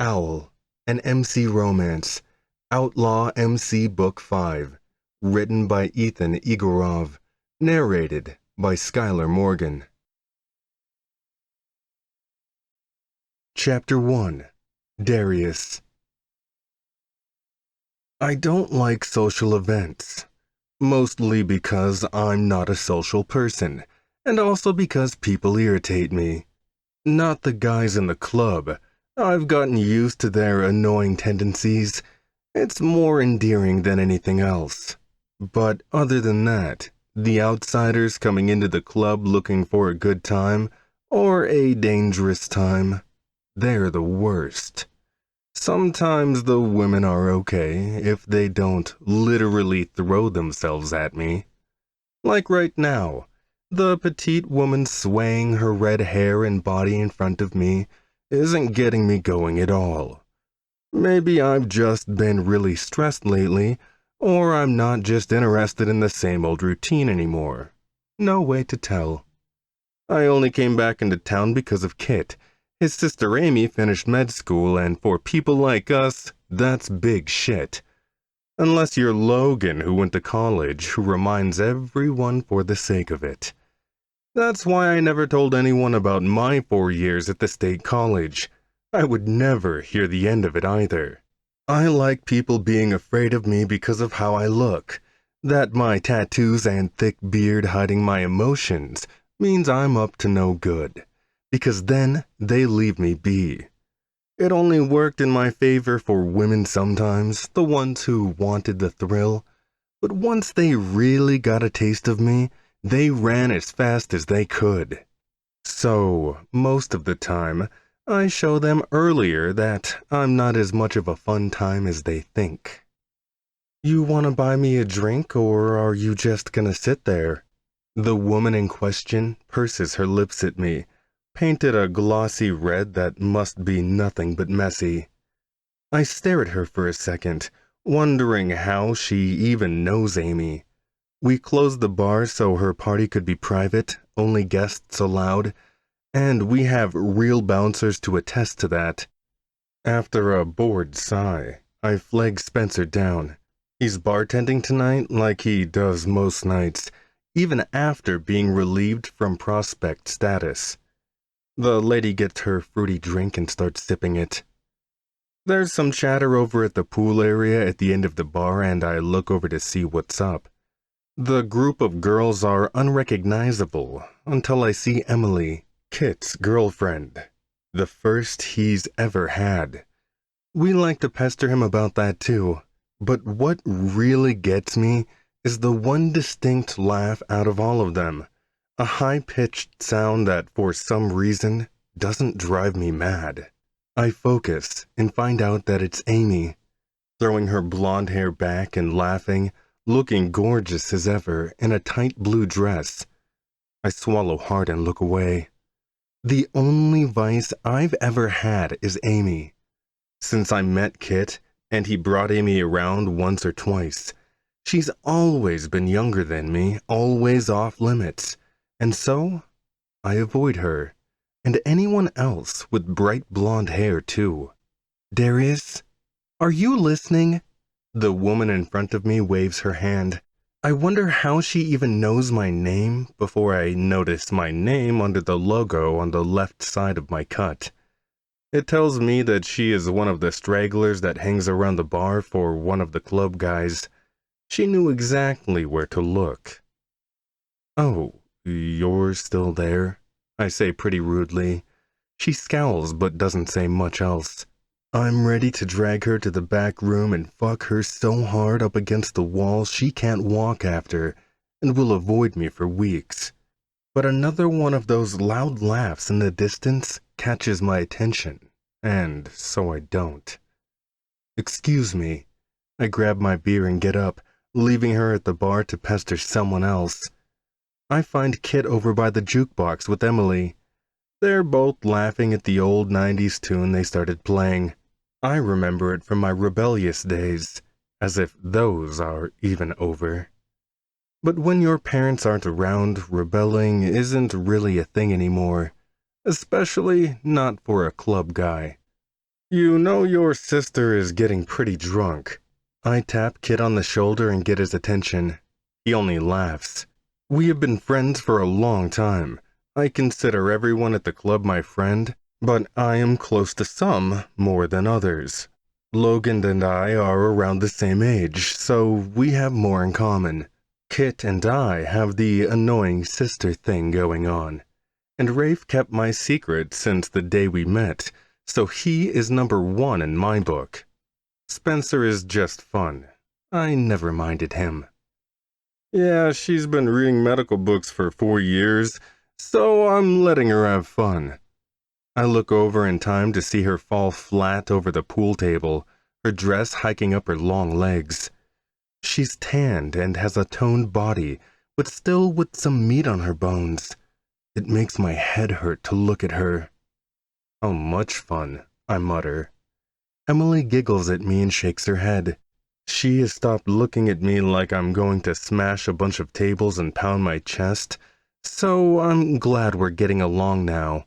Owl, an MC romance, Outlaw MC Book 5, written by Ethan Egorov, narrated by Skylar Morgan. Chapter 1. Darius. I don't like social events, mostly because I'm not a social person, and also because people irritate me. Not the guys in the club. I've gotten used to their annoying tendencies. It's more endearing than anything else. But other than that, the outsiders coming into the club looking for a good time, or a dangerous time, they're the worst. Sometimes the women are okay if they don't literally throw themselves at me. Like right now, the petite woman swaying her red hair and body in front of me isn't getting me going at all. Maybe I've just been really stressed lately, or I'm not just interested in the same old routine anymore. No way to tell. I only came back into town because of Kit. His sister Amy finished med school, and for people like us, that's big shit. Unless you're Logan, who went to college, who reminds everyone for the sake of it. That's why I never told anyone about my 4 years at the state college. I would never hear the end of it either. I like people being afraid of me because of how I look. That my tattoos and thick beard hiding my emotions means I'm up to no good, because then they leave me be. It only worked in my favor for women sometimes, the ones who wanted the thrill. But once they really got a taste of me, they ran as fast as they could. So, most of the time, I show them earlier that I'm not as much of a fun time as they think. You want to buy me a drink, or are you just gonna sit there? The woman in question purses her lips at me, painted a glossy red that must be nothing but messy. I stare at her for a second, wondering how she even knows Amy. We closed the bar so her party could be private, only guests allowed, and we have real bouncers to attest to that. After a bored sigh, I flag Spencer down. He's bartending tonight like he does most nights, even after being relieved from prospect status. The lady gets her fruity drink and starts sipping it. There's some chatter over at the pool area at the end of the bar, and I look over to see what's up. The group of girls are unrecognizable until I see Emily, Kit's girlfriend, the first he's ever had. We like to pester him about that too, but what really gets me is the one distinct laugh out of all of them, a high-pitched sound that for some reason doesn't drive me mad. I focus and find out that it's Amy, throwing her blonde hair back and laughing, looking gorgeous as ever in a tight blue dress. I swallow hard and look away. The only vice I've ever had is Amy. Since I met Kit, and he brought Amy around once or twice, she's always been younger than me, always off limits, and so I avoid her, and anyone else with bright blonde hair too. Darius, are you listening? The woman in front of me waves her hand. I wonder how she even knows my name before I notice my name under the logo on the left side of my cut. It tells me that she is one of the stragglers that hangs around the bar for one of the club guys. She knew exactly where to look. Oh, you're still there? I say pretty rudely. She scowls but doesn't say much else. I'm ready to drag her to the back room and fuck her so hard up against the wall she can't walk after, and will avoid me for weeks. But another one of those loud laughs in the distance catches my attention, and so I don't. Excuse me. I grab my beer and get up, leaving her at the bar to pester someone else. I find Kit over by the jukebox with Emily. They're both laughing at the old 90s tune they started playing. I remember it from my rebellious days, as if those are even over. But when your parents aren't around, rebelling isn't really a thing anymore, especially not for a club guy. You know your sister is getting pretty drunk. I tap Kit on the shoulder and get his attention. He only laughs. We have been friends for a long time. I consider everyone at the club my friend, but I am close to some more than others. Logan and I are around the same age, so we have more in common. Kit and I have the annoying sister thing going on. And Rafe kept my secret since the day we met, so he is number one in my book. Spencer is just fun. I never minded him. Yeah, she's been reading medical books for 4 years, so I'm letting her have fun. I look over in time to see her fall flat over the pool table, her dress hiking up her long legs. She's tanned and has a toned body, but still with some meat on her bones. It makes my head hurt to look at her. How much fun, I mutter. Emily giggles at me and shakes her head. She has stopped looking at me like I'm going to smash a bunch of tables and pound my chest, so I'm glad we're getting along now.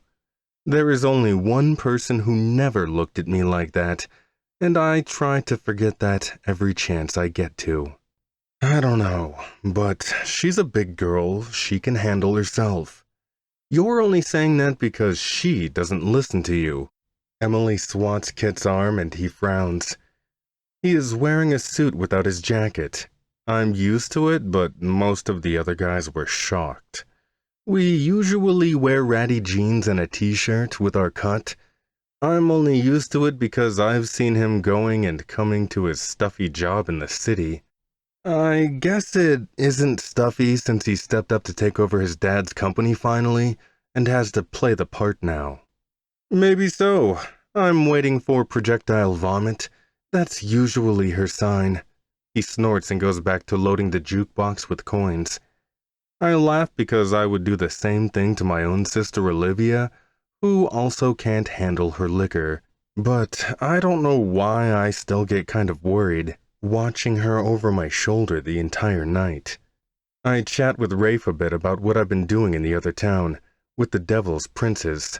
There is only one person who never looked at me like that, and I try to forget that every chance I get to. I don't know, but she's a big girl. She can handle herself. You're only saying that because she doesn't listen to you. Emily swats Kit's arm and he frowns. He is wearing a suit without his jacket. I'm used to it, but most of the other guys were shocked. We usually wear ratty jeans and a t-shirt with our cut. I'm only used to it because I've seen him going and coming to his stuffy job in the city. I guess it isn't stuffy since he stepped up to take over his dad's company finally, and has to play the part now. Maybe so. I'm waiting for projectile vomit. That's usually her sign. He snorts and goes back to loading the jukebox with coins. I laugh because I would do the same thing to my own sister Olivia, who also can't handle her liquor. But I don't know why I still get kind of worried, watching her over my shoulder the entire night. I chat with Rafe a bit about what I've been doing in the other town, with the Devil's Princes.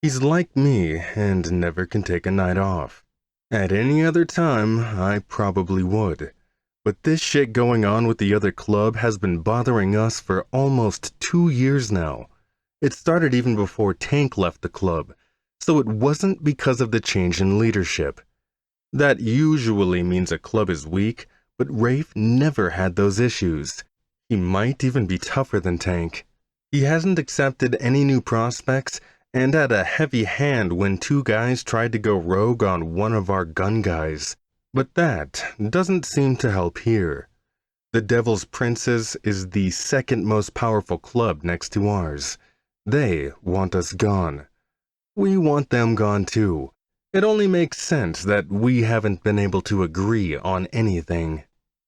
He's like me and never can take a night off. At any other time, I probably would. But this shit going on with the other club has been bothering us for almost 2 years now. It started even before Tank left the club, so it wasn't because of the change in leadership. That usually means a club is weak, but Rafe never had those issues. He might even be tougher than Tank. He hasn't accepted any new prospects and had a heavy hand when 2 guys tried to go rogue on one of our gun guys. But that doesn't seem to help here. The Devil's Princes is the second most powerful club next to ours. They want us gone. We want them gone too. It only makes sense that we haven't been able to agree on anything.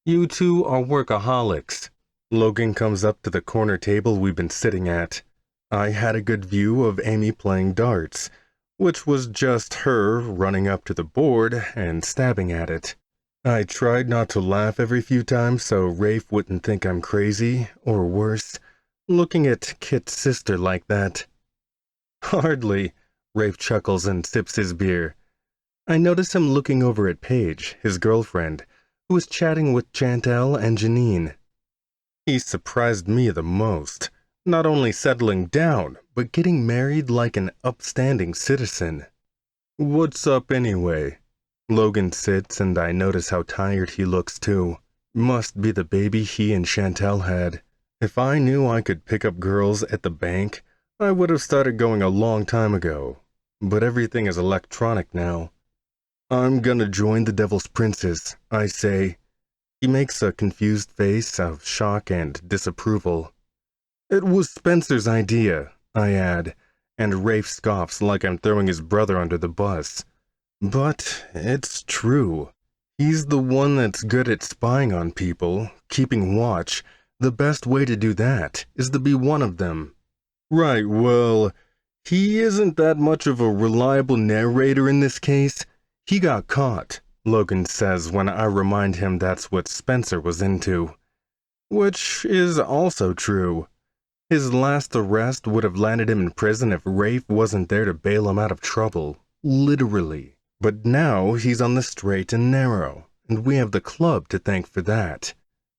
You two are workaholics. Logan comes up to the corner table we've been sitting at. I had a good view of Amy playing darts, which was just her running up to the board and stabbing at it. I tried not to laugh every few times so Rafe wouldn't think I'm crazy, or worse, looking at Kit's sister like that. Hardly, Rafe chuckles and sips his beer. I notice him looking over at Paige, his girlfriend, who is chatting with Chantel and Janine. He surprised me the most. Not only settling down, but getting married like an upstanding citizen. What's up anyway? Logan sits and I notice how tired he looks too. Must be the baby he and Chantel had. If I knew I could pick up girls at the bank, I would have started going a long time ago. But everything is electronic now. I'm gonna join the Devil's Princes, I say. He makes a confused face of shock and disapproval. It was Spencer's idea, I add, and Rafe scoffs like I'm throwing his brother under the bus. But it's true. He's the one that's good at spying on people, keeping watch. The best way to do that is to be one of them. Right, well, he isn't that much of a reliable narrator in this case. He got caught, Logan says when I remind him that's what Spencer was into. Which is also true. His last arrest would have landed him in prison if Rafe wasn't there to bail him out of trouble. Literally. But now he's on the straight and narrow, and we have the club to thank for that.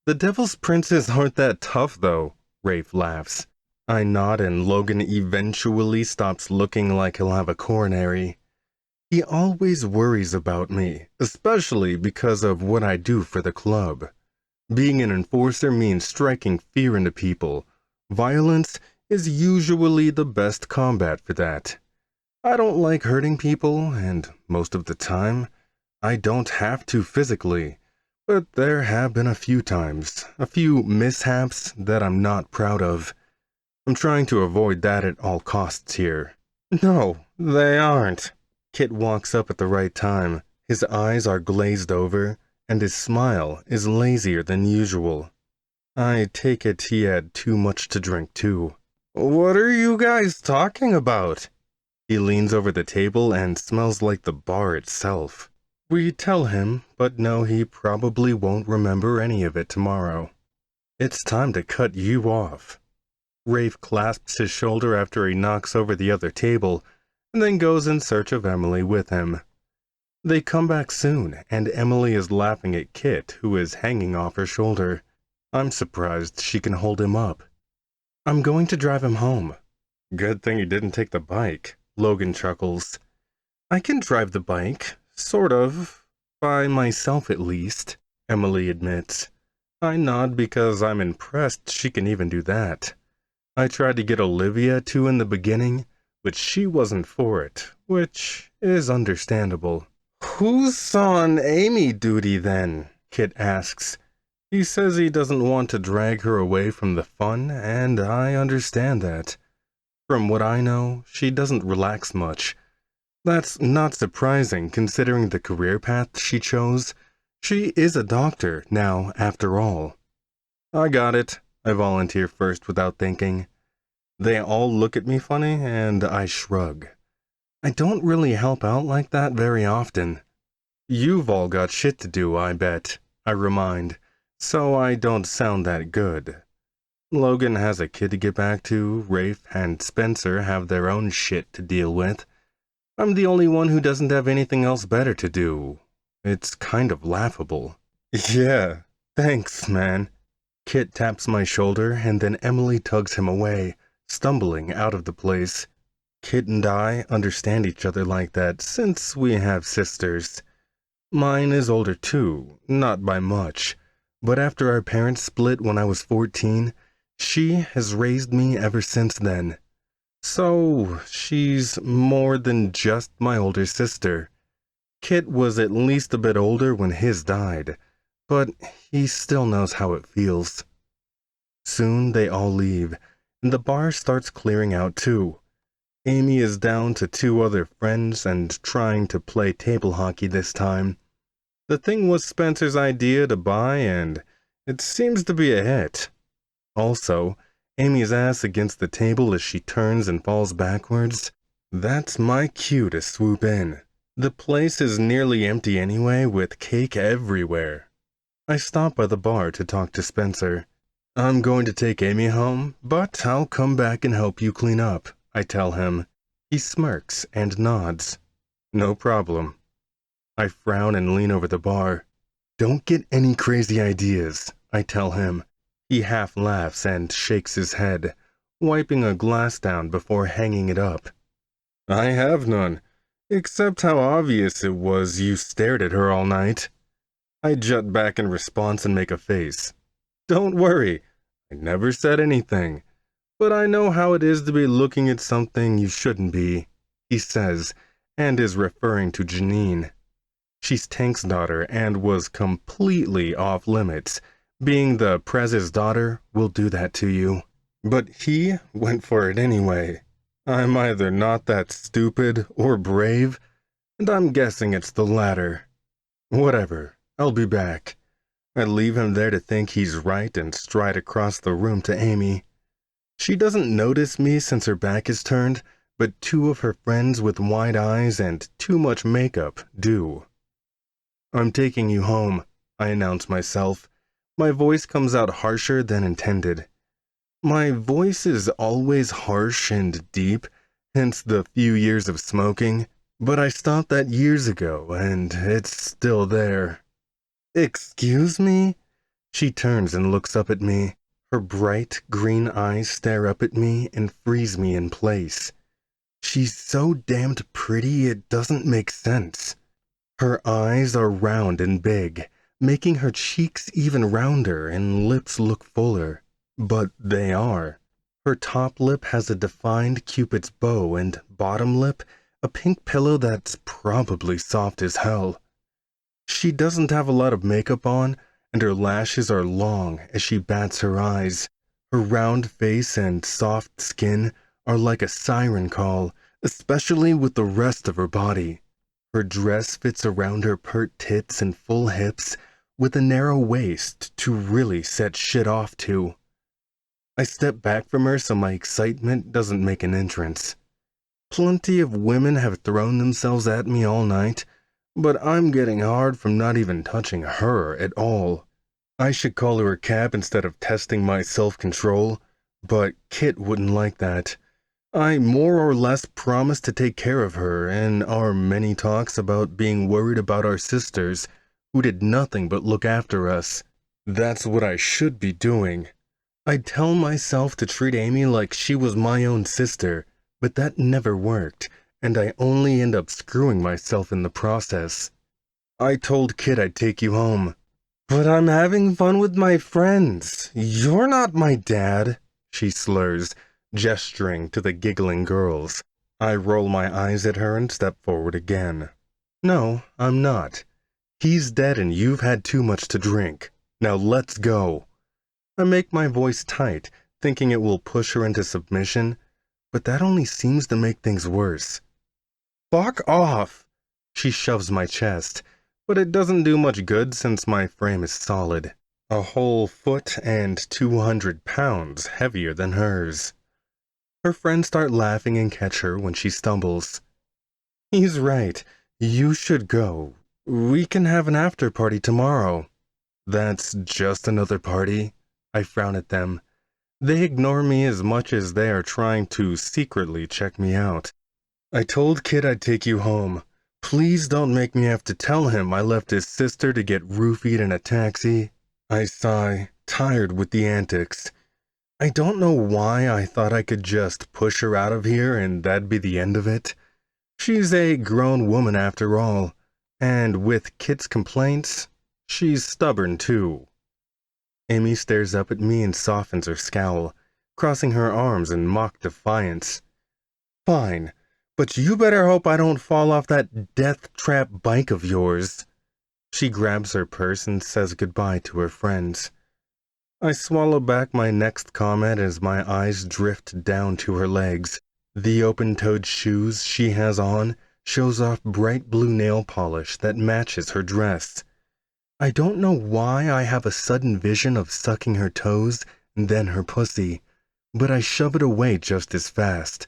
The Devil's Princes aren't that tough, though, Rafe laughs. I nod and Logan eventually stops looking like he'll have a coronary. He always worries about me, especially because of what I do for the club. Being an enforcer means striking fear into people. Violence is usually the best combat for that. I don't like hurting people, and most of the time, I don't have to physically. But there have been a few times, a few mishaps that I'm not proud of. I'm trying to avoid that at all costs here. No, they aren't. Kit walks up at the right time. His eyes are glazed over, and his smile is lazier than usual. I take it he had too much to drink too. What are you guys talking about? He leans over the table and smells like the bar itself. We tell him, but know he probably won't remember any of it tomorrow. It's time to cut you off. Rafe clasps his shoulder after he knocks over the other table, and then goes in search of Emily with him. They come back soon, and Emily is laughing at Kit, who is hanging off her shoulder. I'm surprised she can hold him up. I'm going to drive him home. Good thing you didn't take the bike, Logan chuckles. I can drive the bike, sort of, by myself at least, Emily admits. I nod because I'm impressed she can even do that. I tried to get Olivia to in the beginning, but she wasn't for it, which is understandable. Who's on Amy duty then? Kit asks. He says he doesn't want to drag her away from the fun, and I understand that. From what I know, she doesn't relax much. That's not surprising considering the career path she chose. She is a doctor now, after all. I got it, I volunteer first without thinking. They all look at me funny, and I shrug. I don't really help out like that very often. You've all got shit to do, I bet, I remind, so I don't sound that good. Logan has a kid to get back to, Rafe and Spencer have their own shit to deal with. I'm the only one who doesn't have anything else better to do. It's kind of laughable. Yeah, thanks, man. Kit taps my shoulder, and then Emily tugs him away, stumbling out of the place. Kit and I understand each other like that since we have sisters. Mine is older too, not by much, but after our parents split when I was 14, she has raised me ever since then. So, she's more than just my older sister. Kit was at least a bit older when his died, but he still knows how it feels. Soon they all leave, and the bar starts clearing out too. Amy is down to 2 other friends and trying to play table hockey this time. The thing was Spencer's idea to buy, and it seems to be a hit. Also, Amy's ass against the table as she turns and falls backwards. That's my cue to swoop in. The place is nearly empty anyway, with cake everywhere. I stop by the bar to talk to Spencer. I'm going to take Amy home, but I'll come back and help you clean up, I tell him. He smirks and nods. No problem. I frown and lean over the bar. Don't get any crazy ideas, I tell him. He half laughs and shakes his head, wiping a glass down before hanging it up. I have none, except how obvious it was you stared at her all night. I jut back in response and make a face. Don't worry, I never said anything, but I know how it is to be looking at something you shouldn't be, he says, and is referring to Janine. She's Tank's daughter and was completely off limits. Being the Prez's daughter will do that to you. But he went for it anyway. I'm either not that stupid or brave, and I'm guessing it's the latter. Whatever, I'll be back. I leave him there to think he's right and stride across the room to Amy. She doesn't notice me since her back is turned, but 2 of her friends with wide eyes and too much makeup do. I'm taking you home, I announce myself. My voice comes out harsher than intended. My voice is always harsh and deep, hence the few years of smoking. But I stopped that years ago, and it's still there. Excuse me? She turns and looks up at me. Her bright green eyes stare up at me and freeze me in place. She's so damned pretty it doesn't make sense. Her eyes are round and big, making her cheeks even rounder and lips look fuller. But they are. Her top lip has a defined Cupid's bow and bottom lip a pink pillow that's probably soft as hell. She doesn't have a lot of makeup on, and her lashes are long as she bats her eyes. Her round face and soft skin are like a siren call, especially with the rest of her body. Her dress fits around her pert tits and full hips with a narrow waist to really set shit off to. I step back from her so my excitement doesn't make an entrance. Plenty of women have thrown themselves at me all night, but I'm getting hard from not even touching her at all. I should call her a cab instead of testing my self-control, but Kit wouldn't like that. I more or less promised to take care of her in our many talks about being worried about our sisters, who did nothing but look after us. That's what I should be doing. I tell myself to treat Amy like she was my own sister, but that never worked, and I only end up screwing myself in the process. I told Kit I'd take you home. But I'm having fun with my friends. You're not my dad, she slurs, gesturing to the giggling girls. I roll my eyes at her and step forward again. No, I'm not. He's dead and you've had too much to drink. Now let's go. I make my voice tight, thinking it will push her into submission, but that only seems to make things worse. Fuck off! She shoves my chest, but it doesn't do much good since my frame is solid. A whole foot and 200 pounds heavier than hers. Her friends start laughing and catch her when she stumbles. He's right. You should go. We can have an after party tomorrow. That's just another party. I frown at them. They ignore me as much as they are trying to secretly check me out. I told Kit I'd take you home. Please don't make me have to tell him I left his sister to get roofied in a taxi. I sigh, tired with the antics. I don't know why I thought I could just push her out of here and that'd be the end of it. She's a grown woman after all, and with Kit's complaints, she's stubborn too. Amy stares up at me and softens her scowl, crossing her arms in mock defiance. Fine, but you better hope I don't fall off that death trap bike of yours. She grabs her purse and says goodbye to her friends. I swallow back my next comment as my eyes drift down to her legs. The open-toed shoes she has on shows off bright blue nail polish that matches her dress. I don't know why I have a sudden vision of sucking her toes and then her pussy, but I shove it away just as fast.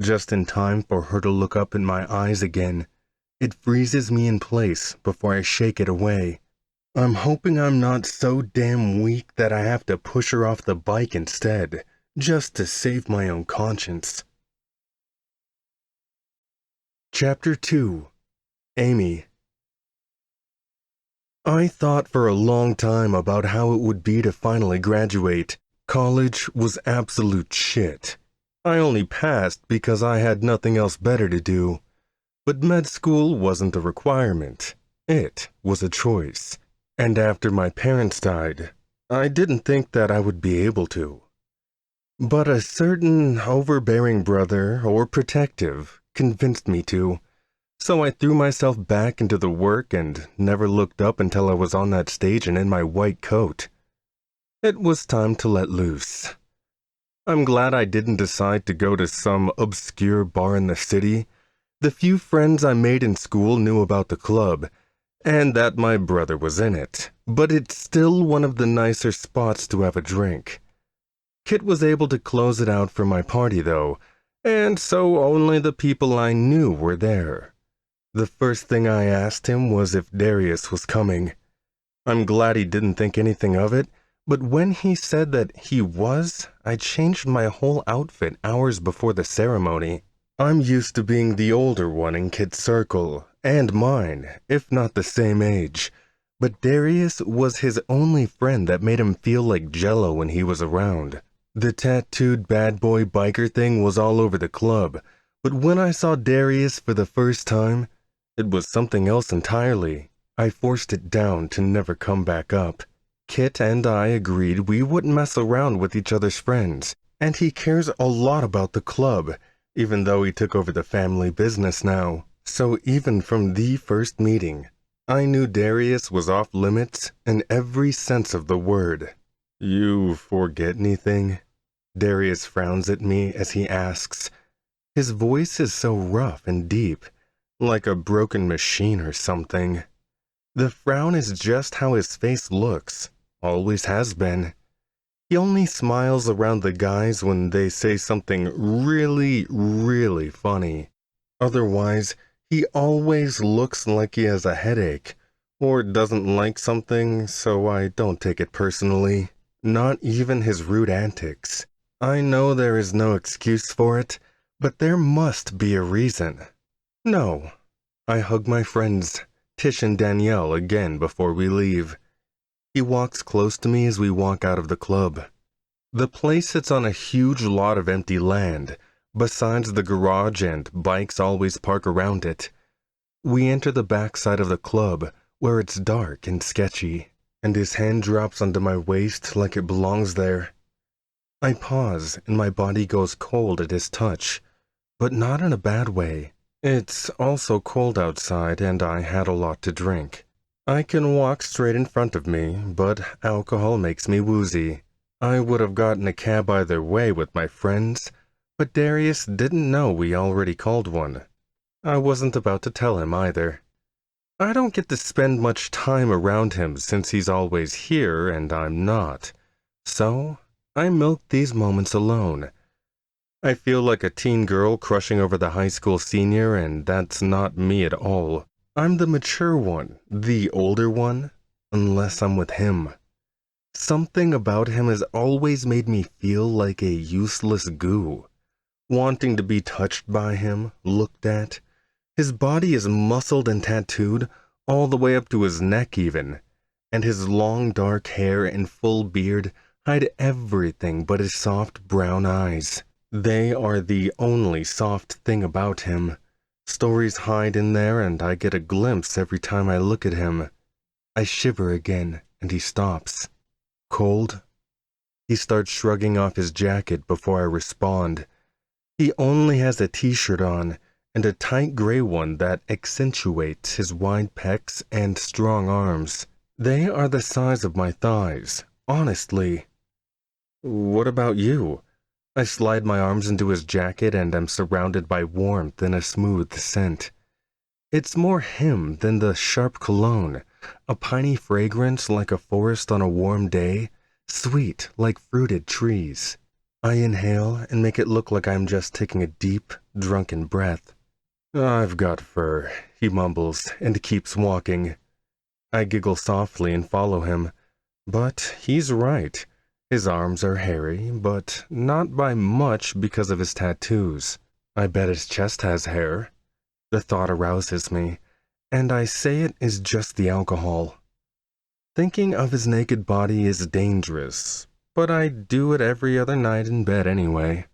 Just in time for her to look up in my eyes again. It freezes me in place before I shake it away. I'm hoping I'm not so damn weak that I have to push her off the bike instead, just to save my own conscience. Chapter 2. Amy. I thought for a long time about how it would be to finally graduate. College was absolute shit. I only passed because I had nothing else better to do. But med school wasn't a requirement. It was a choice. And after my parents died, I didn't think that I would be able to. But a certain overbearing brother, or protective, convinced me to. So I threw myself back into the work and never looked up until I was on that stage and in my white coat. It was time to let loose. I'm glad I didn't decide to go to some obscure bar in the city. The few friends I made in school knew about the club, and that my brother was in it, but it's still one of the nicer spots to have a drink. Kit was able to close it out for my party, though, and so only the people I knew were there. The first thing I asked him was if Darius was coming. I'm glad he didn't think anything of it, but when he said that he was, I changed my whole outfit hours before the ceremony. I'm used to being the older one in Kit's circle, and mine, if not the same age. But Darius was his only friend that made him feel like Jello when he was around. The tattooed bad boy biker thing was all over the club, but when I saw Darius for the first time, it was something else entirely. I forced it down to never come back up. Kit and I agreed we wouldn't mess around with each other's friends, and he cares a lot about the club, even though he took over the family business now. So even from the first meeting, I knew Darius was off limits in every sense of the word. You forget anything? Darius frowns at me as he asks. His voice is so rough and deep, like a broken machine or something. The frown is just how his face looks, always has been. He only smiles around the guys when they say something really, really funny. Otherwise, he always looks like he has a headache, or doesn't like something, so I don't take it personally. Not even his rude antics. I know there is no excuse for it, but there must be a reason. No. I hug my friends, Tish and Danielle, again before we leave. He walks close to me as we walk out of the club. The place sits on a huge lot of empty land, besides the garage, and bikes always park around it. We enter the backside of the club, where it's dark and sketchy, and his hand drops onto my waist like it belongs there. I pause, and my body goes cold at his touch, but not in a bad way. It's also cold outside, and I had a lot to drink. I can walk straight in front of me, but alcohol makes me woozy. I would have gotten a cab either way with my friends, but Darius didn't know we already called one. I wasn't about to tell him either. I don't get to spend much time around him since he's always here and I'm not. So, I milk these moments alone. I feel like a teen girl crushing over the high school senior, and that's not me at all. I'm the mature one, the older one, unless I'm with him. Something about him has always made me feel like a useless goo, wanting to be touched by him, looked at. His body is muscled and tattooed, all the way up to his neck even, and his long dark hair and full beard hide everything but his soft brown eyes. They are the only soft thing about him. Stories hide in there, and I get a glimpse every time I look at him. I shiver again, and he stops. Cold? He starts shrugging off his jacket before I respond. He only has a t-shirt on, and a tight gray one that accentuates his wide pecs and strong arms. They are the size of my thighs, honestly. What about you? I slide my arms into his jacket and am surrounded by warmth and a smooth scent. It's more him than the sharp cologne, a piney fragrance like a forest on a warm day, sweet like fruited trees. I inhale and make it look like I'm just taking a deep, drunken breath. I've got fur, he mumbles, and keeps walking. I giggle softly and follow him, but he's right. His arms are hairy, but not by much because of his tattoos. I bet his chest has hair. The thought arouses me, and I say it is just the alcohol. Thinking of his naked body is dangerous, but I do it every other night in bed anyway.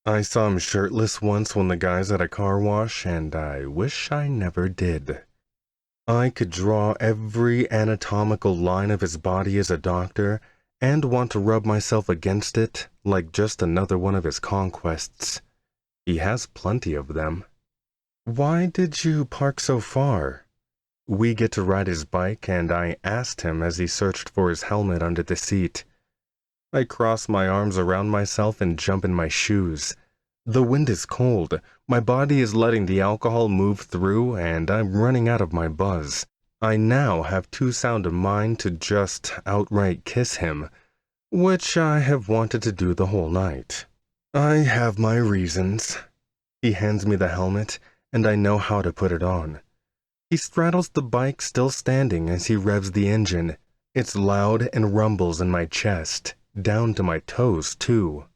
I saw him shirtless once when the guy's at a car wash, and I wish I never did. I could draw every anatomical line of his body as a doctor, and want to rub myself against it like just another one of his conquests. He has plenty of them. Why did you park so far? We get to ride his bike, and I asked him as he searched for his helmet under the seat. I cross my arms around myself and jump in my shoes. The wind is cold, my body is letting the alcohol move through, and I'm running out of my buzz. I now have too sound a mind to just outright kiss him, which I have wanted to do the whole night. I have my reasons. He hands me the helmet, and I know how to put it on. He straddles the bike still standing as he revs the engine. It's loud and rumbles in my chest, down to my toes, too.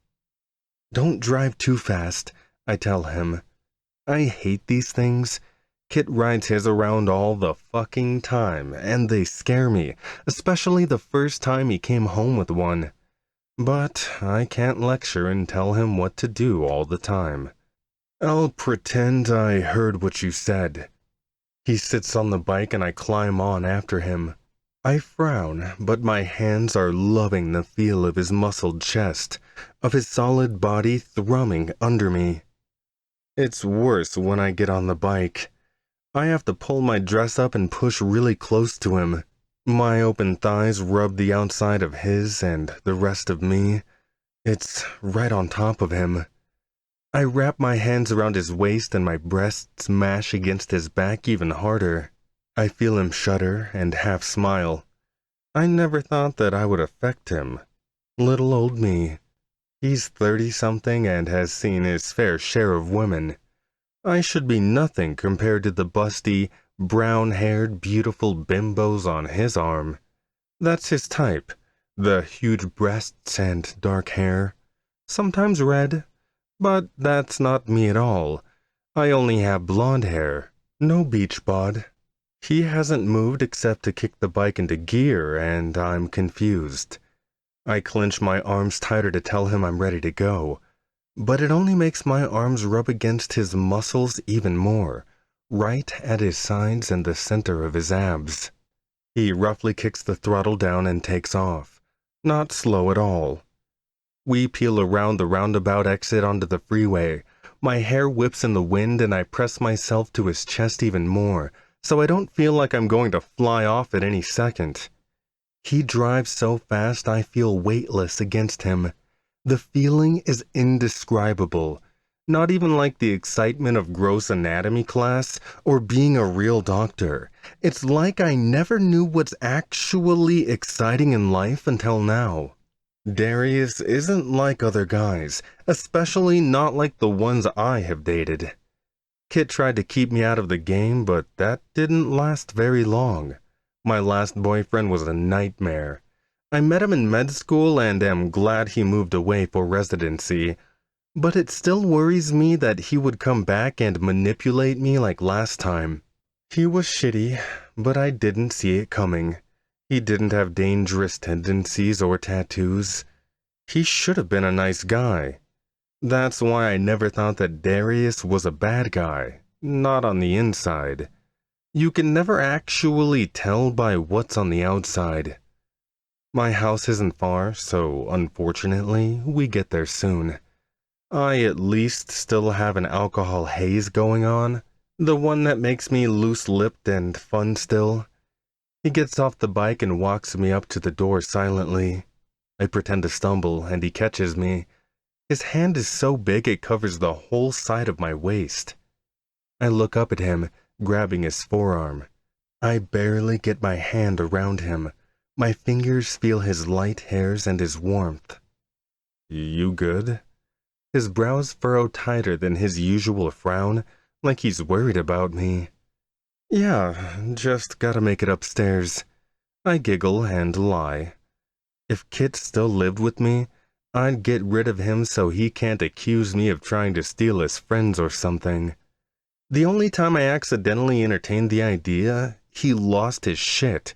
Don't drive too fast, I tell him. I hate these things. Kit rides his around all the fucking time, and they scare me, especially the first time he came home with one. But I can't lecture and tell him what to do all the time. I'll pretend I heard what you said. He sits on the bike and I climb on after him. I frown, but my hands are loving the feel of his muscled chest, of his solid body thrumming under me. It's worse when I get on the bike. I have to pull my dress up and push really close to him. My open thighs rub the outside of his and the rest of me. It's right on top of him. I wrap my hands around his waist and my breasts mash against his back even harder. I feel him shudder and half smile. I never thought that I would affect him. Little old me. He's 30-something and has seen his fair share of women. I should be nothing compared to the busty, brown-haired, beautiful bimbos on his arm. That's his type, the huge breasts and dark hair. Sometimes red, but that's not me at all. I only have blonde hair, no beach bod. He hasn't moved except to kick the bike into gear, and I'm confused. I clench my arms tighter to tell him I'm ready to go, but it only makes my arms rub against his muscles even more, right at his sides and the center of his abs. He roughly kicks the throttle down and takes off, not slow at all. We peel around the roundabout exit onto the freeway. My hair whips in the wind and I press myself to his chest even more, so I don't feel like I'm going to fly off at any second. He drives so fast I feel weightless against him. The feeling is indescribable. Not even like the excitement of gross anatomy class or being a real doctor. It's like I never knew what's actually exciting in life until now. Darius isn't like other guys, especially not like the ones I have dated. Kit tried to keep me out of the game, but that didn't last very long. My last boyfriend was a nightmare. I met him in med school and am glad he moved away for residency, but it still worries me that he would come back and manipulate me like last time. He was shitty, but I didn't see it coming. He didn't have dangerous tendencies or tattoos. He should have been a nice guy. That's why I never thought that Darius was a bad guy, not on the inside. You can never actually tell by what's on the outside. My house isn't far, so unfortunately, we get there soon. I at least still have an alcohol haze going on, the one that makes me loose-lipped and fun still. He gets off the bike and walks me up to the door silently. I pretend to stumble, and he catches me. His hand is so big it covers the whole side of my waist. I look up at him, grabbing his forearm. I barely get my hand around him. My fingers feel his light hairs and his warmth. You good? His brows furrow tighter than his usual frown, like he's worried about me. Yeah, just gotta make it upstairs. I giggle and lie. If Kit still lived with me, I'd get rid of him so he can't accuse me of trying to steal his friends or something. The only time I accidentally entertained the idea, he lost his shit.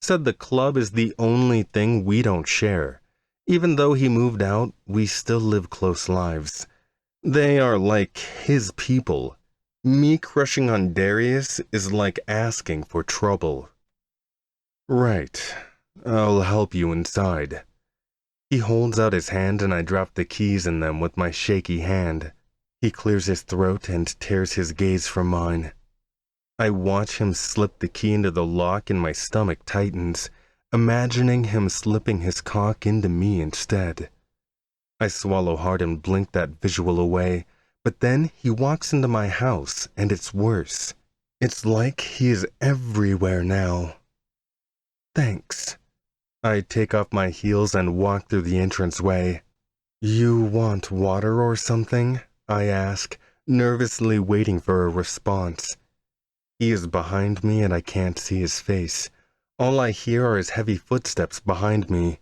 Said the club is the only thing we don't share. Even though he moved out, we still live close lives. They are like his people. Me crushing on Darius is like asking for trouble. Right. I'll help you inside. He holds out his hand and I drop the keys in them with my shaky hand. He clears his throat and tears his gaze from mine. I watch him slip the key into the lock and my stomach tightens, imagining him slipping his cock into me instead. I swallow hard and blink that visual away, but then he walks into my house and it's worse. It's like he is everywhere now. Thanks. I take off my heels and walk through the entranceway. You want water or something? I ask, nervously waiting for a response. He is behind me and I can't see his face. All I hear are his heavy footsteps behind me.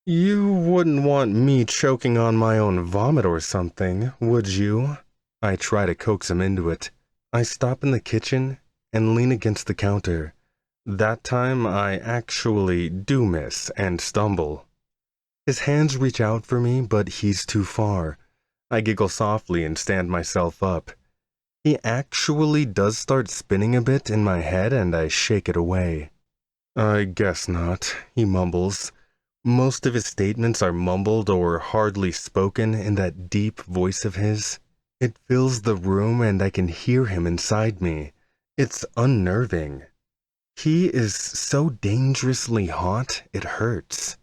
You wouldn't want me choking on my own vomit or something, would you? I try to coax him into it. I stop in the kitchen and lean against the counter. That time I actually do miss and stumble. His hands reach out for me, but he's too far. I giggle softly and stand myself up. He actually does start spinning a bit in my head, and I shake it away. "I guess not," he mumbles. Most of his statements are mumbled or hardly spoken in that deep voice of his. It fills the room and I can hear him inside me. It's unnerving. He is so dangerously hot, it hurts.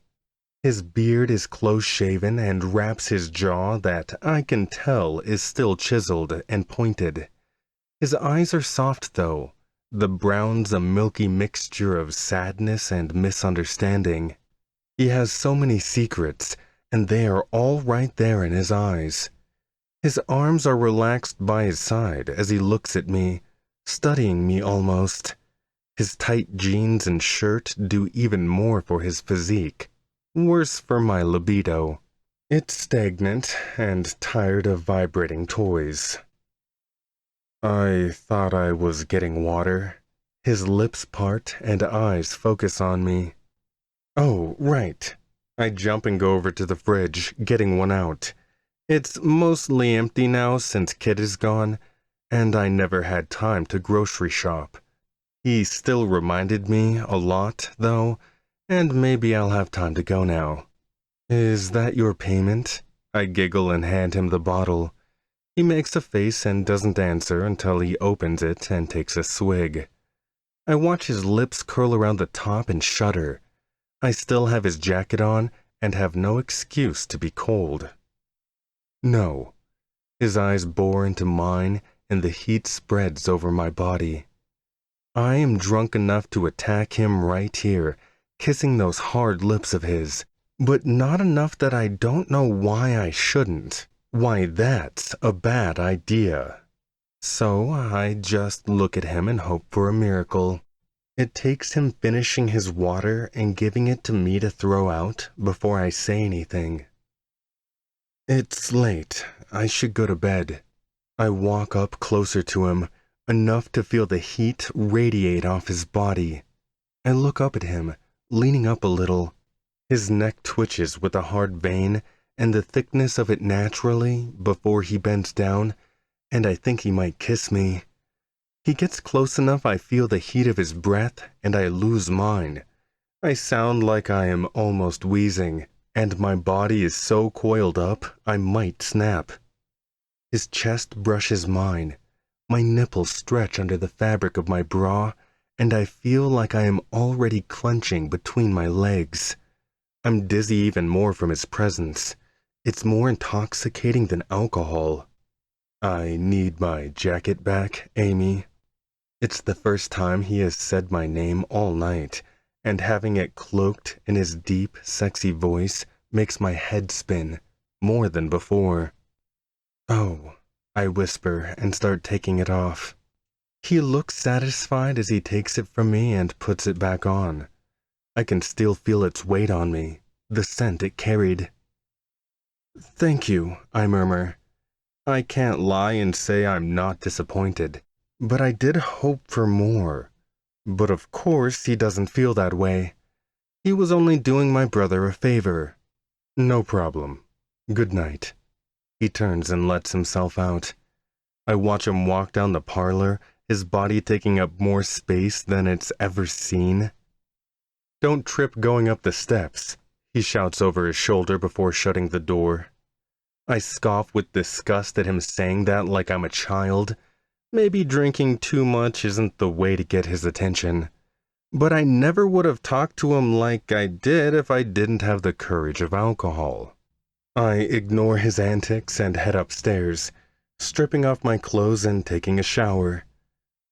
His beard is close-shaven and wraps his jaw that I can tell is still chiseled and pointed. His eyes are soft, though. The brown's a milky mixture of sadness and misunderstanding. He has so many secrets, and they are all right there in his eyes. His arms are relaxed by his side as he looks at me, studying me almost. His tight jeans and shirt do even more for his physique. Worse for my libido. It's stagnant and tired of vibrating toys. I thought I was getting water. His lips part and eyes focus on me. Oh, right. I jump and go over to the fridge, getting one out. It's mostly empty now since Kid is gone, and I never had time to grocery shop. He still reminded me a lot, though, and maybe I'll have time to go now. "Is that your payment?" I giggle and hand him the bottle. He makes a face and doesn't answer until he opens it and takes a swig. I watch his lips curl around the top and shudder. I still have his jacket on and have no excuse to be cold. No. His eyes bore into mine and the heat spreads over my body. I am drunk enough to attack him right here, kissing those hard lips of his, but not enough that I don't know why I shouldn't. Why that's a bad idea. So I just look at him and hope for a miracle. It takes him finishing his water and giving it to me to throw out before I say anything. It's late. I should go to bed. I walk up closer to him, enough to feel the heat radiate off his body. I look up at him, leaning up a little. His neck twitches with a hard vein and the thickness of it naturally before he bends down, and I think he might kiss me. He gets close enough I feel the heat of his breath, and I lose mine. I sound like I am almost wheezing, and my body is so coiled up I might snap. His chest brushes mine. My nipples stretch under the fabric of my bra, and I feel like I am already clenching between my legs. I'm dizzy even more from his presence. It's more intoxicating than alcohol. "I need my jacket back, Amy." It's the first time he has said my name all night, and having it cloaked in his deep, sexy voice makes my head spin, more than before. "Oh," I whisper and start taking it off. He looks satisfied as he takes it from me and puts it back on. I can still feel its weight on me, the scent it carried. "Thank you," I murmur. I can't lie and say I'm not disappointed, but I did hope for more. But of course he doesn't feel that way. He was only doing my brother a favor. "No problem. Good night." He turns and lets himself out. I watch him walk down the parlor, his body taking up more space than it's ever seen. "Don't trip going up the steps," he shouts over his shoulder before shutting the door. I scoff with disgust at him saying that like I'm a child. Maybe drinking too much isn't the way to get his attention. But I never would have talked to him like I did if I didn't have the courage of alcohol. I ignore his antics and head upstairs, stripping off my clothes and taking a shower.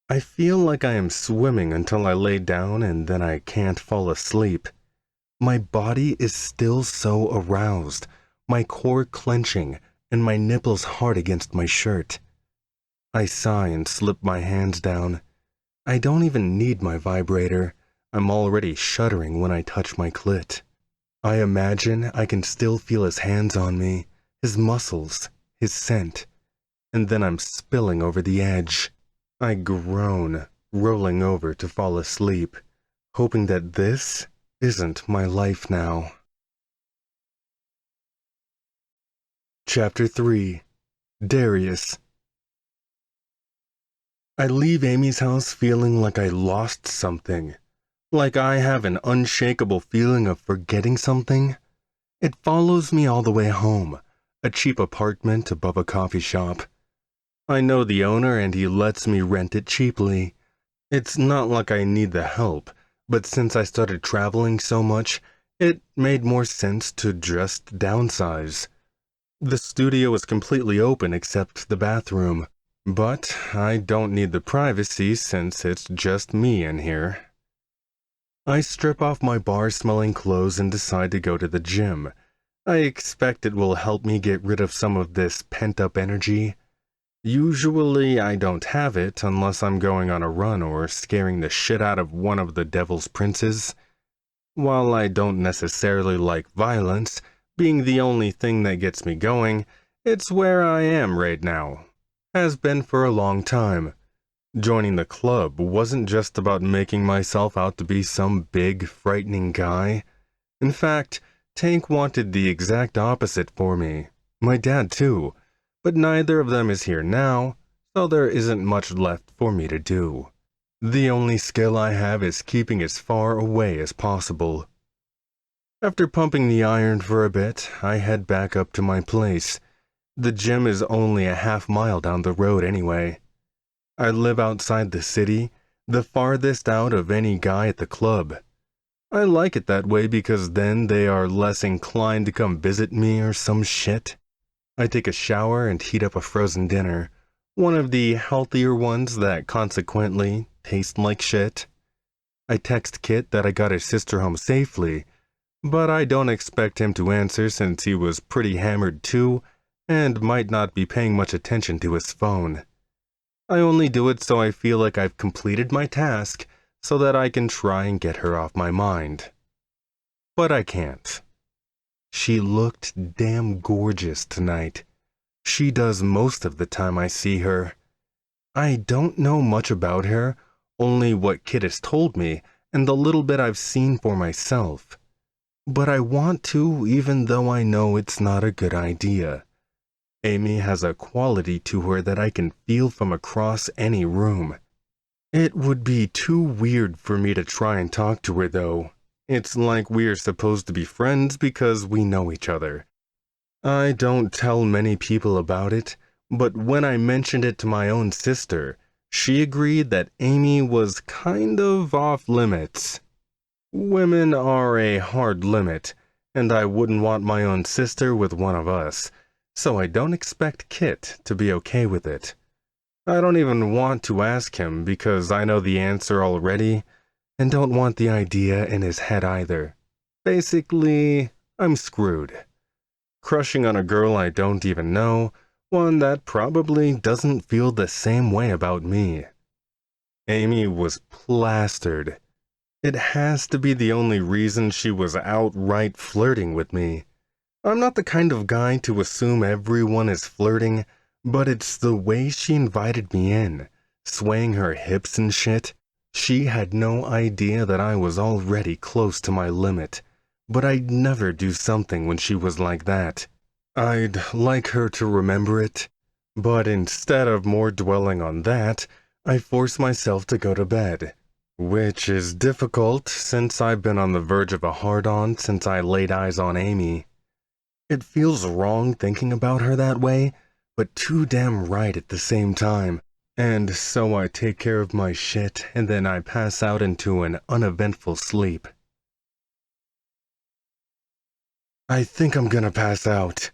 I feel like I am swimming until I lay down and then I can't fall asleep. My body is still so aroused, my core clenching, and my nipples hard against my shirt. I sigh and slip my hands down. I don't even need my vibrator. I'm already shuddering when I touch my clit. I imagine I can still feel his hands on me, his muscles, his scent. and then I'm spilling over the edge. I groan, rolling over to fall asleep, hoping that this isn't my life now. Chapter 3. Darius. I leave Amy's house feeling like I lost something, like I have an unshakable feeling of forgetting something. It follows me all the way home, a cheap apartment above a coffee shop. I know the owner and he lets me rent it cheaply. It's not like I need the help, but since I started traveling so much, it made more sense to just downsize. The studio is completely open except the bathroom, but I don't need the privacy since it's just me in here. I strip off my bar-smelling clothes and decide to go to the gym. I expect it will help me get rid of some of this pent-up energy. Usually I don't have it unless I'm going on a run or scaring the shit out of one of the devil's princes. While I don't necessarily like violence, being the only thing that gets me going, it's where I am right now. Has been for a long time. Joining the club wasn't just about making myself out to be some big, frightening guy. In fact, Tank wanted the exact opposite for me. My dad too. But neither of them is here now, so there isn't much left for me to do. The only skill I have is keeping as far away as possible. After pumping the iron for a bit, I head back up to my place. The gym is only a half-mile down the road anyway. I live outside the city, the farthest out of any guy at the club. I like it that way because then they are less inclined to come visit me or some shit. I take a shower and heat up a frozen dinner, one of the healthier ones that consequently taste like shit. I text Kit that I got his sister home safely, but I don't expect him to answer since he was pretty hammered too and might not be paying much attention to his phone. I only do it so I feel like I've completed my task so that I can try and get her off my mind. But I can't. She looked damn gorgeous tonight. She does most of the time I see her. I don't know much about her, only what Kit has told me and the little bit I've seen for myself. But I want to, even though I know it's not a good idea. Amy has a quality to her that I can feel from across any room. It would be too weird for me to try and talk to her, though. It's like we're supposed to be friends because we know each other. I don't tell many people about it, but when I mentioned it to my own sister, she agreed that Amy was kind of off limits. Women are a hard limit, and I wouldn't want my own sister with one of us, so I don't expect Kit to be okay with it. I don't even want to ask him because I know the answer already, and don't want the idea in his head either. Basically, I'm screwed. Crushing on a girl I don't even know, one that probably doesn't feel the same way about me. Amy was plastered. It has to be the only reason she was outright flirting with me. I'm not the kind of guy to assume everyone is flirting, but it's the way she invited me in, swaying her hips and shit. She had no idea that I was already close to my limit, but I'd never do something when she was like that. I'd like her to remember it, but instead of more dwelling on that, I force myself to go to bed, which is difficult since I've been on the verge of a hard-on since I laid eyes on Amy. It feels wrong thinking about her that way, but too damn right at the same time. And so I take care of my shit, and then I pass out into an uneventful sleep. I think I'm gonna pass out.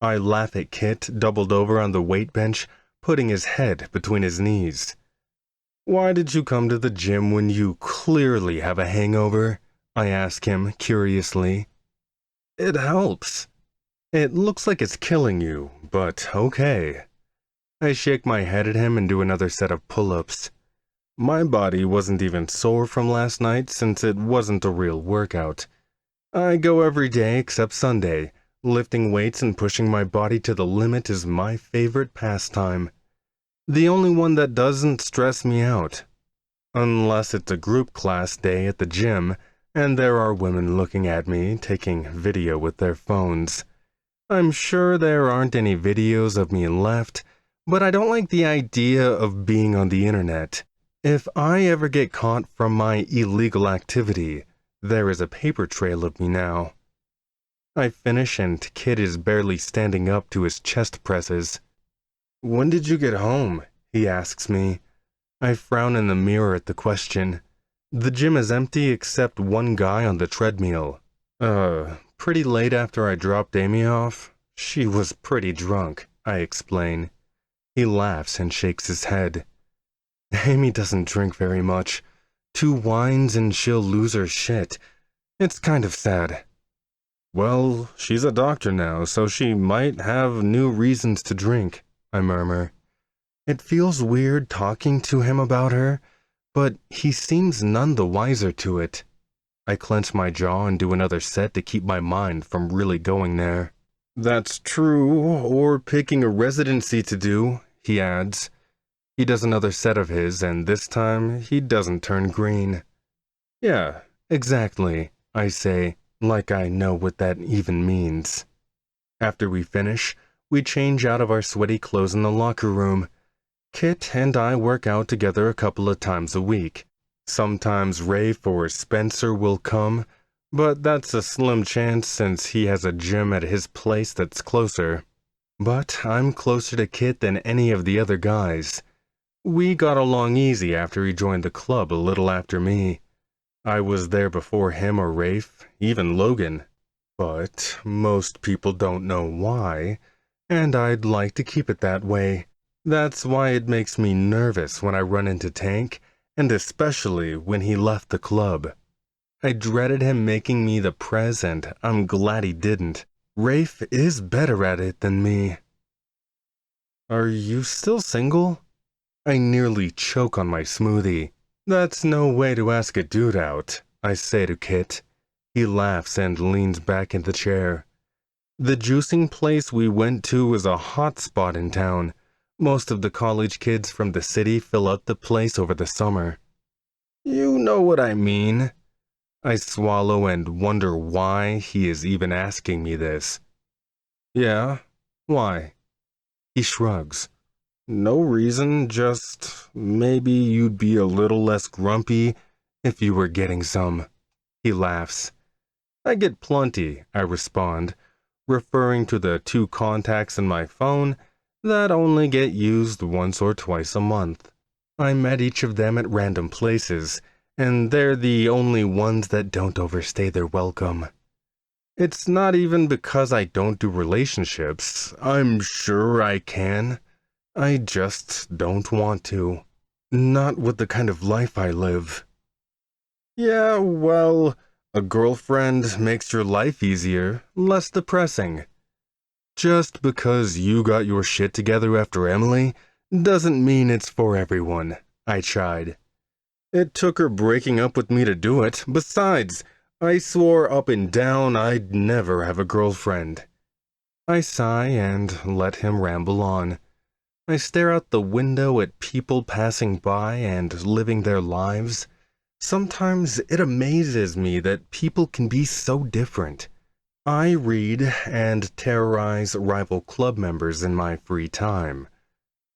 I laugh at Kit, doubled over on the weight bench, putting his head between his knees. Why did you come to the gym when you clearly have a hangover? I ask him, curiously. It helps. It looks like it's killing you, but okay. I shake my head at him and do another set of pull-ups. My body wasn't even sore from last night since it wasn't a real workout. I go every day except Sunday, Lifting weights and pushing my body to the limit is my favorite pastime. The only one that doesn't stress me out. Unless it's a group class day at the gym, and there are women looking at me, taking video with their phones. I'm sure there aren't any videos of me left, but I don't like the idea of being on the internet. If I ever get caught from my illegal activity, there is a paper trail of me now. I finish and Kit is barely standing up to his chest presses. "When did you get home?" he asks me. I frown in the mirror at the question. The gym is empty except one guy on the treadmill. Pretty late after I dropped Amy off. She was pretty drunk, I explain. He laughs and shakes his head. Amy doesn't drink very much. 2 wines and she'll lose her shit. It's kind of sad. Well, she's a doctor now, so she might have new reasons to drink, I murmur. It feels weird talking to him about her, but he seems none the wiser to it. I clench my jaw and do another set to keep my mind from really going there. That's true, or picking a residency to do, he adds. He does another set of his, and this time he doesn't turn green. Yeah, exactly, I say, like I know what that even means. After we finish, we change out of our sweaty clothes in the locker room. Kit and I work out together a couple of times a week. Sometimes Rafe or Spencer will come, but that's a slim chance since he has a gym at his place that's closer. But I'm closer to Kit than any of the other guys. We got along easy after he joined the club a little after me. I was there before him or Rafe, even Logan. But most people don't know why, and I'd like to keep it that way. That's why it makes me nervous when I run into Tank, and especially when he left the club. I dreaded him making me the prez, and I'm glad he didn't. Rafe is better at it than me. Are you still single? I nearly choke on my smoothie. That's no way to ask a dude out, I say to Kit. He laughs and leans back in the chair. The juicing place we went to is a hot spot in town. Most of the college kids from the city fill up the place over the summer. You know what I mean. I swallow and wonder why he is even asking me this. Yeah, why? He shrugs. No reason, just maybe you'd be a little less grumpy if you were getting some. He laughs. I get plenty, I respond, referring to the 2 contacts in my phone that only get used once or twice a month. I met each of them at random places, and they're the only ones that don't overstay their welcome. It's not even because I don't do relationships. I'm sure I can. I just don't want to. Not with the kind of life I live. Yeah, well, a girlfriend makes your life easier, less depressing. Just because you got your shit together after Emily doesn't mean it's for everyone, I chide. It took her breaking up with me to do it. Besides, I swore up and down I'd never have a girlfriend. I sigh and let him ramble on. I stare out the window at people passing by and living their lives. Sometimes it amazes me that people can be so different. I read and terrorize rival club members in my free time.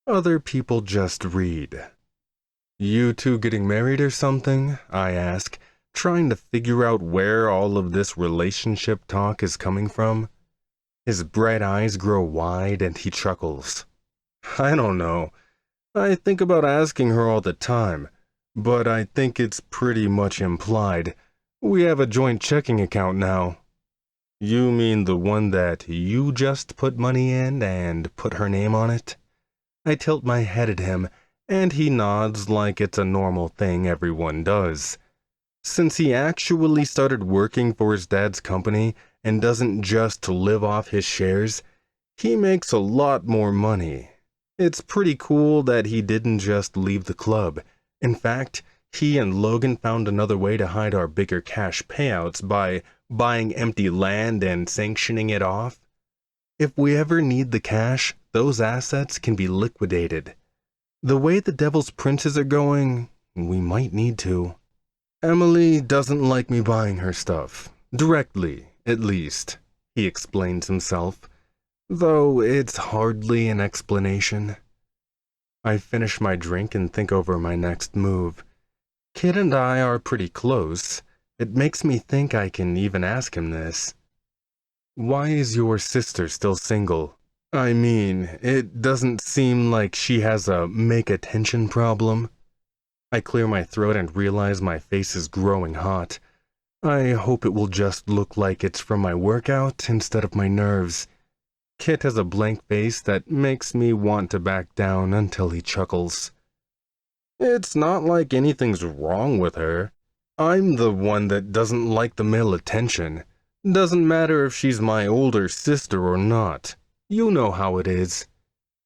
Other people just read. You 2 getting married or something? I ask, trying to figure out where all of this relationship talk is coming from. His bright eyes grow wide and he chuckles. I don't know. I think about asking her all the time, but I think it's pretty much implied. We have a joint checking account now. You mean the one that you just put money in and put her name on it? I tilt my head at him, and he nods like it's a normal thing everyone does. Since he actually started working for his dad's company and doesn't just live off his shares, he makes a lot more money. It's pretty cool that he didn't just leave the club. In fact, he and Logan found another way to hide our bigger cash payouts by buying empty land and sanctioning it off. If we ever need the cash, those assets can be liquidated. The way the Devil's Princes are going, we might need to. Emily doesn't like me buying her stuff. Directly, at least, he explains himself, though it's hardly an explanation. I finish my drink and think over my next move. Kit and I are pretty close. It makes me think I can even ask him this. Why is your sister still single? I mean, it doesn't seem like she has a make-attention problem. I clear my throat and realize my face is growing hot. I hope it will just look like it's from my workout instead of my nerves. Kit has a blank face that makes me want to back down until he chuckles. It's not like anything's wrong with her. I'm the one that doesn't like the male attention. Doesn't matter if she's my older sister or not. You know how it is.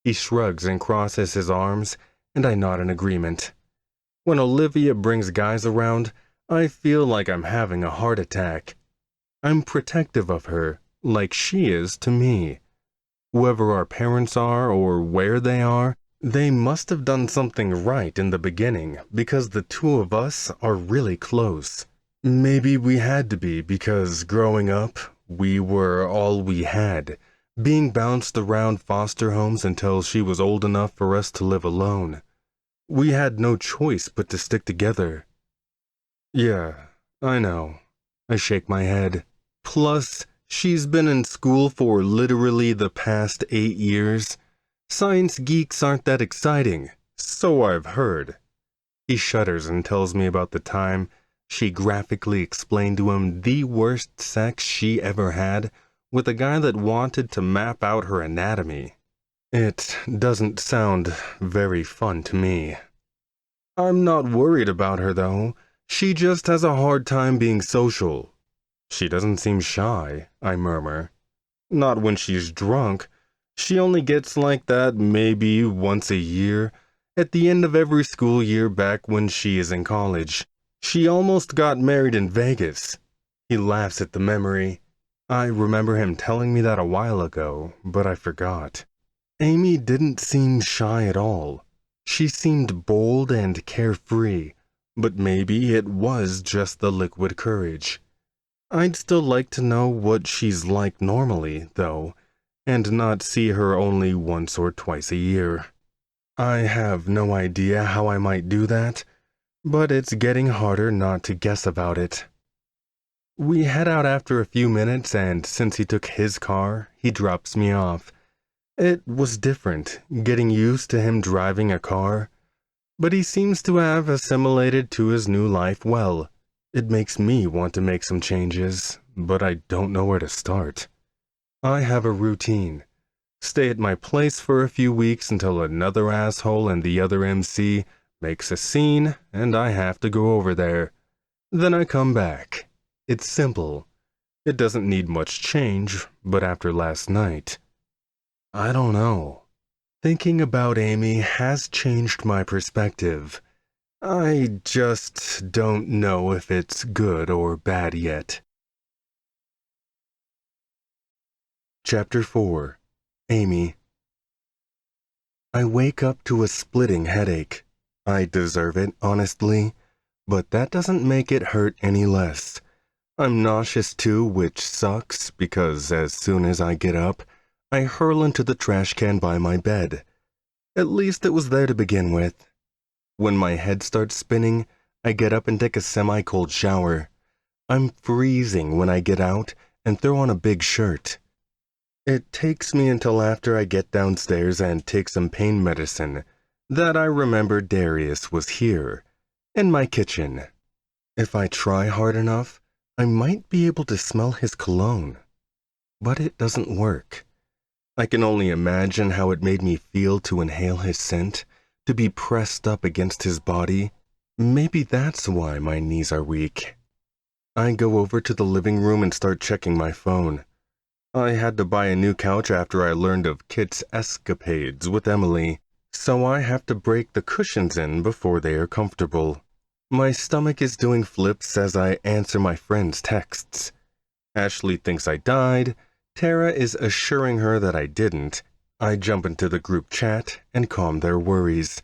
He shrugs and crosses his arms, and I nod in agreement. When Olivia brings guys around, I feel like I'm having a heart attack. I'm protective of her, like she is to me. Whoever our parents are or where they are, they must have done something right in the beginning because the two of us are really close. Maybe we had to be because growing up, we were all we had, being bounced around foster homes until she was old enough for us to live alone. We had no choice but to stick together. Yeah, I know. I shake my head. Plus, she's been in school for literally the past 8 years. Science geeks aren't that exciting, so I've heard. He shudders and tells me about the time she graphically explained to him the worst sex she ever had with a guy that wanted to map out her anatomy. It doesn't sound very fun to me. I'm not worried about her, though. She just has a hard time being social. She doesn't seem shy, I murmur. Not when she's drunk. She only gets like that maybe once a year, at the end of every school year back when she is in college. She almost got married in Vegas. He laughs at the memory. I remember him telling me that a while ago, but I forgot. Amy didn't seem shy at all. She seemed bold and carefree, but maybe it was just the liquid courage. I'd still like to know what she's like normally, though, and not see her only once or twice a year. I have no idea how I might do that, but it's getting harder not to guess about it. We head out after a few minutes, and since he took his car, he drops me off. It was different, getting used to him driving a car, but he seems to have assimilated to his new life well. It makes me want to make some changes, but I don't know where to start. I have a routine. Stay at my place for a few weeks until another asshole and the other MC makes a scene, and I have to go over there. Then I come back. It's simple. It doesn't need much change, but after last night, I don't know. Thinking about Amy has changed my perspective. I just don't know if it's good or bad yet. Chapter 4. Amy. I wake up to a splitting headache. I deserve it, honestly, but that doesn't make it hurt any less. I'm nauseous too, which sucks because as soon as I get up, I hurl into the trash can by my bed. At least it was there to begin with. When my head starts spinning, I get up and take a semi-cold shower. I'm freezing when I get out and throw on a big shirt. It takes me until after I get downstairs and take some pain medicine that I remember Darius was here, in my kitchen. If I try hard enough, I might be able to smell his cologne. But it doesn't work. I can only imagine how it made me feel to inhale his scent, to be pressed up against his body. Maybe that's why my knees are weak. I go over to the living room and start checking my phone. I had to buy a new couch after I learned of Kit's escapades with Emily, so I have to break the cushions in before they are comfortable. My stomach is doing flips as I answer my friend's texts. Ashley thinks I died. Tara is assuring her that I didn't. I jump into the group chat and calm their worries.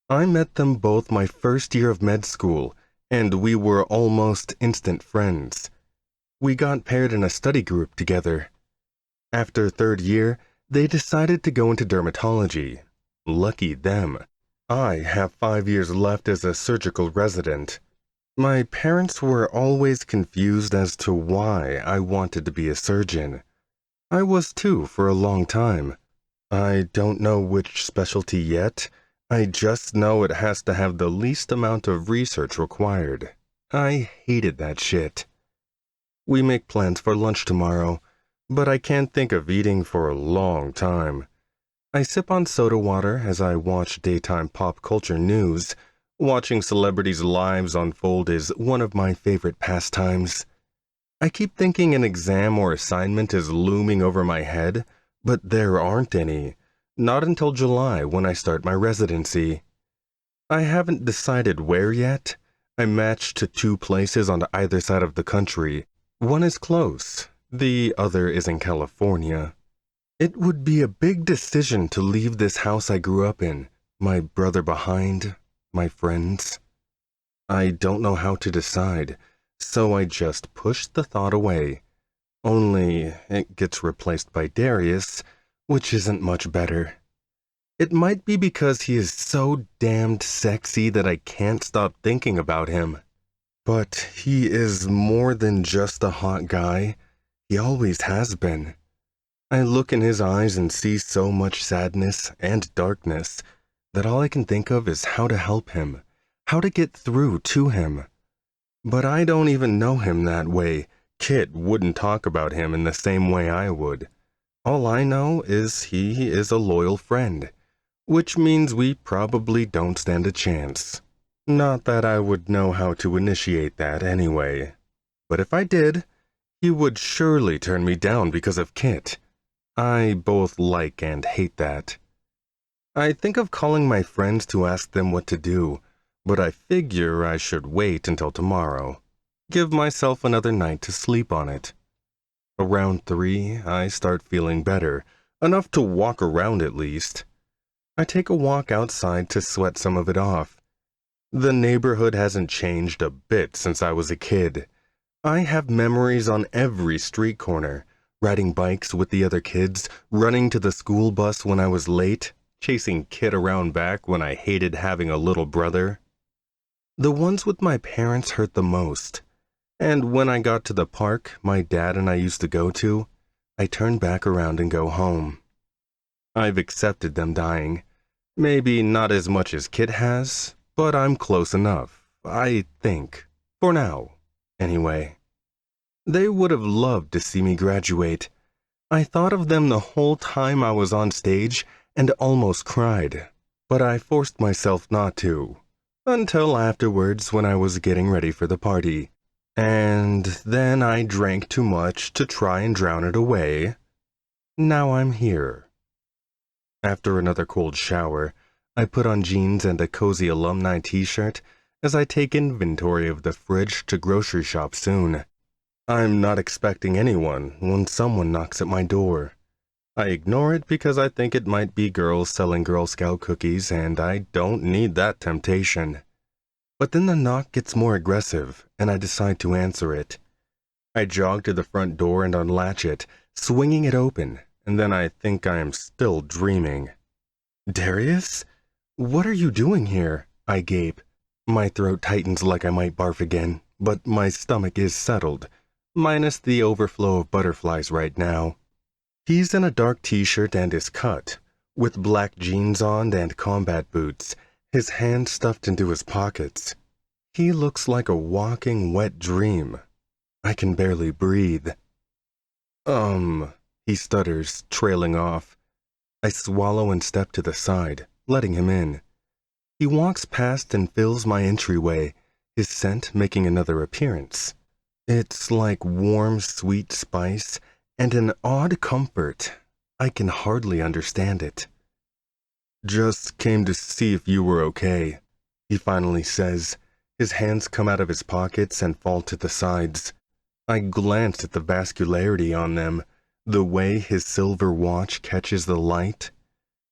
I met them both my first year of med school, and we were almost instant friends. We got paired in a study group together. After third year, they decided to go into dermatology. Lucky them. I have 5 years left as a surgical resident. My parents were always confused as to why I wanted to be a surgeon. I was too for a long time. I don't know which specialty yet. I just know it has to have the least amount of research required. I hated that shit. We make plans for lunch tomorrow, but I can't think of eating for a long time. I sip on soda water as I watch daytime pop culture news. Watching celebrities' lives unfold is one of my favorite pastimes. I keep thinking an exam or assignment is looming over my head, but there aren't any. Not until July when I start my residency. I haven't decided where yet. I matched to 2 places on either side of the country. One is close, the other is in California. It would be a big decision to leave this house I grew up in, my brother behind, my friends. I don't know how to decide, so I just push the thought away. Only it gets replaced by Darius, which isn't much better. It might be because he is so damned sexy that I can't stop thinking about him. But he is more than just a hot guy. He always has been. I look in his eyes and see so much sadness and darkness that all I can think of is how to help him, how to get through to him. But I don't even know him that way. Kit wouldn't talk about him in the same way I would. All I know is he is a loyal friend, which means we probably don't stand a chance. Not that I would know how to initiate that anyway. But if I did, he would surely turn me down because of Kit. I both like and hate that. I think of calling my friends to ask them what to do, but I figure I should wait until tomorrow. Give myself another night to sleep on it. Around 3, I start feeling better, enough to walk around at least. I take a walk outside to sweat some of it off. The neighborhood hasn't changed a bit since I was a kid. I have memories on every street corner, riding bikes with the other kids, running to the school bus when I was late, chasing Kit around back when I hated having a little brother. The ones with my parents hurt the most. And when I got to the park my dad and I used to go to, I turned back around and go home. I've accepted them dying. Maybe not as much as Kit has, but I'm close enough, I think. For now, anyway. They would have loved to see me graduate. I thought of them the whole time I was on stage and almost cried, but I forced myself not to, until afterwards when I was getting ready for the party. And then I drank too much to try and drown it away. Now I'm here. After another cold shower, I put on jeans and a cozy alumni t-shirt as I take inventory of the fridge to grocery shop soon. I'm not expecting anyone when someone knocks at my door. I ignore it because I think it might be girls selling Girl Scout cookies and I don't need that temptation. But then the knock gets more aggressive and I decide to answer it. I jog to the front door and unlatch it, swinging it open, and then I think I am still dreaming. Darius? What are you doing here? I gape. My throat tightens like I might barf again, but my stomach is settled, minus the overflow of butterflies right now. He's in a dark t-shirt and is cut, with black jeans on and combat boots, his hands stuffed into his pockets. He looks like a walking wet dream. I can barely breathe. He stutters, trailing off. I swallow and step to the side, letting him in. He walks past and fills my entryway, his scent making another appearance. It's like warm, sweet spice and an odd comfort. I can hardly understand it. Just came to see if you were okay, he finally says. His hands come out of his pockets and fall to the sides. I glance at the vascularity on them, the way his silver watch catches the light.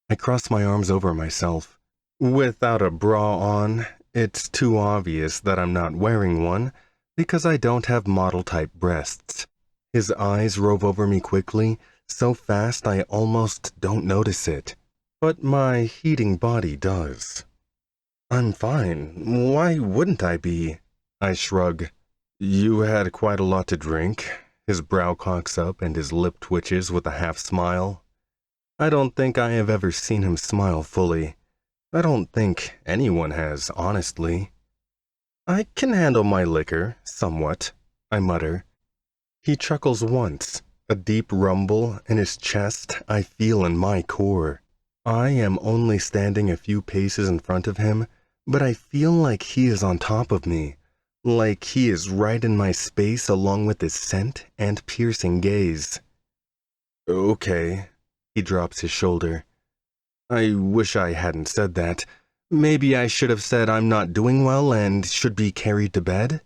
I cross my arms over myself. Without a bra on, it's too obvious that I'm not wearing one because I don't have model-type breasts. His eyes rove over me quickly, so fast I almost don't notice it. But my heating body does. I'm fine. Why wouldn't I be? I shrug. You had quite a lot to drink. His brow cocks up and his lip twitches with a half smile. I don't think I have ever seen him smile fully. I don't think anyone has, honestly. I can handle my liquor, somewhat, I mutter. He chuckles once, a deep rumble in his chest I feel in my core. I am only standing a few paces in front of him, but I feel like he is on top of me, like he is right in my space along with his scent and piercing gaze. Okay, he drops his shoulder. I wish I hadn't said that. Maybe I should have said I'm not doing well and should be carried to bed.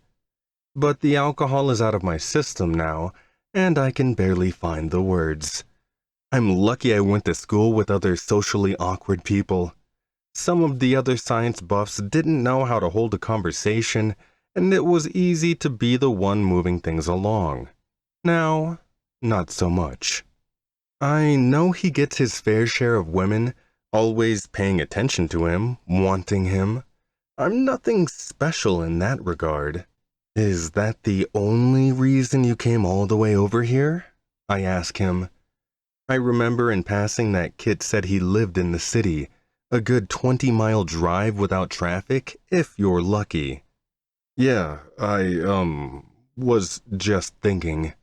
But the alcohol is out of my system now, and I can barely find the words. I'm lucky I went to school with other socially awkward people. Some of the other science buffs didn't know how to hold a conversation, and it was easy to be the one moving things along. Now, not so much. I know he gets his fair share of women, always paying attention to him, wanting him. I'm nothing special in that regard. Is that the only reason you came all the way over here? I ask him. I remember in passing that Kit said he lived in the city, a good 20-mile drive without traffic, if you're lucky. Yeah, I was just thinking.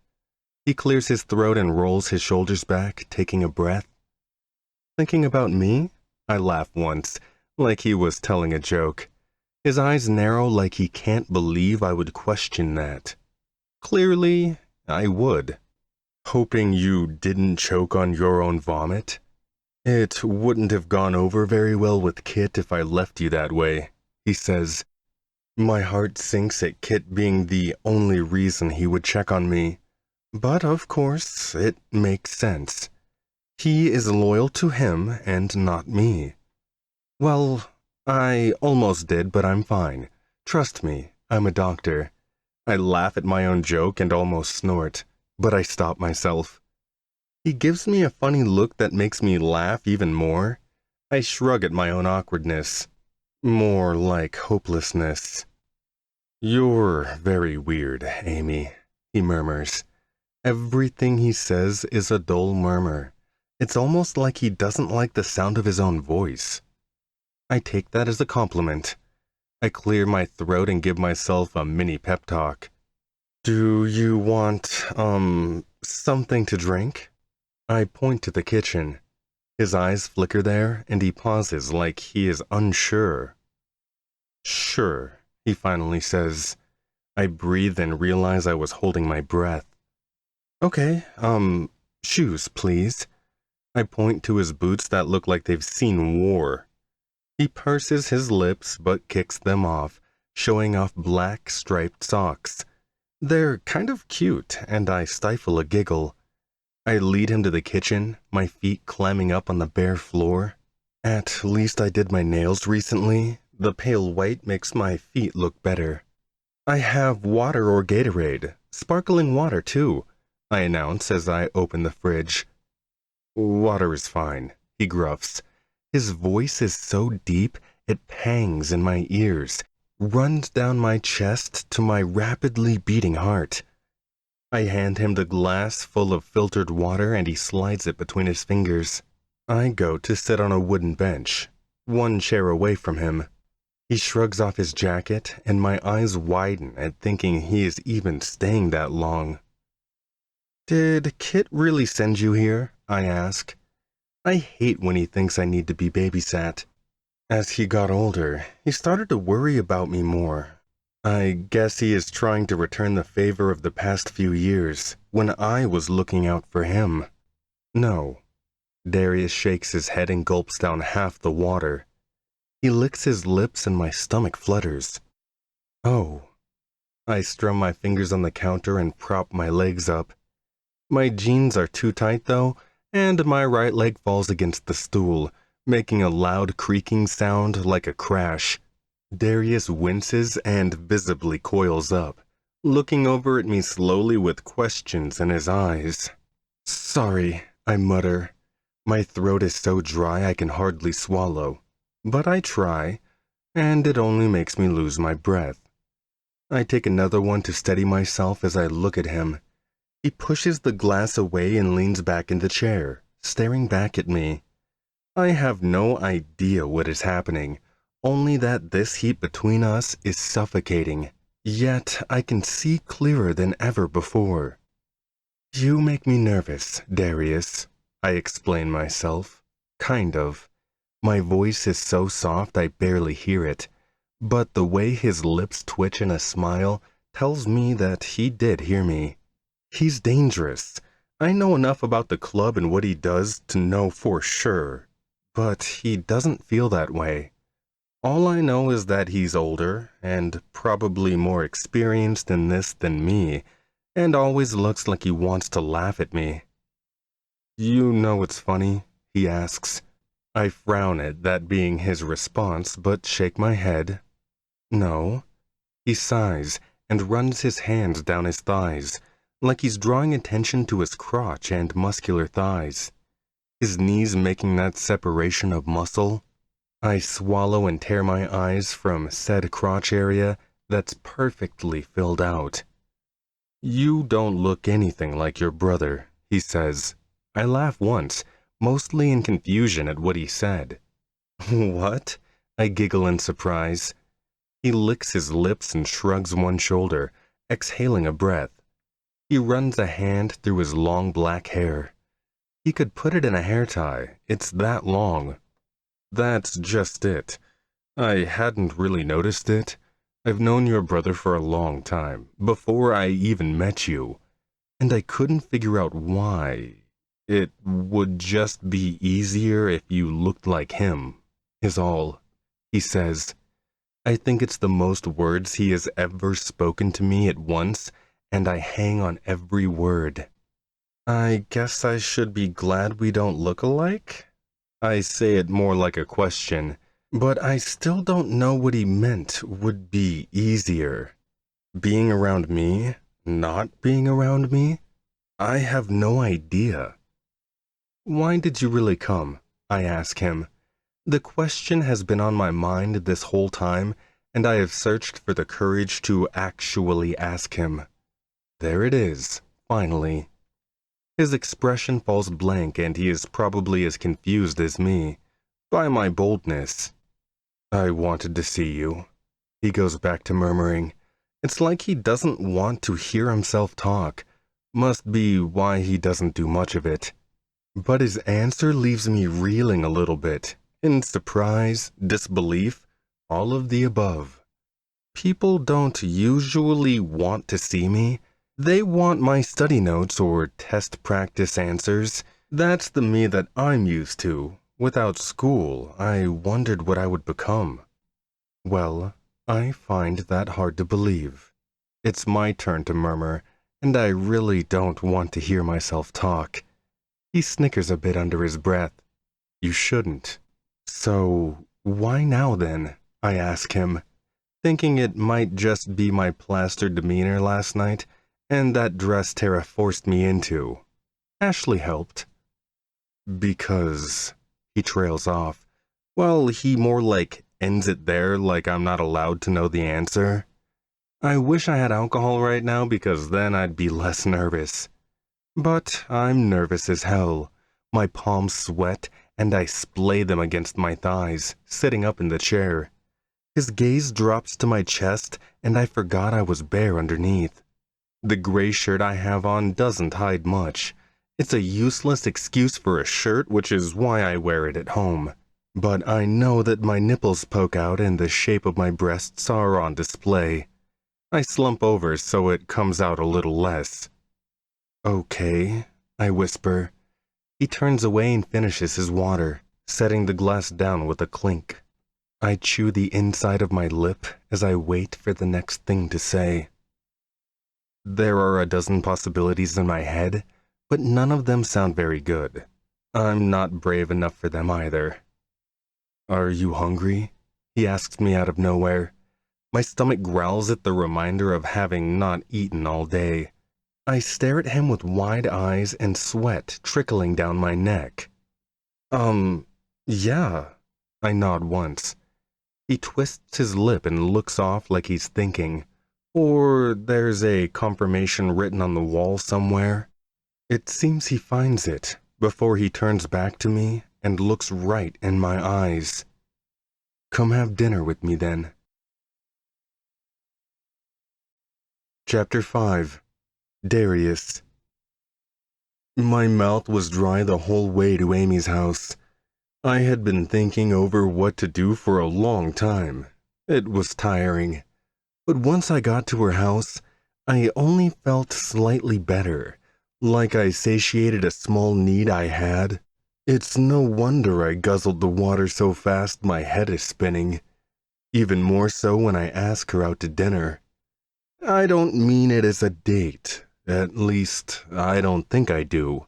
He clears his throat and rolls his shoulders back, taking a breath. Thinking about me? I laugh once, like he was telling a joke. His eyes narrow like he can't believe I would question that. Clearly, I would. Hoping you didn't choke on your own vomit? It wouldn't have gone over very well with Kit if I left you that way, he says. My heart sinks at Kit being the only reason he would check on me. But of course, it makes sense. He is loyal to him and not me. Well, I almost did, but I'm fine. Trust me, I'm a doctor. I laugh at my own joke and almost snort, but I stop myself. He gives me a funny look that makes me laugh even more. I shrug at my own awkwardness. More like hopelessness. You're very weird, Amy, he murmurs. Everything he says is a dull murmur. It's almost like he doesn't like the sound of his own voice. I take that as a compliment. I clear my throat and give myself a mini pep talk. Do you want, something to drink? I point to the kitchen. His eyes flicker there, and he pauses like he is unsure. Sure, he finally says. I breathe and realize I was holding my breath. Okay, shoes, please. I point to his boots that look like they've seen war. He purses his lips but kicks them off, showing off black striped socks. They're kind of cute, and I stifle a giggle. I lead him to the kitchen, my feet clamming up on the bare floor. At least I did my nails recently. The pale white makes my feet look better. I have water or Gatorade, sparkling water too, I announce as I open the fridge. Water is fine, he gruffs. His voice is so deep it pangs in my ears, runs down my chest to my rapidly beating heart. I hand him the glass full of filtered water and he slides it between his fingers. I go to sit on a wooden bench, one chair away from him. He shrugs off his jacket and my eyes widen at thinking he is even staying that long. Did Kit really send you here? I ask. I hate when he thinks I need to be babysat. As he got older, he started to worry about me more. I guess he is trying to return the favor of the past few years, when I was looking out for him. No. Darius shakes his head and gulps down half the water. He licks his lips and my stomach flutters. Oh. I strum my fingers on the counter and prop my legs up. My jeans are too tight though, and my right leg falls against the stool, making a loud creaking sound like a crash. Darius winces and visibly coils up, looking over at me slowly with questions in his eyes. "Sorry," I mutter. My throat is so dry I can hardly swallow. But I try, and it only makes me lose my breath. I take another one to steady myself as I look at him. He pushes the glass away and leans back in the chair, staring back at me. I have no idea what is happening, only that this heat between us is suffocating. Yet I can see clearer than ever before. "You make me nervous, Darius," I explain myself. Kind of. My voice is so soft I barely hear it, but the way his lips twitch in a smile tells me that he did hear me. He's dangerous. I know enough about the club and what he does to know for sure, but he doesn't feel that way. All I know is that he's older and probably more experienced in this than me, and always looks like he wants to laugh at me. "You know it's funny?" he asks. I frown at that being his response, but shake my head. "No." He sighs and runs his hands down his thighs, like he's drawing attention to his crotch and muscular thighs. His knees making that separation of muscle. I swallow and tear my eyes from said crotch area that's perfectly filled out. "You don't look anything like your brother," he says. I laugh once, mostly in confusion at what he said. "What?" I giggle in surprise. He licks his lips and shrugs one shoulder, exhaling a breath. He runs a hand through his long black hair. He could put it in a hair tie, it's that long. "That's just it. I hadn't really noticed it. I've known your brother for a long time, before I even met you, and I couldn't figure out why. It would just be easier if you looked like him, is all," he says. I think it's the most words he has ever spoken to me at once, and I hang on every word. "I guess I should be glad we don't look alike?" I say it more like a question, but I still don't know what he meant would be easier. Being around me? Not being around me? I have no idea. "Why did you really come?" I ask him. The question has been on my mind this whole time, and I have searched for the courage to actually ask him. There it is, finally. His expression falls blank, and he is probably as confused as me by my boldness. "I wanted to see you," he goes back to murmuring. It's like he doesn't want to hear himself talk. Must be why he doesn't do much of it. But his answer leaves me reeling a little bit, in surprise, disbelief, all of the above. People don't usually want to see me. They want my study notes or test practice answers. That's the me that I'm used to. Without school, I wondered what I would become. Well, I find that hard to believe. It's my turn to murmur, and I really don't want to hear myself talk. He snickers a bit under his breath. "You shouldn't." "So, why now then?" I ask him, thinking it might just be my plastered demeanor last night, and that dress Tara forced me into. Ashley helped. "Because," he trails off. Well, he more like ends it there, like I'm not allowed to know the answer. I wish I had alcohol right now, because then I'd be less nervous. But I'm nervous as hell. My palms sweat, and I splay them against my thighs, sitting up in the chair. His gaze drops to my chest, and I forgot I was bare underneath. The gray shirt I have on doesn't hide much. It's a useless excuse for a shirt, which is why I wear it at home. But I know that my nipples poke out and the shape of my breasts are on display. I slump over so it comes out a little less. "Okay," I whisper. He turns away and finishes his water, setting the glass down with a clink. I chew the inside of my lip as I wait for the next thing to say. There are a dozen possibilities in my head, but none of them sound very good. I'm not brave enough for them either. "Are you hungry?" he asks me out of nowhere. My stomach growls at the reminder of having not eaten all day. I stare at him with wide eyes and sweat trickling down my neck. Yeah. I nod once. He twists his lip and looks off like he's thinking. Or there's a confirmation written on the wall somewhere. It seems he finds it before he turns back to me and looks right in my eyes. "Come have dinner with me then." Chapter 5. Darius. My mouth was dry the whole way to Amy's house. I had been thinking over what to do for a long time. It was tiring. But once I got to her house, I only felt slightly better, like I satiated a small need I had. It's no wonder I guzzled the water so fast my head is spinning. Even more so when I ask her out to dinner. I don't mean it as a date. At least, I don't think I do.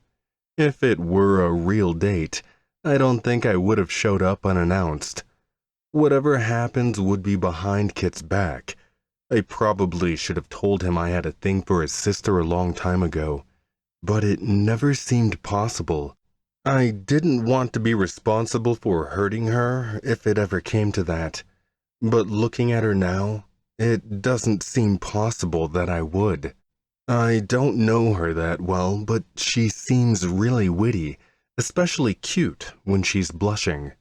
If it were a real date, I don't think I would have showed up unannounced. Whatever happens would be behind Kit's back. I probably should have told him I had a thing for his sister a long time ago, but it never seemed possible. I didn't want to be responsible for hurting her if it ever came to that, but looking at her now, it doesn't seem possible that I would. I don't know her that well, but she seems really witty, especially cute when she's blushing.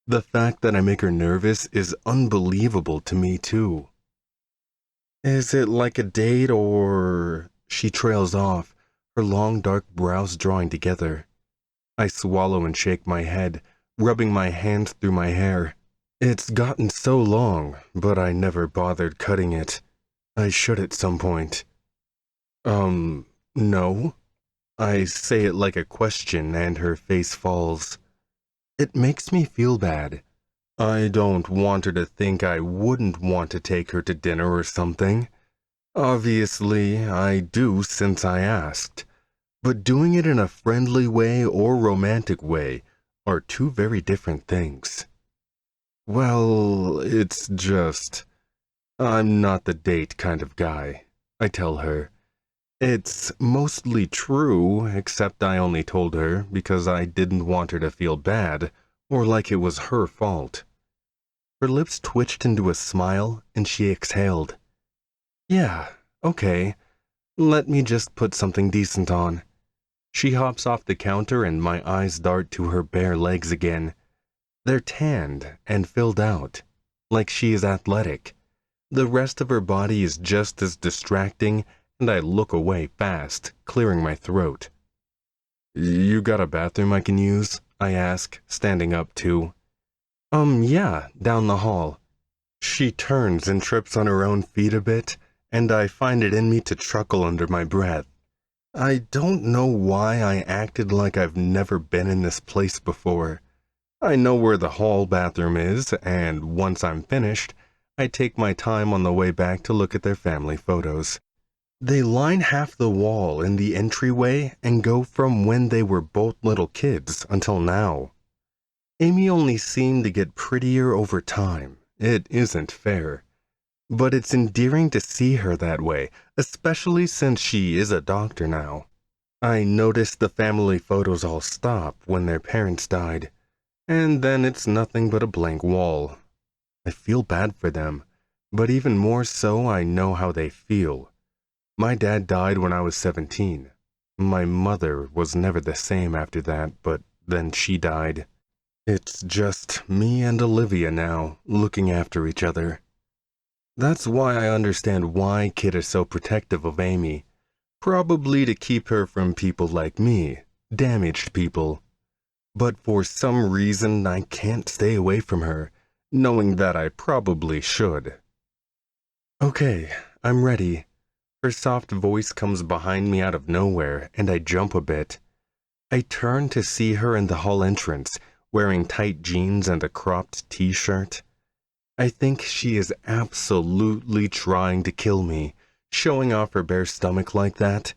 The fact that I make her nervous is unbelievable to me, too. "Is it like a date or—" She trails off, her long dark brows drawing together. I swallow and shake my head, rubbing my hands through my hair. It's gotten so long, but I never bothered cutting it. I should at some point. No? I say it like a question and her face falls. It makes me feel bad. I don't want her to think I wouldn't want to take her to dinner or something. Obviously, I do since I asked. But doing it in a friendly way or romantic way are two very different things. "Well, it's just, I'm not the date kind of guy," I tell her. It's mostly true, except I only told her because I didn't want her to feel bad or like it was her fault. Her lips twitched into a smile and she exhaled. "Yeah, okay. Let me just put something decent on." She hops off the counter and my eyes dart to her bare legs again. They're tanned and filled out, like she is athletic. The rest of her body is just as distracting, and I look away fast, clearing my throat. "You got a bathroom I can use?" I ask, standing up too. Yeah, down the hall." She turns and trips on her own feet a bit, and I find it in me to chuckle under my breath. I don't know why I acted like I've never been in this place before. I know where the hall bathroom is, and once I'm finished, I take my time on the way back to look at their family photos. They line half the wall in the entryway and go from when they were both little kids until now. Amy only seemed to get prettier over time. It isn't fair. But it's endearing to see her that way, especially since she is a doctor now. I noticed the family photos all stop when their parents died, and then it's nothing but a blank wall. I feel bad for them, but even more so I know how they feel. My dad died when I was 17. My mother was never the same after that, but then she died. It's just me and Olivia now, looking after each other. That's why I understand why Kit is so protective of Amy. Probably to keep her from people like me, damaged people. But for some reason I can't stay away from her, knowing that I probably should. "Okay, I'm ready." Her soft voice comes behind me out of nowhere, and I jump a bit. I turn to see her in the hall entrance, wearing tight jeans and a cropped t-shirt. I think she is absolutely trying to kill me, showing off her bare stomach like that,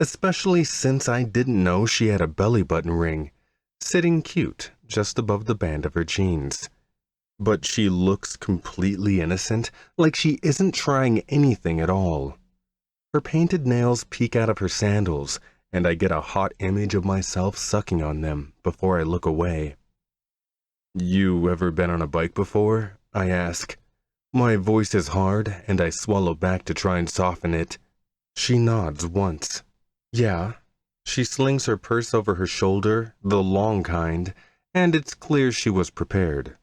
especially since I didn't know she had a belly button ring, sitting cute just above the band of her jeans. But she looks completely innocent, like she isn't trying anything at all. Her painted nails peek out of her sandals, and I get a hot image of myself sucking on them before I look away. "You ever been on a bike before?" I ask. My voice is hard, and I swallow back to try and soften it. She nods once. "Yeah." She slings her purse over her shoulder, the long kind, and it's clear she was prepared.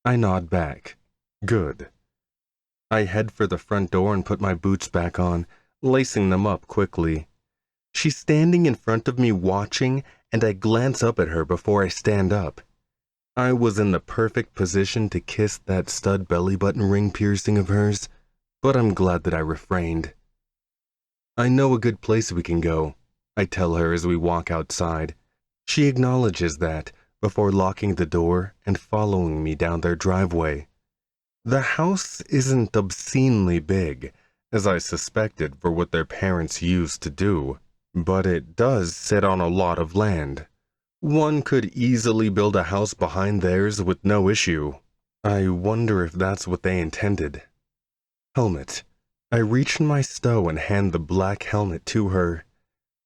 I nod back. Good. I head for the front door and put my boots back on, lacing them up quickly. She's standing in front of me watching, and I glance up at her before I stand up. I was in the perfect position to kiss that stud belly button ring piercing of hers, but I'm glad that I refrained. "I know a good place we can go," I tell her as we walk outside. She acknowledges that before locking the door and following me down their driveway. The house isn't obscenely big, as I suspected for what their parents used to do, but it does sit on a lot of land. One could easily build a house behind theirs with no issue. I wonder if that's what they intended. Helmet. I reach in my stow and hand the black helmet to her.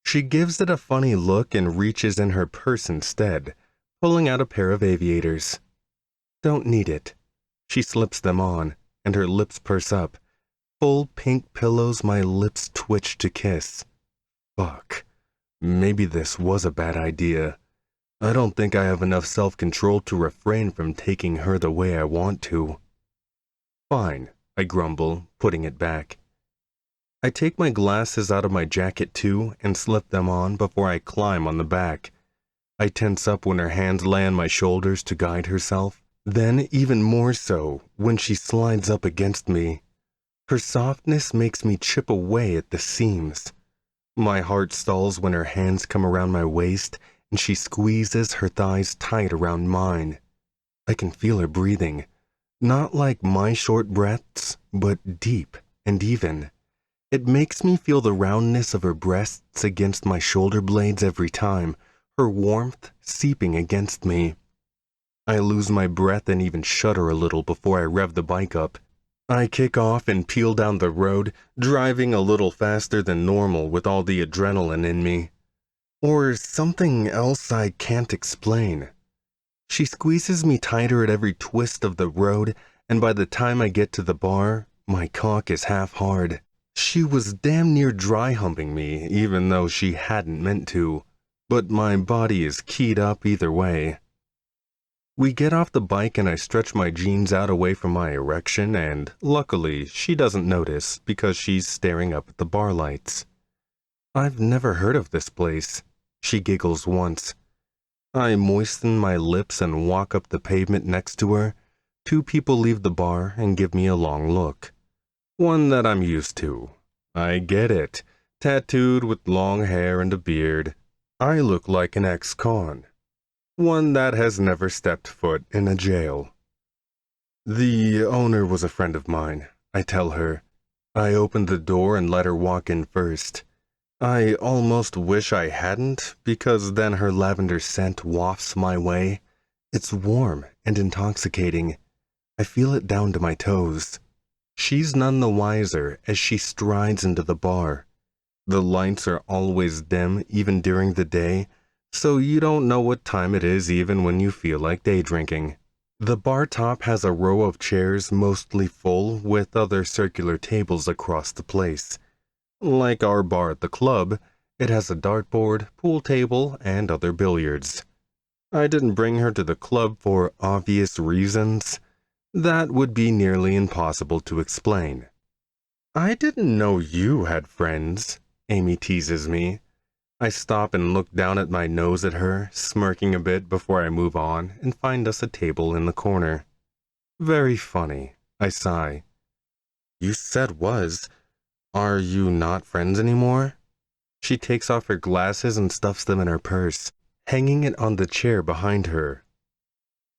She gives it a funny look and reaches in her purse instead, pulling out a pair of aviators. "Don't need it." She slips them on, and her lips purse up. Full pink pillows my lips twitch to kiss. Fuck. Maybe this was a bad idea. I don't think I have enough self-control to refrain from taking her the way I want to. "Fine," I grumble, putting it back. I take my glasses out of my jacket too and slip them on before I climb on the back. I tense up when her hands lay on my shoulders to guide herself, then even more so when she slides up against me. Her softness makes me chip away at the seams. My heart stalls when her hands come around my waist and she squeezes her thighs tight around mine. I can feel her breathing, not like my short breaths, but deep and even. It makes me feel the roundness of her breasts against my shoulder blades every time, her warmth seeping against me. I lose my breath and even shudder a little before I rev the bike up. I kick off and peel down the road, driving a little faster than normal with all the adrenaline in me. Or something else I can't explain. She squeezes me tighter at every twist of the road, and by the time I get to the bar, my cock is half hard. She was damn near dry humping me, even though she hadn't meant to, but my body is keyed up either way. We get off the bike and I stretch my jeans out away from my erection, and luckily she doesn't notice because she's staring up at the bar lights. "I've never heard of this place," she giggles once. I moisten my lips and walk up the pavement next to her. Two people leave the bar and give me a long look. One that I'm used to. I get it. Tattooed with long hair and a beard. I look like an ex-con. One that has never stepped foot in a jail. "The owner was a friend of mine," I tell her. I open the door and let her walk in first. I almost wish I hadn't, because then her lavender scent wafts my way. It's warm and intoxicating. I feel it down to my toes. She's none the wiser as she strides into the bar. The lights are always dim, even during the day, so you don't know what time it is even when you feel like day drinking. The bar top has a row of chairs mostly full with other circular tables across the place. Like our bar at the club, it has a dartboard, pool table, and other billiards. I didn't bring her to the club for obvious reasons. That would be nearly impossible to explain. "I didn't know you had friends," Amy teases me. I stop and look down at my nose at her, smirking a bit before I move on and find us a table in the corner. "Very funny," I sigh. "You said was. Are you not friends anymore?" She takes off her glasses and stuffs them in her purse, hanging it on the chair behind her.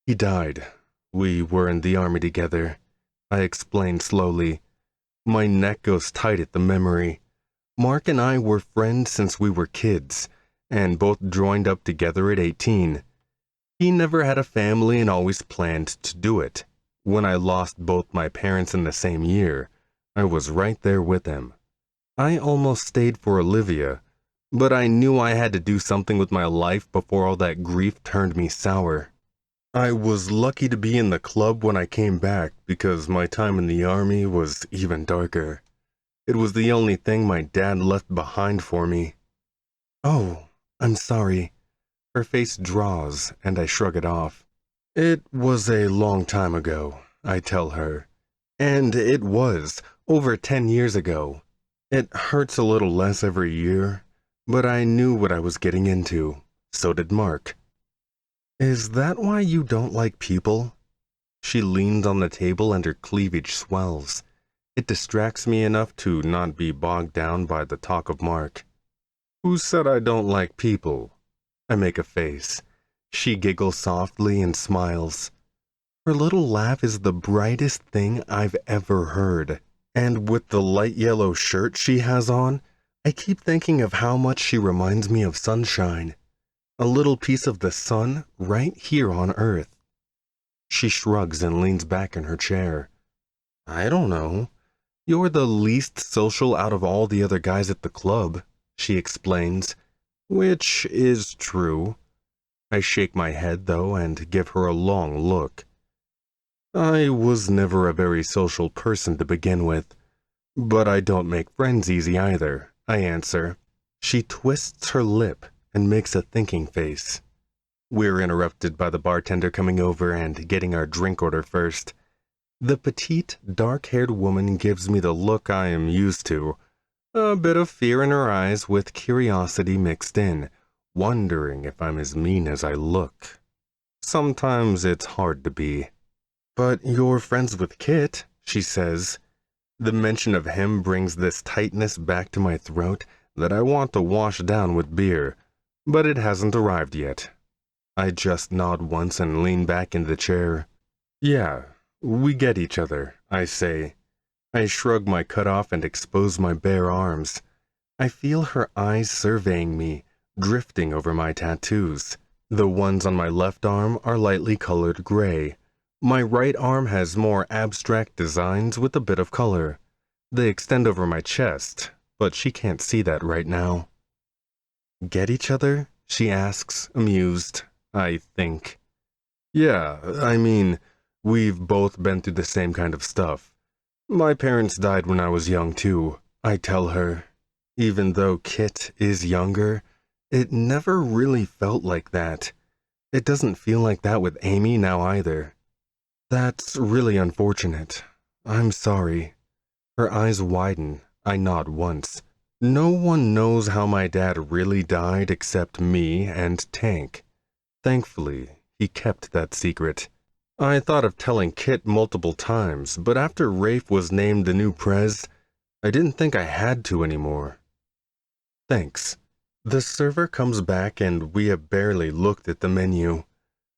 "He died. We were in the army together," I explained slowly. My neck goes tight at the memory. Mark and I were friends since we were kids, and both joined up together at 18. He never had a family and always planned to do it. When I lost both my parents in the same year, I was right there with him. I almost stayed for Olivia, but I knew I had to do something with my life before all that grief turned me sour. I was lucky to be in the club when I came back because my time in the army was even darker. It was the only thing my dad left behind for me. Oh, I'm sorry. Her face draws, and I shrug it off. It was a long time ago, I tell her. And it was, over 10 years ago. It hurts a little less every year, but I knew what I was getting into. So did Mark. Is that why you don't like people? She leans on the table and her cleavage swells. It distracts me enough to not be bogged down by the talk of Mark. Who said I don't like people? I make a face. She giggles softly and smiles. Her little laugh is the brightest thing I've ever heard. And with the light yellow shirt she has on, I keep thinking of how much she reminds me of sunshine. A little piece of the sun right here on Earth. She shrugs and leans back in her chair. I don't know. You're the least social out of all the other guys at the club, she explains, which is true. I shake my head, though, and give her a long look. I was never a very social person to begin with, but I don't make friends easy either, I answer. She twists her lip and makes a thinking face. We're interrupted by the bartender coming over and getting our drink order first. The petite, dark-haired woman gives me the look I am used to, a bit of fear in her eyes with curiosity mixed in, wondering if I'm as mean as I look. Sometimes it's hard to be. But you're friends with Kit, she says. The mention of him brings this tightness back to my throat that I want to wash down with beer, but it hasn't arrived yet. I just nod once and lean back in the chair. Yeah, we get each other, I say. I shrug my cutoff and expose my bare arms. I feel her eyes surveying me, drifting over my tattoos. The ones on my left arm are lightly colored gray. My right arm has more abstract designs with a bit of color. They extend over my chest, but she can't see that right now. Get each other? She asks, amused, I think. Yeah, I mean, we've both been through the same kind of stuff. My parents died when I was young too, I tell her. Even though Kit is younger, it never really felt like that. It doesn't feel like that with Amy now either. That's really unfortunate. I'm sorry. Her eyes widen. I nod once. No one knows how my dad really died except me and Tank. Thankfully, he kept that secret. I thought of telling Kit multiple times, but after Rafe was named the new prez, I didn't think I had to anymore. Thanks. The server comes back and we have barely looked at the menu.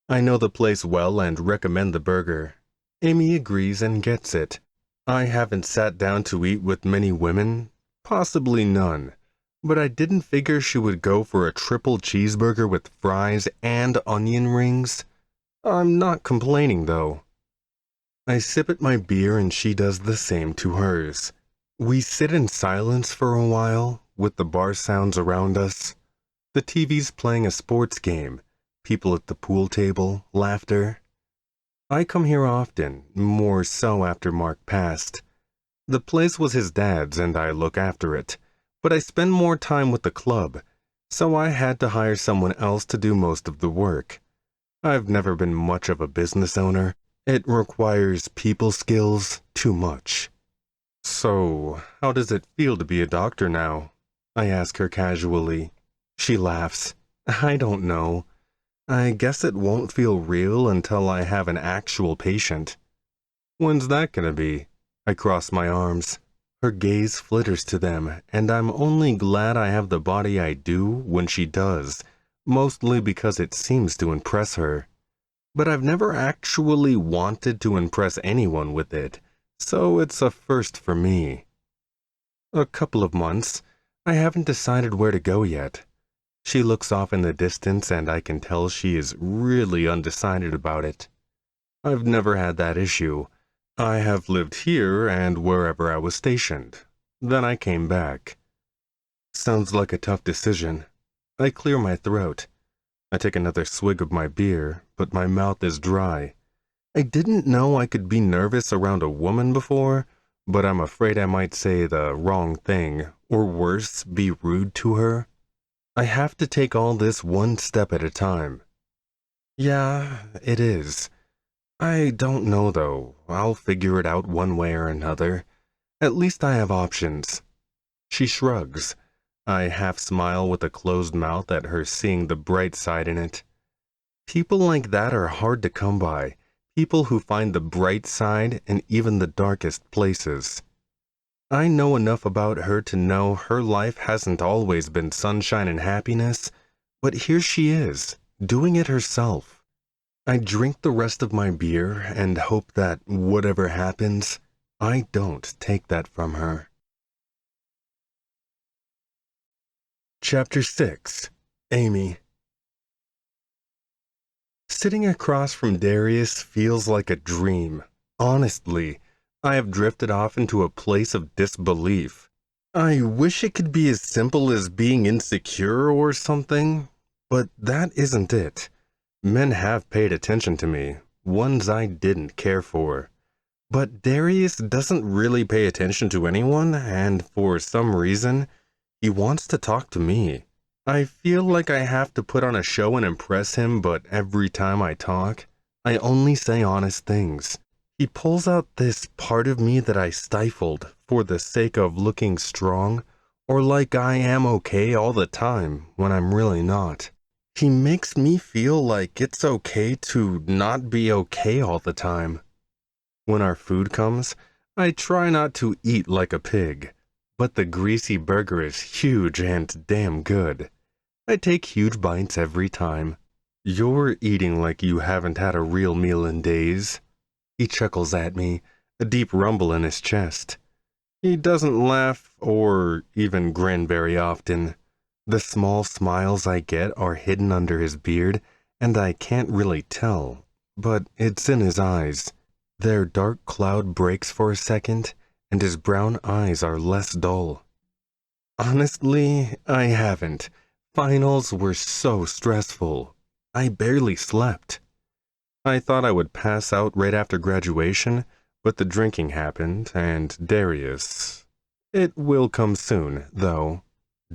I know the place well and recommend the burger. Amy agrees and gets it. I haven't sat down to eat with many women, possibly none, but I didn't figure she would go for a triple cheeseburger with fries and onion rings. I'm not complaining, though. I sip at my beer and she does the same to hers. We sit in silence for a while, with the bar sounds around us. The TV's playing a sports game, people at the pool table, laughter. I come here often, more so after Mark passed. The place was his dad's and I look after it, but I spend more time with the club, so I had to hire someone else to do most of the work. I've never been much of a business owner. It requires people skills too much. So, how does it feel to be a doctor now? I ask her casually. She laughs. I don't know. I guess it won't feel real until I have an actual patient. When's that gonna be? I cross my arms. Her gaze flitters to them, and I'm only glad I have the body I do when she does, mostly because it seems to impress her. But I've never actually wanted to impress anyone with it, so it's a first for me. A couple of months. I haven't decided where to go yet. She looks off in the distance and I can tell she is really undecided about it. I've never had that issue. I have lived here and wherever I was stationed. Then I came back. Sounds like a tough decision. I clear my throat. I take another swig of my beer, but my mouth is dry. I didn't know I could be nervous around a woman before, but I'm afraid I might say the wrong thing, or worse, be rude to her. I have to take all this one step at a time. Yeah, it is. I don't know, though. I'll figure it out one way or another. At least I have options. She shrugs. I half smile with a closed mouth at her, seeing the bright side in it. People like that are hard to come by. People who find the bright side in even the darkest places. I know enough about her to know her life hasn't always been sunshine and happiness, but here she is, doing it herself. I drink the rest of my beer and hope that, whatever happens, I don't take that from her. Chapter 6. Amy. Sitting across from Darius feels like a dream. Honestly, I have drifted off into a place of disbelief. I wish it could be as simple as being insecure or something, but that isn't it. Men have paid attention to me, ones I didn't care for. But Darius doesn't really pay attention to anyone, and for some reason, he wants to talk to me. I feel like I have to put on a show and impress him, but every time I talk, I only say honest things. He pulls out this part of me that I stifled for the sake of looking strong, or like I am okay all the time when I'm really not. He makes me feel like it's okay to not be okay all the time. When our food comes, I try not to eat like a pig, but the greasy burger is huge and damn good. I take huge bites every time. You're eating like you haven't had a real meal in days. He chuckles at me, a deep rumble in his chest. He doesn't laugh or even grin very often. The small smiles I get are hidden under his beard, and I can't really tell, but it's in his eyes. Their dark cloud breaks for a second, and his brown eyes are less dull. Honestly, I haven't. Finals were so stressful. I barely slept. I thought I would pass out right after graduation, but the drinking happened, and Darius. It will come soon, though.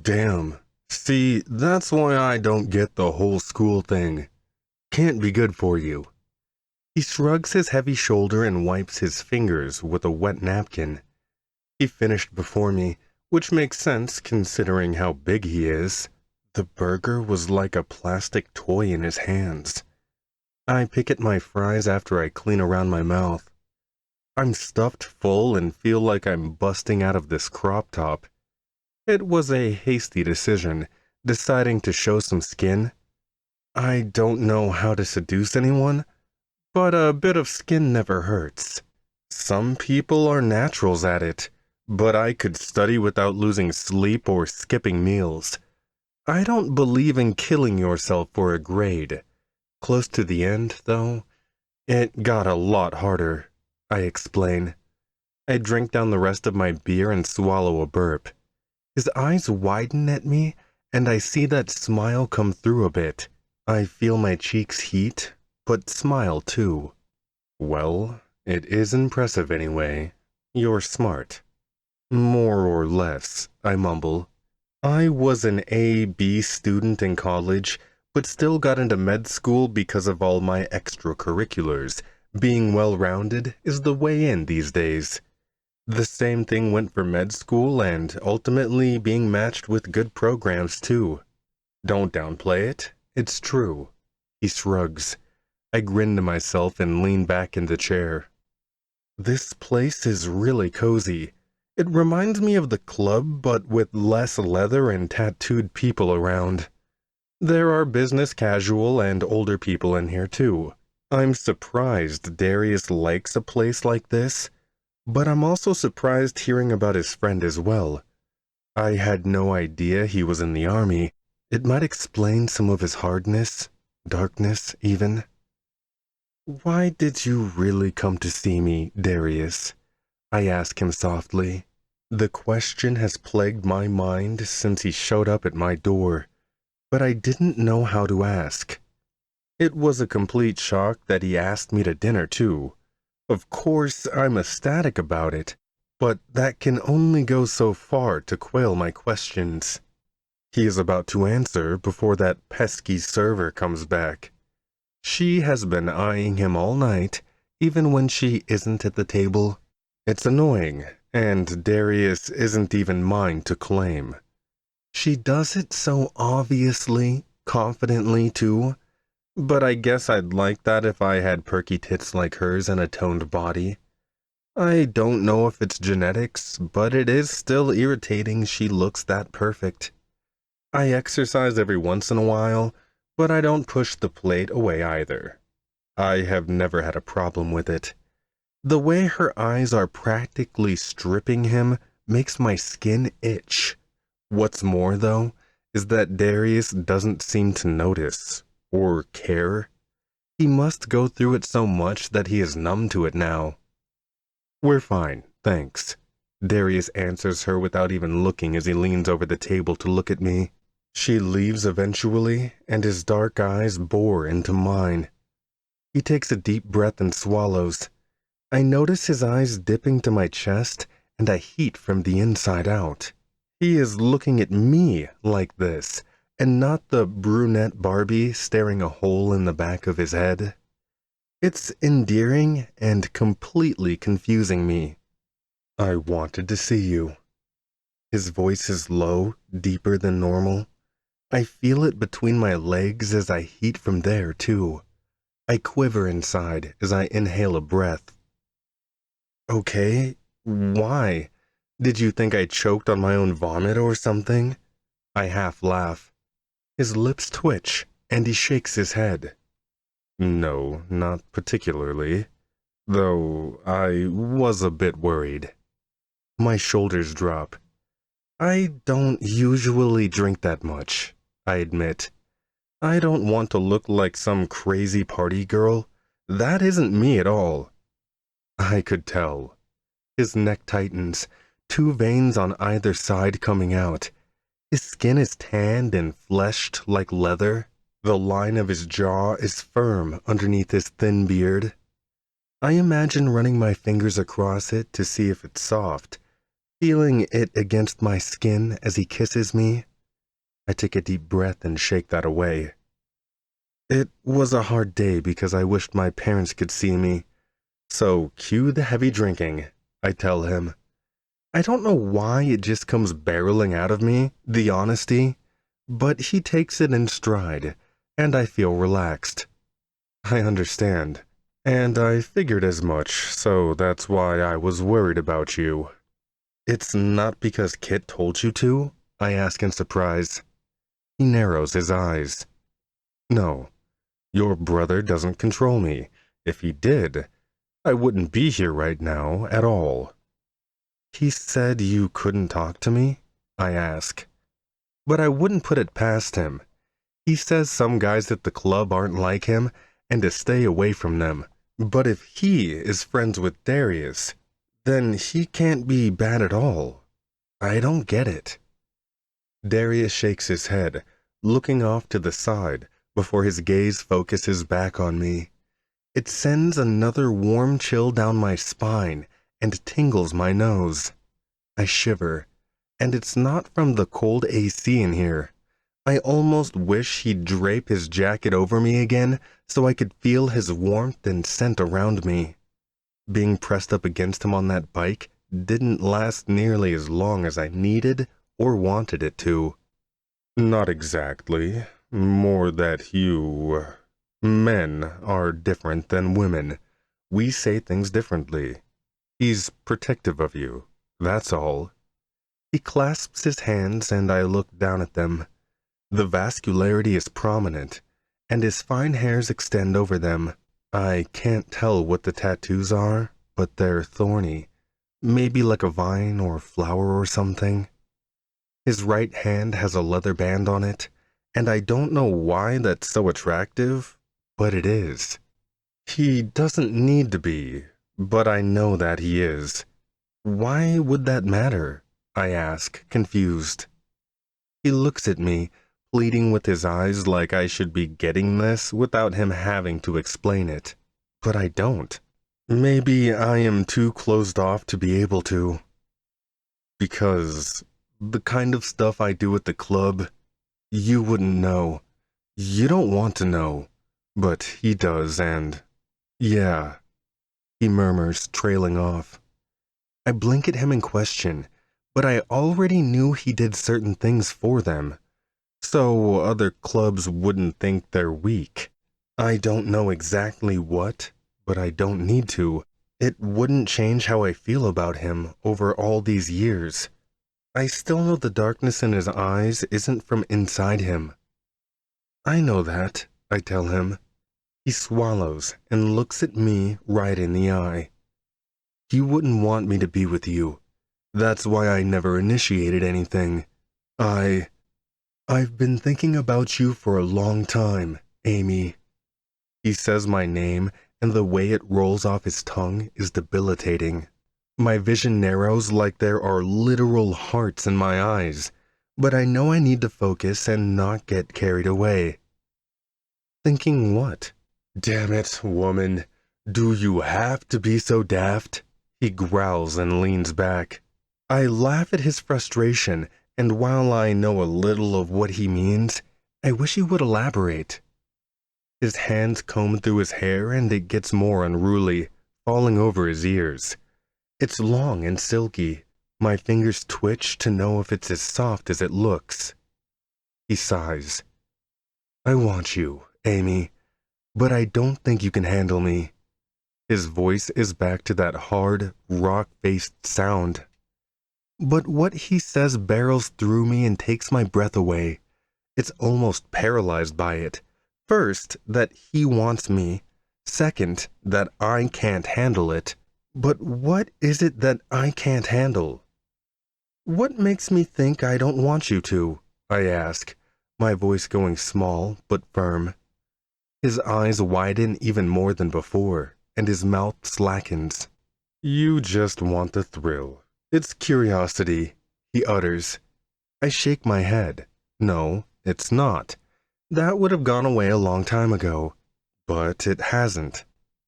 Damn. See, that's why I don't get the whole school thing. Can't be good for you. He shrugs his heavy shoulder and wipes his fingers with a wet napkin. He finished before me, which makes sense considering how big he is. The burger was like a plastic toy in his hands. I pick at my fries after I clean around my mouth. I'm stuffed full and feel like I'm busting out of this crop top. It was a hasty decision, deciding to show some skin. I don't know how to seduce anyone, but a bit of skin never hurts. Some people are naturals at it, but I could study without losing sleep or skipping meals. I don't believe in killing yourself for a grade. Close to the end, though, it got a lot harder, I explain. I drink down the rest of my beer and swallow a burp. His eyes widen at me, and I see that smile come through a bit. I feel my cheeks heat, but smile too. Well, it is impressive anyway. You're smart. More or less, I mumble. I was an A-B student in college, but still got into med school because of all my extracurriculars. Being well-rounded is the way in these days. The same thing went for med school and ultimately being matched with good programs too. Don't downplay it, it's true. He shrugs. I grin to myself and lean back in the chair. This place is really cozy. It reminds me of the club, but with less leather and tattooed people around. There are business casual and older people in here too. I'm surprised Darius likes a place like this, But I'm also surprised hearing about his friend as well. I had no idea he was in the army. It might explain some of his hardness, darkness even. Why did you really come to see me, Darius? I ask him softly. The question has plagued my mind since he showed up at my door, but I didn't know how to ask. It was a complete shock that he asked me to dinner, too. Of course, I'm ecstatic about it, but that can only go so far to quell my questions. He is about to answer before that pesky server comes back. She has been eyeing him all night, even when she isn't at the table. It's annoying, and Darius isn't even mine to claim. She does it so obviously, confidently too, but I guess I'd like that if I had perky tits like hers and a toned body. I don't know if it's genetics, but it is still irritating she looks that perfect. I exercise every once in a while, but I don't push the plate away either. I have never had a problem with it. The way her eyes are practically stripping him makes my skin itch. What's more, though, is that Darius doesn't seem to notice or care. He must go through it so much that he is numb to it now. We're fine, thanks. Darius answers her without even looking as he leans over the table to look at me. She leaves eventually, and his dark eyes bore into mine. He takes a deep breath and swallows. I notice his eyes dipping to my chest, and I heat from the inside out. He is looking at me like this, and not the brunette Barbie staring a hole in the back of his head. It's endearing and completely confusing me. I wanted to see you. His voice is low, deeper than normal. I feel it between my legs as I heat from there, too. I quiver inside as I inhale a breath. Okay, why? Did you think I choked on my own vomit or something? I half laugh. His lips twitch, and he shakes his head. No, not particularly, though I was a bit worried. My shoulders drop. I don't usually drink that much, I admit. I don't want to look like some crazy party girl. That isn't me at all. I could tell. His neck tightens, two veins on either side coming out. His skin is tanned and fleshed like leather. The line of his jaw is firm underneath his thin beard. I imagine running my fingers across it to see if it's soft, feeling it against my skin as he kisses me. I take a deep breath and shake that away. It was a hard day because I wished my parents could see me. So cue the heavy drinking, I tell him. I don't know why it just comes barreling out of me, the honesty, but he takes it in stride, and I feel relaxed. I understand, and I figured as much, so that's why I was worried about you. It's not because Kit told you to? I ask in surprise. He narrows his eyes. No, your brother doesn't control me. If he did, I wouldn't be here right now at all. He said you couldn't talk to me? I ask. But I wouldn't put it past him. He says some guys at the club aren't like him, and to stay away from them. But if he is friends with Darius, then he can't be bad at all. I don't get it. Darius shakes his head, looking off to the side before his gaze focuses back on me. It sends another warm chill down my spine and tingles my nose. I shiver, and it's not from the cold AC in here. I almost wish he'd drape his jacket over me again so I could feel his warmth and scent around me. Being pressed up against him on that bike didn't last nearly as long as I needed or wanted it to. Not exactly. More that you... Men are different than women. We say things differently. He's protective of you, that's all. He clasps his hands and I look down at them. The vascularity is prominent, and his fine hairs extend over them. I can't tell what the tattoos are, but they're thorny, Maybe like a vine or flower or something. His right hand has a leather band on it, and I don't know why that's so attractive, but it is. He doesn't need to be, but I know that he is. Why would that matter? I ask, confused. He looks at me, pleading with his eyes like I should be getting this without him having to explain it. But I don't. Maybe I am too closed off to be able to. Because the kind of stuff I do at the club, you wouldn't know. You don't want to know. But he does, and... yeah, he murmurs, trailing off. I blink at him in question, but I already knew he did certain things for them, so other clubs wouldn't think they're weak. I don't know exactly what, but I don't need to. It wouldn't change how I feel about him over all these years. I still know the darkness in his eyes isn't from inside him. I know that, I tell him. He swallows and looks at me right in the eye. You wouldn't want me to be with you. That's why I never initiated anything. I've been thinking about you for a long time, Amy. He says my name, and the way it rolls off his tongue is debilitating. My vision narrows like there are literal hearts in my eyes, but I know I need to focus and not get carried away. Thinking what? Damn it, woman. Do you have to be so daft? He growls and leans back. I laugh at his frustration, and while I know a little of what he means, I wish he would elaborate. His hands comb through his hair and it gets more unruly, falling over his ears. It's long and silky. My fingers twitch to know if it's as soft as it looks. He sighs. I want you, Amy, but I don't think you can handle me. His voice is back to that hard, rock-faced sound. But what he says barrels through me and takes my breath away. It's almost paralyzed by it. First, that he wants me. Second, that I can't handle it. But what is it that I can't handle? What makes me think I don't want you to? I ask, my voice going small but firm. His eyes widen even more than before, and his mouth slackens. You just want the thrill. It's curiosity, he utters. I shake my head. No, it's not. That would have gone away a long time ago. But it hasn't.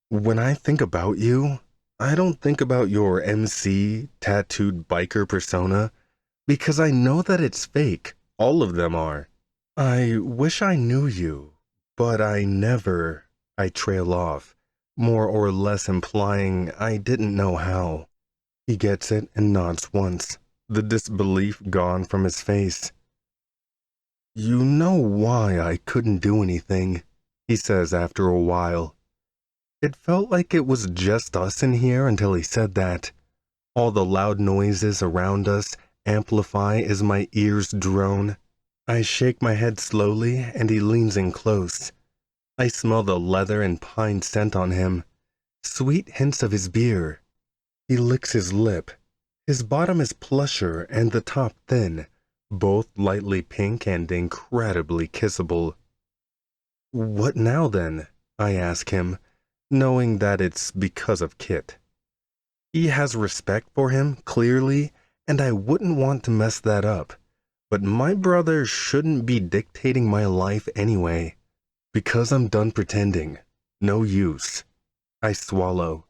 When I think about you, I don't think about your MC, tattooed biker persona, because I know that it's fake. All of them are. I wish I knew you, but I never. I trail off, more or less implying I didn't know how. He gets it and nods once, the disbelief gone from his face. You know why I couldn't do anything, he says after a while. It felt like it was just us in here until he said that. All the loud noises around us amplify as my ears drone. I shake my head slowly and he leans in close. I smell the leather and pine scent on him, sweet hints of his beer. He licks his lip. His bottom is plusher and the top thin, both lightly pink and incredibly kissable. What now then? I ask him, knowing that it's because of Kit. He has respect for him, clearly, and I wouldn't want to mess that up. But my brother shouldn't be dictating my life anyway. Because I'm done pretending. No use. I swallow.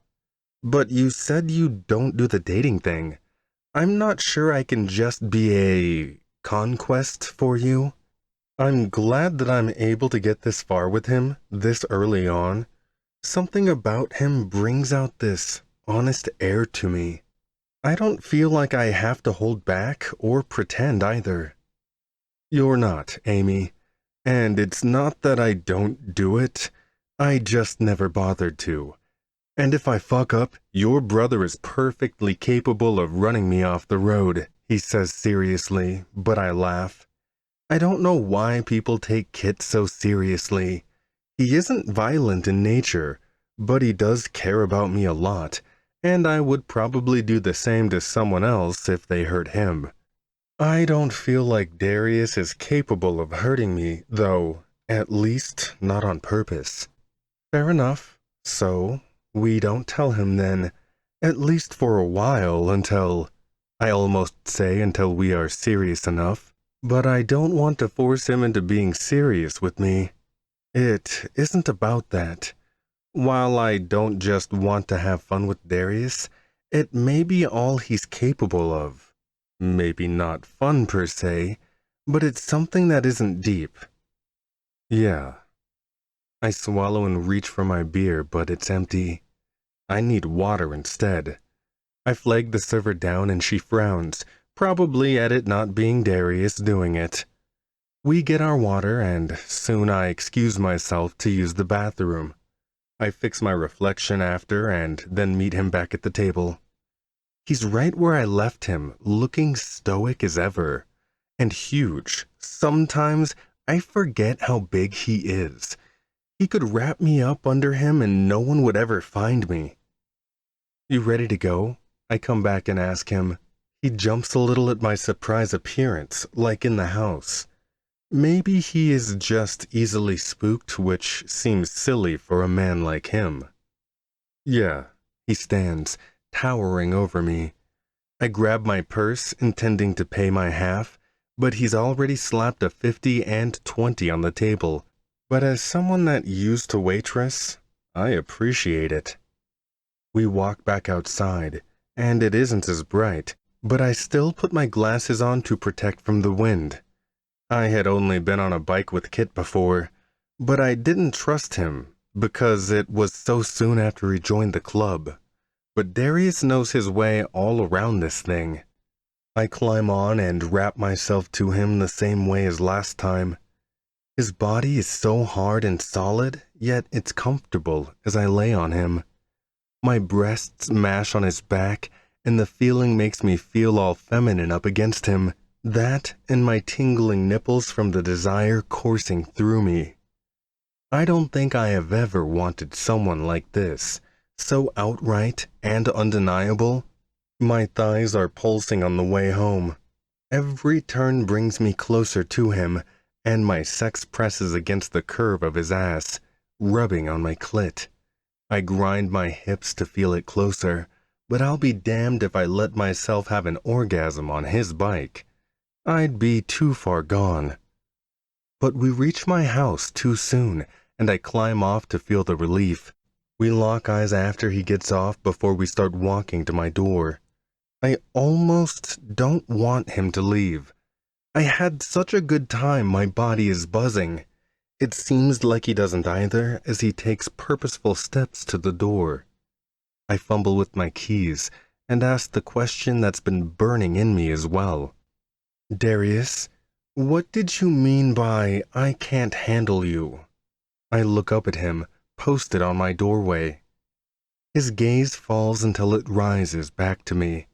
But you said you don't do the dating thing. I'm not sure I can just be a conquest for you. I'm glad that I'm able to get this far with him, this early on. Something about him brings out this honest air to me. I don't feel like I have to hold back or pretend either. You're not, Amy. And it's not that I don't do it. I just never bothered to. And if I fuck up, your brother is perfectly capable of running me off the road, he says seriously, but I laugh. I don't know why people take Kit so seriously. He isn't violent in nature, but he does care about me a lot, and I would probably do the same to someone else if they hurt him. I don't feel like Darius is capable of hurting me, though, at least not on purpose. Fair enough. So, we don't tell him then, at least for a while I almost say until we are serious enough, but I don't want to force him into being serious with me. It isn't about that. While I don't just want to have fun with Darius, it may be all he's capable of. Maybe not fun per se, but it's something that isn't deep. Yeah. I swallow and reach for my beer, but it's empty. I need water instead. I flag the server down and she frowns, probably at it not being Darius doing it. We get our water and soon I excuse myself to use the bathroom. I fix my reflection after and then meet him back at the table. He's right where I left him, looking stoic as ever. And huge. Sometimes I forget how big he is. He could wrap me up under him and no one would ever find me. You ready to go? I come back and ask him. He jumps a little at my surprise appearance, like in the house. Maybe he is just easily spooked, which seems silly for a man like him. Yeah, he stands, towering over me. I grab my purse, intending to pay my half, but he's already slapped a 50 and 20 on the table. But as someone that used to waitress, I appreciate it. We walk back outside, and it isn't as bright, but I still put my glasses on to protect from the wind. I had only been on a bike with Kit before, but I didn't trust him because it was so soon after he joined the club. But Darius knows his way all around this thing. I climb on and wrap myself to him the same way as last time. His body is so hard and solid, yet it's comfortable as I lay on him. My breasts mash on his back, and the feeling makes me feel all feminine up against him. That and my tingling nipples from the desire coursing through me. I don't think I have ever wanted someone like this, so outright and undeniable. My thighs are pulsing on the way home. Every turn brings me closer to him, and my sex presses against the curve of his ass, rubbing on my clit. I grind my hips to feel it closer, but I'll be damned if I let myself have an orgasm on his bike. I'd be too far gone. But we reach my house too soon, and I climb off to feel the relief. We lock eyes after he gets off before we start walking to my door. I almost don't want him to leave. I had such a good time, my body is buzzing. It seems like he doesn't either, as he takes purposeful steps to the door. I fumble with my keys, and ask the question that's been burning in me as well. Darius, what did you mean by, I can't handle you? I look up at him, posted on my doorway. His gaze falls until it rises back to me.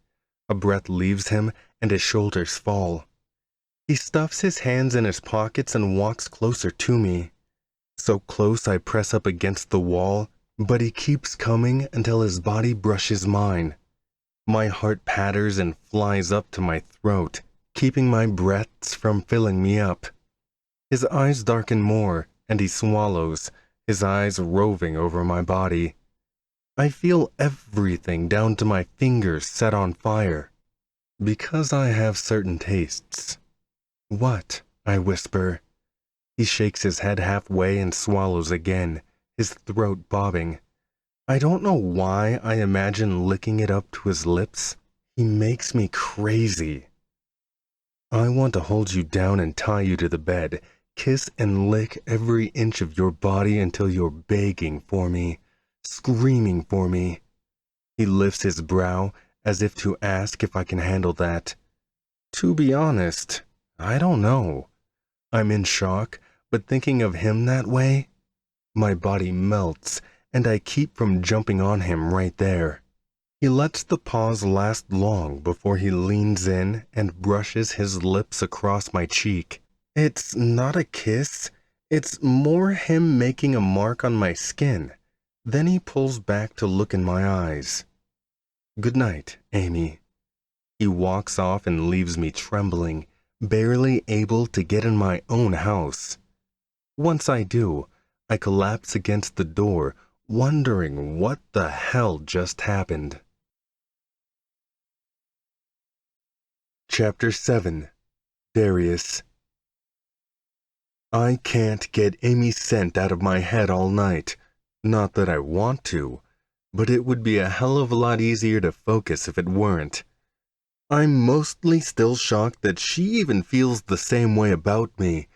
A breath leaves him, and his shoulders fall. He stuffs his hands in his pockets and walks closer to me. So close I press up against the wall, but he keeps coming until his body brushes mine. My heart patters and flies up to my throat, keeping my breaths from filling me up. His eyes darken more, and he swallows, his eyes roving over my body. I feel everything down to my fingers set on fire. Because I have certain tastes. What? I whisper. He shakes his head halfway and swallows again, his throat bobbing. I don't know why I imagine licking it up to his lips. He makes me crazy. I want to hold you down and tie you to the bed, kiss and lick every inch of your body until you're begging for me, screaming for me. He lifts his brow as if to ask if I can handle that. To be honest, I don't know. I'm in shock, but thinking of him that way, my body melts, and I keep from jumping on him right there. He lets the pause last long before he leans in and brushes his lips across my cheek. It's not a kiss, it's more him making a mark on my skin. Then he pulls back to look in my eyes. Good night, Amy." He walks off and leaves me trembling, barely able to get in my own house. Once I do, I collapse against the door, wondering what the hell just happened. Chapter 7. Darius. I can't get Amy's scent out of my head all night. Not that I want to, but it would be a hell of a lot easier to focus if it weren't. I'm mostly still shocked that she even feels the same way about me,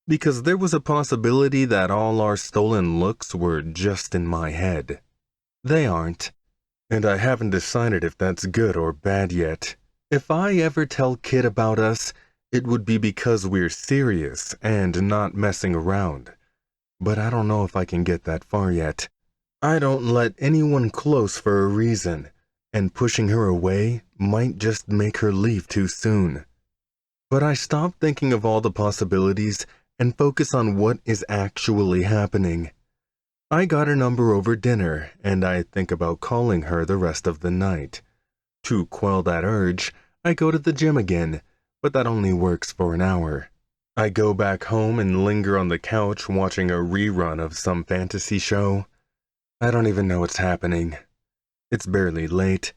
because there was a possibility that all our stolen looks were just in my head. They aren't, and I haven't decided if that's good or bad yet. If I ever tell Kit about us, it would be because we're serious and not messing around. But I don't know if I can get that far yet. I don't let anyone close for a reason, and pushing her away might just make her leave too soon. But I stop thinking of all the possibilities and focus on what is actually happening. I got her number over dinner, and I think about calling her the rest of the night. To quell that urge, I go to the gym again, but that only works for an hour. I go back home and linger on the couch watching a rerun of some fantasy show. I don't even know what's happening. It's barely late.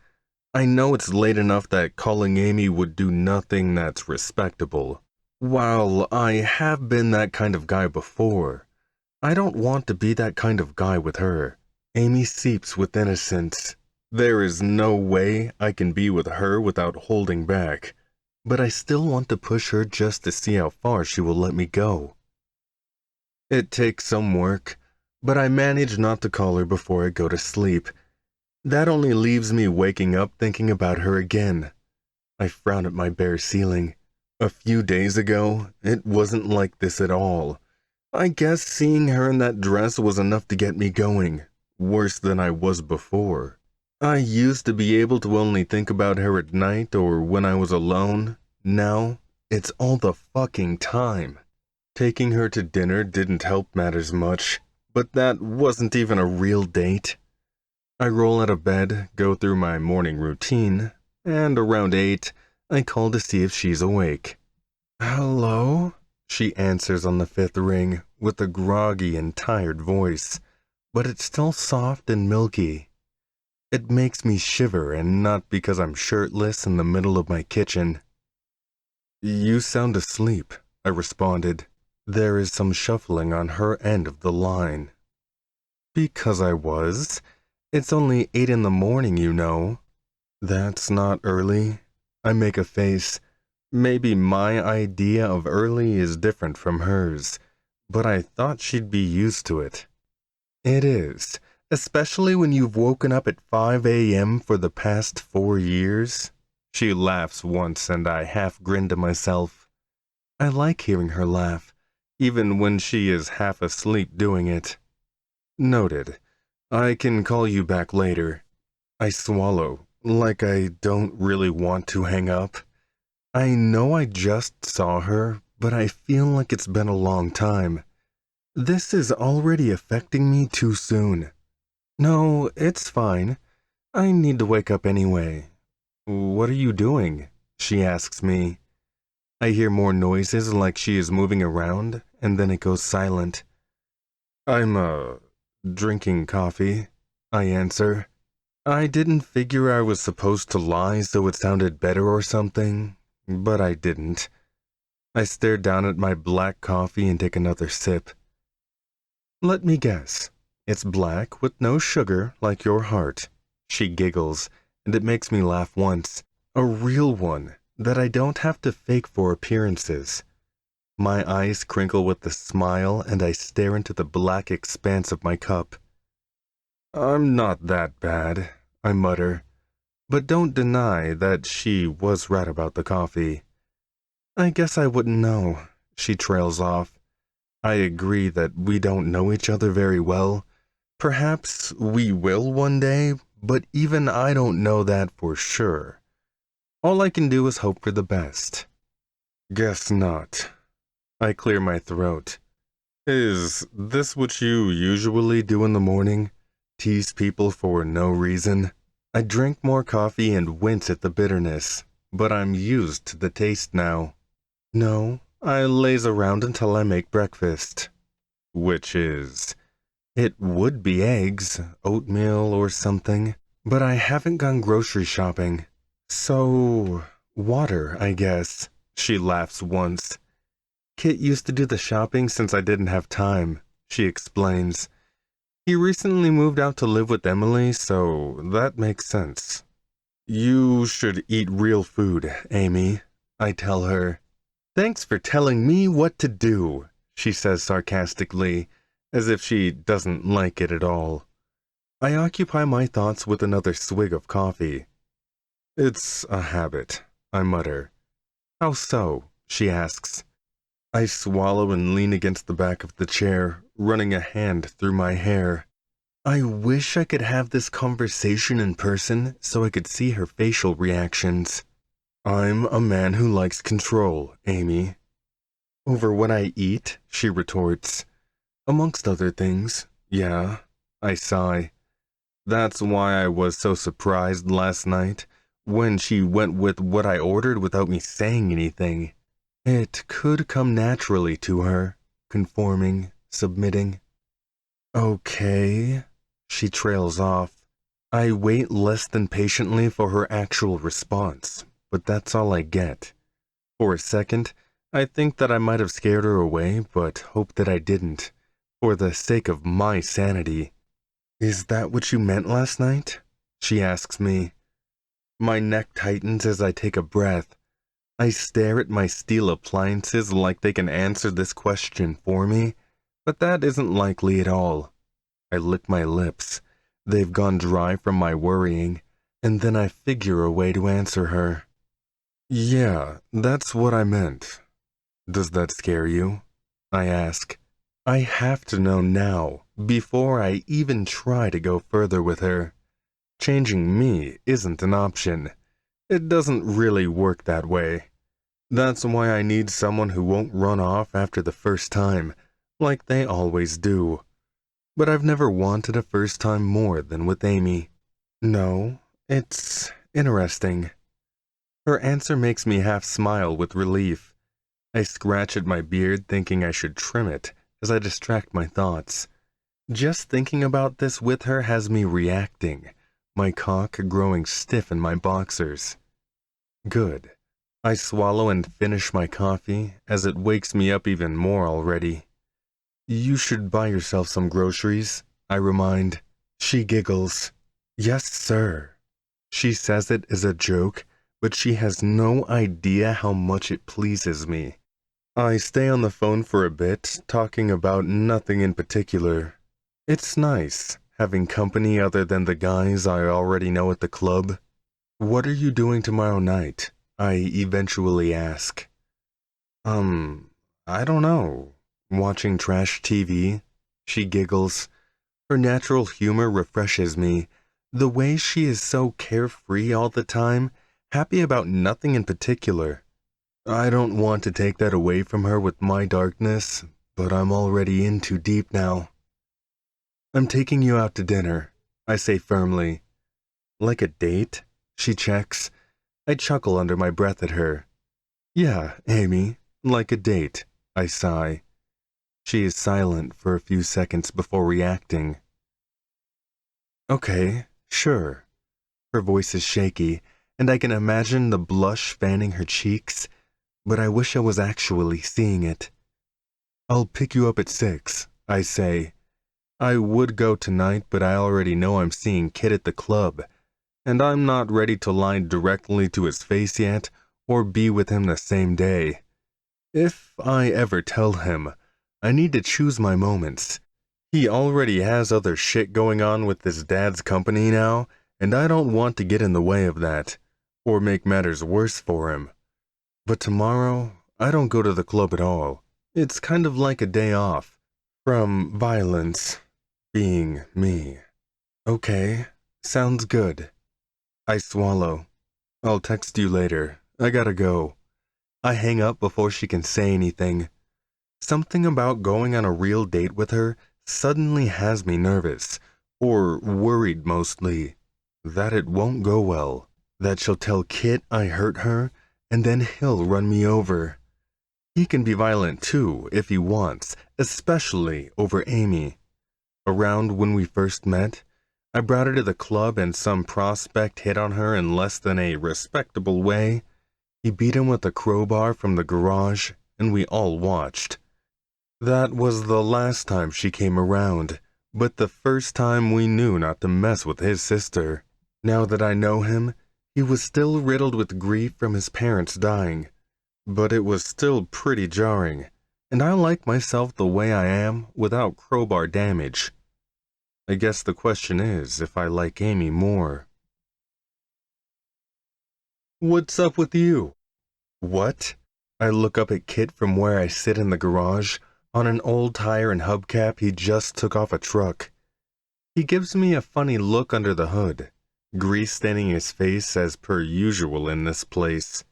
I know it's late enough that calling Amy would do nothing that's respectable. While I have been that kind of guy before, I don't want to be that kind of guy with her. Amy seeps with innocence. There is no way I can be with her without holding back, but I still want to push her just to see how far she will let me go. It takes some work, but I manage not to call her before I go to sleep. That only leaves me waking up thinking about her again. I frown at my bare ceiling. A few days ago, it wasn't like this at all. I guess seeing her in that dress was enough to get me going, worse than I was before. I used to be able to only think about her at night or when I was alone. Now, it's all the fucking time. Taking her to dinner didn't help matters much, but that wasn't even a real date. I roll out of bed, go through my morning routine, and around 8, I call to see if she's awake. "Hello?" She answers on the 5th ring with a groggy and tired voice, but it's still soft and milky. It makes me shiver, and not because I'm shirtless in the middle of my kitchen. "You sound asleep," I responded. There is some shuffling on her end of the line. "Because I was. It's only 8 in the morning, you know." "That's not early." I make a face. Maybe my idea of early is different from hers, but I thought she'd be used to it. "It is, especially when you've woken up at 5 a.m. for the past 4 years. She laughs once and I half grin to myself. I like hearing her laugh, even when she is half asleep doing it. "Noted. I can call you back later." I swallow, like I don't really want to hang up. I know I just saw her, but I feel like it's been a long time. This is already affecting me too soon. "No, it's fine. I need to wake up anyway." "What are you doing?" she asks me. I hear more noises like she is moving around, and then it goes silent. "I'm, drinking coffee," I answer. I didn't figure I was supposed to lie so it sounded better or something, but I didn't. I stare down at my black coffee and take another sip. "Let me guess. It's black with no sugar like your heart." She giggles, and it makes me laugh once. A real one that I don't have to fake for appearances. My eyes crinkle with the smile, and I stare into the black expanse of my cup. "I'm not that bad," I mutter, but don't deny that she was right about the coffee. "I guess I wouldn't know," she trails off. I agree that we don't know each other very well. Perhaps we will one day, but even I don't know that for sure. All I can do is hope for the best. "Guess not." I clear my throat. "Is this what you usually do in the morning? Tease people for no reason?" I drink more coffee and wince at the bitterness, but I'm used to the taste now. No, I laze around until I make breakfast. Which is... It would be eggs, oatmeal, or something, but I haven't gone grocery shopping. So, water, I guess. She laughs once. Kit used to do the shopping since I didn't have time, she explains. He recently moved out to live with Emily, so that makes sense. You should eat real food, Amy, I tell her. Thanks for telling me what to do, she says sarcastically, as if she doesn't like it at all. I occupy my thoughts with another swig of coffee. It's a habit, I mutter. How so? She asks. I swallow and lean against the back of the chair, running a hand through my hair. I wish I could have this conversation in person so I could see her facial reactions. I'm a man who likes control, Amy. Over what I eat, she retorts. Amongst other things, yeah, I sigh. That's why I was so surprised last night, when she went with what I ordered without me saying anything. It could come naturally to her, conforming, submitting. Okay, she trails off. I wait less than patiently for her actual response, but that's all I get. For a second, I think that I might have scared her away, but hope that I didn't, for the sake of my sanity. Is that what you meant last night? She asks me. My neck tightens as I take a breath. I stare at my steel appliances like they can answer this question for me, but that isn't likely at all. I lick my lips. They've gone dry from my worrying, and then I figure a way to answer her. Yeah, that's what I meant. Does that scare you? I ask. I have to know now, before I even try to go further with her. Changing me isn't an option. It doesn't really work that way. That's why I need someone who won't run off after the first time, like they always do. But I've never wanted a first time more than with Amy. No, it's interesting. Her answer makes me half smile with relief. I scratch at my beard thinking I should trim it as I distract my thoughts. Just thinking about this with her has me reacting, my cock growing stiff in my boxers. Good. I swallow and finish my coffee as it wakes me up even more already. You should buy yourself some groceries, I remind. She giggles. Yes, sir. She says it as a joke, but she has no idea how much it pleases me. I stay on the phone for a bit, talking about nothing in particular. It's nice, having company other than the guys I already know at the club. What are you doing tomorrow night? I eventually ask. I don't know. Watching trash TV? She giggles. Her natural humor refreshes me. The way she is so carefree all the time, happy about nothing in particular. I don't want to take that away from her with my darkness, but I'm already in too deep now. I'm taking you out to dinner, I say firmly. Like a date? She checks. I chuckle under my breath at her. Yeah, Amy, like a date, I sigh. She is silent for a few seconds before reacting. Okay, sure. Her voice is shaky, and I can imagine the blush fanning her cheeks, but I wish I was actually seeing it. I'll pick you up at 6, I say. I would go tonight, but I already know I'm seeing Kit at the club, and I'm not ready to lie directly to his face yet, or be with him the same day. If I ever tell him, I need to choose my moments. He already has other shit going on with his dad's company now, and I don't want to get in the way of that, or make matters worse for him. But tomorrow, I don't go to the club at all. It's kind of like a day off from violence, being me. Okay, sounds good. I swallow. I'll text you later. I gotta go. I hang up before she can say anything. Something about going on a real date with her suddenly has me nervous, or worried mostly. that it won't go well, that she'll tell Kit I hurt her, and then he'll run me over. He can be violent too, if he wants, especially over Amy. Around when we first met, I brought her to the club and some prospect hit on her in less than a respectable way. He beat him with a crowbar from the garage, and we all watched. That was the last time she came around, but the first time we knew not to mess with his sister. Now that I know him, he was still riddled with grief from his parents dying, but it was still pretty jarring, and I like myself the way I am without crowbar damage. I guess the question is if I like Amy more. What's up with you? What? I look up at Kit from where I sit in the garage, on an old tire and hubcap he just took off a truck. He gives me a funny look under the hood, grease staining his face as per usual in this place.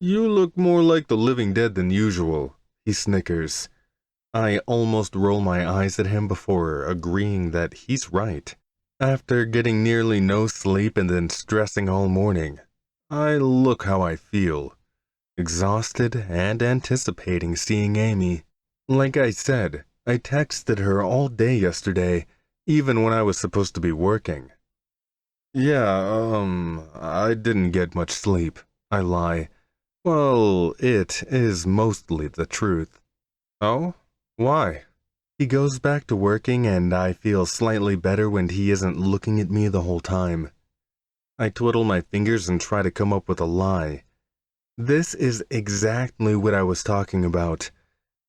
You look more like the living dead than usual, he snickers. I almost roll my eyes at him before agreeing that he's right. After getting nearly no sleep and then stressing all morning, I look how I feel, exhausted and anticipating seeing Amy. Like I said, I texted her all day yesterday, even when I was supposed to be working. Yeah, I didn't get much sleep, I lie. Well, it is mostly the truth. Oh? Why? He goes back to working and I feel slightly better when he isn't looking at me the whole time. I twiddle my fingers and try to come up with a lie. This is exactly what I was talking about.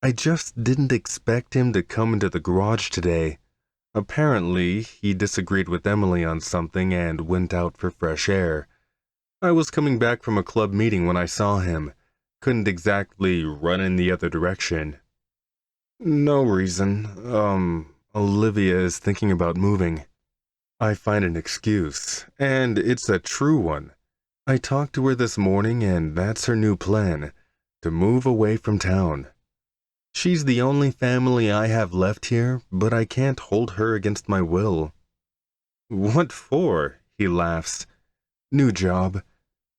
I just didn't expect him to come into the garage today. Apparently, he disagreed with Emily on something and went out for fresh air. I was coming back from a club meeting when I saw him. Couldn't exactly run in the other direction. No reason. Olivia is thinking about moving. I find an excuse, and it's a true one. I talked to her this morning, and that's her new plan, to move away from town. She's the only family I have left here, but I can't hold her against my will. What for? He laughs. New job.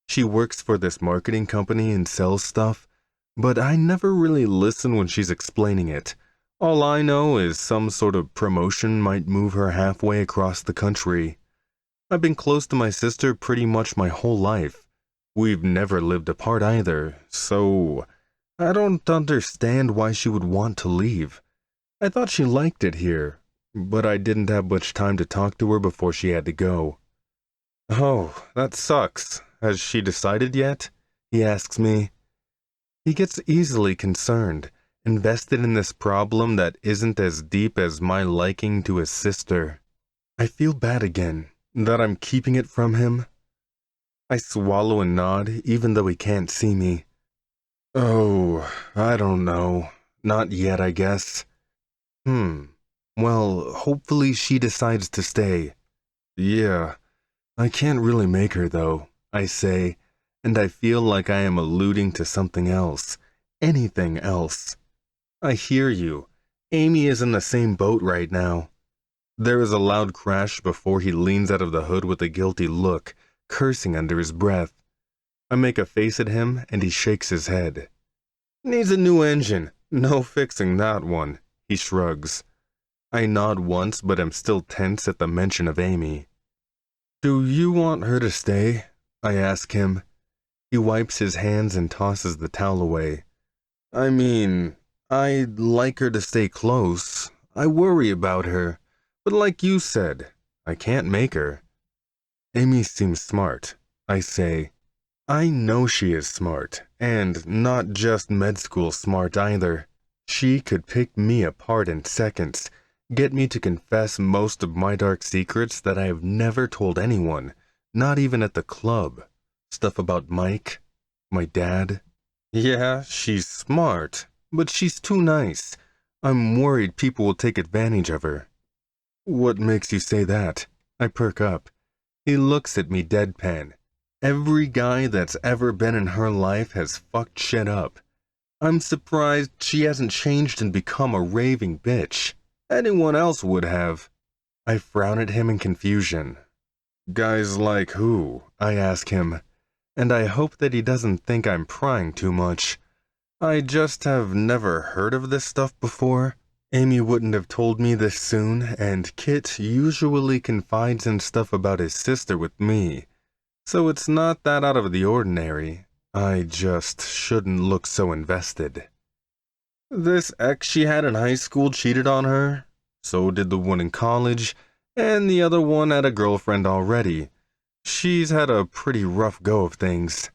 She works for this marketing company and sells stuff, but I never really listen when she's explaining it. All I know is some sort of promotion might move her halfway across the country. I've been close to my sister pretty much my whole life. We've never lived apart either, so I don't understand why she would want to leave. I thought she liked it here, but I didn't have much time to talk to her before she had to go. Oh, that sucks. Has she decided yet? He asks me. He gets easily concerned, invested in this problem that isn't as deep as my liking to his sister. I feel bad again, that I'm keeping it from him. I swallow and nod, even though he can't see me. Oh, I don't know. Not yet, I guess. Well, hopefully she decides to stay. Yeah, I can't really make her, though, I say, and I feel like I am alluding to something else. Anything else. I hear you. Amy is in the same boat right now. There is a loud crash before he leans out of the hood with a guilty look, cursing under his breath. I make a face at him, and he shakes his head. Needs a new engine. No fixing that one, he shrugs. I nod once, but am still tense at the mention of Amy. Do you want her to stay? I ask him. He wipes his hands and tosses the towel away. I mean, I'd like her to stay close. I worry about her. But like you said, I can't make her. Amy seems smart, I say. I know she is smart, and not just med school smart either. She could pick me apart in seconds, get me to confess most of my dark secrets that I have never told anyone, not even at the club. Stuff about Mike, my dad. Yeah, she's smart, but she's too nice. I'm worried people will take advantage of her. What makes you say that? I perk up. He looks at me deadpan. Every guy that's ever been in her life has fucked shit up. I'm surprised she hasn't changed and become a raving bitch. Anyone else would have. I frown at him in confusion. Guys like who? I ask him, and I hope that he doesn't think I'm prying too much. I just have never heard of this stuff before. Amy wouldn't have told me this soon, and Kit usually confides in stuff about his sister with me, so it's not that out of the ordinary. I just shouldn't look so invested. This ex she had in high school cheated on her. So did the one in college, and the other one had a girlfriend already. She's had a pretty rough go of things.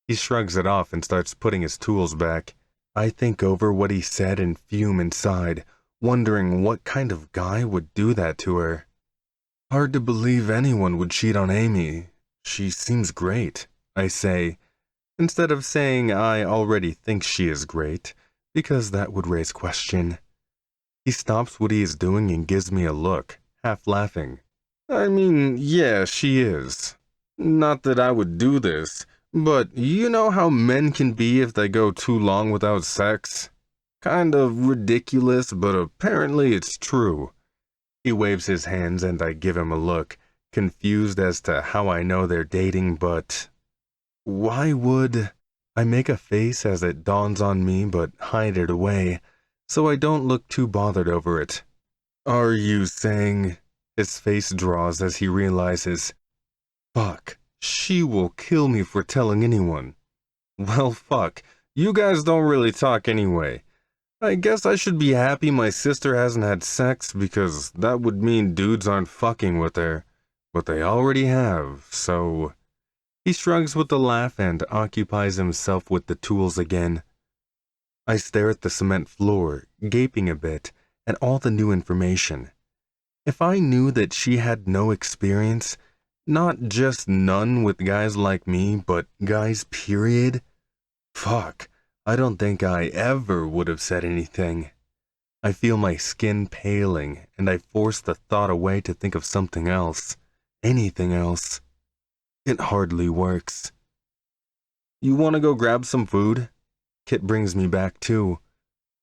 He shrugs it off and starts putting his tools back. I think over what he said and fume inside, wondering what kind of guy would do that to her. Hard to believe anyone would cheat on Amy. She seems great, I say, instead of saying I already think she is great, because that would raise question. He stops what he is doing and gives me a look, half laughing. I mean, yeah, she is. Not that I would do this, but you know how men can be if they go too long without sex? Kind of ridiculous, but apparently it's true. He waves his hands and I give him a look, confused as to how I know they're dating, but... Why would... I make a face as it dawns on me, but hide it away, so I don't look too bothered over it. Are you saying... His face draws as he realizes... Fuck, she will kill me for telling anyone. Well, fuck, you guys don't really talk anyway. I guess I should be happy my sister hasn't had sex because that would mean dudes aren't fucking with her. But they already have, so... He shrugs with a laugh and occupies himself with the tools again. I stare at the cement floor, gaping a bit at all the new information. If I knew that she had no experience, not just none with guys like me, but guys period, fuck, I don't think I ever would have said anything. I feel my skin paling, and I force the thought away to think of something else, anything else. It hardly works. You want to go grab some food? Kit brings me back too.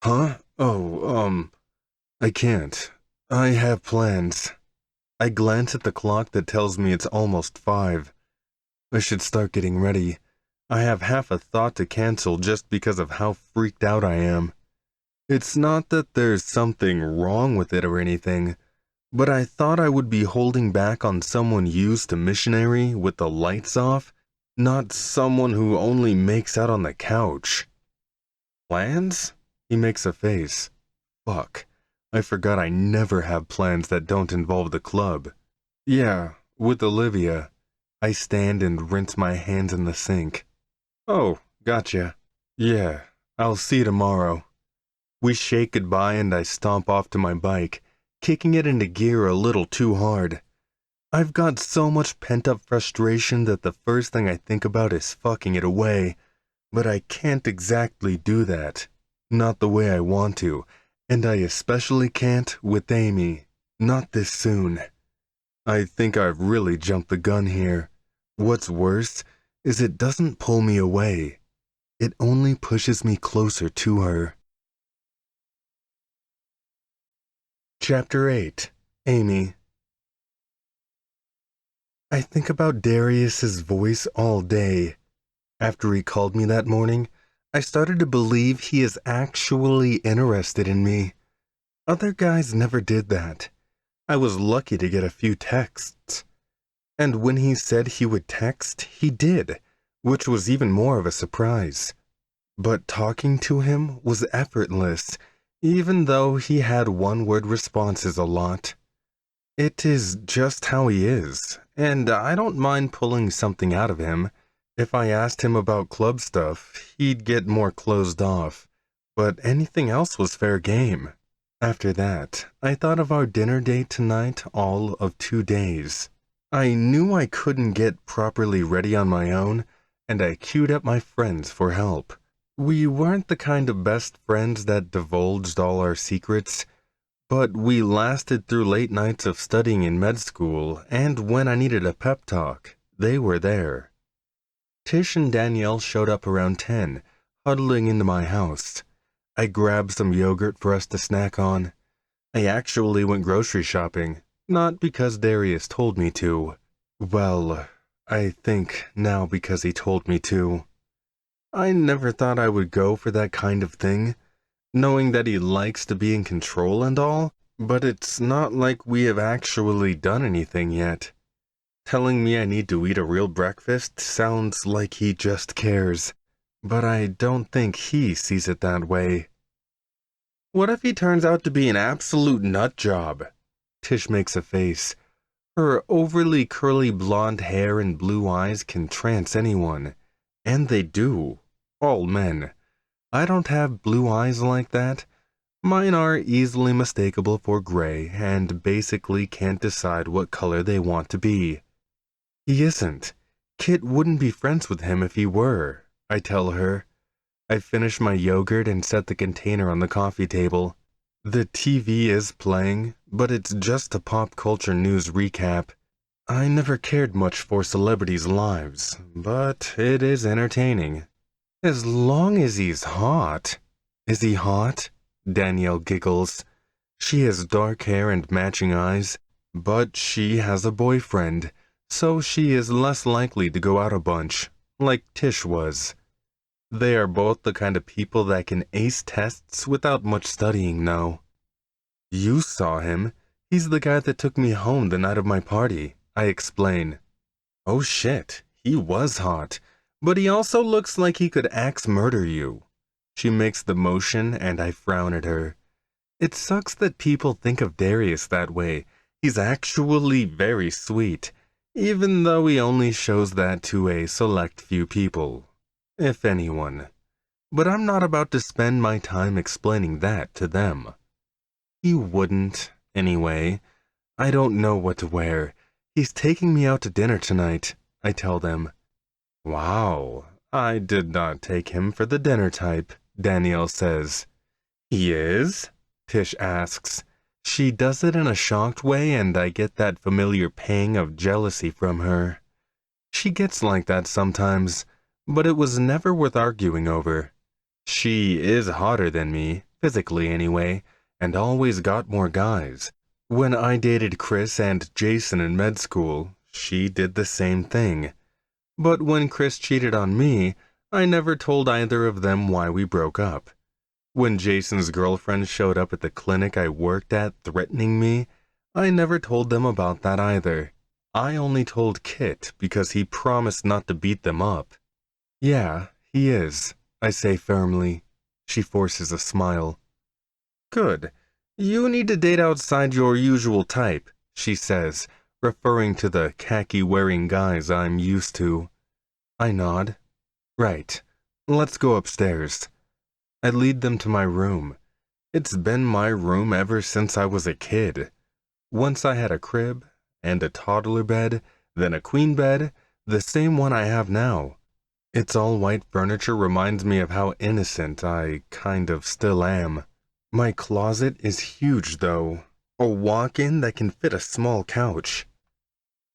Huh? Oh, I can't. I have plans. I glance at the clock that tells me it's almost 5. I should start getting ready. I have half a thought to cancel just because of how freaked out I am. It's not that there's something wrong with it or anything, but I thought I would be holding back on someone used to missionary with the lights off, not someone who only makes out on the couch. Plans? He makes a face. Fuck. I forgot I never have plans that don't involve the club. Yeah, with Olivia. I stand and rinse my hands in the sink. Oh, gotcha. Yeah, I'll see you tomorrow. We shake goodbye and I stomp off to my bike, kicking it into gear a little too hard. I've got so much pent-up frustration that the first thing I think about is fucking it away, but I can't exactly do that. Not the way I want to, and I especially can't with Amy. Not this soon. I think I've really jumped the gun here. What's worse is it doesn't pull me away. It only pushes me closer to her. Chapter 8. Amy. I think about Darius's voice all day. After he called me that morning, I started to believe he is actually interested in me. Other guys never did that. I was lucky to get a few texts. And when he said he would text, he did, which was even more of a surprise. But talking to him was effortless, even though he had one-word responses a lot. It is just how he is, and I don't mind pulling something out of him. If I asked him about club stuff, he'd get more closed off, but anything else was fair game. After that, I thought of our dinner date tonight all of 2 days. I knew I couldn't get properly ready on my own, and I queued up my friends for help. We weren't the kind of best friends that divulged all our secrets, but we lasted through late nights of studying in med school, and when I needed a pep talk, they were there. Tish and Danielle showed up around 10, huddling into my house. I grabbed some yogurt for us to snack on. I actually went grocery shopping, not because Darius told me to. Well, I think now because he told me to. I never thought I would go for that kind of thing, knowing that he likes to be in control and all, but it's not like we have actually done anything yet. Telling me I need to eat a real breakfast sounds like he just cares, but I don't think he sees it that way. What if he turns out to be an absolute nut job? Tish makes a face. Her overly curly blonde hair and blue eyes can trance anyone. And they do. All men. I don't have blue eyes like that. Mine are easily mistakable for gray and basically can't decide what color they want to be. He isn't. Kit wouldn't be friends with him if he were, I tell her. I finish my yogurt and set the container on the coffee table. The TV is playing, but it's just a pop culture news recap. I never cared much for celebrities' lives, but it is entertaining. As long as he's hot. Is he hot? Danielle giggles. She has dark hair and matching eyes, but she has a boyfriend, so she is less likely to go out a bunch, like Tish was. They are both the kind of people that can ace tests without much studying now. You saw him. He's the guy that took me home the night of my party, I explain. Oh shit, he was hot, but he also looks like he could axe murder you. She makes the motion and I frown at her. It sucks that people think of Darius that way. He's actually very sweet, even though he only shows that to a select few people. If anyone. But I'm not about to spend my time explaining that to them. He wouldn't, anyway. I don't know what to wear. He's taking me out to dinner tonight, I tell them. Wow, I did not take him for the dinner type, Danielle says. He is? Tish asks. She does it in a shocked way and I get that familiar pang of jealousy from her. She gets like that sometimes, but it was never worth arguing over. She is hotter than me, physically anyway, and always got more guys. When I dated Chris and Jason in med school, she did the same thing. But when Chris cheated on me, I never told either of them why we broke up. When Jason's girlfriend showed up at the clinic I worked at threatening me, I never told them about that either. I only told Kit because he promised not to beat them up. Yeah, he is, I say firmly. She forces a smile. Good. You need to date outside your usual type, she says, referring to the khaki-wearing guys I'm used to. I nod. Right. Let's go upstairs. I lead them to my room. It's been my room ever since I was a kid. Once I had a crib, and a toddler bed, then a queen bed, the same one I have now. Its all-white furniture reminds me of how innocent I kind of still am. My closet is huge, though. A walk-in that can fit a small couch.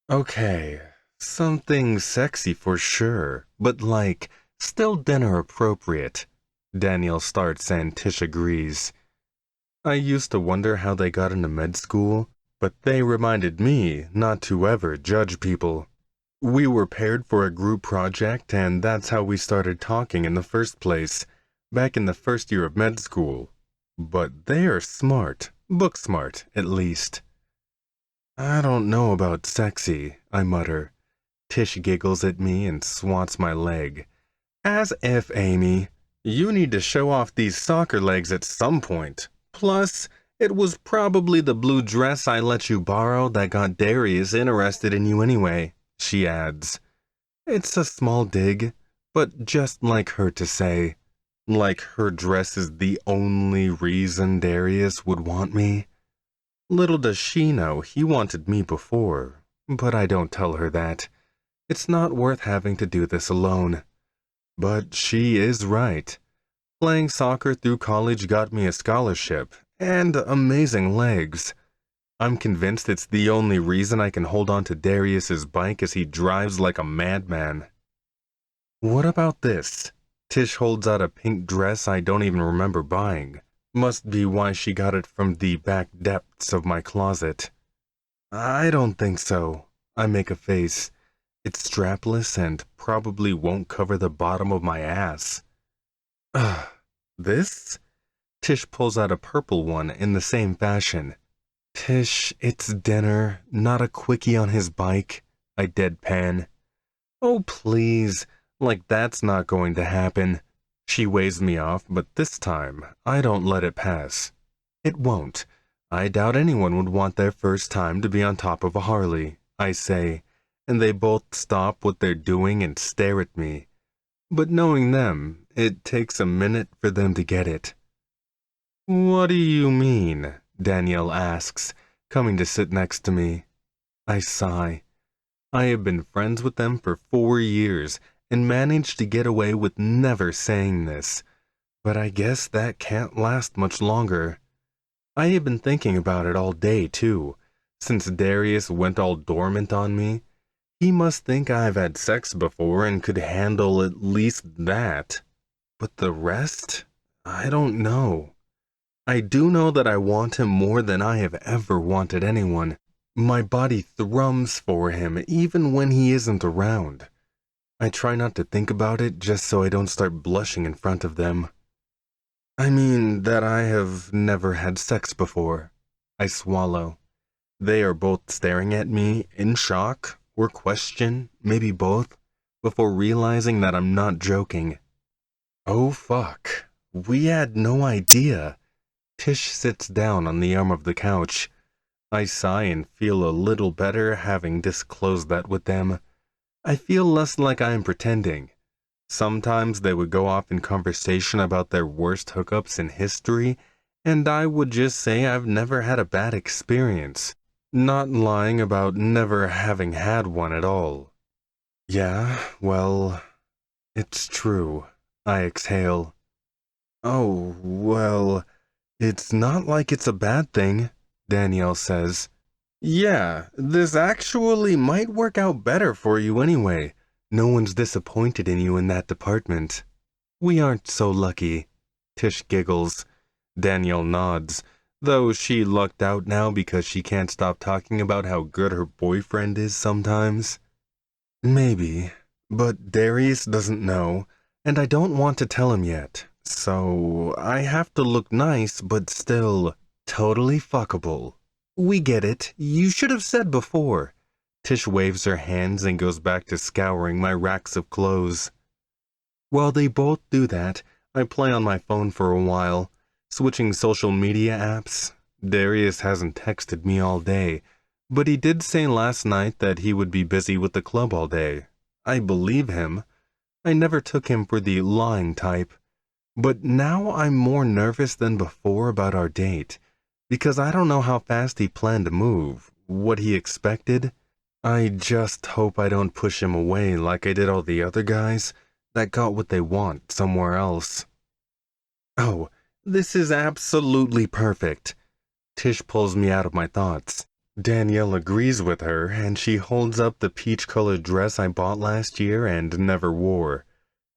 Okay, something sexy for sure, but like, still dinner appropriate. Daniel starts and Tish agrees. I used to wonder how they got into med school, but they reminded me not to ever judge people. We were paired for a group project, and that's how we started talking in the first place, back in the first year of med school. But they are smart, book smart, at least. I don't know about sexy, I mutter. Tish giggles at me and swats my leg. As if, Amy. You need to show off these soccer legs at some point. Plus, it was probably the blue dress I let you borrow that got Darius interested in you anyway, she adds. It's a small dig, but just like her to say. Like her dress is the only reason Darius would want me. Little does she know he wanted me before, but I don't tell her that. It's not worth having to do this alone. But she is right. Playing soccer through college got me a scholarship, and amazing legs. I'm convinced it's the only reason I can hold on to Darius's bike as he drives like a madman. What about this? Tish holds out a pink dress I don't even remember buying. Must be why she got it from the back depths of my closet. I don't think so. I make a face. It's strapless and probably won't cover the bottom of my ass. Ugh, this? Tish pulls out a purple one in the same fashion. Tish, it's dinner, not a quickie on his bike. I deadpan. Oh, please. Like that's not going to happen. She waves me off, but this time, I don't let it pass. It won't. I doubt anyone would want their first time to be on top of a Harley, I say, and they both stop what they're doing and stare at me. But knowing them, it takes a minute for them to get it. What do you mean? Danielle asks, coming to sit next to me. I sigh. I have been friends with them for 4 years and managed to get away with never saying this, but I guess that can't last much longer. I have been thinking about it all day, too. Since Darius went all dormant on me, he must think I've had sex before and could handle at least that. But the rest? I don't know. I do know that I want him more than I have ever wanted anyone. My body thrums for him even when he isn't around. I try not to think about it just so I don't start blushing in front of them. I mean that I have never had sex before. I swallow. They are both staring at me in shock or question, maybe both, before realizing that I'm not joking. Oh fuck. We had no idea. Tish sits down on the arm of the couch. I sigh and feel a little better having disclosed that with them. I feel less like I am pretending. Sometimes they would go off in conversation about their worst hookups in history, and I would just say I've never had a bad experience, not lying about never having had one at all. Yeah, well, it's true. I exhale. Oh, well, it's not like it's a bad thing, Danielle says. Yeah, this actually might work out better for you anyway. No one's disappointed in you in that department. We aren't so lucky. Tish giggles. Danielle nods, though she lucked out now because she can't stop talking about how good her boyfriend is sometimes. Maybe, but Darius doesn't know, and I don't want to tell him yet, so I have to look nice but still totally fuckable. We get it. You should have said before. Tish waves her hands and goes back to scouring my racks of clothes. While they both do that, I play on my phone for a while, switching social media apps. Darius hasn't texted me all day, but he did say last night that he would be busy with the club all day. I believe him. I never took him for the lying type. But now I'm more nervous than before about our date, because I don't know how fast he planned to move, what he expected. I just hope I don't push him away like I did all the other guys that got what they want somewhere else. Oh, this is absolutely perfect. Tish pulls me out of my thoughts. Danielle agrees with her, and she holds up the peach-colored dress I bought last year and never wore.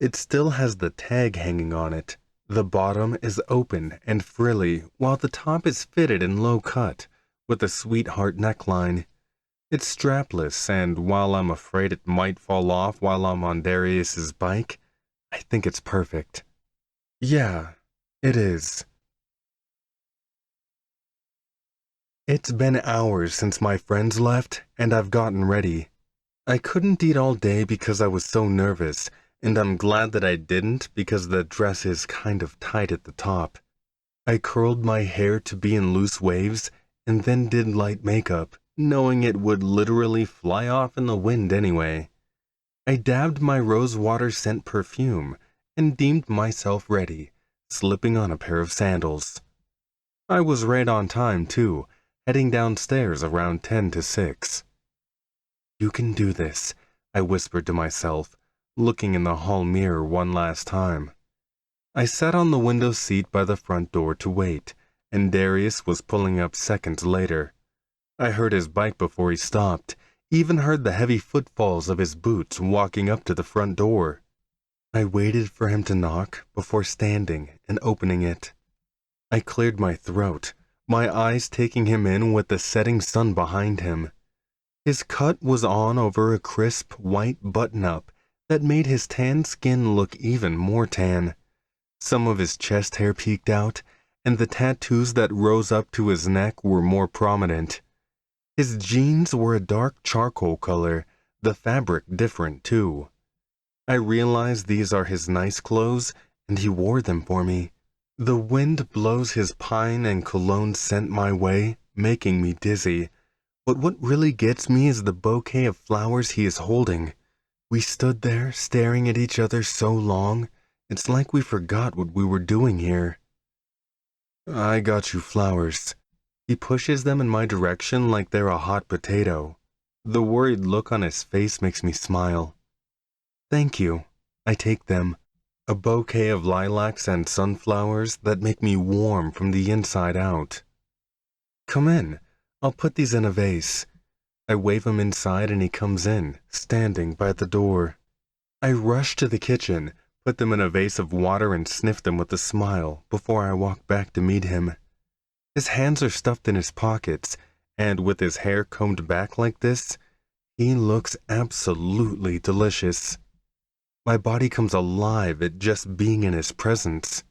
It still has the tag hanging on it. The bottom is open and frilly, while the top is fitted and low cut, with a sweetheart neckline. It's strapless, and while I'm afraid it might fall off while I'm on Darius's bike, I think it's perfect. Yeah, it is. It's been hours since my friends left, and I've gotten ready. I couldn't eat all day because I was so nervous, and I'm glad that I didn't because the dress is kind of tight at the top. I curled my hair to be in loose waves, and then did light makeup, knowing it would literally fly off in the wind anyway. I dabbed my rose water scent perfume, and deemed myself ready, slipping on a pair of sandals. I was right on time, too, heading downstairs around 10 to 6. You can do this, I whispered to myself, looking in the hall mirror one last time. I sat on the window seat by the front door to wait, and Darius was pulling up seconds later. I heard his bike before he stopped, even heard the heavy footfalls of his boots walking up to the front door. I waited for him to knock before standing and opening it. I cleared my throat, my eyes taking him in with the setting sun behind him. His cut was on over a crisp white button-up that made his tan skin look even more tan. Some of his chest hair peeked out, and the tattoos that rose up to his neck were more prominent. His jeans were a dark charcoal color, the fabric different too. I realize these are his nice clothes, and he wore them for me. The wind blows his pine and cologne scent my way, making me dizzy. But what really gets me is the bouquet of flowers he is holding. We stood there, staring at each other so long, it's like we forgot what we were doing here. I got you flowers. He pushes them in my direction like they're a hot potato. The worried look on his face makes me smile. Thank you. I take them. A bouquet of lilacs and sunflowers that make me warm from the inside out. Come in. I'll put these in a vase. I wave him inside and he comes in, standing by the door. I rush to the kitchen, put them in a vase of water and sniff them with a smile before I walk back to meet him. His hands are stuffed in his pockets, and with his hair combed back like this, he looks absolutely delicious. My body comes alive at just being in his presence.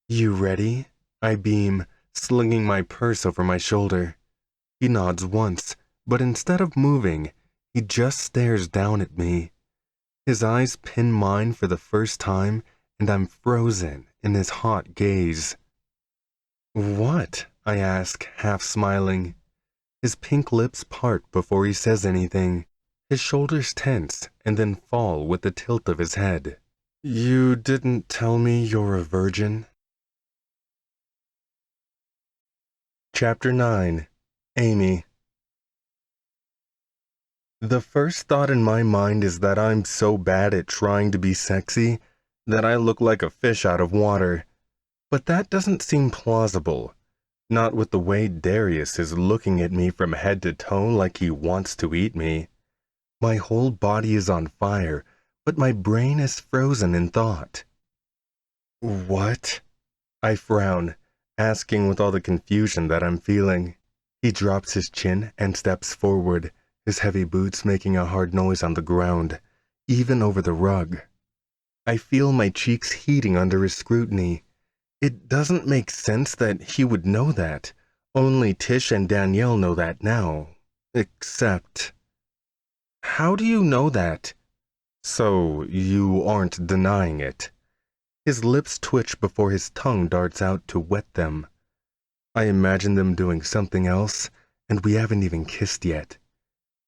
You ready? I beam, slinging my purse over my shoulder. He nods once, but instead of moving, he just stares down at me. His eyes pin mine for the first time, and I'm frozen in his hot gaze. What? I ask, half smiling. His pink lips part before he says anything. His shoulders tense and then fall with the tilt of his head. You didn't tell me you're a virgin? Chapter 9. Amy. The first thought in my mind is that I'm so bad at trying to be sexy that I look like a fish out of water. But that doesn't seem plausible. Not with the way Darius is looking at me from head to toe like he wants to eat me. My whole body is on fire, but my brain is frozen in thought. What? I frown, asking with all the confusion that I'm feeling. He drops his chin and steps forward, his heavy boots making a hard noise on the ground, even over the rug. I feel my cheeks heating under his scrutiny. It doesn't make sense that he would know that. Only Tish and Danielle know that now. Except... How do you know that? So, you aren't denying it. His lips twitch before his tongue darts out to wet them. I imagine them doing something else, and we haven't even kissed yet.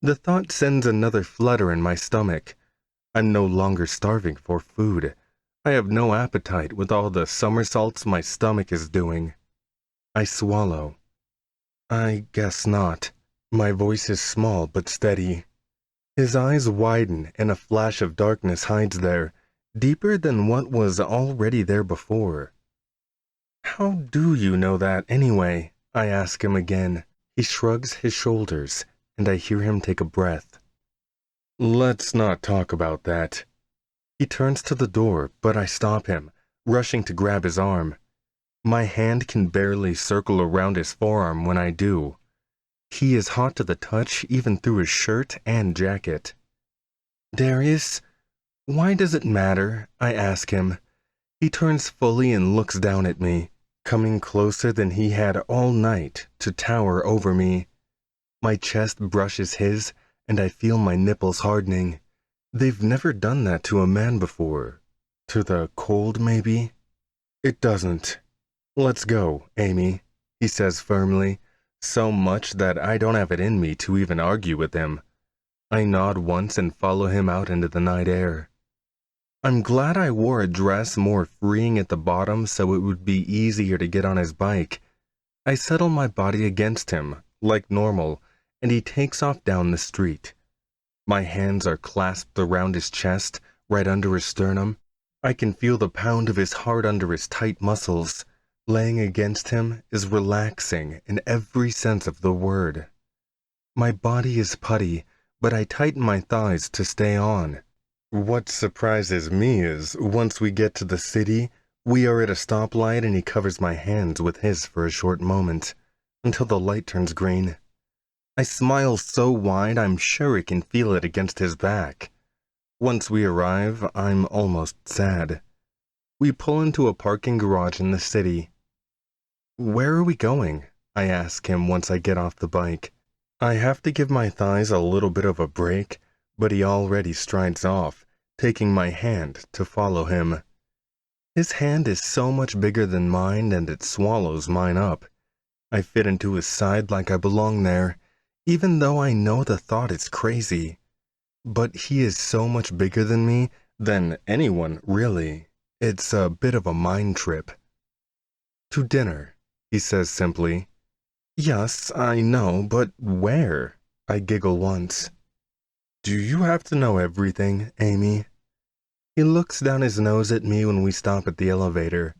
The thought sends another flutter in my stomach. I'm no longer starving for food. I have no appetite with all the somersaults my stomach is doing. I swallow. I guess not. My voice is small but steady. His eyes widen and a flash of darkness hides there, deeper than what was already there before. How do you know that anyway? I ask him again. He shrugs his shoulders, and I hear him take a breath. Let's not talk about that. He turns to the door, but I stop him, rushing to grab his arm. My hand can barely circle around his forearm when I do. He is hot to the touch even through his shirt and jacket. Darius, why does it matter? I ask him. He turns fully and looks down at me, coming closer than he had all night to tower over me. My chest brushes his, and I feel my nipples hardening. They've never done that to a man before. To the cold, maybe? It doesn't. Let's go, Amy, he says firmly, so much that I don't have it in me to even argue with him. I nod once and follow him out into the night air. I'm glad I wore a dress more freeing at the bottom so it would be easier to get on his bike. I settle my body against him, like normal, and he takes off down the street. My hands are clasped around his chest, right under his sternum. I can feel the pound of his heart under his tight muscles. Laying against him is relaxing in every sense of the word. My body is putty, but I tighten my thighs to stay on. What surprises me is, once we get to the city, we are at a stoplight and he covers my hands with his for a short moment, until the light turns green. I smile so wide I'm sure he can feel it against his back. Once we arrive, I'm almost sad. We pull into a parking garage in the city. "Where are we going?" I ask him once I get off the bike. I have to give my thighs a little bit of a break, but he already strides off, taking my hand to follow him. His hand is so much bigger than mine and it swallows mine up. I fit into his side like I belong there, even though I know the thought is crazy. But he is so much bigger than me, than anyone, really. It's a bit of a mind trip. "To dinner," he says simply. "Yes, I know, but where?" I giggle once. "Do you have to know everything, Amy?" He looks down his nose at me when we stop at the elevator.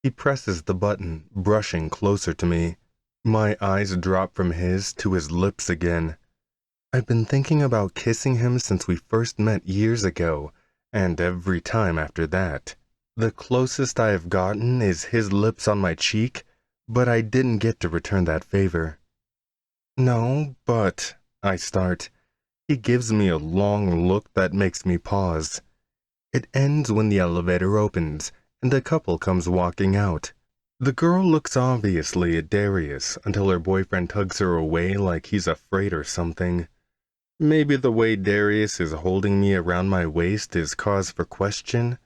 He presses the button, brushing closer to me. My eyes drop from his to his lips again. I've been thinking about kissing him since we first met years ago, and every time after that. The closest I have gotten is his lips on my cheek, but I didn't get to return that favor. "No, but," I start. He gives me a long look that makes me pause. It ends when the elevator opens, and a couple comes walking out. The girl looks obviously at Darius until her boyfriend tugs her away like he's afraid or something. Maybe the way Darius is holding me around my waist is cause for question,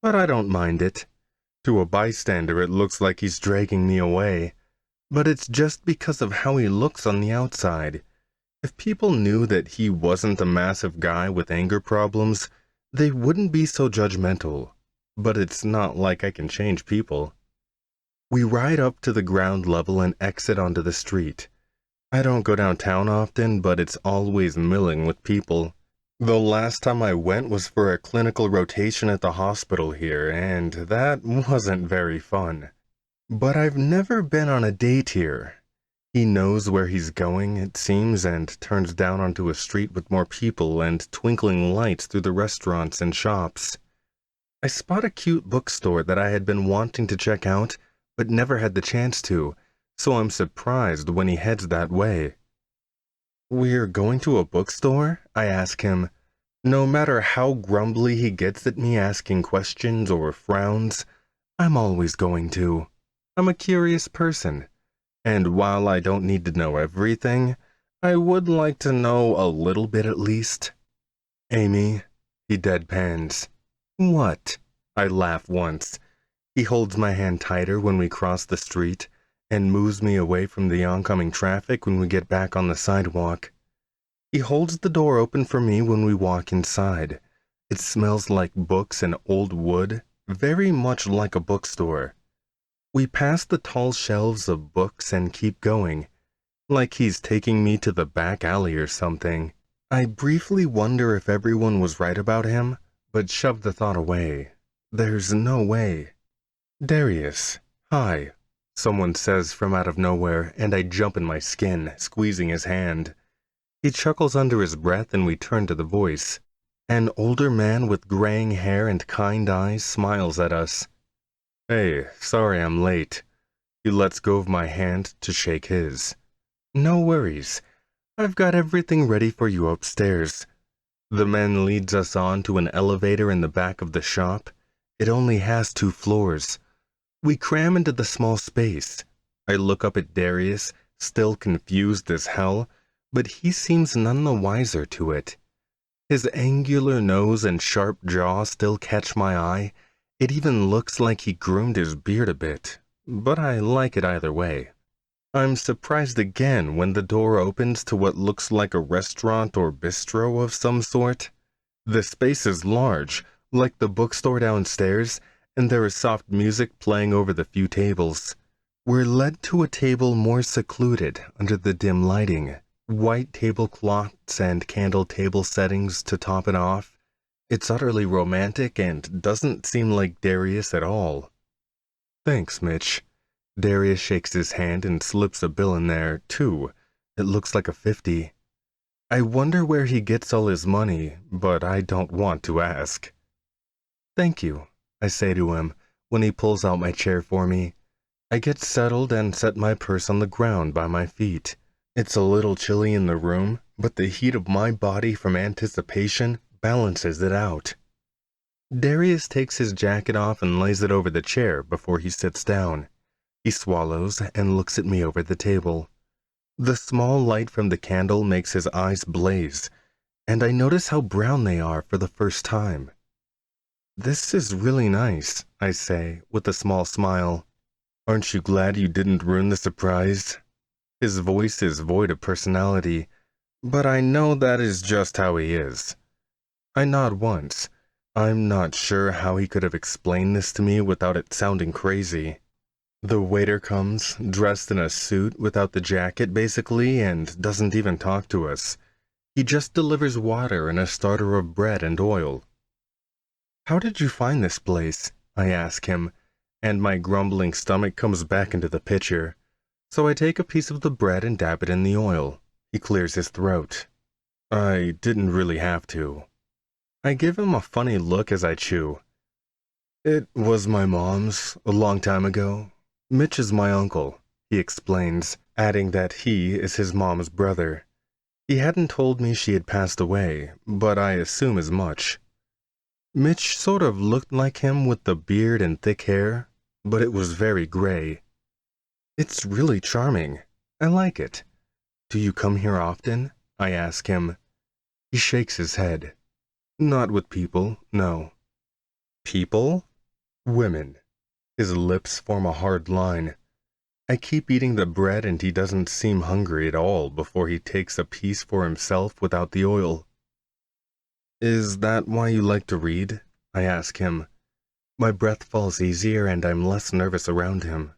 but I don't mind it. To a bystander it looks like he's dragging me away, but it's just because of how he looks on the outside. If people knew that he wasn't a massive guy with anger problems, they wouldn't be so judgmental. But it's not like I can change people. We ride up to the ground level and exit onto the street. I don't go downtown often, but it's always milling with people. The last time I went was for a clinical rotation at the hospital here, and that wasn't very fun. But I've never been on a date here. He knows where he's going, it seems, and turns down onto a street with more people and twinkling lights through the restaurants and shops. I spot a cute bookstore that I had been wanting to check out, but never had the chance to, so I'm surprised when he heads that way. "We're going to a bookstore?" I ask him. No matter how grumbly he gets at me asking questions or frowns, I'm always going to. I'm a curious person, and while I don't need to know everything, I would like to know a little bit at least. "Amy," he deadpans. "What?" I laugh once. He holds my hand tighter when we cross the street and moves me away from the oncoming traffic when we get back on the sidewalk. He holds the door open for me when we walk inside. It smells like books and old wood, very much like a bookstore. We pass the tall shelves of books and keep going, like he's taking me to the back alley or something. I briefly wonder if everyone was right about him, but shove the thought away. There's no way. "Darius, hi," someone says from out of nowhere, and I jump in my skin, squeezing his hand. He chuckles under his breath and we turn to the voice. An older man with graying hair and kind eyes smiles at us. "Hey, sorry I'm late." He lets go of my hand to shake his. "No worries. I've got everything ready for you upstairs." The man leads us on to an elevator in the back of the shop. It only has 2 floors. We cram into the small space. I look up at Darius, still confused as hell, but he seems none the wiser to it. His angular nose and sharp jaw still catch my eye. It even looks like he groomed his beard a bit, but I like it either way. I'm surprised again when the door opens to what looks like a restaurant or bistro of some sort. The space is large, like the bookstore downstairs, and there is soft music playing over the few tables. We're led to a table more secluded under the dim lighting. White tablecloths and candle table settings to top it off. It's utterly romantic and doesn't seem like Darius at all. "Thanks, Mitch." Darius shakes his hand and slips a bill in there, too. It looks like a 50. I wonder where he gets all his money, but I don't want to ask. "Thank you," I say to him when he pulls out my chair for me. I get settled and set my purse on the ground by my feet. It's a little chilly in the room, but the heat of my body from anticipation balances it out. Darius takes his jacket off and lays it over the chair before he sits down. He swallows and looks at me over the table. The small light from the candle makes his eyes blaze, and I notice how brown they are for the first time. "This is really nice," I say, with a small smile. "Aren't you glad you didn't ruin the surprise?" His voice is void of personality, but I know that is just how he is. I nod once. I'm not sure how he could have explained this to me without it sounding crazy. The waiter comes, dressed in a suit without the jacket basically, and doesn't even talk to us. He just delivers water and a starter of bread and oil. "How did you find this place?" I ask him, and my grumbling stomach comes back into the picture. So I take a piece of the bread and dab it in the oil. He clears his throat. "I didn't really have to." I give him a funny look as I chew. "It was my mom's, a long time ago. Mitch is my uncle," he explains, adding that he is his mom's brother. He hadn't told me she had passed away, but I assume as much. Mitch sort of looked like him with the beard and thick hair, but it was very gray. "It's really charming. I like it. Do you come here often?" I ask him. He shakes his head. "Not with people, no." "People?" "Women." His lips form a hard line. I keep eating the bread and he doesn't seem hungry at all before he takes a piece for himself without the oil. "Is that why you like to read?" I ask him. My breath falls easier and I'm less nervous around him.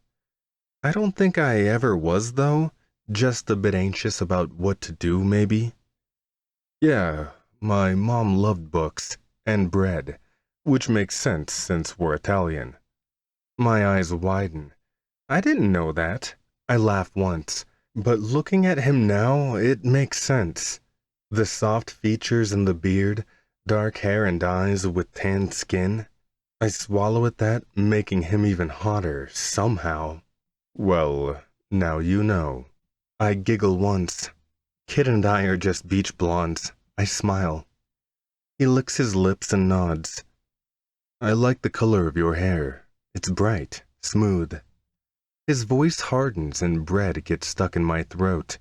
I don't think I ever was, though. Just a bit anxious about what to do, maybe. "Yeah, my mom loved books and bread, which makes sense since we're Italian." My eyes widen. I didn't know that. I laugh once, but looking at him now, it makes sense. The soft features and the beard, dark hair and eyes with tanned skin. I swallow at that, making him even hotter, somehow. "Well, now you know." I giggle once. Kid and I are just beach blondes. I smile. He licks his lips and nods. "I like the color of your hair. It's bright, smooth." His voice hardens and bread gets stuck in my throat.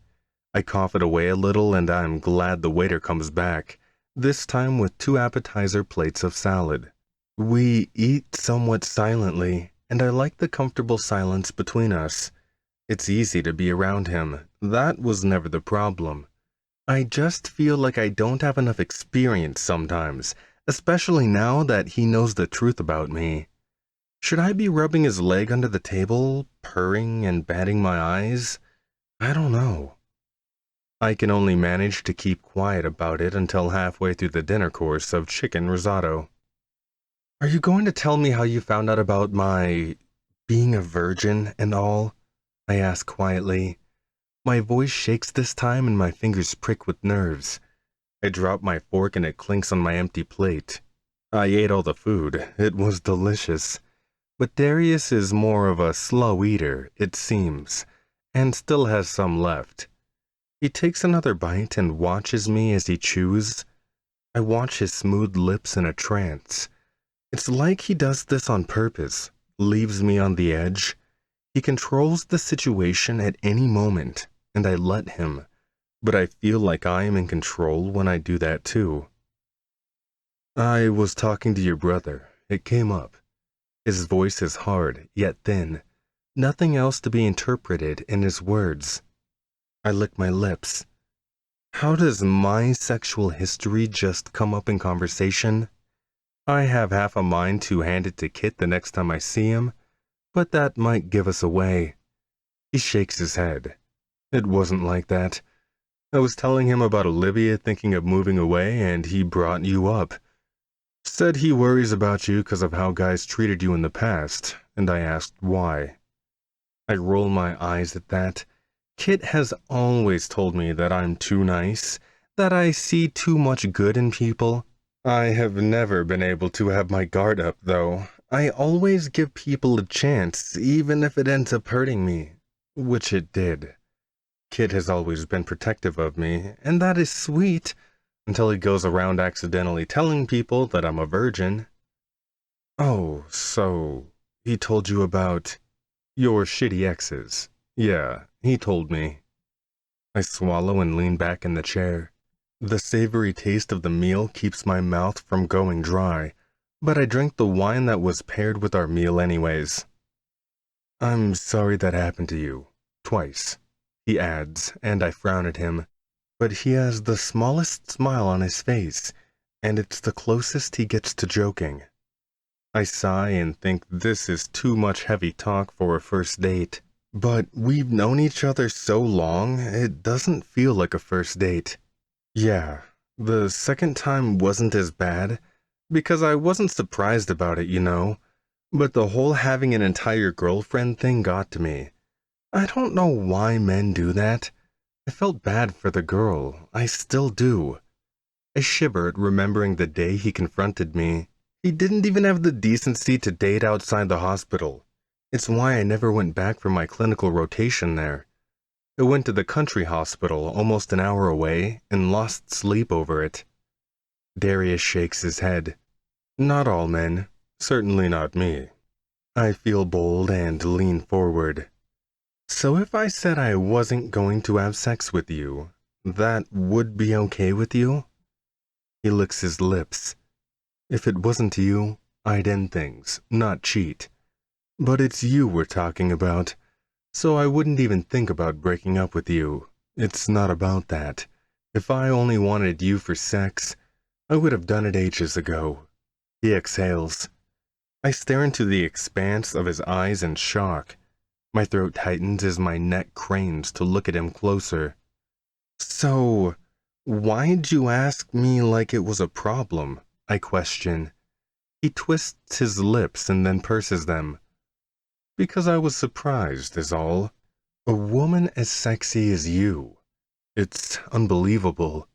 I cough it away a little and I'm glad the waiter comes back, this time with 2 appetizer plates of salad. We eat somewhat silently, and I like the comfortable silence between us. It's easy to be around him. That was never the problem. I just feel like I don't have enough experience sometimes, especially now that he knows the truth about me. Should I be rubbing his leg under the table, purring and batting my eyes? I don't know. I can only manage to keep quiet about it until halfway through the dinner course of chicken risotto. "Are you going to tell me how you found out about my being a virgin and all?" I ask quietly. My voice shakes this time and my fingers prick with nerves. I drop my fork and it clinks on my empty plate. I ate all the food. It was delicious. But Darius is more of a slow eater, it seems, and still has some left. He takes another bite and watches me as he chews. I watch his smooth lips in a trance. It's like he does this on purpose, leaves me on the edge. He controls the situation at any moment, and I let him, but I feel like I am in control when I do that too. "I was talking to your brother. It came up." His voice is hard, yet thin. Nothing else to be interpreted in his words. I lick my lips. How does my sexual history just come up in conversation? I have half a mind to hand it to Kit the next time I see him, but that might give us away. He shakes his head. "It wasn't like that. I was telling him about Olivia thinking of moving away, and he brought you up. Said he worries about you because of how guys treated you in the past, and I asked why." I roll my eyes at that. Kit has always told me that I'm too nice, that I see too much good in people. I have never been able to have my guard up, though. I always give people a chance, even if it ends up hurting me, which it did. Kid has always been protective of me, and that is sweet, until he goes around accidentally telling people that I'm a virgin. Oh, so he told you about your shitty exes. Yeah, he told me. I swallow and lean back in the chair. The savory taste of the meal keeps my mouth from going dry, but I drink the wine that was paired with our meal anyways. I'm sorry that happened to you. Twice, he adds, and I frown at him. But he has the smallest smile on his face, and it's the closest he gets to joking. I sigh and think this is too much heavy talk for a first date. But we've known each other so long, it doesn't feel like a first date. Yeah, the second time wasn't as bad, because I wasn't surprised about it, but the whole having an entire girlfriend thing got to me. I don't know why men do that. I felt bad for the girl. I still do. I shiver at remembering the day he confronted me. He didn't even have the decency to date outside the hospital. It's why I never went back for my clinical rotation there. I went to the country hospital almost an hour away and lost sleep over it. Darius shakes his head. Not all men. Certainly not me. I feel bold and lean forward. So if I said I wasn't going to have sex with you, that would be okay with you? He licks his lips. If it wasn't you, I'd end things, not cheat. But it's you we're talking about, so I wouldn't even think about breaking up with you. It's not about that. If I only wanted you for sex, I would have done it ages ago. He exhales. I stare into the expanse of his eyes in shock. My throat tightens as my neck cranes to look at him closer. So, why'd you ask me like it was a problem? I question. He twists his lips and then purses them. Because I was surprised, is all. A woman as sexy as you. It's unbelievable.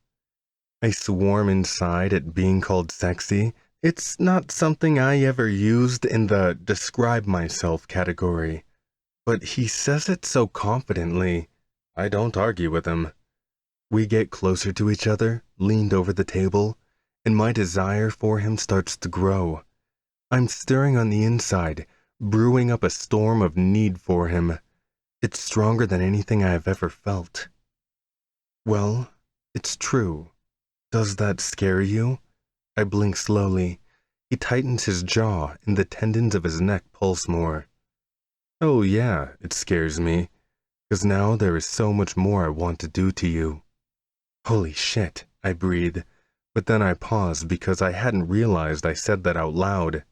I swarm inside at being called sexy. It's not something I ever used in the describe myself category. But he says it so confidently. I don't argue with him. We get closer to each other, leaned over the table, and my desire for him starts to grow. I'm stirring on the inside, brewing up a storm of need for him. It's stronger than anything I have ever felt. Well, it's true. Does that scare you? I blink slowly. He tightens his jaw, and the tendons of his neck pulse more. Oh yeah, it scares me, 'cause now there is so much more I want to do to you. Holy shit, I breathe, but then I pause because I hadn't realized I said that out loud.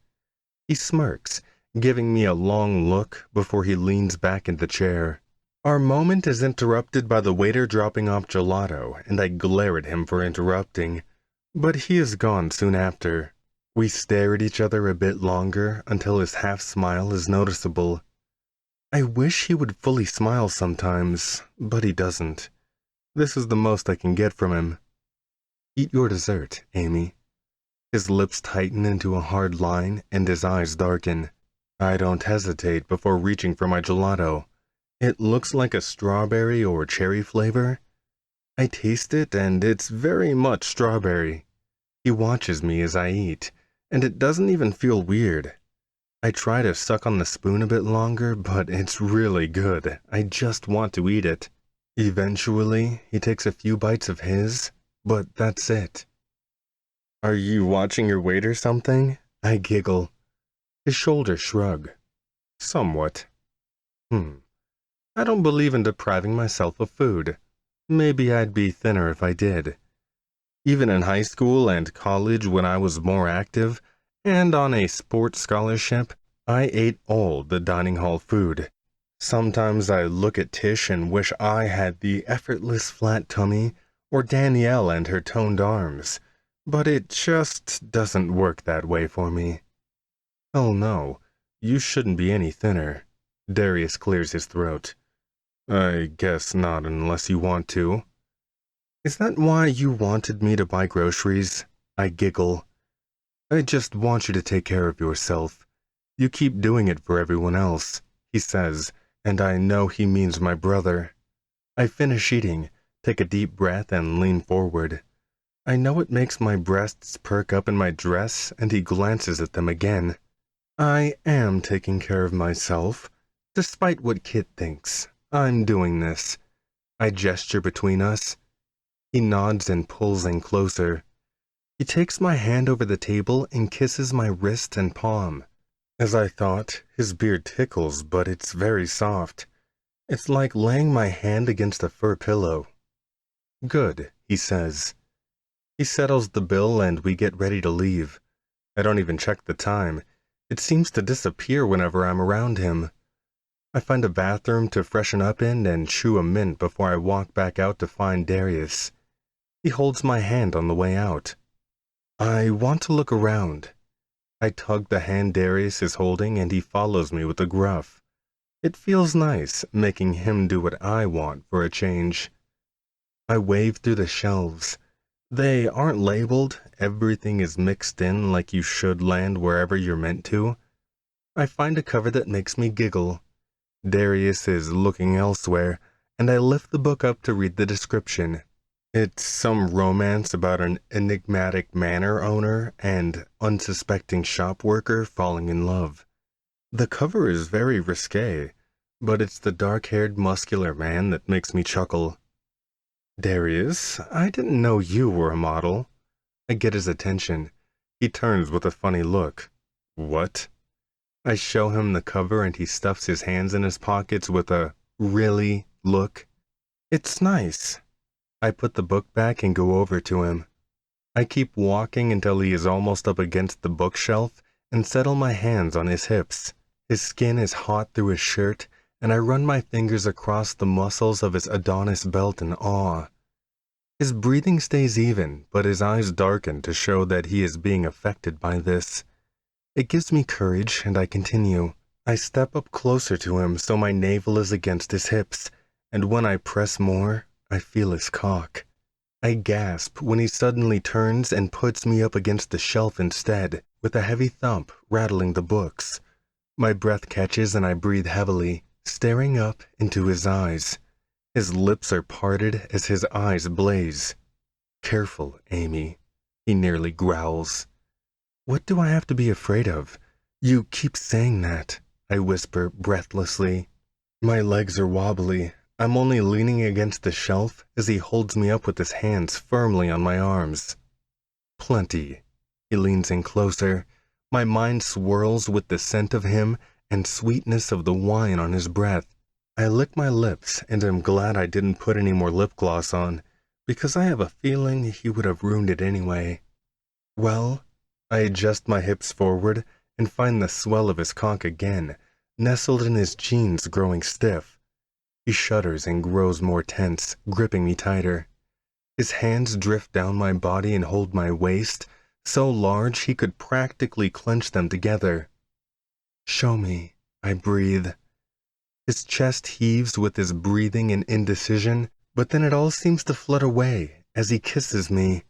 He smirks, giving me a long look before he leans back in the chair. Our moment is interrupted by the waiter dropping off gelato, and I glare at him for interrupting, but he is gone soon after. We stare at each other a bit longer until his half-smile is noticeable. I wish he would fully smile sometimes, but he doesn't. This is the most I can get from him. Eat your dessert, Amy. His lips tighten into a hard line, and his eyes darken. I don't hesitate before reaching for my gelato. It looks like a strawberry or cherry flavor. I taste it, and it's very much strawberry. He watches me as I eat, and it doesn't even feel weird. I try to suck on the spoon a bit longer, but it's really good. I just want to eat it. Eventually, he takes a few bites of his, but that's it. Are you watching your weight or something? I giggle. His shoulders shrug. Somewhat. I don't believe in depriving myself of food. Maybe I'd be thinner if I did. Even in high school and college when I was more active, and on a sports scholarship, I ate all the dining hall food. Sometimes I look at Tish and wish I had the effortless flat tummy or Danielle and her toned arms, but it just doesn't work that way for me. Oh no, you shouldn't be any thinner. Darius clears his throat. I guess not unless you want to. Is that why you wanted me to buy groceries? I giggle. I just want you to take care of yourself. You keep doing it for everyone else, he says, and I know he means my brother. I finish eating, take a deep breath, and lean forward. I know it makes my breasts perk up in my dress, and he glances at them again. I am taking care of myself, despite what Kit thinks. I'm doing this. I gesture between us. He nods and pulls in closer. He takes my hand over the table and kisses my wrist and palm. As I thought, his beard tickles, but it's very soft. It's like laying my hand against a fur pillow. Good, he says. He settles the bill and we get ready to leave. I don't even check the time. It seems to disappear whenever I'm around him. I find a bathroom to freshen up in and chew a mint before I walk back out to find Darius. He holds my hand on the way out. I want to look around. I tug the hand Darius is holding and he follows me with a gruff. It feels nice, making him do what I want for a change. I wave through the shelves. They aren't labeled, everything is mixed in like you should land wherever you're meant to. I find a cover that makes me giggle. Darius is looking elsewhere, and I lift the book up to read the description. It's some romance about an enigmatic manor owner and unsuspecting shop worker falling in love. The cover is very risque, but it's the dark-haired muscular man that makes me chuckle. Darius, I didn't know you were a model. I get his attention. He turns with a funny look. What? I show him the cover and he stuffs his hands in his pockets with a really look. It's nice. I put the book back and go over to him. I keep walking until he is almost up against the bookshelf and settle my hands on his hips. His skin is hot through his shirt, and I run my fingers across the muscles of his Adonis belt in awe. His breathing stays even, but his eyes darken to show that he is being affected by this. It gives me courage, and I continue. I step up closer to him so my navel is against his hips, and when I press more, I feel his cock. I gasp when he suddenly turns and puts me up against the shelf instead, with a heavy thump rattling the books. My breath catches and I breathe heavily, staring up into his eyes. His lips are parted as his eyes blaze. Careful, Amy, he nearly growls. What do I have to be afraid of? You keep saying that, I whisper breathlessly. My legs are wobbly. I'm only leaning against the shelf as he holds me up with his hands firmly on my arms. Plenty. He leans in closer. My mind swirls with the scent of him and sweetness of the wine on his breath. I lick my lips and am glad I didn't put any more lip gloss on, because I have a feeling he would have ruined it anyway. Well, I adjust my hips forward and find the swell of his cock again, nestled in his jeans growing stiff. He shudders and grows more tense, gripping me tighter. His hands drift down my body and hold my waist, so large he could practically clench them together. Show me, I breathe. His chest heaves with his breathing and indecision, but then it all seems to flood away as he kisses me.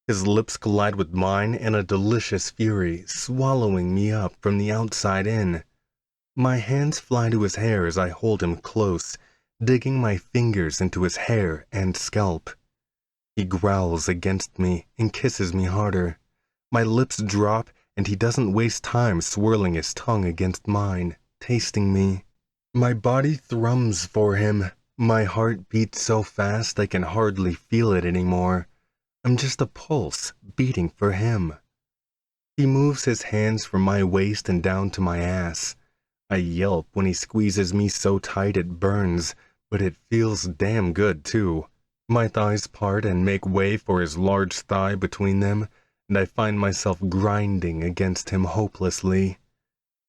His lips collide with mine in a delicious fury, swallowing me up from the outside in. My hands fly to his hair as I hold him close, digging my fingers into his hair and scalp. He growls against me and kisses me harder. My lips drop and he doesn't waste time swirling his tongue against mine, tasting me. My body thrums for him. My heart beats so fast I can hardly feel it anymore. I'm just a pulse beating for him. He moves his hands from my waist and down to my ass. I yelp when he squeezes me so tight it burns, but it feels damn good too. My thighs part and make way for his large thigh between them, and I find myself grinding against him hopelessly.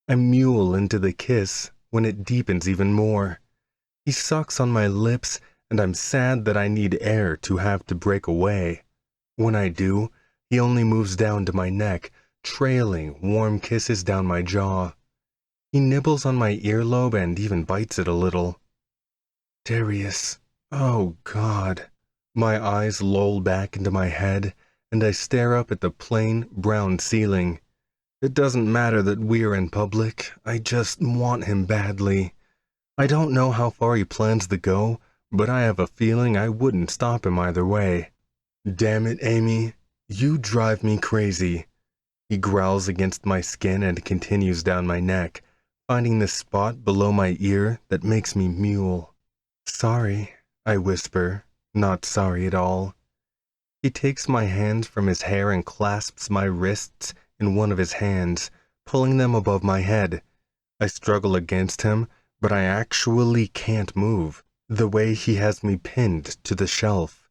I mule into the kiss when it deepens even more. He sucks on my lips, and I'm sad that I need air to have to break away. When I do, he only moves down to my neck, trailing warm kisses down my jaw. He nibbles on my earlobe and even bites it a little. Darius, oh God. My eyes loll back into my head, and I stare up at the plain, brown ceiling. It doesn't matter that we're in public, I just want him badly. I don't know how far he plans to go, but I have a feeling I wouldn't stop him either way. Damn it, Amy. You drive me crazy. He growls against my skin and continues down my neck, finding the spot below my ear that makes me mule. Sorry, I whisper, not sorry at all. He takes my hands from his hair and clasps my wrists in one of his hands, pulling them above my head. I struggle against him, but I actually can't move, the way he has me pinned to the shelf.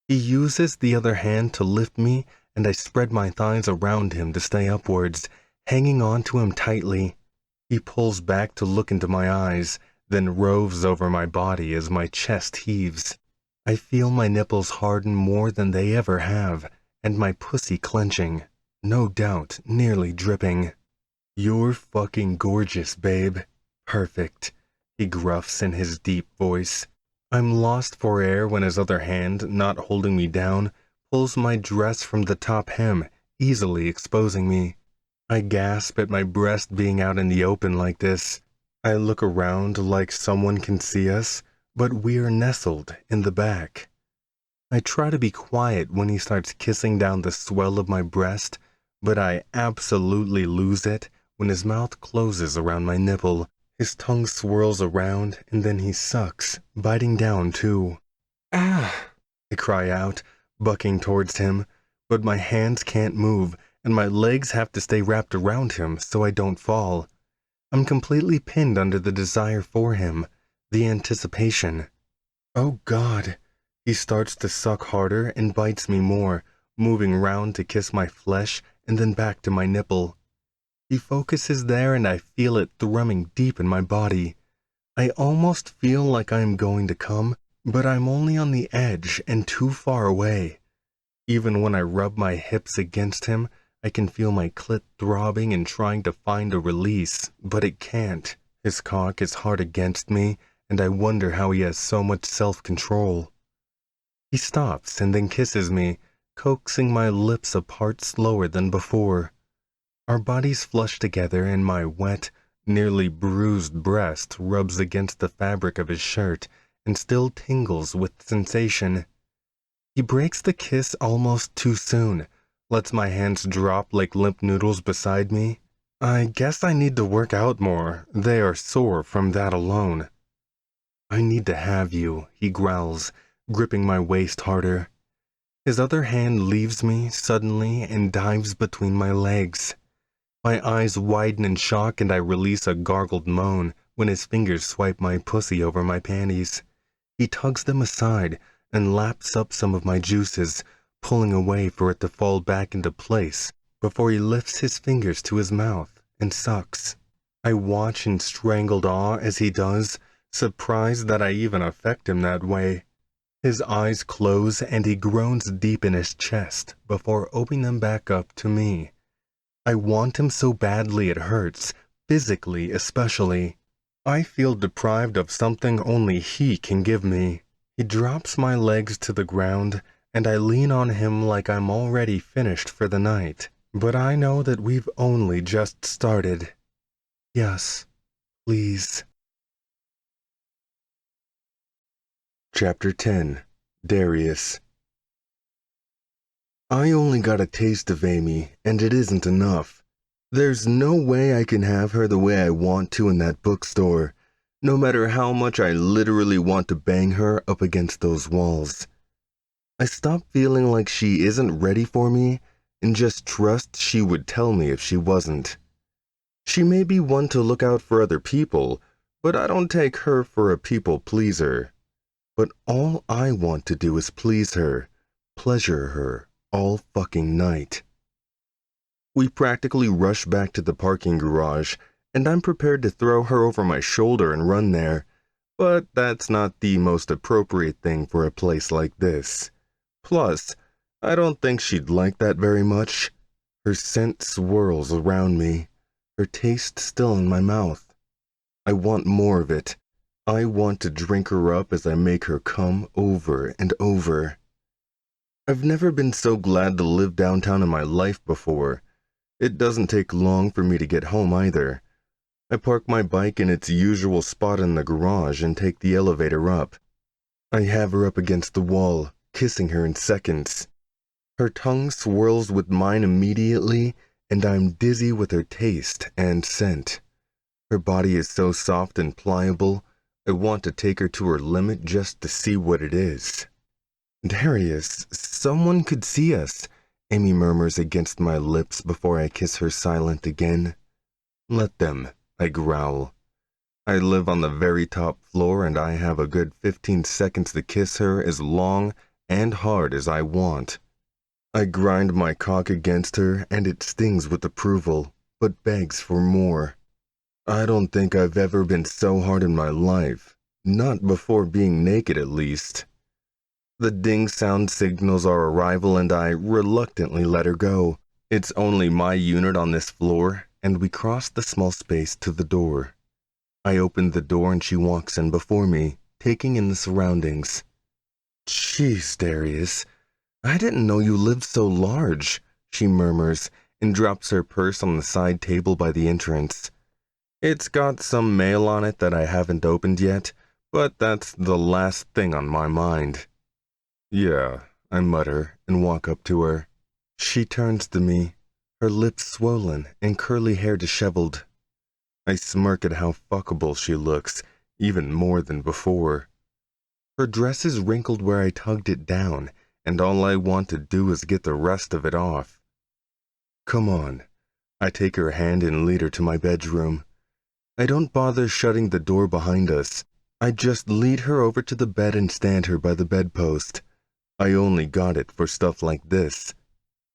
He uses the other hand to lift me, and I spread my thighs around him to stay upwards, hanging on to him tightly. He pulls back to look into my eyes, then roves over my body as my chest heaves. I feel my nipples harden more than they ever have, and my pussy clenching, no doubt nearly dripping. You're fucking gorgeous, babe. Perfect, he gruffs in his deep voice. I'm lost for air when his other hand, not holding me down, pulls my dress from the top hem, easily exposing me. I gasp at my breast being out in the open like this. I look around like someone can see us, but we're nestled in the back. I try to be quiet when he starts kissing down the swell of my breast, but I absolutely lose it when his mouth closes around my nipple. His tongue swirls around, and then he sucks, biting down too. Ah! I cry out, bucking towards him, but my hands can't move, and my legs have to stay wrapped around him so I don't fall. I'm completely pinned under the desire for him, the anticipation. Oh God! He starts to suck harder and bites me more, moving round to kiss my flesh and then back to my nipple. He focuses there and I feel it thrumming deep in my body. I almost feel like I am going to come, but I'm only on the edge and too far away. Even when I rub my hips against him, I can feel my clit throbbing and trying to find a release, but it can't. His cock is hard against me, and I wonder how he has so much self-control. He stops and then kisses me, coaxing my lips apart slower than before. Our bodies flush together and my wet, nearly bruised breast rubs against the fabric of his shirt and still tingles with sensation. He breaks the kiss almost too soon, lets my hands drop like limp noodles beside me. I guess I need to work out more. They are sore from that alone. I need to have you, he growls, gripping my waist harder. His other hand leaves me suddenly and dives between my legs. My eyes widen in shock and I release a gargled moan when his fingers swipe my pussy over my panties. He tugs them aside and laps up some of my juices, pulling away for it to fall back into place before he lifts his fingers to his mouth and sucks. I watch in strangled awe as he does, surprised that I even affect him that way. His eyes close and he groans deep in his chest before opening them back up to me. I want him so badly it hurts, physically especially. I feel deprived of something only he can give me. He drops my legs to the ground, and I lean on him like I'm already finished for the night. But I know that we've only just started. Yes, please. Chapter 10. Darius. I only got a taste of Amy, and it isn't enough. There's no way I can have her the way I want to in that bookstore, no matter how much I literally want to bang her up against those walls. I stop feeling like she isn't ready for me, and just trust she would tell me if she wasn't. She may be one to look out for other people, but I don't take her for a people pleaser. But all I want to do is please her, pleasure her, all fucking night. We practically rush back to the parking garage, and I'm prepared to throw her over my shoulder and run there, but that's not the most appropriate thing for a place like this. Plus, I don't think she'd like that very much. Her scent swirls around me, her taste still in my mouth. I want more of it. I want to drink her up as I make her come over and over. I've never been so glad to live downtown in my life before. It doesn't take long for me to get home either. I park my bike in its usual spot in the garage and take the elevator up. I have her up against the wall, kissing her in seconds. Her tongue swirls with mine immediately, and I'm dizzy with her taste and scent. Her body is so soft and pliable, I want to take her to her limit just to see what it is. Darius, someone could see us, Amy murmurs against my lips before I kiss her silent again. Let them, I growl. I live on the very top floor and I have a good 15 seconds to kiss her as long and hard as I want. I grind my cock against her and it stings with approval, but begs for more. I don't think I've ever been so hard in my life, not before being naked at least. The ding sound signals our arrival and I reluctantly let her go. It's only my unit on this floor, and we cross the small space to the door. I open the door and she walks in before me, taking in the surroundings. Jeez, Darius, I didn't know you lived so large, she murmurs, and drops her purse on the side table by the entrance. It's got some mail on it that I haven't opened yet, but that's the last thing on my mind. Yeah, I mutter and walk up to her. She turns to me, her lips swollen and curly hair disheveled. I smirk at how fuckable she looks, even more than before. Her dress is wrinkled where I tugged it down, and all I want to do is get the rest of it off. Come on. I take her hand and lead her to my bedroom. I don't bother shutting the door behind us. I just lead her over to the bed and stand her by the bedpost. I only got it for stuff like this.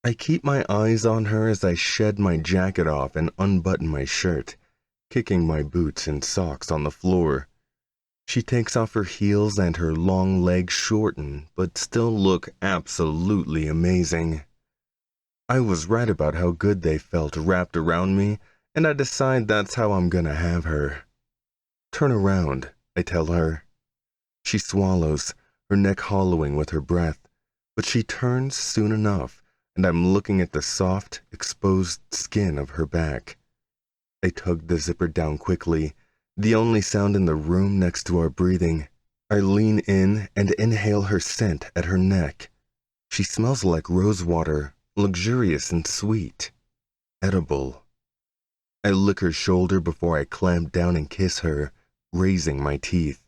I keep my eyes on her as I shed my jacket off and unbutton my shirt, kicking my boots and socks on the floor. She takes off her heels and her long legs shorten, but still look absolutely amazing. I was right about how good they felt wrapped around me, and I decide that's how I'm gonna have her. Turn around, I tell her. She swallows, her neck hollowing with her breath, but she turns soon enough, and I'm looking at the soft, exposed skin of her back. I tug the zipper down quickly, the only sound in the room next to our breathing. I lean in and inhale her scent at her neck. She smells like rosewater, luxurious and sweet. Edible. I lick her shoulder before I clamp down and kiss her, raising my teeth.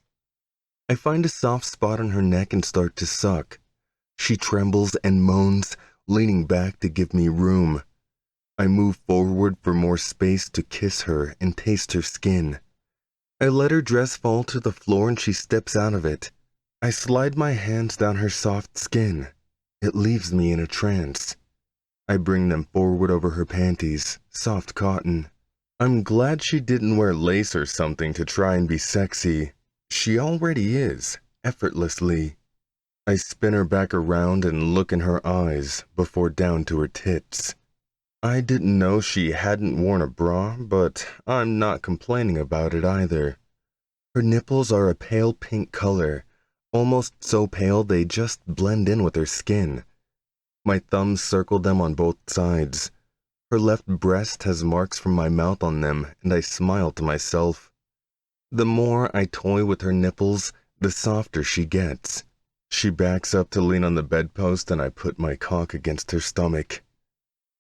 I find a soft spot on her neck and start to suck. She trembles and moans, leaning back to give me room. I move forward for more space to kiss her and taste her skin. I let her dress fall to the floor and she steps out of it. I slide my hands down her soft skin. It leaves me in a trance. I bring them forward over her panties, soft cotton. I'm glad she didn't wear lace or something to try and be sexy. She already is, effortlessly. I spin her back around and look in her eyes before down to her tits. I didn't know she hadn't worn a bra, but I'm not complaining about it either. Her nipples are a pale pink color, almost so pale they just blend in with her skin. My thumbs circle them on both sides. Her left breast has marks from my mouth on them, and I smile to myself. The more I toy with her nipples, the softer she gets. She backs up to lean on the bedpost, and I put my cock against her stomach.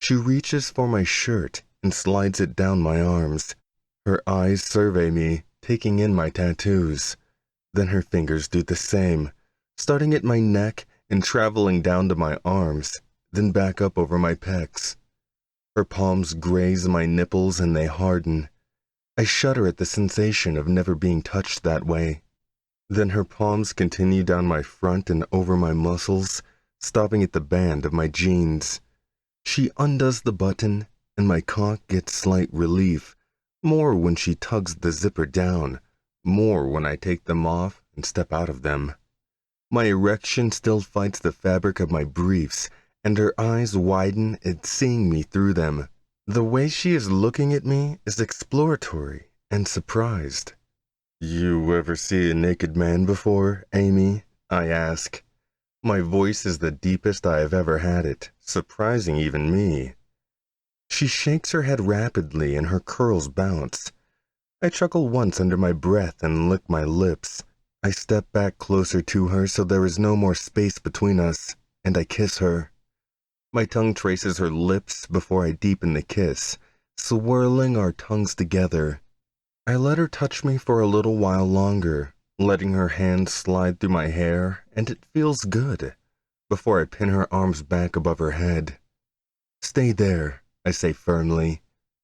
She reaches for my shirt and slides it down my arms. Her eyes survey me, taking in my tattoos. Then her fingers do the same, starting at my neck and traveling down to my arms, then back up over my pecs. Her palms graze my nipples and they harden. I shudder at the sensation of never being touched that way. Then her palms continue down my front and over my muscles, stopping at the band of my jeans. She undoes the button, and my cock gets slight relief, more when she tugs the zipper down, more when I take them off and step out of them. My erection still fights the fabric of my briefs, and her eyes widen at seeing me through them. The way she is looking at me is exploratory and surprised. You ever see a naked man before, Amy? I ask. My voice is the deepest I have ever had it, surprising even me. She shakes her head rapidly and her curls bounce. I chuckle once under my breath and lick my lips. I step back closer to her so there is no more space between us, and I kiss her. My tongue traces her lips before I deepen the kiss, swirling our tongues together. I let her touch me for a little while longer, letting her hand slide through my hair, and it feels good, before I pin her arms back above her head. "Stay there," I say firmly.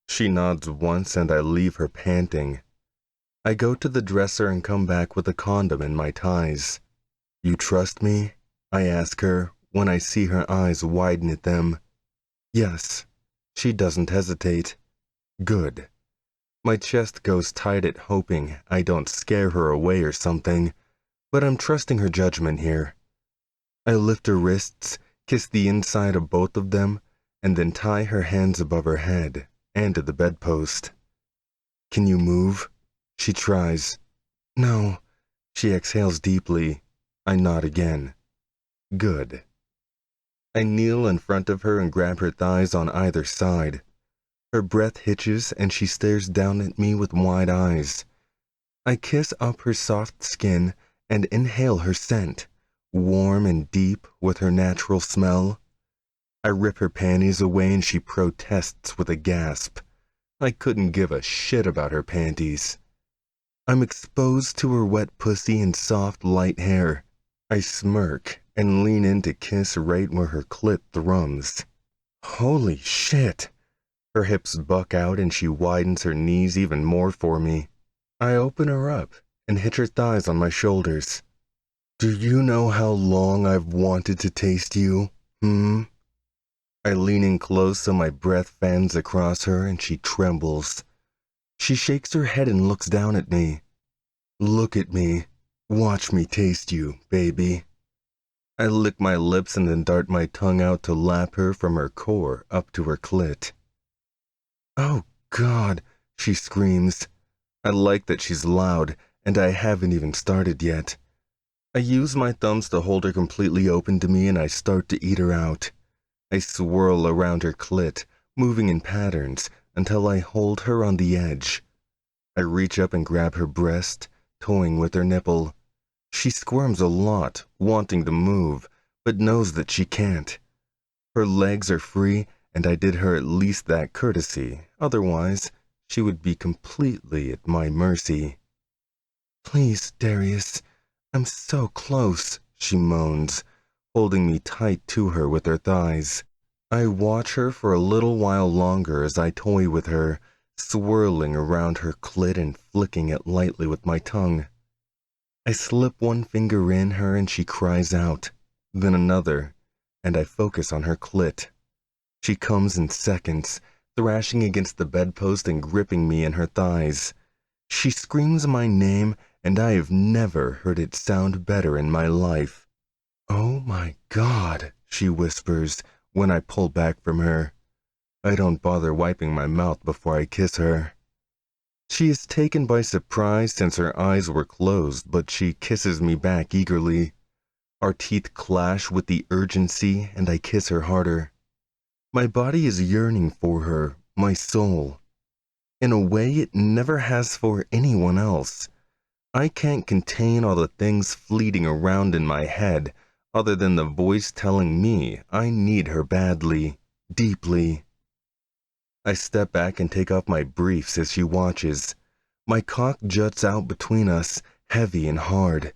She nods once and I leave her panting. I go to the dresser and come back with a condom in my ties. "You trust me?" I ask her when I see her eyes widen at them. "Yes." She doesn't hesitate. Good. My chest goes tight at hoping I don't scare her away or something, but I'm trusting her judgment here. I lift her wrists, kiss the inside of both of them, and then tie her hands above her head and to the bedpost. "Can you move?" She tries. "No." She exhales deeply. I nod again. Good. I kneel in front of her and grab her thighs on either side. Her breath hitches and she stares down at me with wide eyes. I kiss up her soft skin and inhale her scent, warm and deep with her natural smell. I rip her panties away and she protests with a gasp. I couldn't give a shit about her panties. I'm exposed to her wet pussy and soft, light hair. I smirk and lean in to kiss right where her clit thrums. Holy shit! Her hips buck out and she widens her knees even more for me. I open her up and hitch her thighs on my shoulders. "Do you know how long I've wanted to taste you? I lean in close so my breath fans across her and she trembles. She shakes her head and looks down at me. "Look at me. Watch me taste you, baby." I lick my lips and then dart my tongue out to lap her from her core up to her clit. "Oh, God," she screams. I like that she's loud, and I haven't even started yet. I use my thumbs to hold her completely open to me and I start to eat her out. I swirl around her clit, moving in patterns, until I hold her on the edge. I reach up and grab her breast, toying with her nipple. She squirms a lot, wanting to move, but knows that she can't. Her legs are free, and I did her at least that courtesy, otherwise she would be completely at my mercy. "Please, Darius, I'm so close," she moans, holding me tight to her with her thighs. I watch her for a little while longer as I toy with her, swirling around her clit and flicking it lightly with my tongue. I slip one finger in her and she cries out, then another, and I focus on her clit. She comes in seconds, thrashing against the bedpost and gripping me in her thighs. She screams my name, and I have never heard it sound better in my life. "Oh my God," she whispers when I pull back from her. I don't bother wiping my mouth before I kiss her. She is taken by surprise since her eyes were closed, but she kisses me back eagerly. Our teeth clash with the urgency, and I kiss her harder. My body is yearning for her, my soul, in a way it never has for anyone else. I can't contain all the things fleeting around in my head, other than the voice telling me I need her badly, deeply. I step back and take off my briefs as she watches. My cock juts out between us, heavy and hard.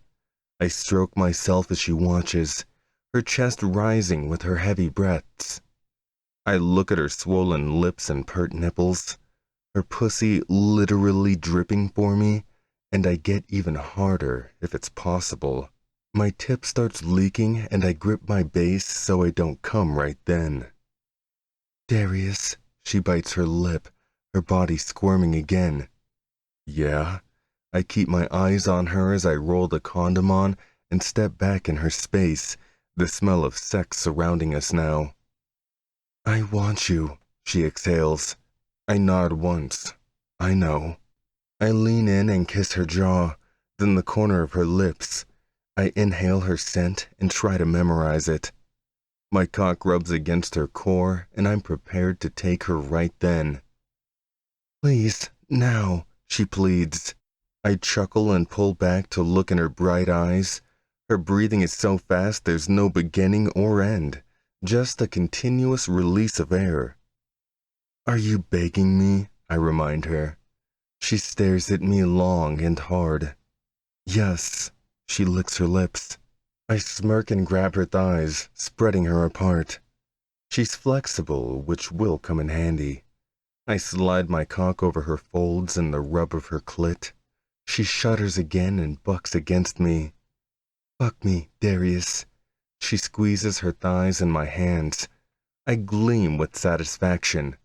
I stroke myself as she watches, her chest rising with her heavy breaths. I look at her swollen lips and pert nipples, her pussy literally dripping for me, and I get even harder if it's possible. My tip starts leaking and I grip my base so I don't come right then. "Darius," she bites her lip, her body squirming again. "Yeah?" I keep my eyes on her as I roll the condom on and step back in her space, the smell of sex surrounding us now. "I want you," she exhales. I nod once. I know. I lean in and kiss her jaw, then the corner of her lips. I inhale her scent and try to memorize it. My cock rubs against her core, and I'm prepared to take her right then. "Please, now," she pleads. I chuckle and pull back to look in her bright eyes. Her breathing is so fast there's no beginning or end, just a continuous release of air. Are you begging me? I remind her. She stares at me long and hard. Yes, she licks her lips. I smirk and grab her thighs, spreading her apart. She's flexible, which will come in handy. I slide my cock over her folds and the rub of her clit. She shudders again and bucks against me. Fuck me, Darius. She squeezes her thighs in my hands. I gleam with satisfaction.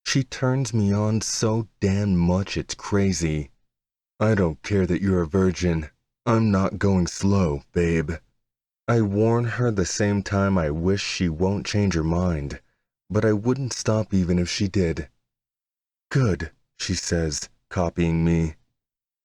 She turns me on so damn much it's crazy. I don't care that you're a virgin. I'm not going slow, babe. I warn her the same time I wish she won't change her mind, but I wouldn't stop even if she did. Good, she says, copying me.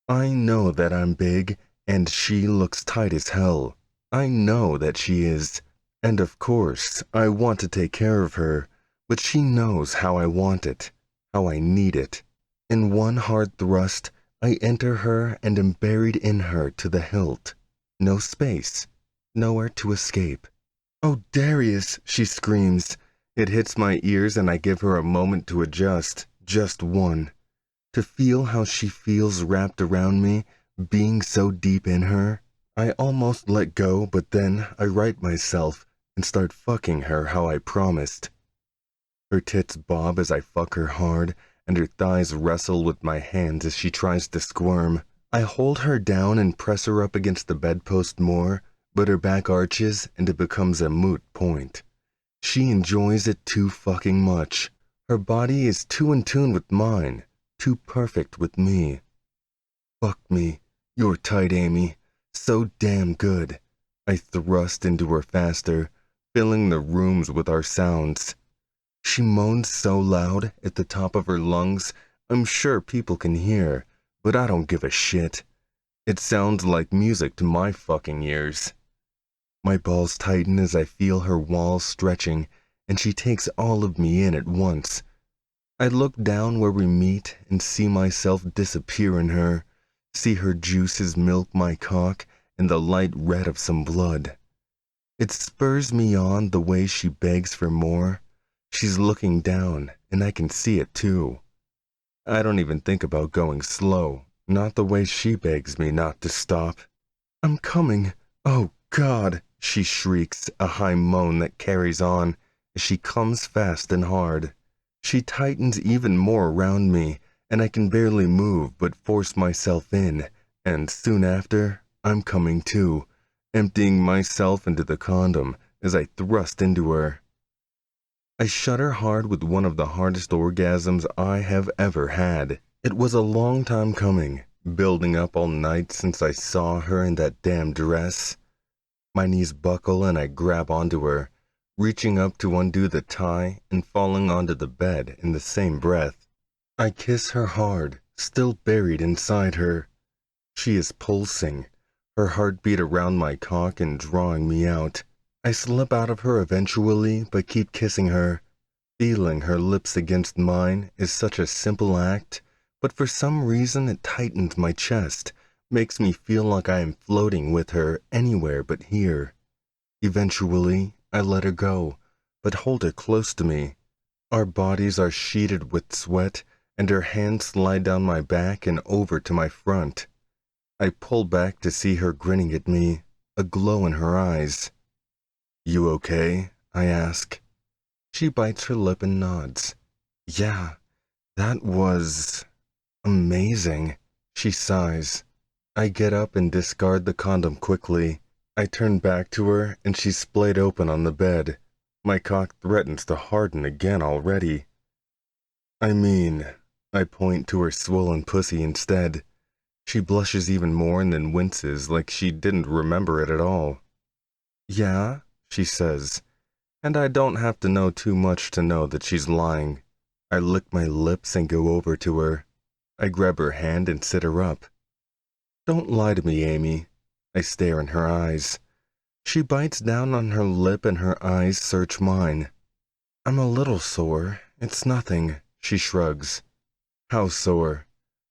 I know that I'm big, and she looks tight as hell. I know that she is. And of course, I want to take care of her, but she knows how I want it, how I need it. In one hard thrust, I enter her and am buried in her to the hilt. No space, nowhere to escape. Oh, Darius, she screams. It hits my ears and I give her a moment to adjust, just one. To feel how she feels wrapped around me, being so deep in her. I almost let go, but then I right myself and start fucking her how I promised. Her tits bob as I fuck her hard, and her thighs wrestle with my hands as she tries to squirm. I hold her down and press her up against the bedpost more, but her back arches and it becomes a moot point. She enjoys it too fucking much. Her body is too in tune with mine, too perfect with me. Fuck me. You're tight, Amy. So damn good. I thrust into her faster, filling the rooms with our sounds. She moans so loud at the top of her lungs, I'm sure people can hear, but I don't give a shit. It sounds like music to my fucking ears. My balls tighten as I feel her walls stretching, and she takes all of me in at once. I look down where we meet and see myself disappear in her, see her juices milk my cock and the light red of some blood. It spurs me on the way she begs for more. She's looking down, and I can see it too. I don't even think about going slow, not the way she begs me not to stop. I'm coming. Oh, God, she shrieks, a high moan that carries on as she comes fast and hard. She tightens even more around me, and I can barely move but force myself in, and soon after, I'm coming too, emptying myself into the condom as I thrust into her. I shudder hard with one of the hardest orgasms I have ever had. It was a long time coming, building up all night since I saw her in that damn dress. My knees buckle and I grab onto her, reaching up to undo the tie and falling onto the bed in the same breath. I kiss her hard, still buried inside her. She is pulsing, her heartbeat around my cock and drawing me out. I slip out of her eventually, but keep kissing her. Feeling her lips against mine is such a simple act, but for some reason it tightens my chest, makes me feel like I am floating with her anywhere but here. Eventually, I let her go, but hold her close to me. Our bodies are sheeted with sweat, and her hands slide down my back and over to my front. I pull back to see her grinning at me, a glow in her eyes. You okay? I ask. She bites her lip and nods. Yeah, that was amazing. She sighs. I get up and discard the condom quickly. I turn back to her and she's splayed open on the bed. My cock threatens to harden again already. I mean, I point to her swollen pussy instead. She blushes even more and then winces like she didn't remember it at all. Yeah, she says, and I don't have to know too much to know that she's lying. I lick my lips and go over to her. I grab her hand and sit her up. Don't lie to me, Amy. I stare in her eyes. She bites down on her lip and her eyes search mine. I'm a little sore. It's nothing, she shrugs. How sore?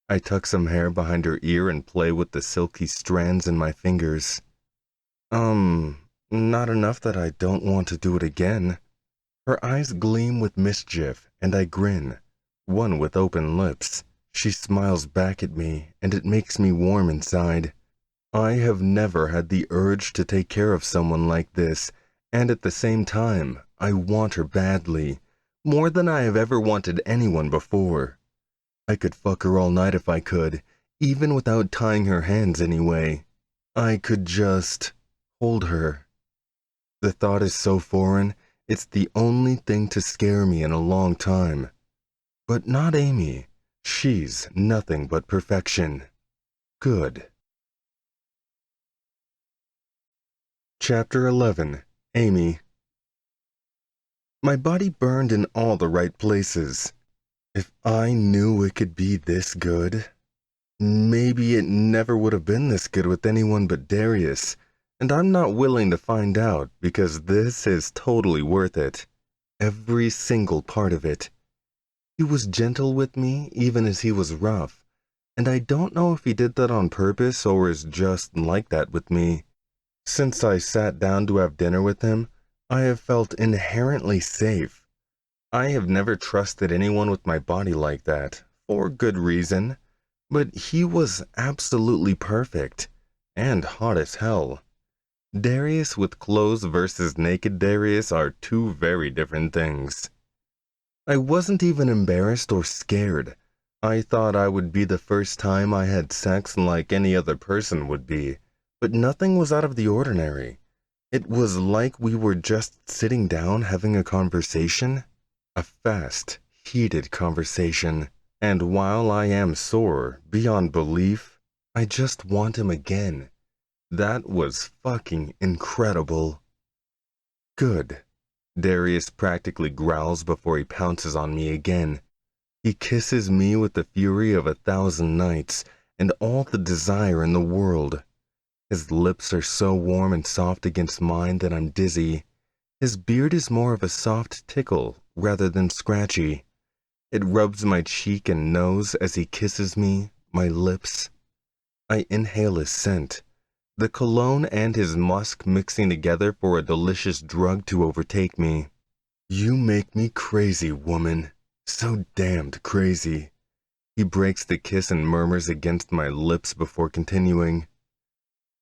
I tuck some hair behind her ear and play with the silky strands in my fingers. Not enough that I don't want to do it again. Her eyes gleam with mischief, and I grin, one with open lips. She smiles back at me, and it makes me warm inside. I have never had the urge to take care of someone like this, and at the same time, I want her badly, more than I have ever wanted anyone before. I could fuck her all night if I could, even without tying her hands anyway. I could just hold her. The thought is so foreign, it's the only thing to scare me in a long time. But not Amy. She's nothing but perfection. Good. Chapter 11. Amy. My body burned in all the right places. If I knew it could be this good, maybe it never would have been this good with anyone but Darius, and I'm not willing to find out because this is totally worth it. Every single part of it. He was gentle with me even as he was rough, and I don't know if he did that on purpose or is just like that with me. Since I sat down to have dinner with him, I have felt inherently safe. I have never trusted anyone with my body like that, for good reason, but he was absolutely perfect, and hot as hell. Darius with clothes versus naked Darius are two very different things. I wasn't even embarrassed or scared. I thought I would be the first time I had sex like any other person would be, but nothing was out of the ordinary. It was like we were just sitting down having a conversation, a fast, heated conversation, and while I am sore beyond belief, I just want him again. That was fucking incredible. Good. Darius practically growls before he pounces on me again. He kisses me with the fury of 1,000 nights and all the desire in the world. His lips are so warm and soft against mine that I'm dizzy. His beard is more of a soft tickle rather than scratchy. It rubs my cheek and nose as he kisses me, my lips. I inhale his scent, the cologne and his musk mixing together for a delicious drug to overtake me. You make me crazy, woman. So damned crazy. He breaks the kiss and murmurs against my lips before continuing.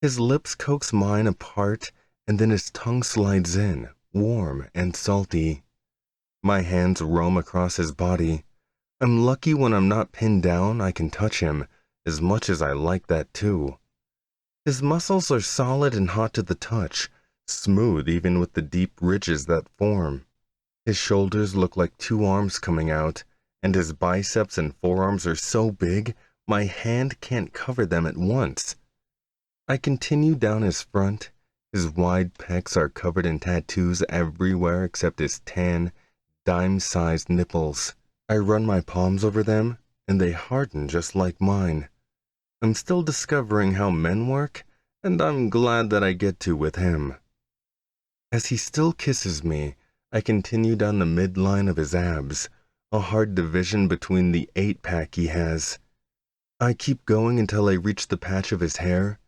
His lips coax mine apart, and then his tongue slides in, warm and salty. My hands roam across his body. I'm lucky when I'm not pinned down I can touch him, as much as I like that too. His muscles are solid and hot to the touch, smooth even with the deep ridges that form. His shoulders look like two arms coming out, and his biceps and forearms are so big my hand can't cover them at once. I continue down his front. His wide pecs are covered in tattoos everywhere except his tan, dime-sized nipples. I run my palms over them, and they harden just like mine. I'm still discovering how men work, and I'm glad that I get to with him. As he still kisses me, I continue down the midline of his abs, a hard division between the 8-pack he has. I keep going until I reach the patch of his hair.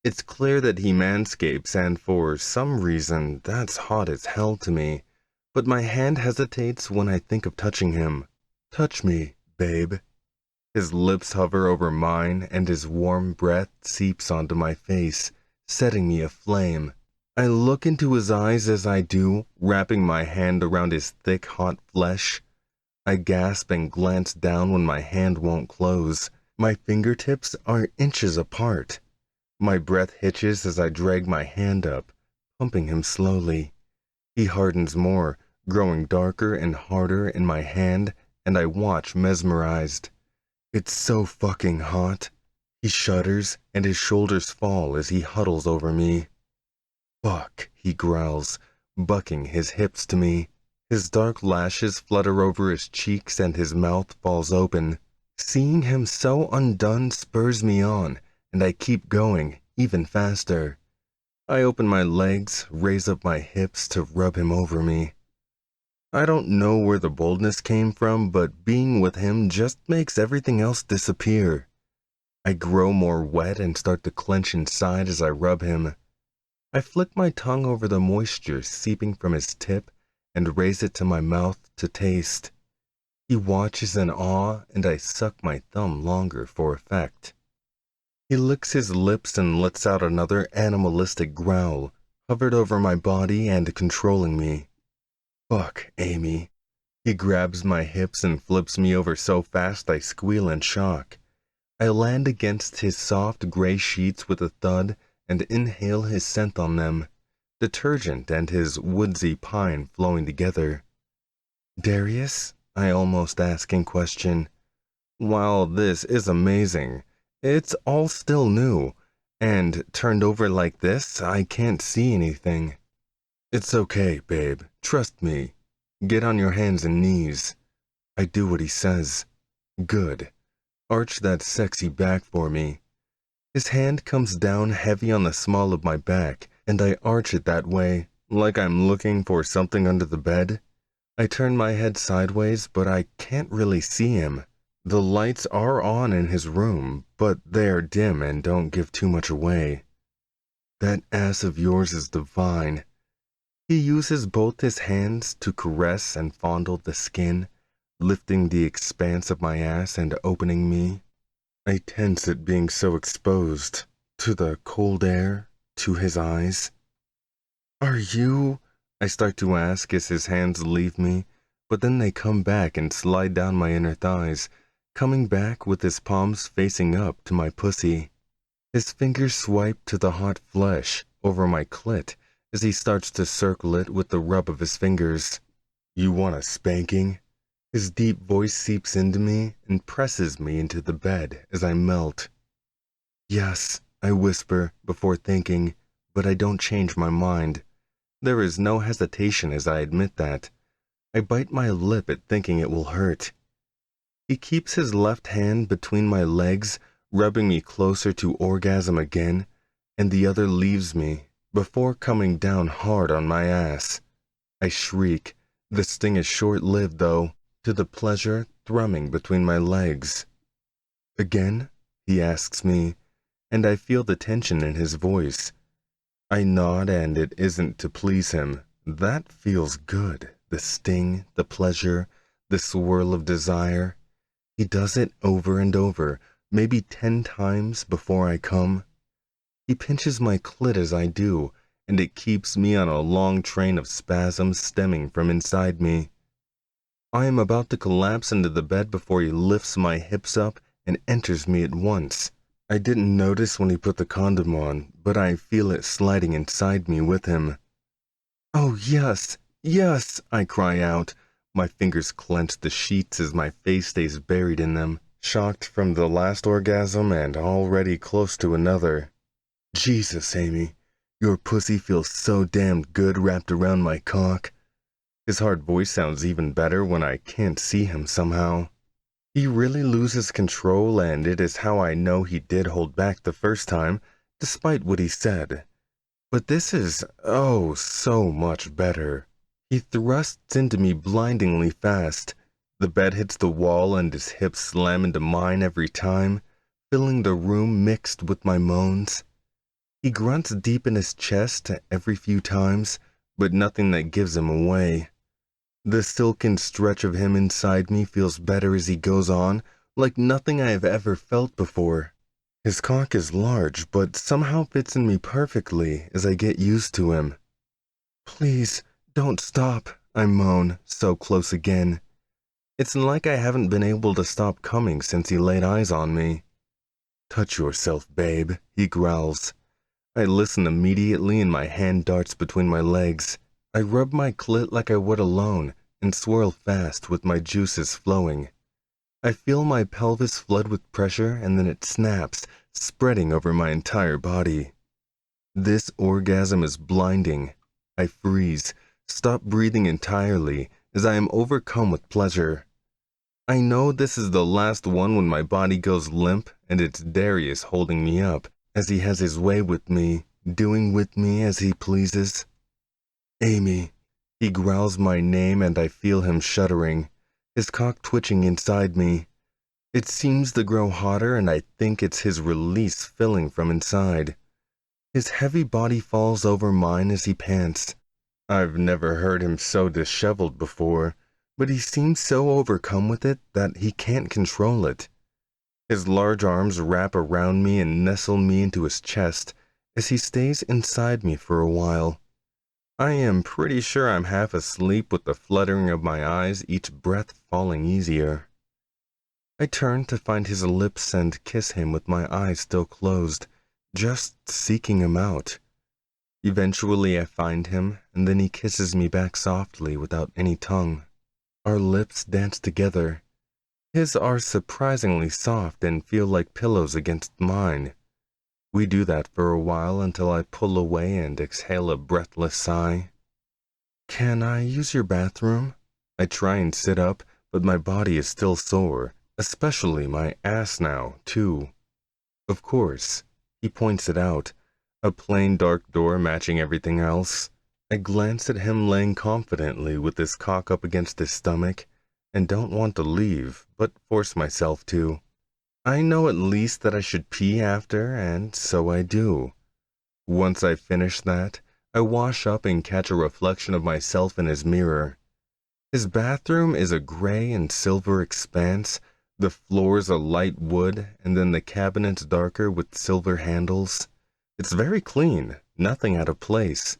It's clear that he manscapes, and for some reason, that's hot as hell to me. But my hand hesitates when I think of touching him. Touch me, babe. His lips hover over mine, and his warm breath seeps onto my face, setting me aflame. I look into his eyes as I do, wrapping my hand around his thick, hot flesh. I gasp and glance down when my hand won't close. My fingertips are inches apart. My breath hitches as I drag my hand up, pumping him slowly. He hardens more, growing darker and harder in my hand, and I watch mesmerized. It's so fucking hot. He shudders, and his shoulders fall as he huddles over me. Fuck, he growls, bucking his hips to me. His dark lashes flutter over his cheeks and his mouth falls open. Seeing him so undone spurs me on, and I keep going, even faster. I open my legs, raise up my hips to rub him over me. I don't know where the boldness came from, but being with him just makes everything else disappear. I grow more wet and start to clench inside as I rub him. I flick my tongue over the moisture seeping from his tip and raise it to my mouth to taste. He watches in awe, and I suck my thumb longer for effect. He licks his lips and lets out another animalistic growl, hovered over my body and controlling me. Fuck, Amy. He grabs my hips and flips me over so fast I squeal in shock. I land against his soft gray sheets with a thud and inhale his scent on them, detergent and his woodsy pine flowing together. Darius? I almost ask in question. While this is amazing, it's all still new, and turned over like this, I can't see anything. It's okay, babe. Trust me. Get on your hands and knees. I do what he says. Good. Arch that sexy back for me. His hand comes down heavy on the small of my back, and I arch it that way, like I'm looking for something under the bed. I turn my head sideways, but I can't really see him. The lights are on in his room, but they are dim and don't give too much away. That ass of yours is divine. He uses both his hands to caress and fondle the skin, lifting the expanse of my ass and opening me. I tense at being so exposed, to the cold air, to his eyes. Are you? I start to ask as his hands leave me, but then they come back and slide down my inner thighs, coming back with his palms facing up to my pussy. His fingers swipe to the hot flesh over my clit as he starts to circle it with the rub of his fingers. You want a spanking? His deep voice seeps into me and presses me into the bed as I melt. Yes, I whisper before thinking, but I don't change my mind. There is no hesitation as I admit that. I bite my lip at thinking it will hurt. He keeps his left hand between my legs, rubbing me closer to orgasm again, and the other leaves me, before coming down hard on my ass. I shriek. The sting is short-lived, though, to the pleasure thrumming between my legs. Again? He asks me, and I feel the tension in his voice. I nod, and it isn't to please him. That feels good. The sting, the pleasure, the swirl of desire. He does it over and over, maybe 10 times before I come. He pinches my clit as I do, and it keeps me on a long train of spasms stemming from inside me. I am about to collapse into the bed before he lifts my hips up and enters me at once. I didn't notice when he put the condom on, but I feel it sliding inside me with him. Oh, yes, yes, I cry out. My fingers clench the sheets as my face stays buried in them, shocked from the last orgasm and already close to another. Jesus, Amy, your pussy feels so damned good wrapped around my cock. His hard voice sounds even better when I can't see him somehow. He really loses control, and it is how I know he did hold back the first time, despite what he said. But this is, oh, so much better. He thrusts into me blindingly fast. The bed hits the wall and his hips slam into mine every time, filling the room mixed with my moans. He grunts deep in his chest every few times, but nothing that gives him away. The silken stretch of him inside me feels better as he goes on, like nothing I have ever felt before. His cock is large, but somehow fits in me perfectly as I get used to him. Please, don't stop, I moan, so close again. It's like I haven't been able to stop coming since he laid eyes on me. Touch yourself, babe, he growls. I listen immediately and my hand darts between my legs. I rub my clit like I would alone and swirl fast with my juices flowing. I feel my pelvis flood with pressure and then it snaps, spreading over my entire body. This orgasm is blinding. I freeze, stop breathing entirely as I am overcome with pleasure. I know this is the last one when my body goes limp and it's Darius holding me up as he has his way with me, doing with me as he pleases. Amy, He growls my name and I feel him shuddering, his cock twitching inside me. It seems to grow hotter and I think it's his release filling from inside. His heavy body falls over mine as he pants. I've never heard him so disheveled before, but he seems so overcome with it that he can't control it. His large arms wrap around me and nestle me into his chest as he stays inside me for a while. I am pretty sure I'm half asleep with the fluttering of my eyes, each breath falling easier. I turn to find his lips and kiss him with my eyes still closed, just seeking him out. Eventually I find him, and then he kisses me back softly without any tongue. Our lips dance together. His are surprisingly soft and feel like pillows against mine. We do that for a while until I pull away and exhale a breathless sigh. "Can I use your bathroom?" I try and sit up, but my body is still sore, especially my ass now, too. Of course, he points it out, a plain dark door matching everything else. I glance at him laying confidently with his cock up against his stomach, and don't want to leave, but force myself to. I know at least that I should pee after, and so I do. Once I finish that, I wash up and catch a reflection of myself in his mirror. His bathroom is a gray and silver expanse, the floors a light wood, and then the cabinets darker with silver handles. It's very clean, nothing out of place.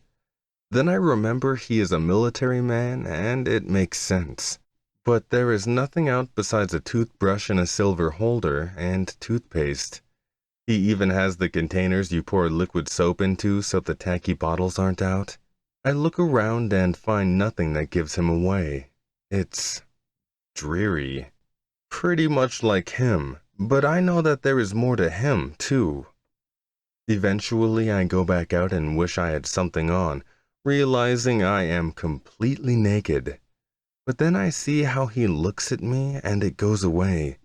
Then I remember he is a military man, and it makes sense. But there is nothing out besides a toothbrush in a silver holder and toothpaste. He even has the containers you pour liquid soap into so the tacky bottles aren't out. I look around and find nothing that gives him away. It's dreary. Pretty much like him, but I know that there is more to him, too. Eventually I go back out and wish I had something on, realizing I am completely naked. But then I see how he looks at me, and it goes away.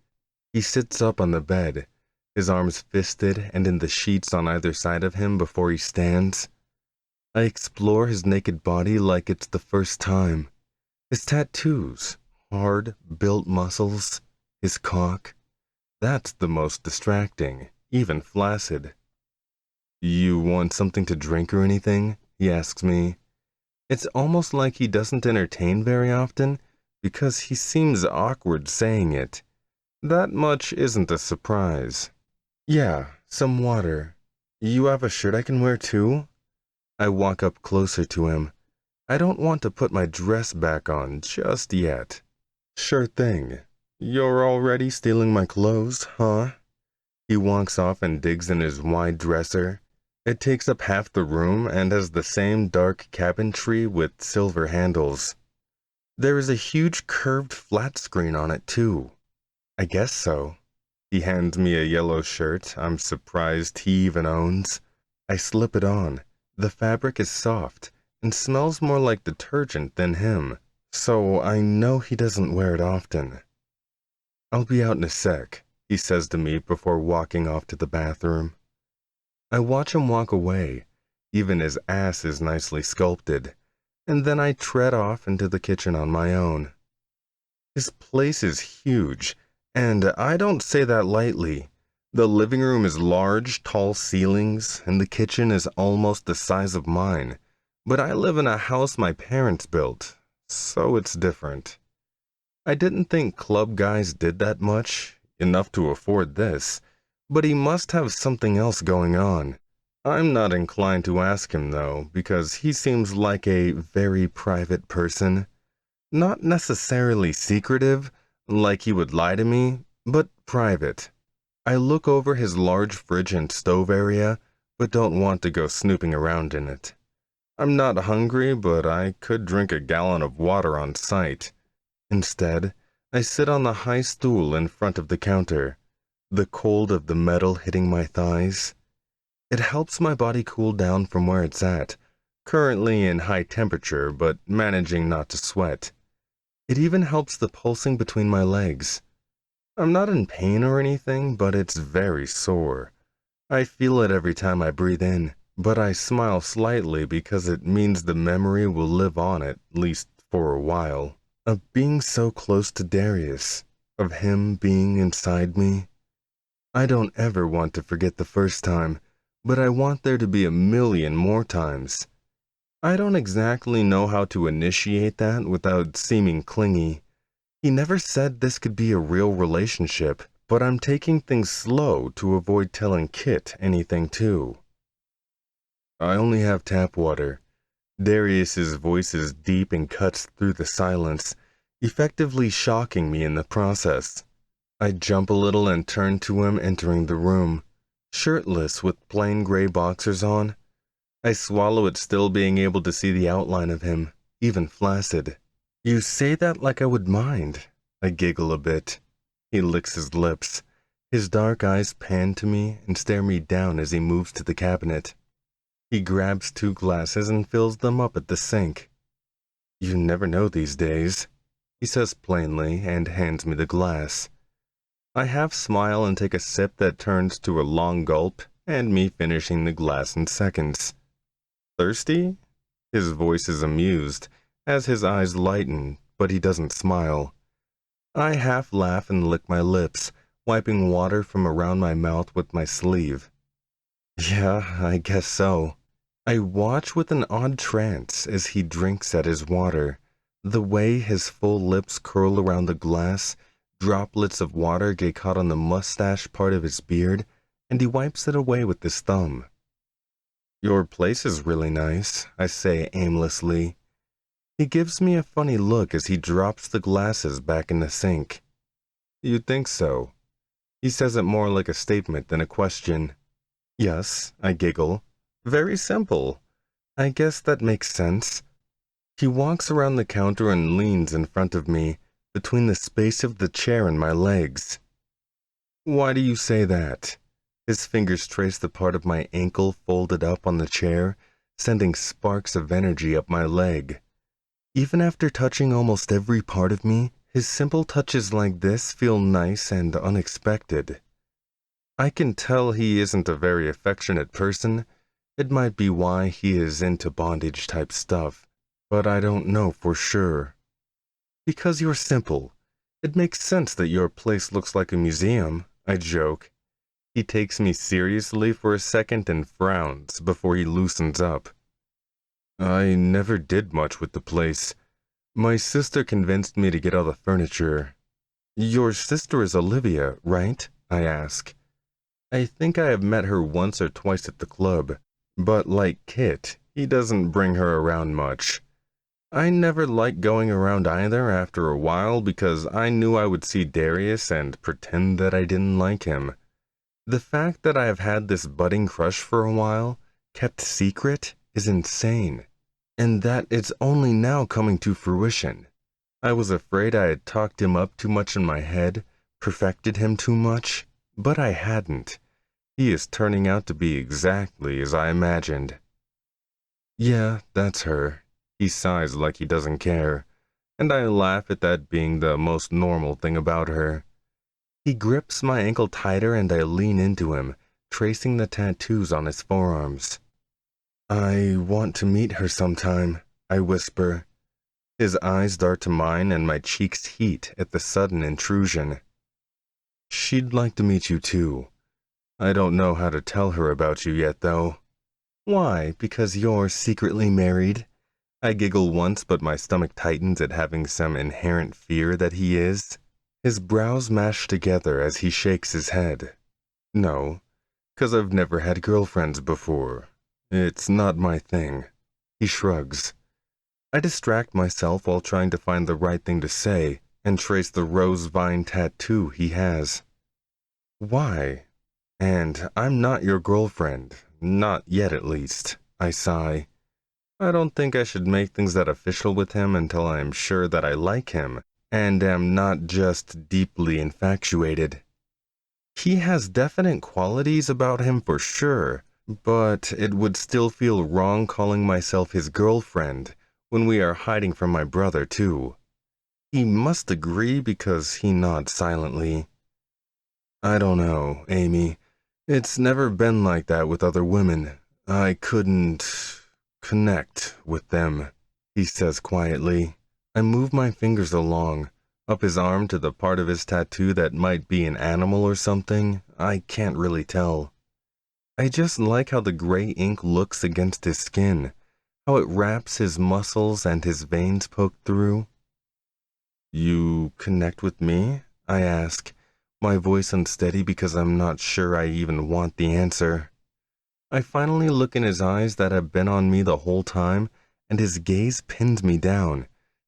He sits up on the bed, his arms fisted and in the sheets on either side of him before he stands. I explore his naked body like it's the first time. His tattoos, hard, built muscles, his cock. That's the most distracting, even flaccid. "You want something to drink or anything?" he asks me. It's almost like he doesn't entertain very often, because he seems awkward saying it. That much isn't a surprise. "Yeah, some water. You have a shirt I can wear too?" I walk up closer to him. I don't want to put my dress back on just yet. "Sure thing. You're already stealing my clothes, huh?" He walks off and digs in his wide dresser. It takes up half the room and has the same dark cabinetry with silver handles. There is a huge curved flat screen on it, too. I guess so. He hands me a yellow shirt I'm surprised he even owns. I slip it on. The fabric is soft and smells more like detergent than him, so I know he doesn't wear it often. "I'll be out in a sec," he says to me before walking off to the bathroom. I watch him walk away. Even his ass is nicely sculpted, and then I tread off into the kitchen on my own. His place is huge, and I don't say that lightly. The living room is large, tall ceilings, and the kitchen is almost the size of mine. But I live in a house my parents built, so it's different. I didn't think club guys did that much, enough to afford this, but he must have something else going on. I'm not inclined to ask him, though, because he seems like a very private person. Not necessarily secretive, like he would lie to me, but private. I look over his large fridge and stove area, but don't want to go snooping around in it. I'm not hungry, but I could drink a gallon of water on sight. Instead, I sit on the high stool in front of the counter, the cold of the metal hitting my thighs. It helps my body cool down from where it's at, currently in high temperature, but managing not to sweat. It even helps the pulsing between my legs. I'm not in pain or anything, but it's very sore. I feel it every time I breathe in, but I smile slightly because it means the memory will live on at least for a while, of being so close to Darius, of him being inside me. I don't ever want to forget the first time, but I want there to be a million more times. I don't exactly know how to initiate that without seeming clingy. He never said this could be a real relationship, but I'm taking things slow to avoid telling Kit anything too. I only have tap water. Darius's voice is deep and cuts through the silence, effectively shocking me in the process. I jump a little and turn to him entering the room, shirtless with plain gray boxers on. I swallow it, still being able to see the outline of him, even flaccid. You say that like I would mind. I giggle a bit. He licks his lips. His dark eyes pan to me and stare me down as he moves to the cabinet. He grabs 2 glasses and fills them up at the sink. You never know these days, he says plainly and hands me the glass. I half smile and take a sip that turns to a long gulp and me finishing the glass in seconds. Thirsty? His voice is amused, as his eyes lighten, but he doesn't smile. I half laugh and lick my lips, wiping water from around my mouth with my sleeve. Yeah, I guess so. I watch with an odd trance as he drinks at his water. The way his full lips curl around the glass, droplets of water get caught on the mustache part of his beard, and he wipes it away with his thumb. Your place is really nice, I say aimlessly. He gives me a funny look as he drops the glasses back in the sink. You'd think so. He says it more like a statement than a question. Yes, I giggle. Very simple. I guess that makes sense. He walks around the counter and leans in front of me, between the space of the chair and my legs. Why do you say that? His fingers trace the part of my ankle folded up on the chair, sending sparks of energy up my leg. Even after touching almost every part of me, his simple touches like this feel nice and unexpected. I can tell he isn't a very affectionate person. It might be why he is into bondage-type stuff, but I don't know for sure. Because you're simple. It makes sense that your place looks like a museum, I joke. He takes me seriously for a second and frowns before he loosens up. I never did much with the place. My sister convinced me to get all the furniture. Your sister is Olivia, right? I ask. I think I have met her once or twice at the club, but like Kit, he doesn't bring her around much. I never liked going around either after a while because I knew I would see Darius and pretend that I didn't like him. The fact that I have had this budding crush for a while, kept secret, is insane, and that it's only now coming to fruition. I was afraid I had talked him up too much in my head, perfected him too much, but I hadn't. He is turning out to be exactly as I imagined. Yeah, that's her. He sighs like he doesn't care, and I laugh at that being the most normal thing about her. He grips my ankle tighter and I lean into him, tracing the tattoos on his forearms. I want to meet her sometime, I whisper. His eyes dart to mine and my cheeks heat at the sudden intrusion. She'd like to meet you too. I don't know how to tell her about you yet, though. Why, because you're secretly married? I giggle once, but my stomach tightens at having some inherent fear that he is. His brows mash together as he shakes his head. No, 'cause I've never had girlfriends before. It's not my thing. He shrugs. I distract myself while trying to find the right thing to say and trace the rose vine tattoo he has. Why? And I'm not your girlfriend. Not yet, at least. I sigh. I don't think I should make things that official with him until I am sure that I like him, and am not just deeply infatuated. He has definite qualities about him for sure, but it would still feel wrong calling myself his girlfriend when we are hiding from my brother, too. He must agree because he nods silently. I don't know, Amy. It's never been like that with other women. I couldn't connect with them, he says quietly. I move my fingers along, up his arm to the part of his tattoo that might be an animal or something. I can't really tell. I just like how the gray ink looks against his skin, how it wraps his muscles and his veins poke through. You connect with me? I ask, my voice unsteady because I'm not sure I even want the answer. I finally look in his eyes that have been on me the whole time, and his gaze pins me down,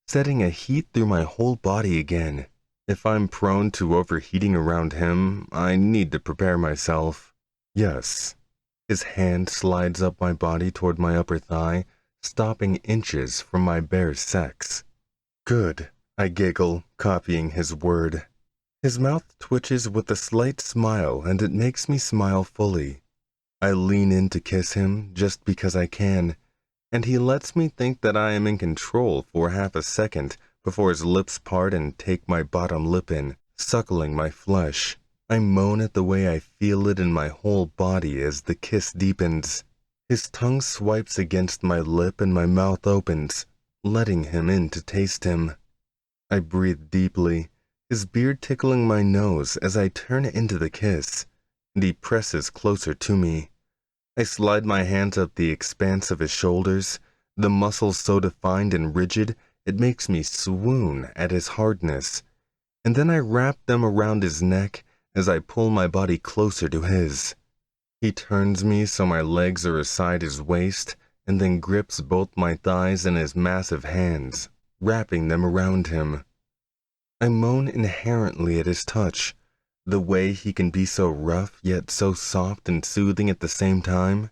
setting a heat through my whole body again. If I'm prone to overheating around him, I need to prepare myself. Yes. His hand slides up my body toward my upper thigh, stopping inches from my bare sex. Good, I giggle, copying his word. His mouth twitches with a slight smile, and it makes me smile fully. I lean in to kiss him just because I can, and he lets me think that I am in control for half a second before his lips part and take my bottom lip in, suckling my flesh. I moan at the way I feel it in my whole body as the kiss deepens. His tongue swipes against my lip and my mouth opens, letting him in to taste him. I breathe deeply, his beard tickling my nose as I turn into the kiss, and he presses closer to me. I slide my hands up the expanse of his shoulders, the muscles so defined and rigid it makes me swoon at his hardness, and then I wrap them around his neck as I pull my body closer to his. He turns me so my legs are aside his waist, and then grips both my thighs in his massive hands, wrapping them around him. I moan inherently at his touch, the way he can be so rough yet so soft and soothing at the same time.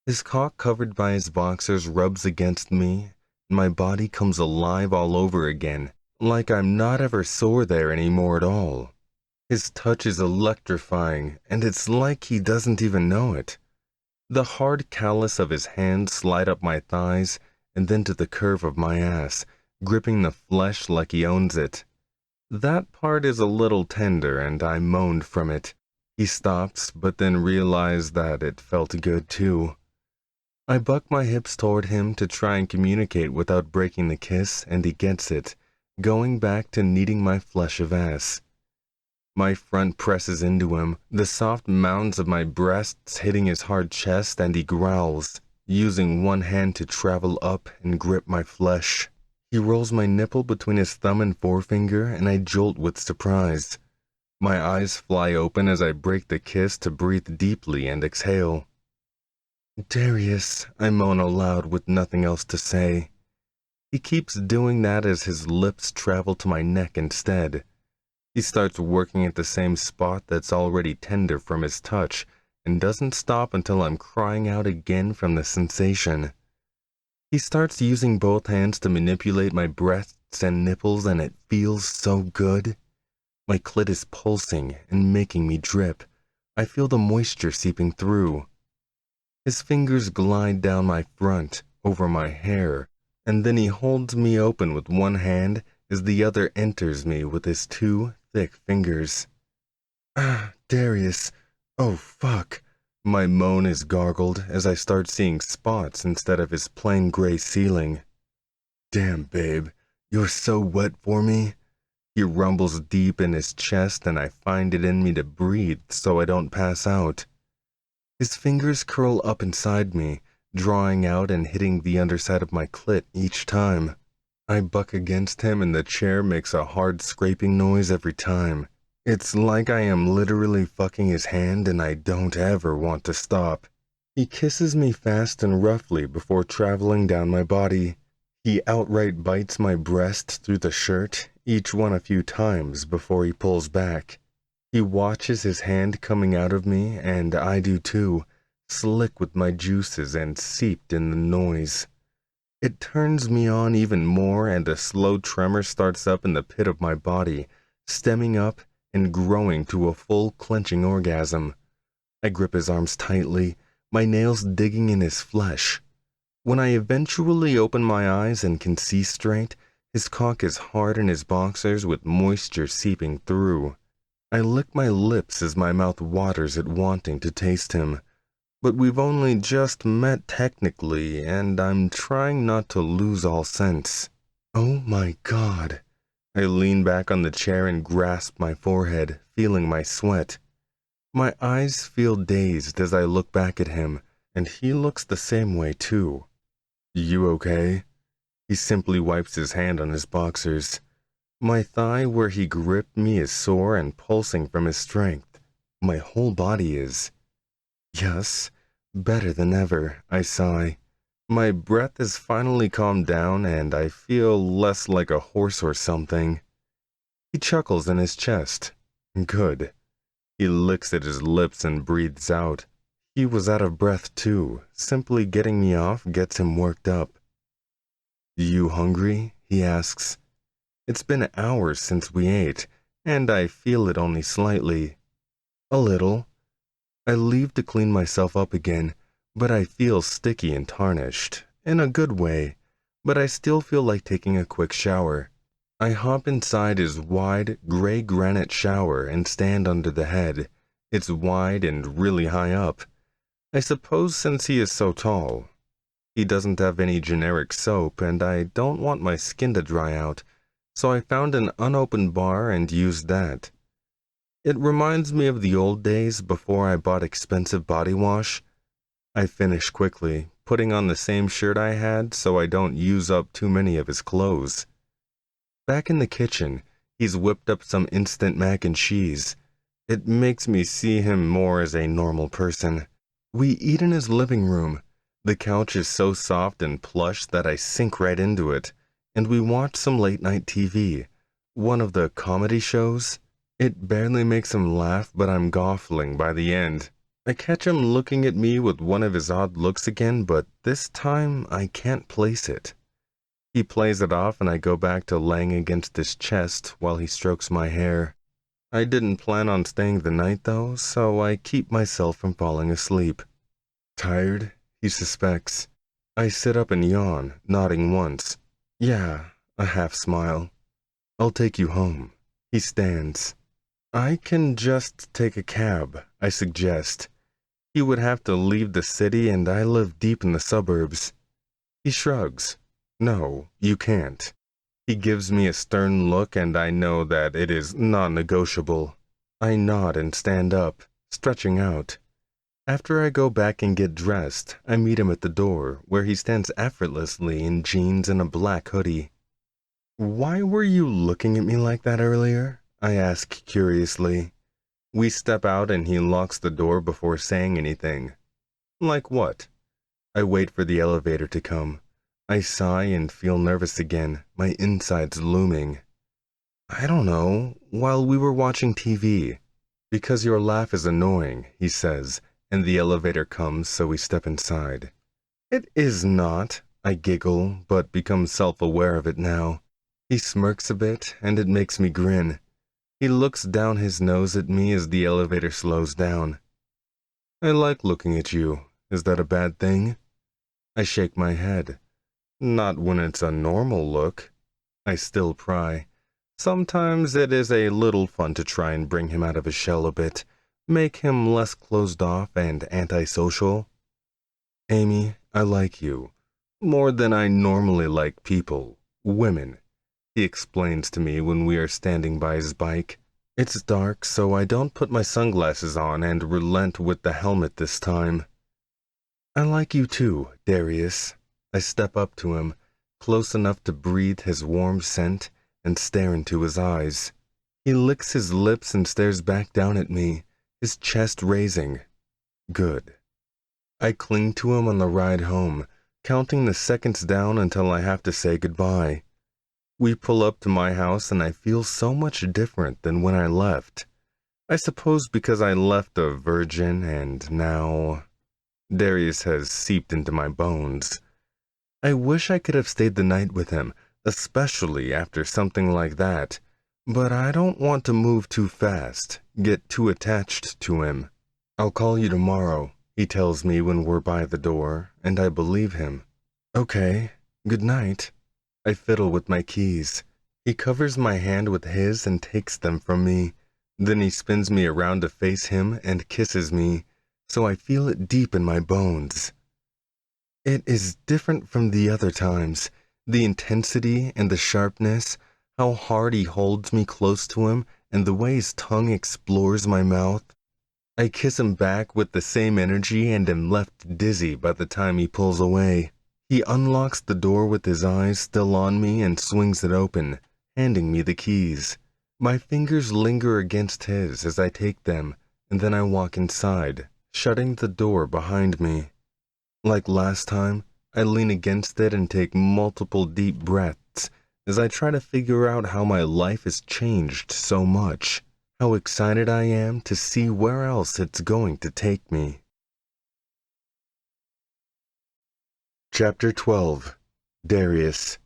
His cock covered by his boxers rubs against me, and my body comes alive all over again, like I'm not ever sore there anymore at all. His touch is electrifying, and it's like he doesn't even know it. The hard callus of his hands slide up my thighs and then to the curve of my ass, gripping the flesh like he owns it. That part is a little tender, and I moaned from it. He stops, but then realized that it felt good too. I buck my hips toward him to try and communicate without breaking the kiss, and he gets it, going back to kneading my flesh of ass. My front presses into him, the soft mounds of my breasts hitting his hard chest, and he growls, using one hand to travel up and grip my flesh. He rolls my nipple between his thumb and forefinger, and I jolt with surprise. My eyes fly open as I break the kiss to breathe deeply and exhale. Darius, I moan aloud with nothing else to say. He keeps doing that as his lips travel to my neck instead. He starts working at the same spot that's already tender from his touch, and doesn't stop until I'm crying out again from the sensation. He starts using both hands to manipulate my breasts and nipples, and it feels so good. My clit is pulsing and making me drip. I feel the moisture seeping through. His fingers glide down my front, over my hair, and then he holds me open with one hand as the other enters me with his two thick fingers. Ah, Darius. Oh, fuck. My moan is gargled as I start seeing spots instead of his plain gray ceiling. Damn, babe, you're so wet for me. He rumbles deep in his chest, and I find it in me to breathe so I don't pass out. His fingers curl up inside me, drawing out and hitting the underside of my clit each time. I buck against him, and the chair makes a hard scraping noise every time. It's like I am literally fucking his hand, and I don't ever want to stop. He kisses me fast and roughly before traveling down my body. He outright bites my breast through the shirt, each one a few times before he pulls back. He watches his hand coming out of me, and I do too, slick with my juices and seeped in the noise. It turns me on even more, and a slow tremor starts up in the pit of my body, stemming up and growing to a full clenching orgasm. I grip his arms tightly, my nails digging in his flesh. When I eventually open my eyes and can see straight, his cock is hard in his boxers with moisture seeping through. I lick my lips as my mouth waters at wanting to taste him. but we've only just met technically, and I'm trying not to lose all sense. Oh my God. I lean back on the chair and grasp my forehead, feeling my sweat. My eyes feel dazed as I look back at him, and he looks the same way too. You okay? He simply wipes his hand on his boxers. My thigh where he gripped me is sore and pulsing from his strength. My whole body is. Yes, better than ever, I sigh. My breath has finally calmed down and I feel less like a horse or something. He chuckles in his chest. Good. He licks at his lips and breathes out. He was out of breath too. Simply getting me off gets him worked up. You hungry? He asks. It's been hours since we ate, and I feel it only slightly. A little. I leave to clean myself up again, but I feel sticky and tarnished, in a good way, but I still feel like taking a quick shower. I hop inside his wide, gray granite shower and stand under the head. It's wide and really high up. I suppose since he is so tall. He doesn't have any generic soap, and I don't want my skin to dry out, so I found an unopened bar and used that. It reminds me of the old days before I bought expensive body wash. I finish quickly, putting on the same shirt I had so I don't use up too many of his clothes. Back in the kitchen, he's whipped up some instant mac and cheese. It makes me see him more as a normal person. We eat in his living room. The couch is so soft and plush that I sink right into it, and we watch some late-night TV, one of the comedy shows. It barely makes him laugh, but I'm gawfling by the end. I catch him looking at me with one of his odd looks again, but this time I can't place it. He plays it off and I go back to laying against his chest while he strokes my hair. I didn't plan on staying the night though, so I keep myself from falling asleep. Tired? He suspects. I sit up and yawn, nodding once. Yeah, a half smile. I'll take you home. He stands. I can just take a cab, I suggest. He would have to leave the city and I live deep in the suburbs. He shrugs. No, you can't. He gives me a stern look and I know that it is non-negotiable. I nod and stand up, stretching out. After I go back and get dressed, I meet him at the door, where he stands effortlessly in jeans and a black hoodie. Why were you looking at me like that earlier? I ask curiously. We step out and he locks the door before saying anything. Like what? I wait for the elevator to come. I sigh and feel nervous again, my insides looming. I don't know, while we were watching TV. Because your laugh is annoying, he says, and the elevator comes so we step inside. It is not, I giggle, but become self-aware of it now. He smirks a bit, and it makes me grin. He looks down his nose at me as the elevator slows down. I like looking at you. Is that a bad thing? I shake my head. Not when it's a normal look. I still pry. Sometimes it is a little fun to try and bring him out of his shell a bit, make him less closed off and antisocial. Amy, I like you. More than I normally like people. Women. He explains to me when we are standing by his bike. It's dark, so I don't put my sunglasses on and relent with the helmet this time. I like you too, Darius. I step up to him, close enough to breathe his warm scent and stare into his eyes. He licks his lips and stares back down at me, his chest raising. Good. I cling to him on the ride home, counting the seconds down until I have to say goodbye. We pull up to my house and I feel so much different than when I left. I suppose because I left a virgin and now Darius has seeped into my bones. I wish I could have stayed the night with him, especially after something like that, but I don't want to move too fast, get too attached to him. I'll call you tomorrow, he tells me when we're by the door, and I believe him. Okay, good night. I fiddle with my keys. He covers my hand with his and takes them from me. Then he spins me around to face him and kisses me, so I feel it deep in my bones. It is different from the other times. The intensity and the sharpness, how hard he holds me close to him, and the way his tongue explores my mouth. I kiss him back with the same energy and am left dizzy by the time he pulls away. He unlocks the door with his eyes still on me and swings it open, handing me the keys. My fingers linger against his as I take them, and then I walk inside, shutting the door behind me. Like last time, I lean against it and take multiple deep breaths as I try to figure out how my life has changed so much, how excited I am to see where else it's going to take me. Chapter 12. Darius.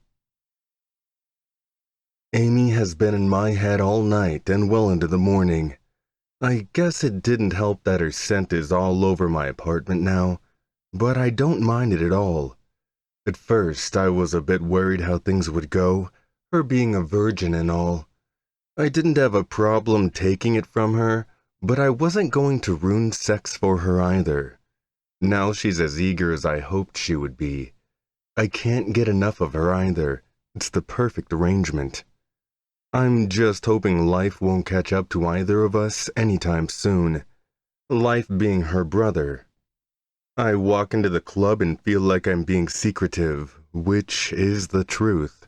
Amy has been in my head all night and well into the morning. I guess it didn't help that her scent is all over my apartment now, but I don't mind it at all. At first, I was a bit worried how things would go, her being a virgin and all. I didn't have a problem taking it from her, but I wasn't going to ruin sex for her either. Now she's as eager as I hoped she would be. I can't get enough of her either. It's the perfect arrangement. I'm just hoping life won't catch up to either of us anytime soon. Life being her brother. I walk into the club and feel like I'm being secretive, which is the truth.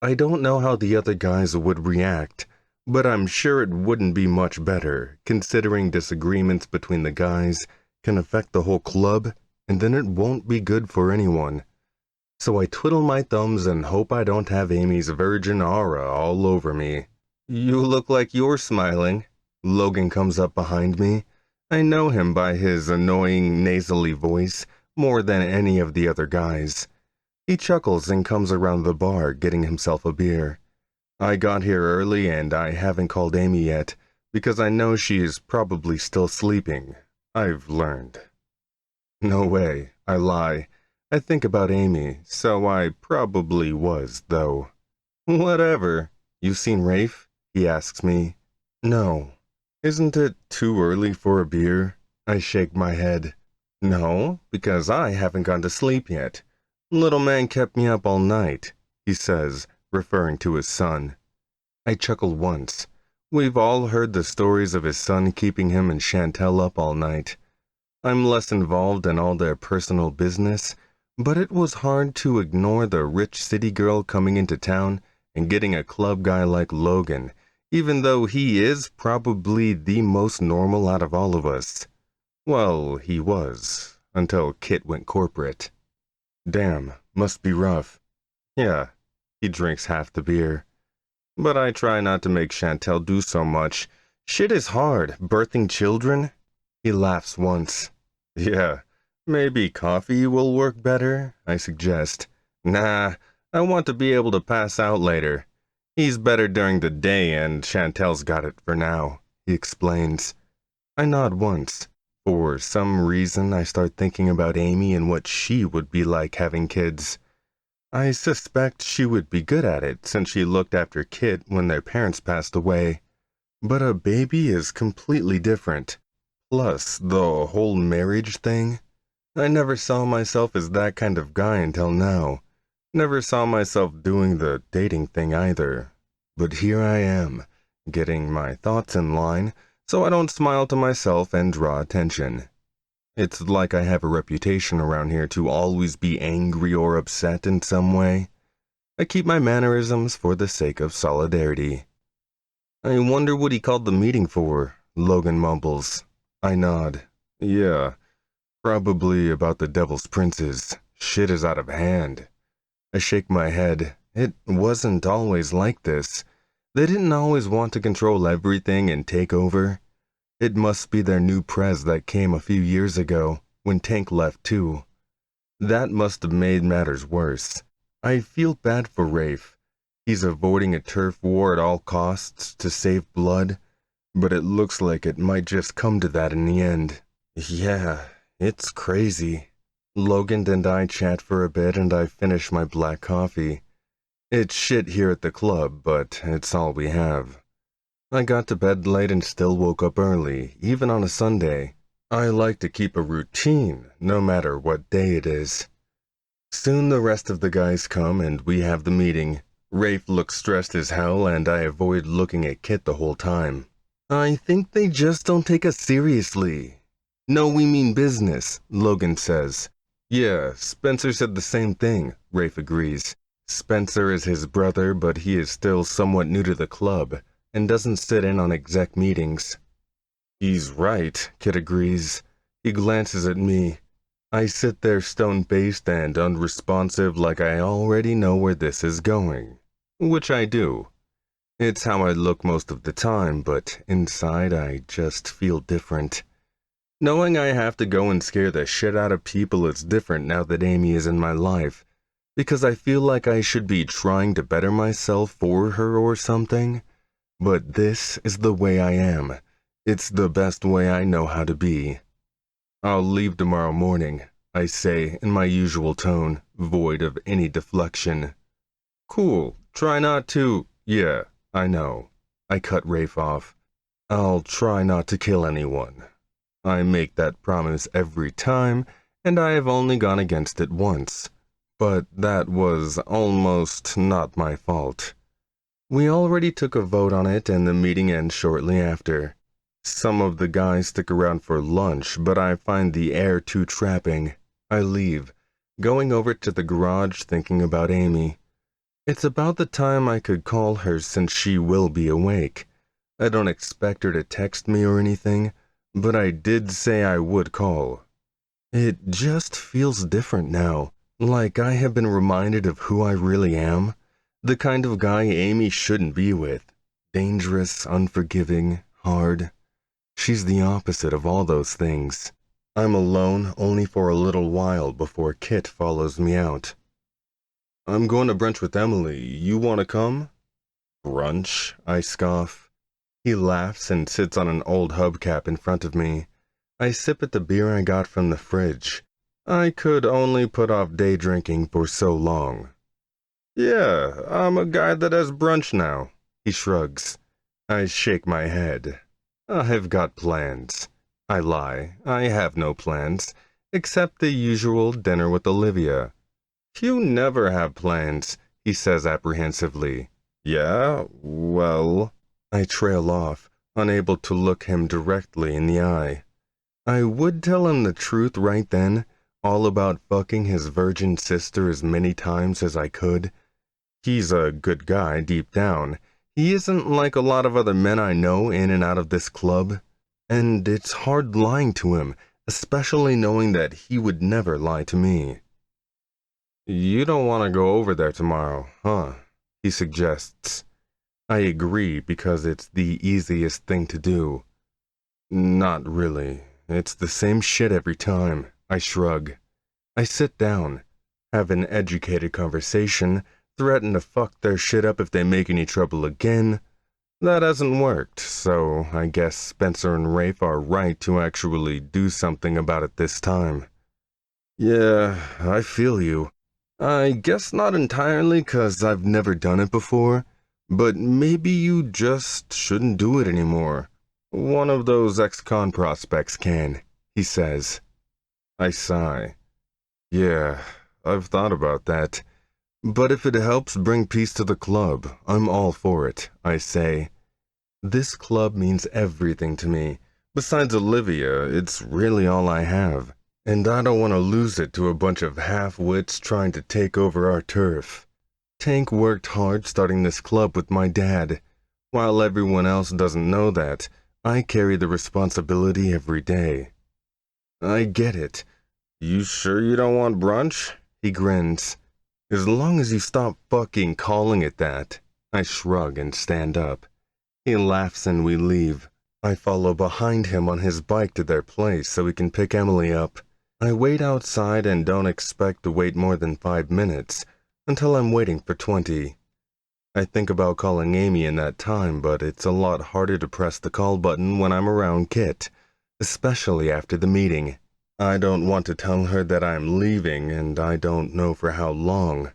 I don't know how the other guys would react, but I'm sure it wouldn't be much better, considering disagreements between the guys can affect the whole club, and then it won't be good for anyone. So I twiddle my thumbs and hope I don't have Amy's virgin aura all over me. "You look like you're smiling." Logan comes up behind me. I know him by his annoying, nasally voice more than any of the other guys. He chuckles and comes around the bar, getting himself a beer. I got here early and I haven't called Amy yet, because I know she is probably still sleeping. I've learned. No way, I lie. I think about Amy, so I probably was, though. "Whatever. You seen Rafe?" he asks me. "No." "Isn't it too early for a beer?" I shake my head. "No, because I haven't gone to sleep yet. Little man kept me up all night," he says, referring to his son. I chuckle once. We've all heard the stories of his son keeping him and Chantel up all night. I'm less involved in all their personal business, but it was hard to ignore the rich city girl coming into town and getting a club guy like Logan, even though he is probably the most normal out of all of us. Well, he was, until Kit went corporate. Damn, must be rough. Yeah, he drinks half the beer. But I try not to make Chantel do so much. Shit is hard, birthing children. He laughs once. "Yeah, maybe coffee will work better," I suggest. "Nah, I want to be able to pass out later. He's better during the day and Chantel's got it for now," he explains. I nod once. For some reason, I start thinking about Amy and what she would be like having kids. I suspect she would be good at it since she looked after Kit when their parents passed away. But a baby is completely different. Plus, the whole marriage thing. I never saw myself as that kind of guy until now. Never saw myself doing the dating thing either. But here I am, getting my thoughts in line, so I don't smile to myself and draw attention. It's like I have a reputation around here to always be angry or upset in some way. I keep my mannerisms for the sake of solidarity. "I wonder what he called the meeting for," Logan mumbles. I nod. "Yeah, probably about the Devil's Princes. Shit is out of hand." I shake my head. It wasn't always like this. They didn't always want to control everything and take over. It must be their new prez that came a few years ago, when Tank left too. That must have made matters worse. I feel bad for Rafe. He's avoiding a turf war at all costs to save blood, but it looks like it might just come to that in the end. Yeah, it's crazy. Logan and I chat for a bit and I finish my black coffee. It's shit here at the club, but it's all we have. I got to bed late and still woke up early, even on a Sunday. I like to keep a routine, no matter what day it is. Soon the rest of the guys come and we have the meeting. Rafe looks stressed as hell and I avoid looking at Kit the whole time. I think they just don't take us seriously. No, we mean business, Logan says. Yeah, Spencer said the same thing, Rafe agrees. Spencer is his brother, but he is still somewhat new to the club and doesn't sit in on exec meetings. He's right, Kit agrees. He glances at me. I sit there stone-faced and unresponsive like I already know where this is going. Which I do. It's how I look most of the time, but inside I just feel different. Knowing I have to go and scare the shit out of people is different now that Amy is in my life, because I feel like I should be trying to better myself for her or something. But this is the way I am. It's the best way I know how to be. I'll leave tomorrow morning, I say in my usual tone, void of any deflection. Cool, try not to... Yeah, I know. I cut Rafe off. I'll try not to kill anyone. I make that promise every time, and I have only gone against it once. But that was almost not my fault. We already took a vote on it, and the meeting ends shortly after. Some of the guys stick around for lunch, but I find the air too trapping. I leave, going over to the garage thinking about Amy. It's about the time I could call her since she will be awake. I don't expect her to text me or anything, but I did say I would call. It just feels different now, like I have been reminded of who I really am, the kind of guy Amy shouldn't be with. Dangerous, unforgiving, hard. She's the opposite of all those things. I'm alone only for a little while before Kit follows me out. I'm going to brunch with Emily. You want to come? Brunch? I scoff. He laughs and sits on an old hubcap in front of me. I sip at the beer I got from the fridge. I could only put off day drinking for so long. Yeah, I'm a guy that has brunch now. He shrugs. I shake my head. I've got plans. I lie. I have no plans, except the usual dinner with Olivia. You never have plans, he says apprehensively. Yeah, well... I trail off, unable to look him directly in the eye. I would tell him the truth right then, all about fucking his virgin sister as many times as I could. He's a good guy deep down. He isn't like a lot of other men I know in and out of this club. And it's hard lying to him, especially knowing that he would never lie to me. You don't want to go over there tomorrow, huh? He suggests. I agree because it's the easiest thing to do. Not really. It's the same shit every time. I shrug. I sit down, have an educated conversation, threaten to fuck their shit up if they make any trouble again. That hasn't worked, so I guess Spencer and Rafe are right to actually do something about it this time. Yeah, I feel you. I guess not entirely 'cause I've never done it before, but maybe you just shouldn't do it anymore. One of those ex-con prospects can, he says. I sigh. Yeah, I've thought about that. But if it helps bring peace to the club, I'm all for it, I say. This club means everything to me. Besides Olivia, it's really all I have. And I don't want to lose it to a bunch of half-wits trying to take over our turf. Tank worked hard starting this club with my dad. While everyone else doesn't know that, I carry the responsibility every day. I get it. You sure you don't want brunch? He grins. As long as you stop fucking calling it that. I shrug and stand up. He laughs and we leave. I follow behind him on his bike to their place so he can pick Emily up. I wait outside and don't expect to wait more than 5 minutes, until I'm waiting for 20. I think about calling Amy in that time, but it's a lot harder to press the call button when I'm around Kit, especially after the meeting. I don't want to tell her that I'm leaving, and I don't know for how long,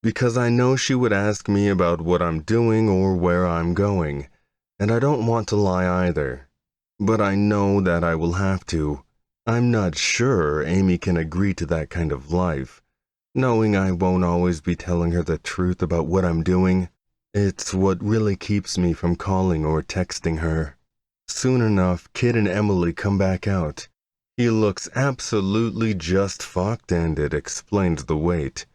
because I know she would ask me about what I'm doing or where I'm going, and I don't want to lie either. But I know that I will have to, I'm not sure Amy can agree to that kind of life, knowing I won't always be telling her the truth about what I'm doing. It's what really keeps me from calling or texting her. Soon enough, Kit and Emily come back out. He looks absolutely just fucked, and it explains the wait.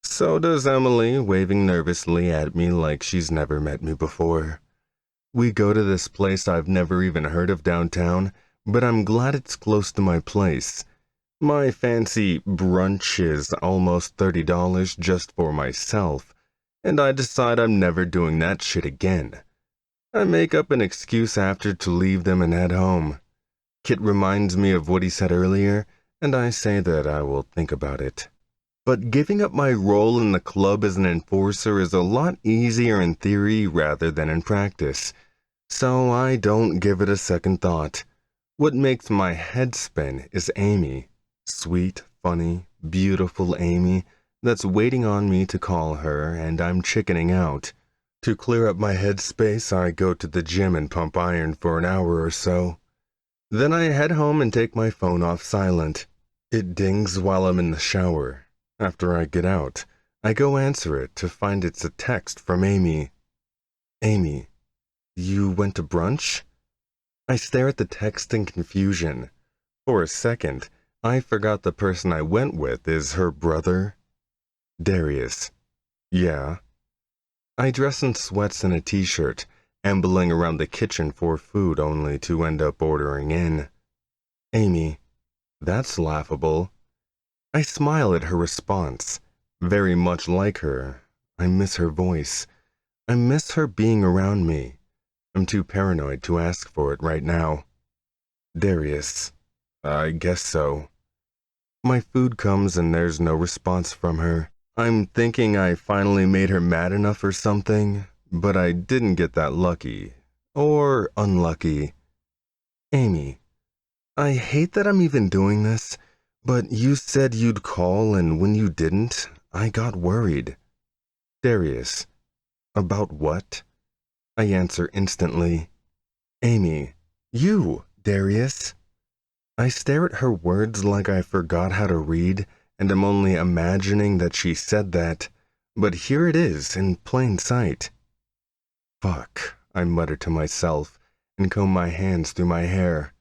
So does Emily, waving nervously at me like she's never met me before. We go to this place I've never even heard of downtown, but I'm glad it's close to my place. My fancy brunch is almost $30 just for myself, and I decide I'm never doing that shit again. I make up an excuse after to leave them and head home. Kit reminds me of what he said earlier, and I say that I will think about it. But giving up my role in the club as an enforcer is a lot easier in theory rather than in practice, so I don't give it a second thought. What makes my head spin is Amy. Sweet, funny, beautiful Amy that's waiting on me to call her, and I'm chickening out. To clear up my headspace, I go to the gym and pump iron for an hour or so. Then I head home and take my phone off silent. It dings while I'm in the shower. After I get out, I go answer it to find it's a text from Amy. Amy, you went to brunch? I stare at the text in confusion. For a second, I forgot the person I went with is her brother. Darius. Yeah. I dress in sweats and a t-shirt, ambling around the kitchen for food only to end up ordering in. Amy, that's laughable. I smile at her response. Very much like her. I miss her voice. I miss her being around me. I'm too paranoid to ask for it right now. Darius. I guess so. My food comes and there's no response from her. I'm thinking I finally made her mad enough or something, but I didn't get that lucky. Or unlucky. Amy, I hate that I'm even doing this, but you said you'd call, and when you didn't, I got worried. Darius. About what? I answer instantly. Amy. You, Darius. I stare at her words like I forgot how to read, and am only imagining that she said that, but here it is in plain sight. Fuck, I mutter to myself, and comb my hands through my hair.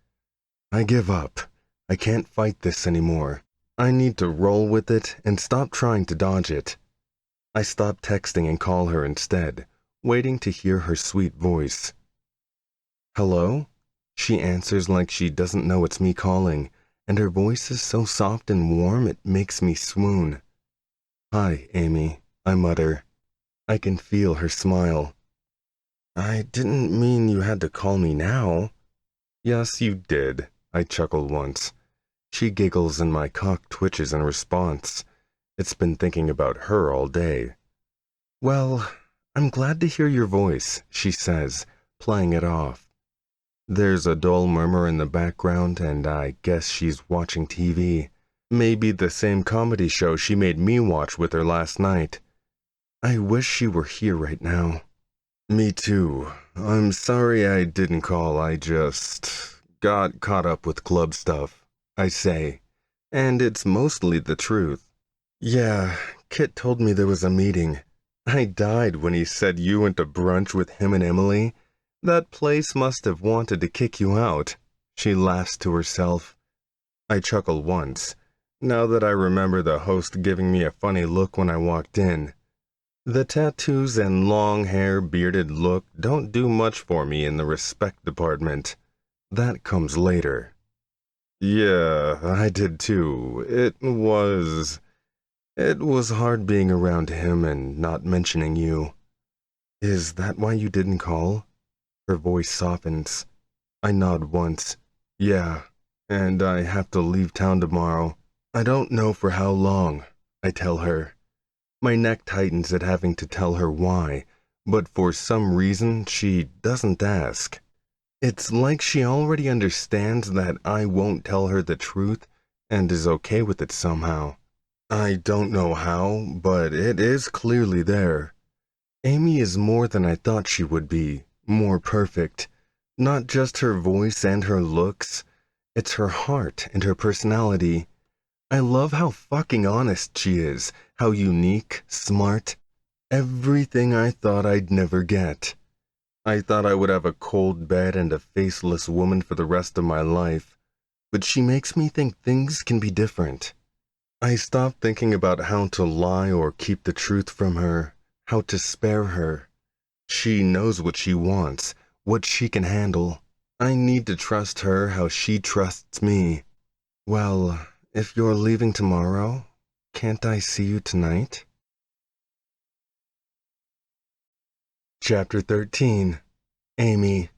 I give up. I can't fight this anymore. I need to roll with it and stop trying to dodge it. I stop texting and call her instead, waiting to hear her sweet voice. Hello? She answers like she doesn't know it's me calling, and her voice is so soft and warm it makes me swoon. Hi, Amy, I mutter. I can feel her smile. I didn't mean you had to call me now. Yes, you did, I chuckle once. She giggles and my cock twitches in response. It's been thinking about her all day. Well, I'm glad to hear your voice, she says, playing it off. There's a dull murmur in the background, and I guess she's watching TV. Maybe the same comedy show she made me watch with her last night. I wish she were here right now. Me too. I'm sorry I didn't call. I just got caught up with club stuff, I say. And it's mostly the truth. Yeah, Kit told me there was a meeting. I died when he said you went to brunch with him and Emily. That place must have wanted to kick you out. She laughs to herself. I chuckle once, now that I remember the host giving me a funny look when I walked in. The tattoos and long hair, bearded look don't do much for me in the respect department. That comes later. Yeah, I did too. It was hard being around him and not mentioning you. Is that why you didn't call? Her voice softens. I nod once. Yeah, and I have to leave town tomorrow. I don't know for how long, I tell her. My neck tightens at having to tell her why, but for some reason she doesn't ask. It's like she already understands that I won't tell her the truth and is okay with it somehow. I don't know how, but it is clearly there. Amy is more than I thought she would be, more perfect. Not just her voice and her looks. It's her heart and her personality. I love how fucking honest she is, how unique, smart, everything I thought I'd never get. I thought I would have a cold bed and a faceless woman for the rest of my life, but she makes me think things can be different. I stopped thinking about how to lie or keep the truth from her, how to spare her. She knows what she wants, what she can handle. I need to trust her how she trusts me. Well, if you're leaving tomorrow, can't I see you tonight? Chapter 13. Amy.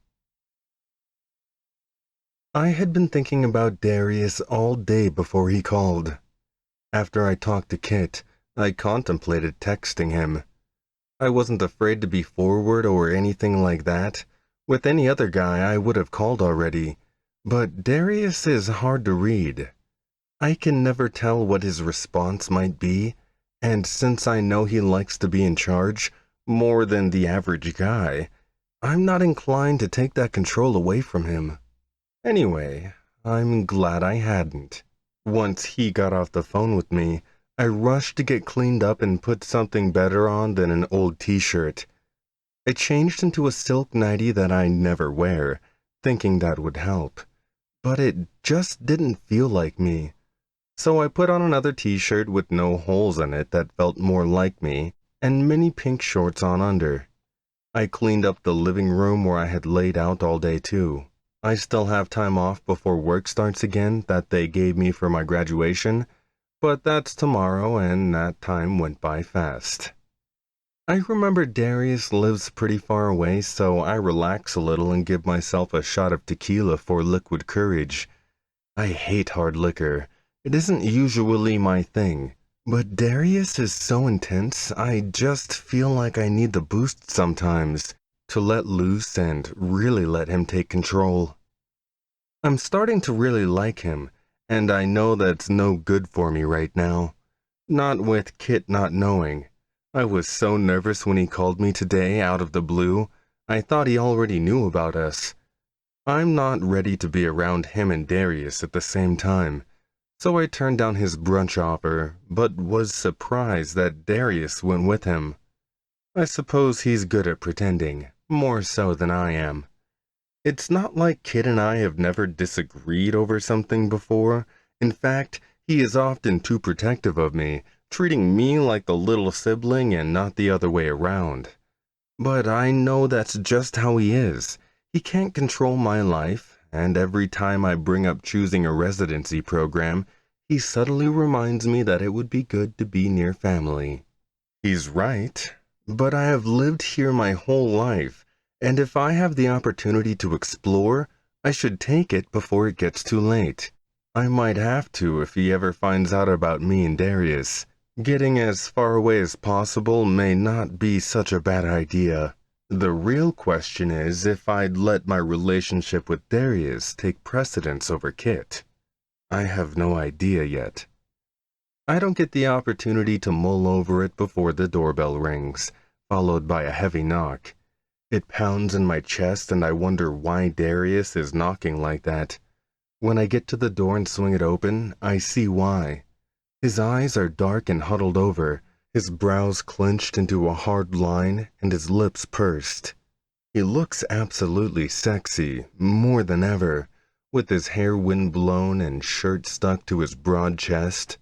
I had been thinking about Darius all day before he called. After I talked to Kit, I contemplated texting him. I wasn't afraid to be forward or anything like that. With any other guy, I would have called already. But Darius is hard to read. I can never tell what his response might be, and since I know he likes to be in charge, more than the average guy, I'm not inclined to take that control away from him. Anyway, I'm glad I hadn't. Once he got off the phone with me, I rushed to get cleaned up and put something better on than an old t-shirt. I changed into a silk nightie that I never wear, thinking that would help. But it just didn't feel like me. So I put on another t-shirt with no holes in it that felt more like me, and mini pink shorts on under. I cleaned up the living room where I had laid out all day too. I still have time off before work starts again that they gave me for my graduation, but that's tomorrow and that time went by fast. I remember Darius lives pretty far away, so I relax a little and give myself a shot of tequila for liquid courage. I hate hard liquor. It isn't usually my thing, but Darius is so intense, I just feel like I need the boost sometimes, to let loose and really let him take control. I'm starting to really like him, and I know that's no good for me right now. Not with Kit not knowing. I was so nervous when he called me today out of the blue. I thought he already knew about us. I'm not ready to be around him and Darius at the same time, so I turned down his brunch offer, but was surprised that Darius went with him. I suppose he's good at pretending, more so than I am. It's not like Kit and I have never disagreed over something before. In fact, he is often too protective of me, treating me like the little sibling and not the other way around. But I know that's just how he is. He can't control my life, and every time I bring up choosing a residency program, he subtly reminds me that it would be good to be near family. He's right, but I have lived here my whole life, and if I have the opportunity to explore, I should take it before it gets too late. I might have to if he ever finds out about me and Darius. Getting as far away as possible may not be such a bad idea. The real question is if I'd let my relationship with Darius take precedence over Kit. I have no idea yet. I don't get the opportunity to mull over it before the doorbell rings, followed by a heavy knock. It pounds in my chest and I wonder why Darius is knocking like that. When I get to the door and swing it open, I see why. His eyes are dark and huddled over, his brows clenched into a hard line, and his lips pursed. He looks absolutely sexy, more than ever, with his hair wind-blown and shirt stuck to his broad chest.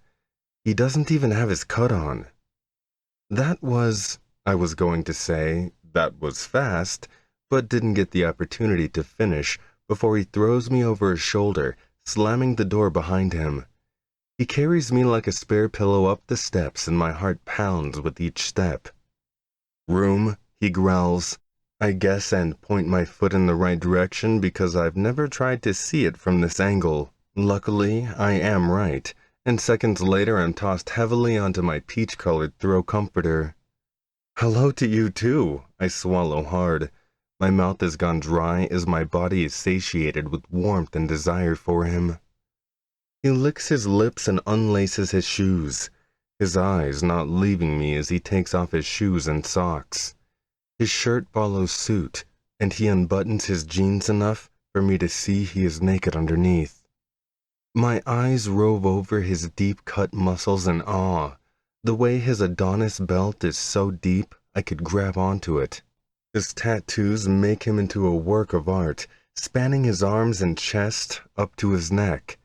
He doesn't even have his coat on. I was going to say, that was fast, but didn't get the opportunity to finish before he throws me over his shoulder, slamming the door behind him. He carries me like a spare pillow up the steps and my heart pounds with each step. Room, he growls. I guess and point my foot in the right direction because I've never tried to see it from this angle. Luckily, I am right, and seconds later I'm tossed heavily onto my peach-colored throw comforter. Hello to you too, I swallow hard. My mouth has gone dry as my body is satiated with warmth and desire for him. He licks his lips and unlaces his shoes, his eyes not leaving me as he takes off his shoes and socks. His shirt follows suit, and he unbuttons his jeans enough for me to see he is naked underneath. My eyes rove over his deep-cut muscles in awe. The way his Adonis belt is so deep, I could grab onto it. His tattoos make him into a work of art, spanning his arms and chest up to his neck.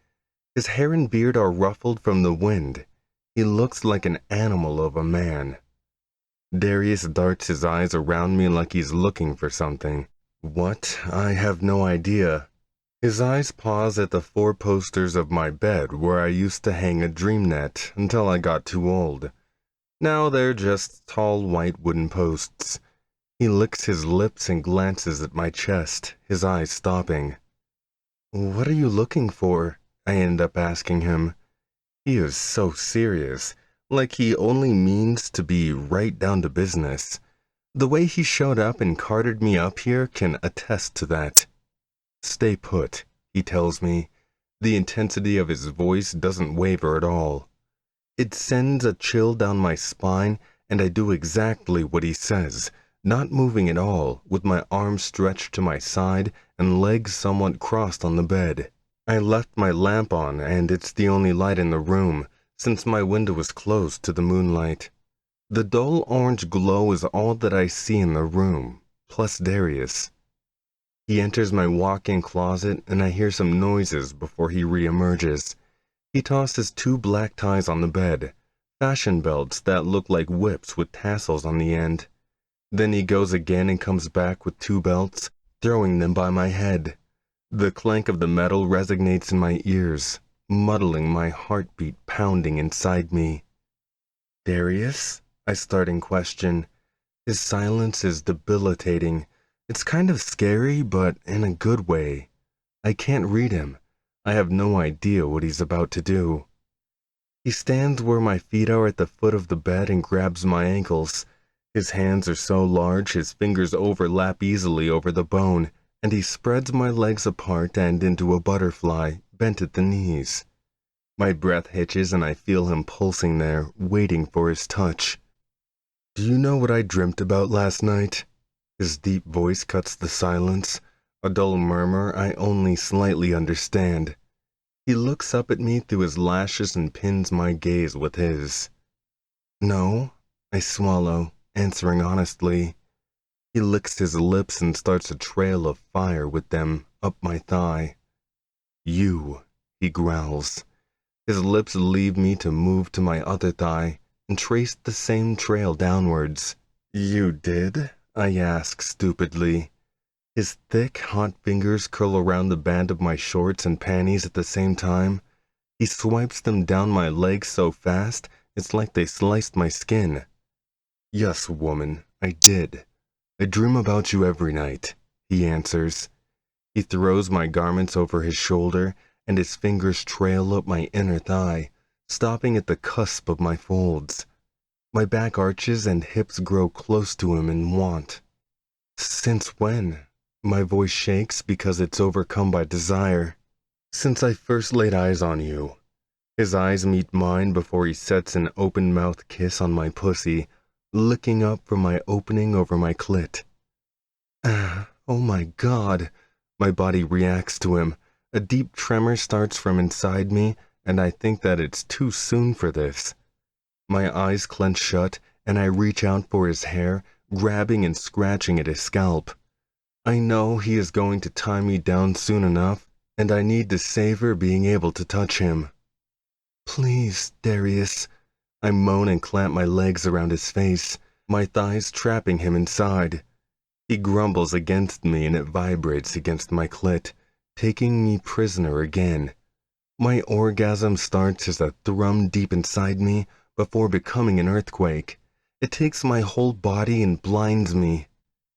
His hair and beard are ruffled from the wind. He looks like an animal of a man. Darius darts his eyes around me like he's looking for something. What? I have no idea. His eyes pause at the 4 posters of my bed where I used to hang a dream net until I got too old. Now they're just tall white wooden posts. He licks his lips and glances at my chest, his eyes stopping. "What are you looking for?" I end up asking him. He is so serious, like he only means to be right down to business. The way he showed up and carted me up here can attest to that. "Stay put," he tells me. The intensity of his voice doesn't waver at all. It sends a chill down my spine, and I do exactly what he says, not moving at all, with my arms stretched to my side and legs somewhat crossed on the bed. I left my lamp on, and it's the only light in the room, since my window is closed to the moonlight. The dull orange glow is all that I see in the room, plus Darius. He enters my walk-in closet, and I hear some noises before he re-emerges. He tosses 2 black ties on the bed, fashion belts that look like whips with tassels on the end. Then he goes again and comes back with 2 belts, throwing them by my head. The clank of the metal resonates in my ears, muddling my heartbeat pounding inside me. "Darius?" I start in question. His silence is debilitating. It's kind of scary, but in a good way. I can't read him. I have no idea what he's about to do. He stands where my feet are at the foot of the bed and grabs my ankles. His hands are so large his fingers overlap easily over the bone, and he spreads my legs apart and into a butterfly, bent at the knees. My breath hitches and I feel him pulsing there, waiting for his touch. "Do you know what I dreamt about last night?" His deep voice cuts the silence, a dull murmur I only slightly understand. He looks up at me through his lashes and pins my gaze with his. "No," I swallow, answering honestly. He licks his lips and starts a trail of fire with them up my thigh. "You," he growls. His lips leave me to move to my other thigh and trace the same trail downwards. "You did?" I ask stupidly. His thick, hot fingers curl around the band of my shorts and panties at the same time. He swipes them down my legs so fast, it's like they sliced my skin. "Yes, woman, I did. I dream about you every night," he answers. He throws my garments over his shoulder, and his fingers trail up my inner thigh, stopping at the cusp of my folds. My back arches and hips grow close to him in want. "Since when?" My voice shakes because it's overcome by desire. "Since I first laid eyes on you." His eyes meet mine before he sets an open-mouthed kiss on my pussy, licking up from my opening over my clit. Oh my God! My body reacts to him. A deep tremor starts from inside me, and I think that it's too soon for this. My eyes clench shut, and I reach out for his hair, grabbing and scratching at his scalp. I know he is going to tie me down soon enough, and I need to savor being able to touch him. "Please, Darius," I moan and clamp my legs around his face, my thighs trapping him inside. He grumbles against me and it vibrates against my clit, taking me prisoner again. My orgasm starts as a thrum deep inside me before becoming an earthquake. It takes my whole body and blinds me.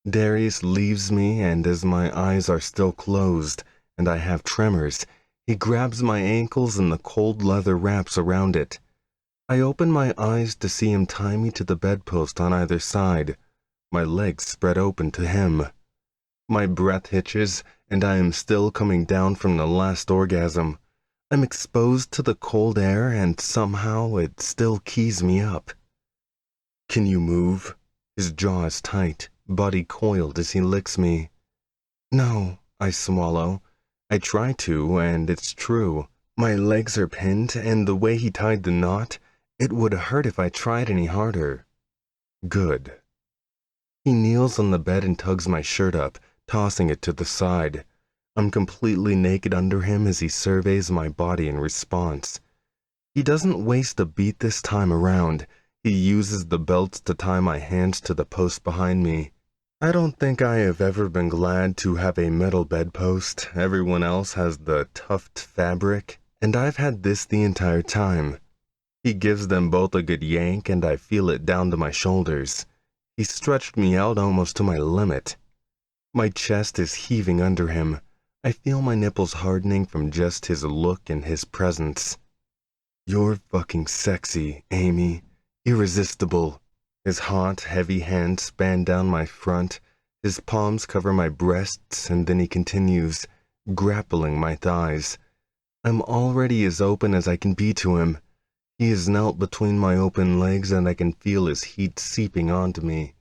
Darius leaves me, and as my eyes are still closed and I have tremors, he grabs my ankles and the cold leather wraps around it. I open my eyes to see him tie me to the bedpost on either side, my legs spread open to him. My breath hitches, and I am still coming down from the last orgasm. I'm exposed to the cold air, and somehow it still keys me up. "Can you move?" His jaw is tight, body coiled as he licks me. "No," I swallow. I try to, and it's true. My legs are pinned, and the way he tied the knot, it would hurt if I tried any harder. Good. He kneels on the bed and tugs my shirt up, tossing it to the side. I'm completely naked under him as he surveys my body in response. He doesn't waste a beat this time around. He uses the belts to tie my hands to the post behind me. I don't think I have ever been glad to have a metal bedpost. Everyone else has the tufted fabric, and I've had this the entire time. He gives them both a good yank, and I feel it down to my shoulders. He stretched me out almost to my limit. My chest is heaving under him. I feel my nipples hardening from just his look and his presence. You're fucking sexy, Amy. Irresistible. His hot, heavy hands span down my front. His palms cover my breasts, and then he continues, grappling my thighs. I'm already as open as I can be to him. He is knelt between my open legs, and I can feel his heat seeping onto me.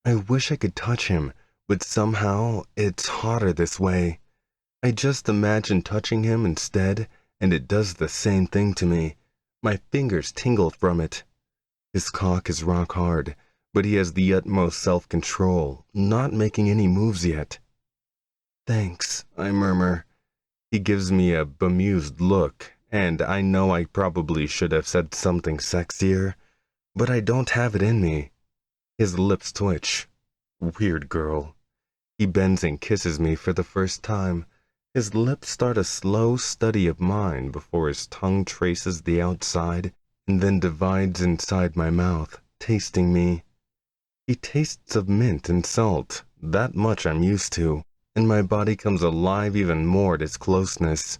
I wish I could touch him, but somehow it's hotter this way. I just imagine touching him instead, and it does the same thing to me. My fingers tingle from it. His cock is rock hard, but he has the utmost self-control, not making any moves yet. Thanks, I murmur. He gives me a bemused look, and I know I probably should have said something sexier, but I don't have it in me. His lips twitch. Weird girl. He bends and kisses me for the first time. His lips start a slow study of mine before his tongue traces the outside and then divides inside my mouth, tasting me. He tastes of mint and salt, that much I'm used to, and my body comes alive even more at his closeness.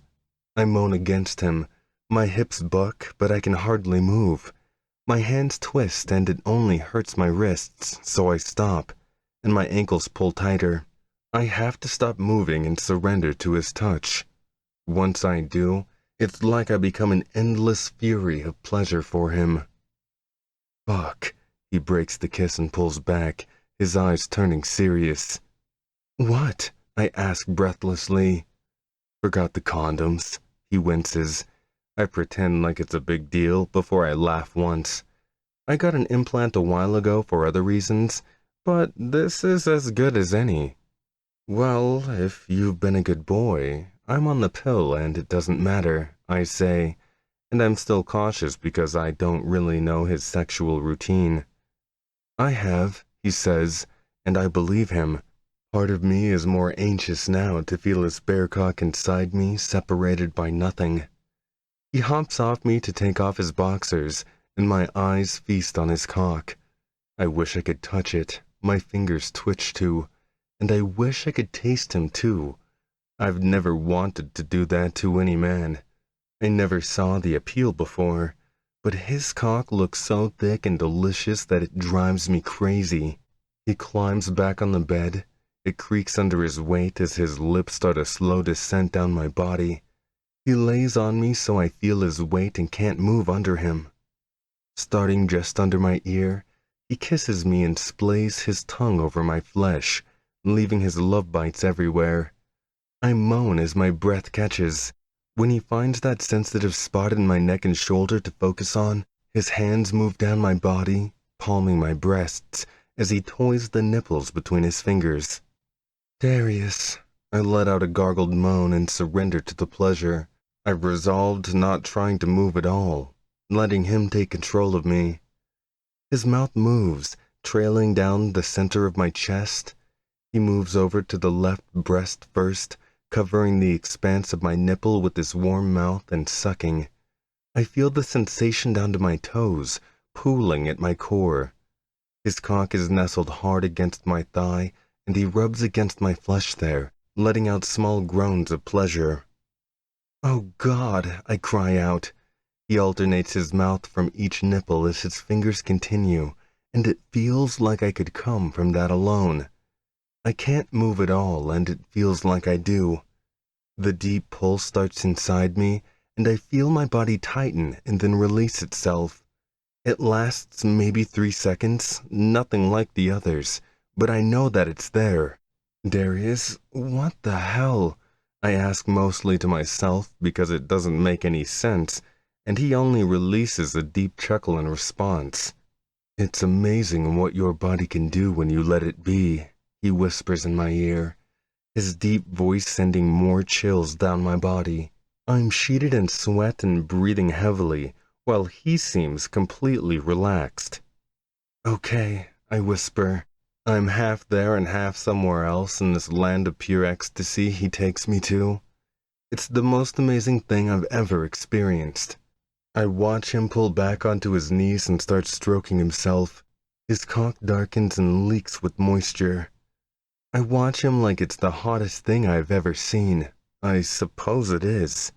I moan against him. My hips buck, but I can hardly move. My hands twist, and it only hurts my wrists, so I stop, and my ankles pull tighter. I have to stop moving and surrender to his touch. Once I do, it's like I become an endless fury of pleasure for him. Fuck. He breaks the kiss and pulls back, his eyes turning serious. What? I ask breathlessly. Forgot the condoms. He winces. I pretend like it's a big deal before I laugh once. I got an implant a while ago for other reasons, but this is as good as any. Well, if you've been a good boy, I'm on the pill and it doesn't matter, I say, and I'm still cautious because I don't really know his sexual routine. I have, he says, and I believe him. Part of me is more anxious now to feel his bare cock inside me, separated by nothing. He hops off me to take off his boxers, and my eyes feast on his cock. I wish I could touch it. My fingers twitch too, and I wish I could taste him too. I've never wanted to do that to any man. I never saw the appeal before, but his cock looks so thick and delicious that it drives me crazy. He climbs back on the bed. It creaks under his weight as his lips start a slow descent down my body. He lays on me so I feel his weight and can't move under him. Starting just under my ear, he kisses me and splays his tongue over my flesh, leaving his love bites everywhere. I moan as my breath catches. When he finds that sensitive spot in my neck and shoulder to focus on, his hands move down my body, palming my breasts, as he toys the nipples between his fingers. Darius, I let out a gargled moan and surrendered to the pleasure. I've resolved not trying to move at all, letting him take control of me. His mouth moves, trailing down the center of my chest. He moves over to the left breast first, covering the expanse of my nipple with his warm mouth and sucking. I feel the sensation down to my toes, pooling at my core. His cock is nestled hard against my thigh, and he rubs against my flesh there, letting out small groans of pleasure. Oh God, I cry out. He alternates his mouth from each nipple as his fingers continue, and it feels like I could come from that alone. I can't move at all, and it feels like I do. The deep pull starts inside me, and I feel my body tighten and then release itself. It lasts maybe 3 seconds, nothing like the others, but I know that it's there. Darius, what the hell? I ask mostly to myself because it doesn't make any sense, and he only releases a deep chuckle in response. "It's amazing what your body can do when you let it be," he whispers in my ear, his deep voice sending more chills down my body. I'm sheeted in sweat and breathing heavily, while he seems completely relaxed. "Okay," I whisper. I'm half there and half somewhere else in this land of pure ecstasy he takes me to. It's the most amazing thing I've ever experienced. I watch him pull back onto his knees and start stroking himself. His cock darkens and leaks with moisture. I watch him like it's the hottest thing I've ever seen. I suppose it is.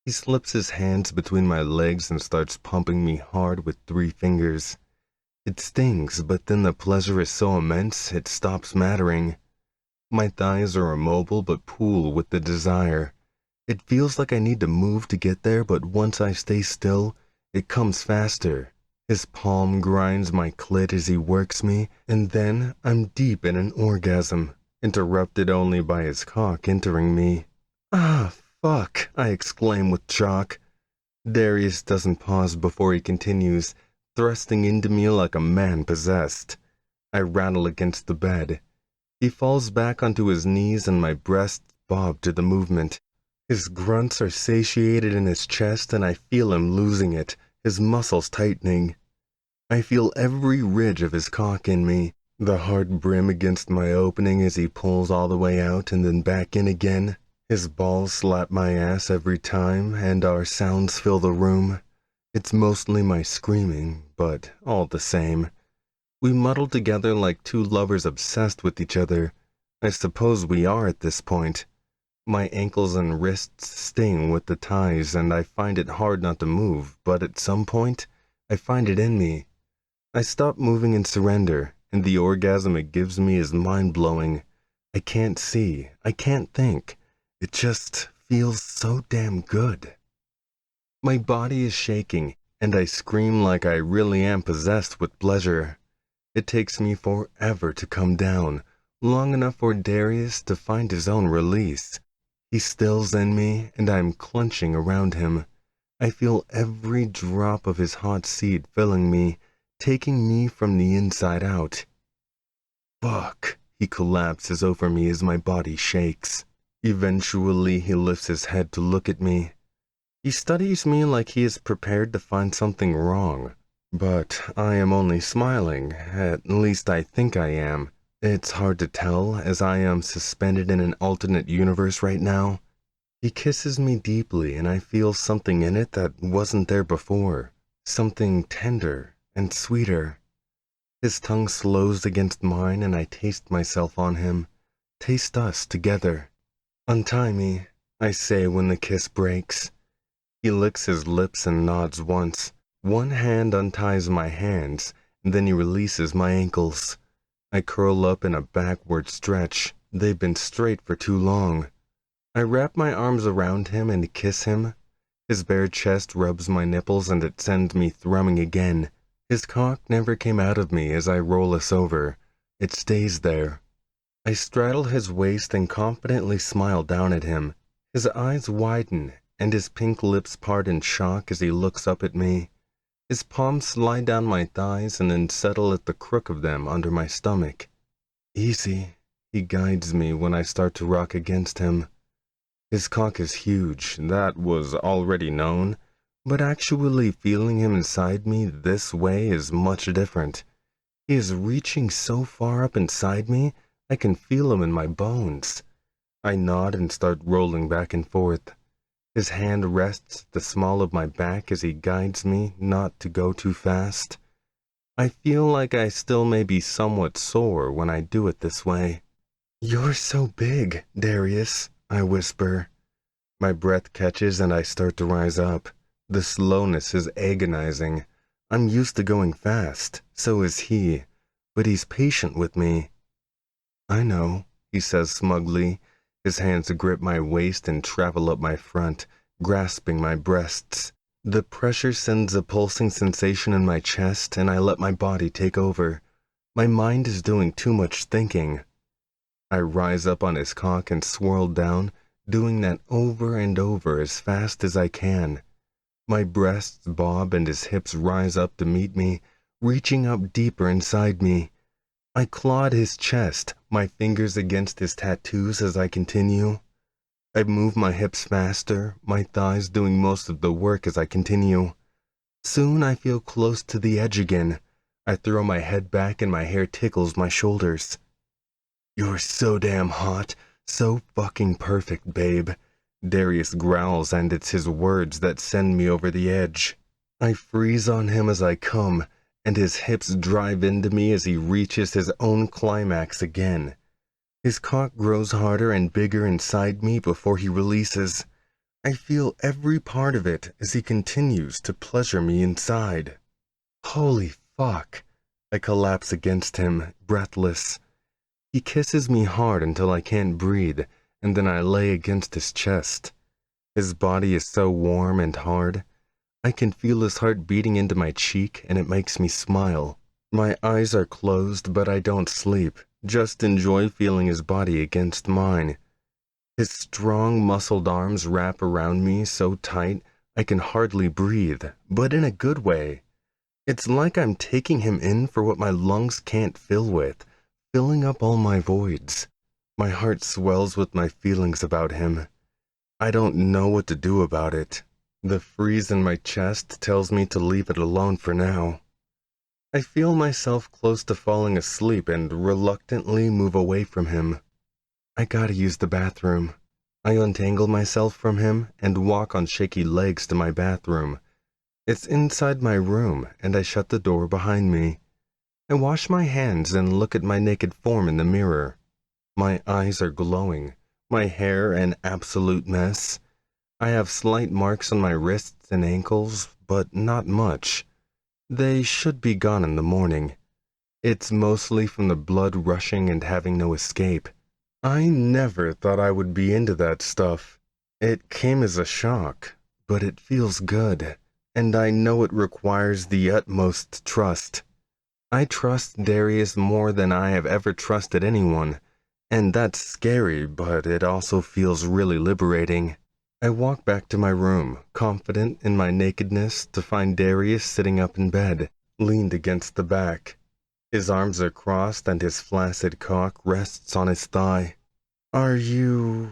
He slips his hands between my legs and starts pumping me hard with 3 fingers. It stings, but then the pleasure is so immense it stops mattering. My thighs are immobile but pool with the desire. It feels like I need to move to get there, but once I stay still, it comes faster. His palm grinds my clit as he works me, and then I'm deep in an orgasm, interrupted only by his cock entering me. "Ah, fuck," I exclaim with shock. Darius doesn't pause before he continues, thrusting into me like a man possessed. I rattle against the bed. He falls back onto his knees and my breasts bob to the movement. His grunts are satiated in his chest and I feel him losing it, his muscles tightening. I feel every ridge of his cock in me, the hard brim against my opening as he pulls all the way out and then back in again. His balls slap my ass every time and our sounds fill the room. It's mostly my screaming, but all the same. We muddle together like 2 lovers obsessed with each other. I suppose we are at this point. My ankles and wrists sting with the ties, and I find it hard not to move, but at some point, I find it in me. I stop moving and surrender, and the orgasm it gives me is mind-blowing. I can't see, I can't think. It just feels so damn good. My body is shaking, and I scream like I really am possessed with pleasure. It takes me forever to come down, long enough for Darius to find his own release. He stills in me, and I'm clenching around him. I feel every drop of his hot seed filling me, taking me from the inside out. "Fuck," he collapses over me as my body shakes. Eventually, he lifts his head to look at me. He studies me like he is prepared to find something wrong. But I am only smiling, at least I think I am. It's hard to tell, as I am suspended in an alternate universe right now. He kisses me deeply, and I feel something in it that wasn't there before. Something tender and sweeter. His tongue slows against mine, and I taste myself on him. Taste us together. "Untie me," I say when the kiss breaks. He licks his lips and nods once. One hand unties my hands, and then he releases my ankles. I curl up in a backward stretch. They've been straight for too long. I wrap my arms around him and kiss him. His bare chest rubs my nipples and it sends me thrumming again. His cock never came out of me as I roll us over. It stays there. I straddle his waist and confidently smile down at him. His eyes widen, and his pink lips part in shock as he looks up at me. His palms slide down my thighs and then settle at the crook of them under my stomach. "Easy," he guides me when I start to rock against him. His cock is huge, that was already known, but actually feeling him inside me this way is much different. He is reaching so far up inside me, I can feel him in my bones. I nod and start rolling back and forth. His hand rests the small of my back as he guides me not to go too fast. I feel like I still may be somewhat sore when I do it this way. "You're so big, Darius," I whisper. My breath catches and I start to rise up. The slowness is agonizing. I'm used to going fast, so is he, but he's patient with me. "I know," he says smugly. His hands grip my waist and travel up my front, grasping my breasts. The pressure sends a pulsing sensation in my chest, and I let my body take over. My mind is doing too much thinking. I rise up on his cock and swirl down, doing that over and over as fast as I can. My breasts bob and his hips rise up to meet me, reaching up deeper inside me. I claw at his chest, my fingers against his tattoos as I continue. I move my hips faster, my thighs doing most of the work as I continue. Soon I feel close to the edge again. I throw my head back and my hair tickles my shoulders. "You're so damn hot, so fucking perfect, babe," Darius growls, and it's his words that send me over the edge. I freeze on him as I come, and his hips drive into me as he reaches his own climax again. His cock grows harder and bigger inside me before he releases. I feel every part of it as he continues to pleasure me inside. Holy fuck. I collapse against him, breathless. He kisses me hard until I can't breathe, and then I lay against his chest. His body is so warm and hard. I can feel his heart beating into my cheek, and it makes me smile. My eyes are closed, but I don't sleep, just enjoy feeling his body against mine. His strong, muscled arms wrap around me so tight I can hardly breathe, but in a good way. It's like I'm taking him in for what my lungs can't fill with, filling up all my voids. My heart swells with my feelings about him. I don't know what to do about it. The freeze in my chest tells me to leave it alone for now. I feel myself close to falling asleep and reluctantly move away from him. I gotta use the bathroom. I untangle myself from him and walk on shaky legs to my bathroom. It's inside my room, and I shut the door behind me. I wash my hands and look at my naked form in the mirror. My eyes are glowing, my hair an absolute mess. I have slight marks on my wrists and ankles, but not much. They should be gone in the morning. It's mostly from the blood rushing and having no escape. I never thought I would be into that stuff. It came as a shock, but it feels good, and I know it requires the utmost trust. I trust Darius more than I have ever trusted anyone, and that's scary, but it also feels really liberating. I walk back to my room, confident in my nakedness, to find Darius sitting up in bed, leaned against the back. His arms are crossed and his flaccid cock rests on his thigh. "Are you,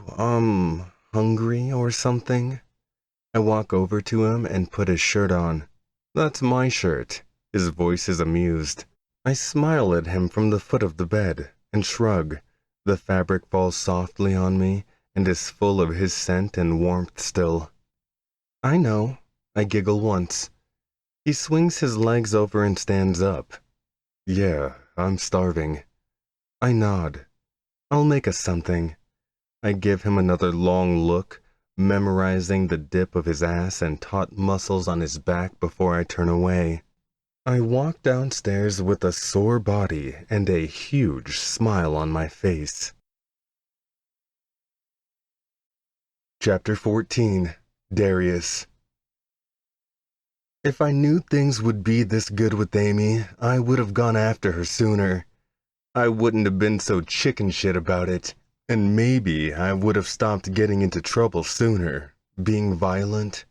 hungry or something?" I walk over to him and put his shirt on. "That's my shirt." His voice is amused. I smile at him from the foot of the bed and shrug. The fabric falls softly on me and is full of his scent and warmth still. "I know." I giggle once. He swings his legs over and stands up. "Yeah, I'm starving." I nod. "I'll make us something." I give him another long look, memorizing the dip of his ass and taut muscles on his back before I turn away. I walk downstairs with a sore body and a huge smile on my face. Chapter 14. Darius. If I knew things would be this good with Amy, I would have gone after her sooner. I wouldn't have been so chicken shit about it, and maybe I would have stopped getting into trouble sooner, being violent.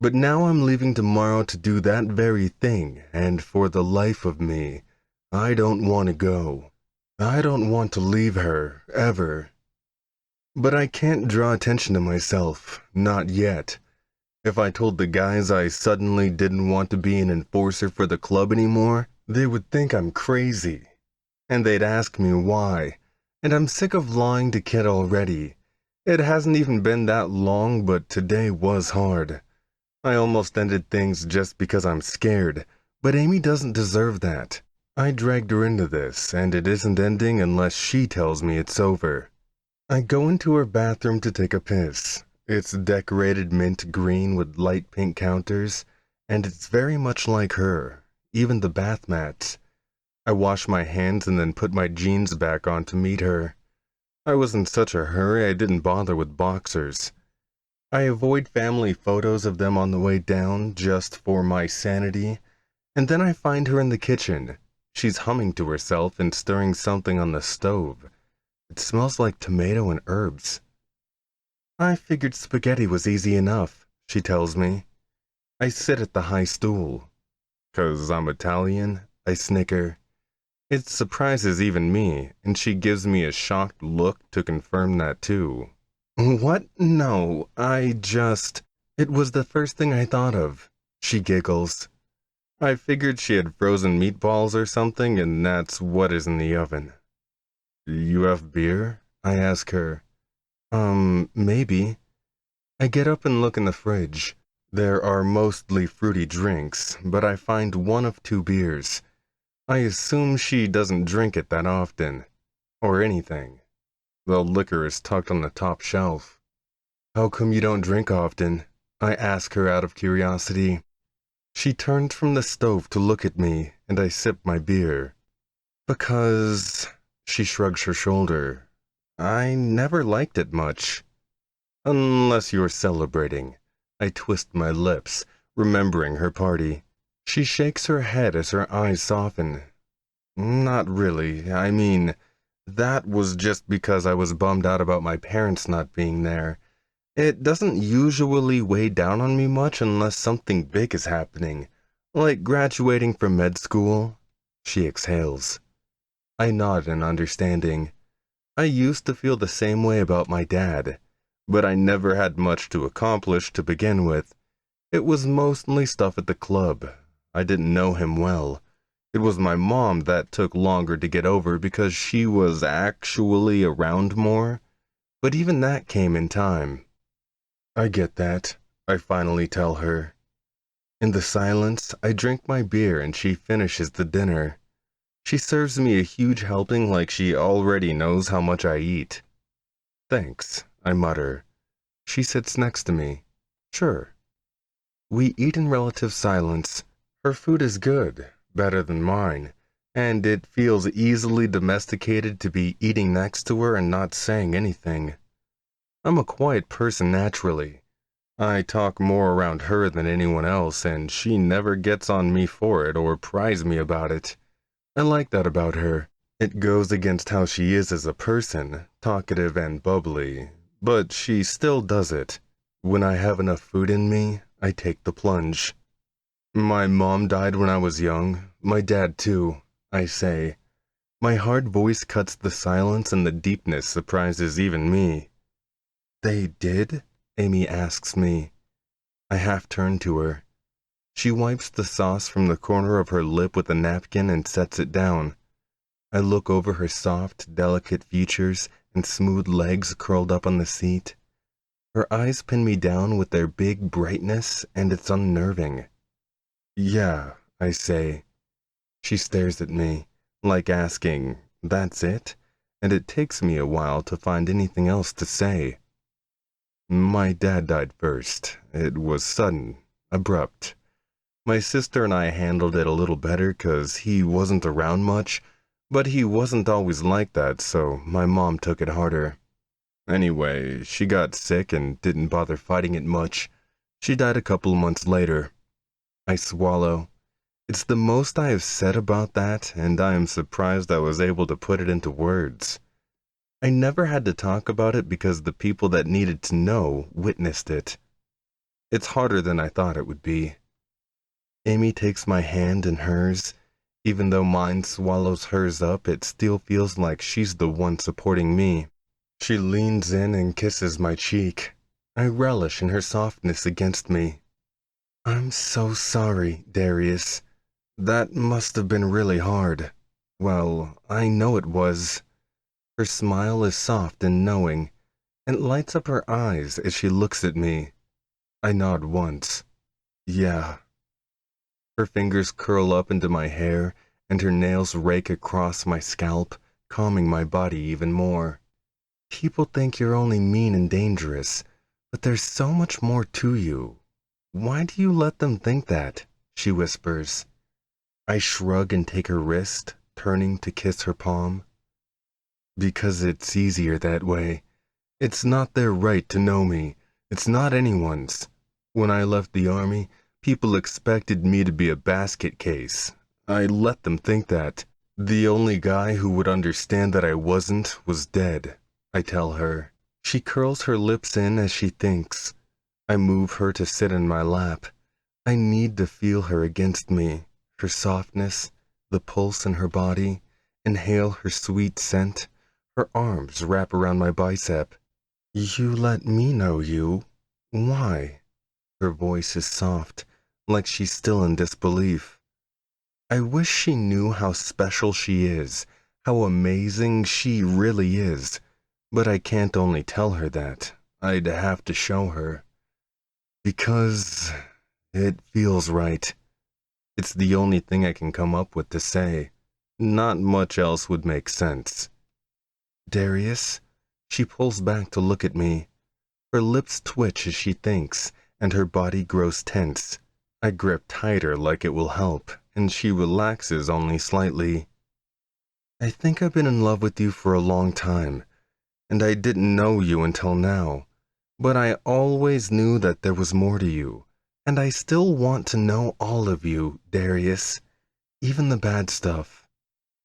But now I'm leaving tomorrow to do that very thing, and for the life of me, I don't want to go. I don't want to leave her, ever. But I can't draw attention to myself, not yet. If I told the guys I suddenly didn't want to be an enforcer for the club anymore, they would think I'm crazy. And they'd ask me why, and I'm sick of lying to Kit already. It hasn't even been that long, but today was hard. I almost ended things just because I'm scared, but Amy doesn't deserve that. I dragged her into this, and it isn't ending unless she tells me it's over. I go into her bathroom to take a piss. It's decorated mint green with light pink counters, and it's very much like her, even the bath mats. I wash my hands and then put my jeans back on to meet her. I was in such a hurry I didn't bother with boxers. I avoid family photos of them on the way down, just for my sanity, and then I find her in the kitchen. She's humming to herself and stirring something on the stove. It smells like tomato and herbs. I figured spaghetti was easy enough, she tells me. I sit at the high stool. 'Cause I'm Italian, I snicker. It surprises even me, and she gives me a shocked look to confirm that too. What? No, It was the first thing I thought of. She giggles. I figured she had frozen meatballs or something, and that's what is in the oven. You have beer? I ask her. Maybe. I get up and look in the fridge. There are mostly fruity drinks, but I find one of two beers. I assume she doesn't drink it that often. Or anything. The liquor is tucked on the top shelf. How come you don't drink often? I ask her out of curiosity. She turns from the stove to look at me, and I sip my beer. Because... She shrugs her shoulder. I never liked it much. Unless you're celebrating. I twist my lips, remembering her party. She shakes her head as her eyes soften. Not really. I mean, that was just because I was bummed out about my parents not being there. It doesn't usually weigh down on me much unless something big is happening, like graduating from med school. She exhales. I nod in understanding. I used to feel the same way about my dad, but I never had much to accomplish to begin with. It was mostly stuff at the club. I didn't know him well. It was my mom that took longer to get over because she was actually around more, but even that came in time. I get that, I finally tell her. In the silence, I drink my beer and she finishes the dinner. She serves me a huge helping like she already knows how much I eat. Thanks, I mutter. She sits next to me. Sure. We eat in relative silence. Her food is good, better than mine, and it feels easily domesticated to be eating next to her and not saying anything. I'm a quiet person naturally. I talk more around her than anyone else, and she never gets on me for it or pries me about it. I like that about her. It goes against how she is as a person, talkative and bubbly, but she still does it. When I have enough food in me, I take the plunge. My mom died when I was young, my dad too, I say. My hard voice cuts the silence and the deepness surprises even me. They did? Amy asks me. I half turn to her. She wipes the sauce from the corner of her lip with a napkin and sets it down. I look over her soft, delicate features and smooth legs curled up on the seat. Her eyes pin me down with their big brightness, and it's unnerving. Yeah, I say. She stares at me, like asking, that's it? And it takes me a while to find anything else to say. My dad died first. It was sudden, abrupt. My sister and I handled it a little better 'cause he wasn't around much, but he wasn't always like that, so my mom took it harder. Anyway, she got sick and didn't bother fighting it much. She died a couple months later. I swallow. It's the most I have said about that, and I am surprised I was able to put it into words. I never had to talk about it because the people that needed to know witnessed it. It's harder than I thought it would be. Amy takes my hand in hers. Even though mine swallows hers up, it still feels like she's the one supporting me. She leans in and kisses my cheek. I relish in her softness against me. I'm so sorry, Darius. That must have been really hard. Well, I know it was. Her smile is soft and knowing, and lights up her eyes as she looks at me. I nod once. Yeah. Her fingers curl up into my hair, and her nails rake across my scalp, calming my body even more. People think you're only mean and dangerous, but there's so much more to you. Why do you let them think that? She whispers. I shrug and take her wrist, turning to kiss her palm. Because it's easier that way. It's not their right to know me. It's not anyone's. When I left the army, people expected me to be a basket case. I let them think that. The only guy who would understand that I wasn't was dead, I tell her. She curls her lips in as she thinks. I move her to sit in my lap. I need to feel her against me, her softness, the pulse in her body, inhale her sweet scent. Her arms wrap around my bicep. You let me know you. Why? Her voice is soft, like she's still in disbelief. I wish she knew how special she is, how amazing she really is. But I can't only tell her that. I'd have to show her. Because it feels right. It's the only thing I can come up with to say. Not much else would make sense. Darius? She pulls back to look at me. Her lips twitch as she thinks, and her body grows tense. I grip tighter like it will help, and she relaxes only slightly. I think I've been in love with you for a long time, and I didn't know you until now. But I always knew that there was more to you, and I still want to know all of you, Darius, even the bad stuff.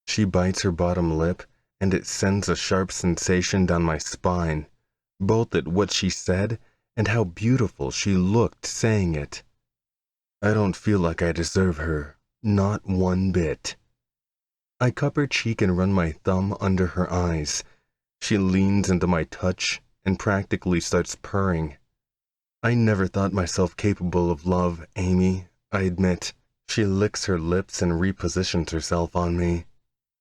She bites her bottom lip, and it sends a sharp sensation down my spine, both at what she said and how beautiful she looked saying it. I don't feel like I deserve her, not one bit. I cup her cheek and run my thumb under her eyes. She leans into my touch and practically starts purring. I never thought myself capable of love, Amy, I admit. She licks her lips and repositions herself on me.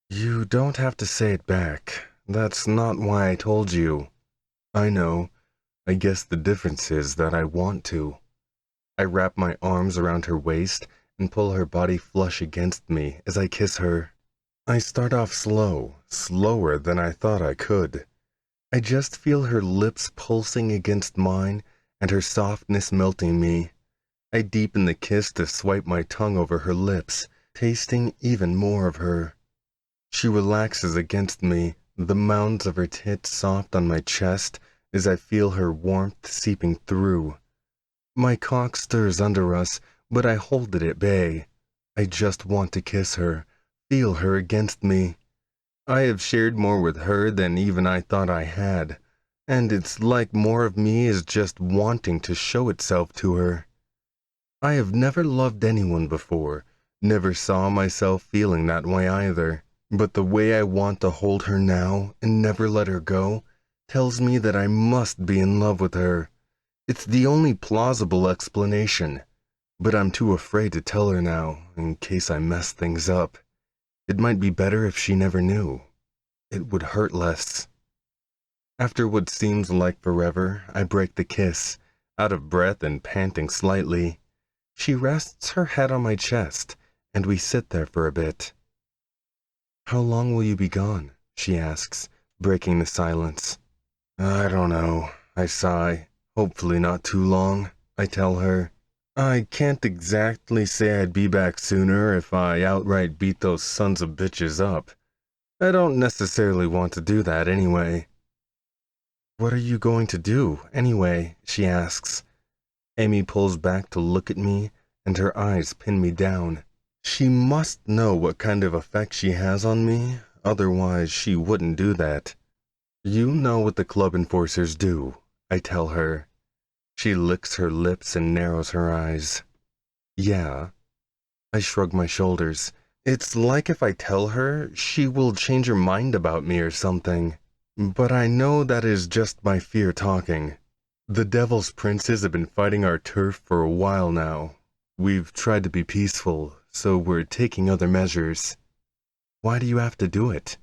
You don't have to say it back. That's not why I told you. I know. I guess the difference is that I want to. I wrap my arms around her waist and pull her body flush against me as I kiss her. I start off slow, slower than I thought I could. I just feel her lips pulsing against mine and her softness melting me. I deepen the kiss to swipe my tongue over her lips, tasting even more of her. She relaxes against me, the mounds of her tits soft on my chest as I feel her warmth seeping through. My cock stirs under us, but I hold it at bay. I just want to kiss her, feel her against me. I have shared more with her than even I thought I had, and it's like more of me is just wanting to show itself to her. I have never loved anyone before, never saw myself feeling that way either, but the way I want to hold her now and never let her go tells me that I must be in love with her. It's the only plausible explanation, but I'm too afraid to tell her now, in case I mess things up. It might be better if she never knew. It would hurt less. After what seems like forever, I break the kiss, out of breath and panting slightly. She rests her head on my chest, and we sit there for a bit. How long will you be gone? She asks, breaking the silence. I don't know, I sigh. Hopefully not too long, I tell her. I can't exactly say I'd be back sooner if I outright beat those sons of bitches up. I don't necessarily want to do that anyway. What are you going to do, anyway? She asks. Amy pulls back to look at me, and her eyes pin me down. She must know what kind of effect she has on me, otherwise she wouldn't do that. You know what the club enforcers do, I tell her. She licks her lips and narrows her eyes. Yeah. I shrug my shoulders. It's like if I tell her, she will change her mind about me or something. But I know that is just my fear talking. The Devil's Princes have been fighting our turf for a while now. We've tried to be peaceful, so we're taking other measures. Why do you have to do it?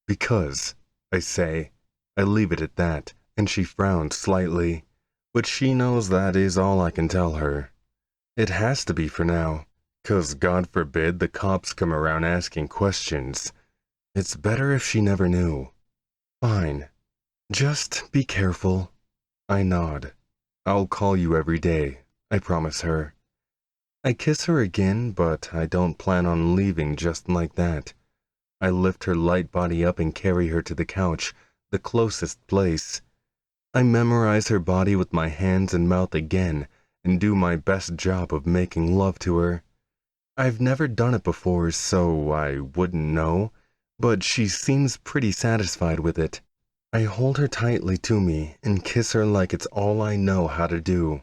Because, I say. I leave it at that, and she frowns slightly. But she knows that is all I can tell her. It has to be for now, 'cause God forbid the cops come around asking questions. It's better if she never knew. Fine. Just be careful. I nod. I'll call you every day, I promise her. I kiss her again, but I don't plan on leaving just like that. I lift her light body up and carry her to the couch, the closest place. I memorize her body with my hands and mouth again, and do my best job of making love to her. I've never done it before, so I wouldn't know, but she seems pretty satisfied with it. I hold her tightly to me and kiss her like it's all I know how to do.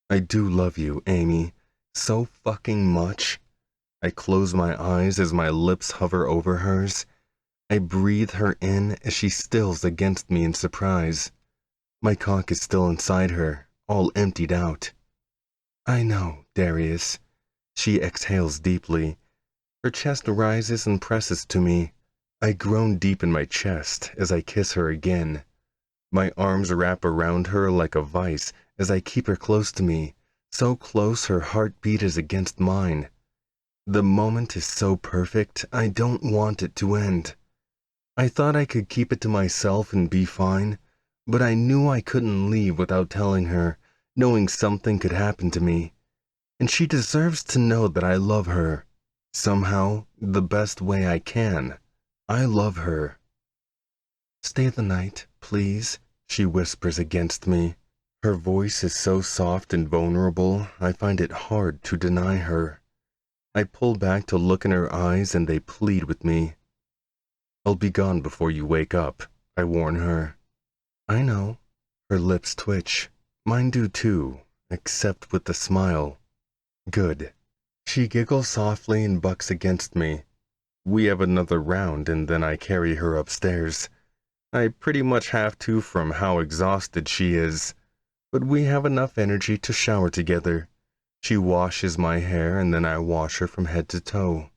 I do love you, Amy, so fucking much. I close my eyes as my lips hover over hers. I breathe her in as she stills against me in surprise. My cock is still inside her, all emptied out. I know, Darius. She exhales deeply. Her chest rises and presses to me. I groan deep in my chest as I kiss her again. My arms wrap around her like a vice as I keep her close to me, so close her heartbeat is against mine. The moment is so perfect, I don't want it to end. I thought I could keep it to myself and be fine, but I knew I couldn't leave without telling her, knowing something could happen to me. And she deserves to know that I love her. Somehow, the best way I can. I love her. Stay the night, please, she whispers against me. Her voice is so soft and vulnerable, I find it hard to deny her. I pull back to look in her eyes and they plead with me. I'll be gone before you wake up, I warn her. I know. Her lips twitch. Mine do too, except with the smile. Good. She giggles softly and bucks against me. We have another round and then I carry her upstairs. I pretty much have to from how exhausted she is. But we have enough energy to shower together. She washes my hair and then I wash her from head to toe.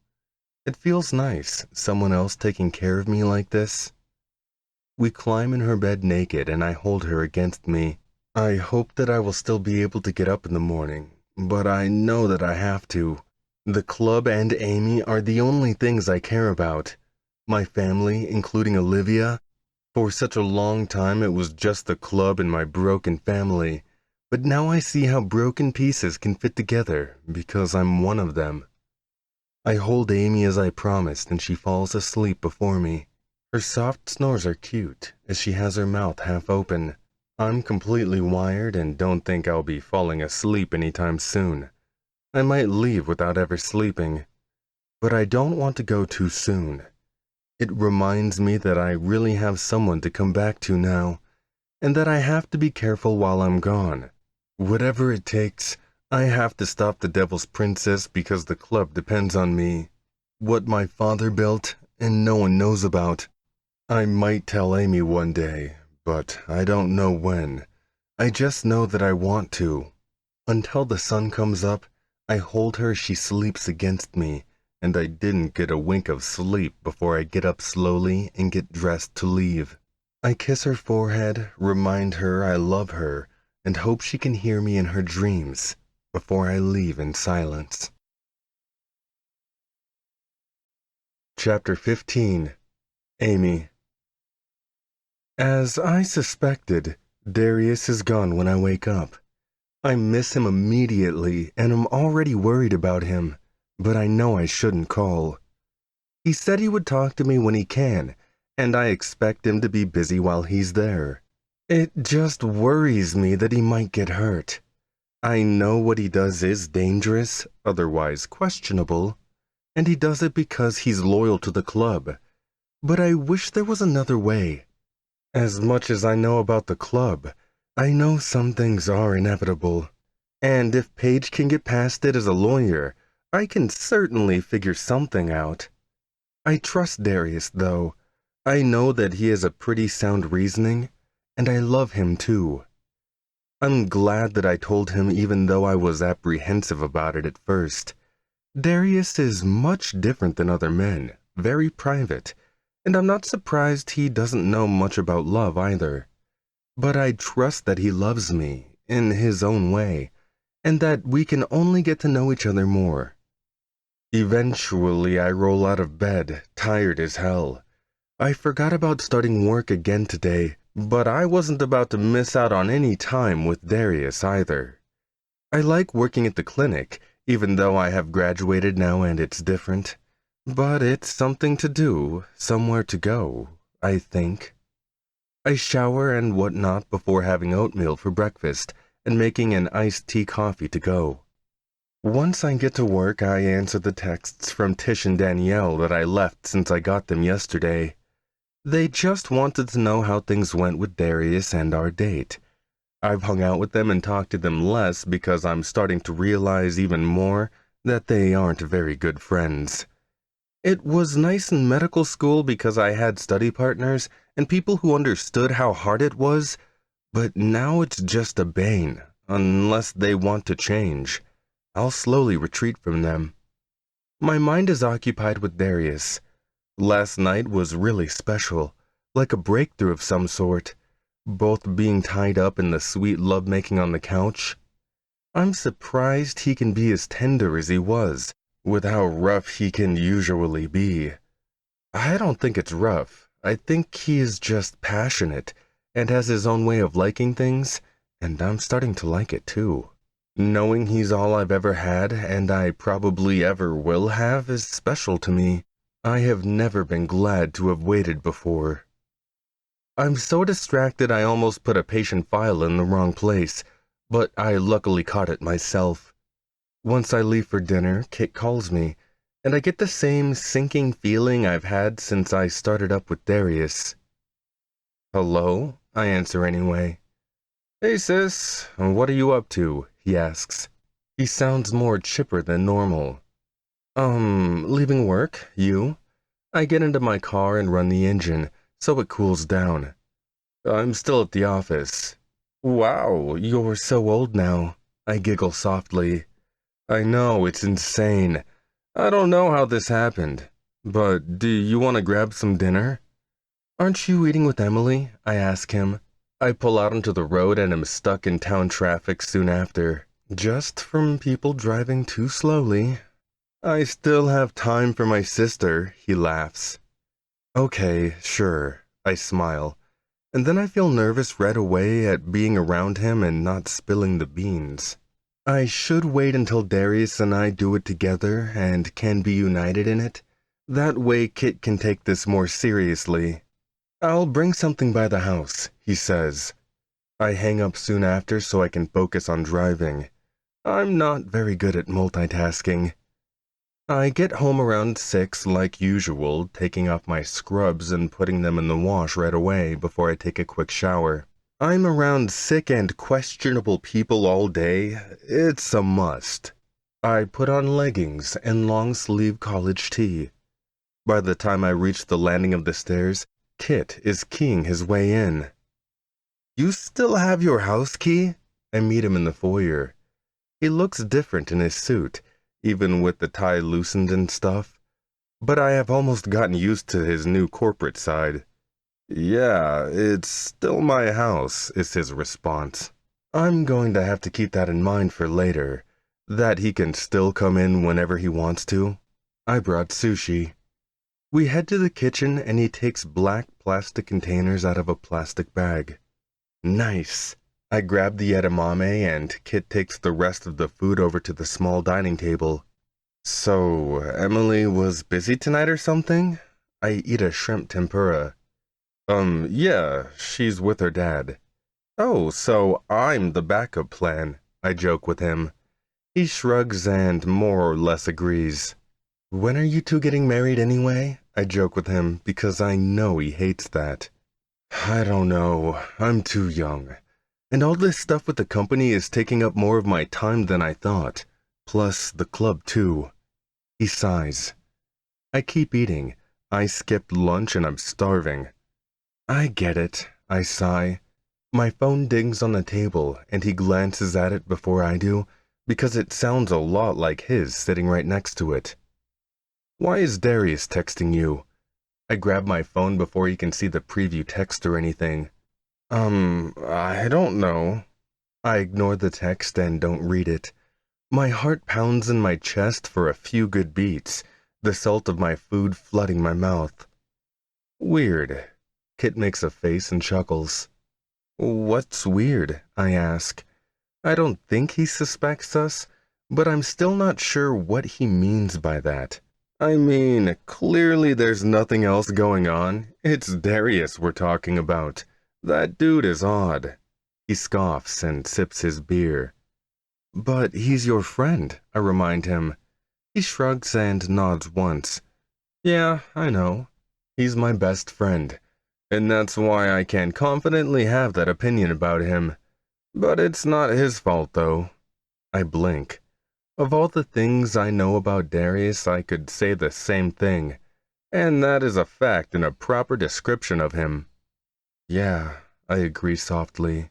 It feels nice, someone else taking care of me like this. We climb in her bed naked and I hold her against me. I hope that I will still be able to get up in the morning, but I know that I have to. The club and Amy are the only things I care about. My family, including Olivia. For such a long time it was just the club and my broken family, but now I see how broken pieces can fit together because I'm one of them. I hold Amy as I promised and she falls asleep before me. Her soft snores are cute as she has her mouth half open. I'm completely wired and don't think I'll be falling asleep anytime soon. I might leave without ever sleeping, but I don't want to go too soon. It reminds me that I really have someone to come back to now, and that I have to be careful while I'm gone. Whatever it takes, I have to stop the Devil's Princess because the club depends on me. What my father built, and no one knows about. I might tell Amy one day, but I don't know when. I just know that I want to. Until the sun comes up, I hold her as she sleeps against me, and I didn't get a wink of sleep before I get up slowly and get dressed to leave. I kiss her forehead, remind her I love her, and hope she can hear me in her dreams before I leave in silence. Chapter 15. Amy. As I suspected, Darius is gone when I wake up. I miss him immediately and am already worried about him, but I know I shouldn't call. He said he would talk to me when he can, and I expect him to be busy while he's there. It just worries me that he might get hurt. I know what he does is dangerous, otherwise questionable, and he does it because he's loyal to the club. But I wish there was another way. As much as I know about the club, I know some things are inevitable. And if Paige can get past it as a lawyer, I can certainly figure something out. I trust Darius, though. I know that he has a pretty sound reasoning, and I love him too. I'm glad that I told him even though I was apprehensive about it at first. Darius is much different than other men, very private, and I'm not surprised he doesn't know much about love either. But I trust that he loves me, in his own way, and that we can only get to know each other more. Eventually, I roll out of bed, tired as hell. I forgot about starting work again today, but I wasn't about to miss out on any time with Darius either. I like working at the clinic, even though I have graduated now and it's different. But it's something to do, somewhere to go, I think. I shower and whatnot before having oatmeal for breakfast and making an iced tea coffee to go. Once I get to work, I answer the texts from Tish and Danielle that I left since I got them yesterday. They just wanted to know how things went with Darius and our date. I've hung out with them and talked to them less because I'm starting to realize even more that they aren't very good friends. It was nice in medical school because I had study partners and people who understood how hard it was, but now it's just a bane, unless they want to change. I'll slowly retreat from them. My mind is occupied with Darius. Last night was really special, like a breakthrough of some sort, both being tied up in the sweet lovemaking on the couch. I'm surprised he can be as tender as he was, with how rough he can usually be. I don't think it's rough. I think he is just passionate and has his own way of liking things, and I'm starting to like it too. Knowing he's all I've ever had and I probably ever will have is special to me. I have never been glad to have waited before. I'm so distracted I almost put a patient file in the wrong place, but I luckily caught it myself. Once I leave for dinner, Kit calls me, and I get the same sinking feeling I've had since I started up with Darius. Hello? I answer anyway. Hey sis, what are you up to? He asks. He sounds more chipper than normal. Leaving work, you? I get into my car and run the engine, so it cools down. I'm still at the office. Wow, you're so old now. I giggle softly. I know, it's insane. I don't know how this happened. But do you want to grab some dinner? Aren't you eating with Emily? I ask him. I pull out onto the road and am stuck in town traffic soon after, just from people driving too slowly. I still have time for my sister, he laughs. Okay, sure, I smile, and then I feel nervous right away at being around him and not spilling the beans. I should wait until Darius and I do it together and can be united in it. That way Kit can take this more seriously. I'll bring something by the house, he says. I hang up soon after so I can focus on driving. I'm not very good at multitasking. I get home around 6 like usual, taking off my scrubs and putting them in the wash right away before I take a quick shower. I'm around sick and questionable people all day. It's a must. I put on leggings and long-sleeve college tee. By the time I reach the landing of the stairs, Kit is keying his way in. You still have your house key? I meet him in the foyer. He looks different in his suit, even with the tie loosened and stuff. But I have almost gotten used to his new corporate side. Yeah, it's still my house, is his response. I'm going to have to keep that in mind for later, that he can still come in whenever he wants to. I brought sushi. We head to the kitchen and he takes black plastic containers out of a plastic bag. Nice. I grab the edamame and Kit takes the rest of the food over to the small dining table. So, Emily was busy tonight or something? I eat a shrimp tempura. Yeah, she's with her dad. Oh, so I'm the backup plan, I joke with him. He shrugs and more or less agrees. When are you two getting married anyway? I joke with him because I know he hates that. I don't know, I'm too young. And all this stuff with the company is taking up more of my time than I thought. Plus the club too. He sighs. I keep eating. I skipped lunch and I'm starving. I get it, I sigh. My phone dings on the table and he glances at it before I do, because it sounds a lot like his sitting right next to it. Why is Darius texting you? I grab my phone before he can see the preview text or anything. I don't know. I ignore the text and don't read it. My heart pounds in my chest for a few good beats, the salt of my food flooding my mouth. Weird. Kit makes a face and chuckles. What's weird? I ask. I don't think he suspects us, but I'm still not sure what he means by that. I mean, clearly there's nothing else going on. It's Darius we're talking about. That dude is odd. He scoffs and sips his beer. But he's your friend, I remind him. He shrugs and nods once. Yeah, I know. He's my best friend, And that's why I can confidently have that opinion about him. But it's not his fault, though. I blink. Of all the things I know about Darius, I could say the same thing. And that is a fact and a proper description of him. Yeah, I agree softly.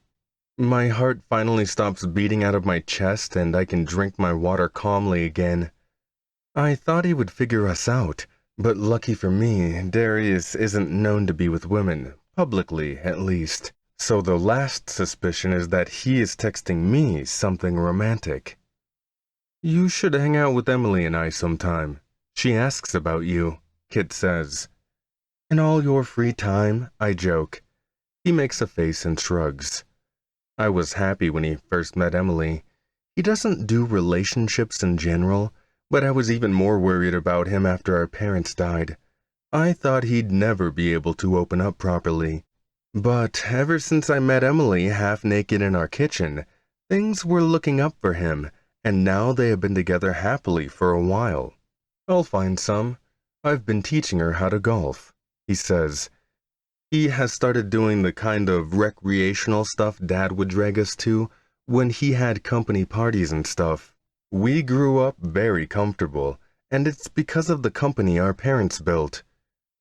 My heart finally stops beating out of my chest and I can drink my water calmly again. I thought he would figure us out, but lucky for me, Darius isn't known to be with women, publicly at least. So the last suspicion is that he is texting me something romantic. You should hang out with Emily and I sometime. She asks about you, Kit says. In all your free time, I joke. He makes a face and shrugs. I was happy when he first met Emily. He doesn't do relationships in general, but I was even more worried about him after our parents died. I thought he'd never be able to open up properly. But ever since I met Emily half naked in our kitchen, things were looking up for him, and now they have been together happily for a while. I'll find some. I've been teaching her how to golf, he says. He has started doing the kind of recreational stuff Dad would drag us to when he had company parties and stuff. We grew up very comfortable, and it's because of the company our parents built.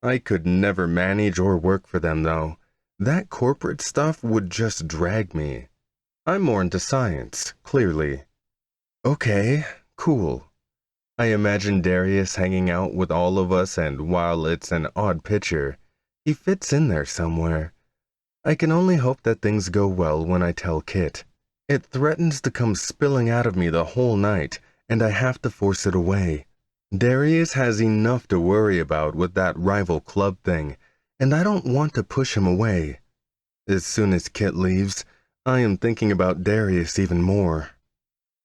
I could never manage or work for them, though. That corporate stuff would just drag me. I'm more into science, clearly. Okay, cool. I imagine Darius hanging out with all of us, and while it's an odd picture, he fits in there somewhere. I can only hope that things go well when I tell Kit. It threatens to come spilling out of me the whole night, and I have to force it away. Darius has enough to worry about with that rival club thing, and I don't want to push him away. As soon as Kit leaves, I am thinking about Darius even more.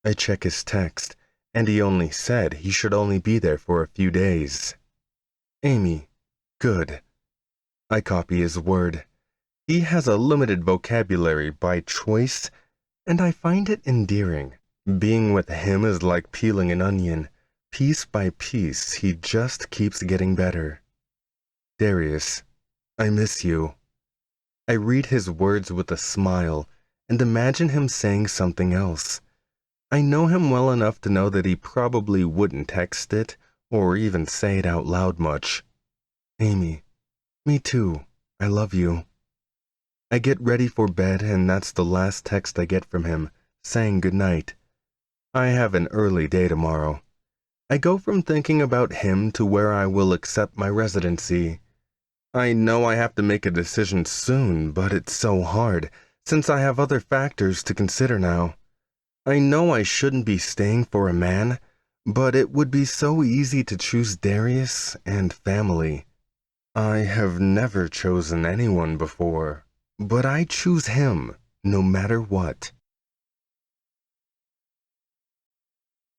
I check his text, and he only said he should only be there for a few days. Amy, good. I copy his word. He has a limited vocabulary by choice, and I find it endearing. Being with him is like peeling an onion. Piece by piece, he just keeps getting better. Darius, I miss you. I read his words with a smile and imagine him saying something else. I know him well enough to know that he probably wouldn't text it or even say it out loud much. Amy, me too. I love you. I get ready for bed, and that's the last text I get from him, saying goodnight. I have an early day tomorrow. I go from thinking about him to where I will accept my residency. I know I have to make a decision soon, but it's so hard, since I have other factors to consider now. I know I shouldn't be staying for a man, but it would be so easy to choose Darius and family. I have never chosen anyone before, but I choose him, no matter what.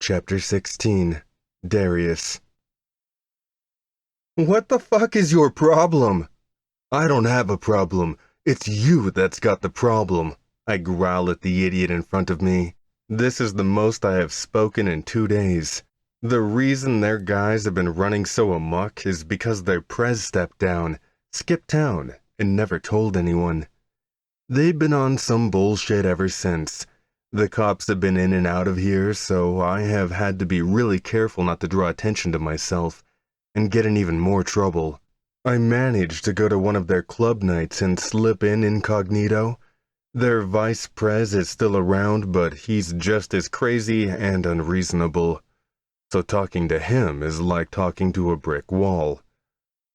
Chapter 16. Darius. What the fuck is your problem? I don't have a problem. It's you that's got the problem. I growl at the idiot in front of me. This is the most I have spoken in 2 days. The reason their guys have been running so amok is because their prez stepped down, skipped town, and never told anyone. They've been on some bullshit ever since. The cops have been in and out of here, so I have had to be really careful not to draw attention to myself and get in even more trouble. I managed to go to one of their club nights and slip in incognito. Their vice prez is still around, but he's just as crazy and unreasonable. So talking to him is like talking to a brick wall.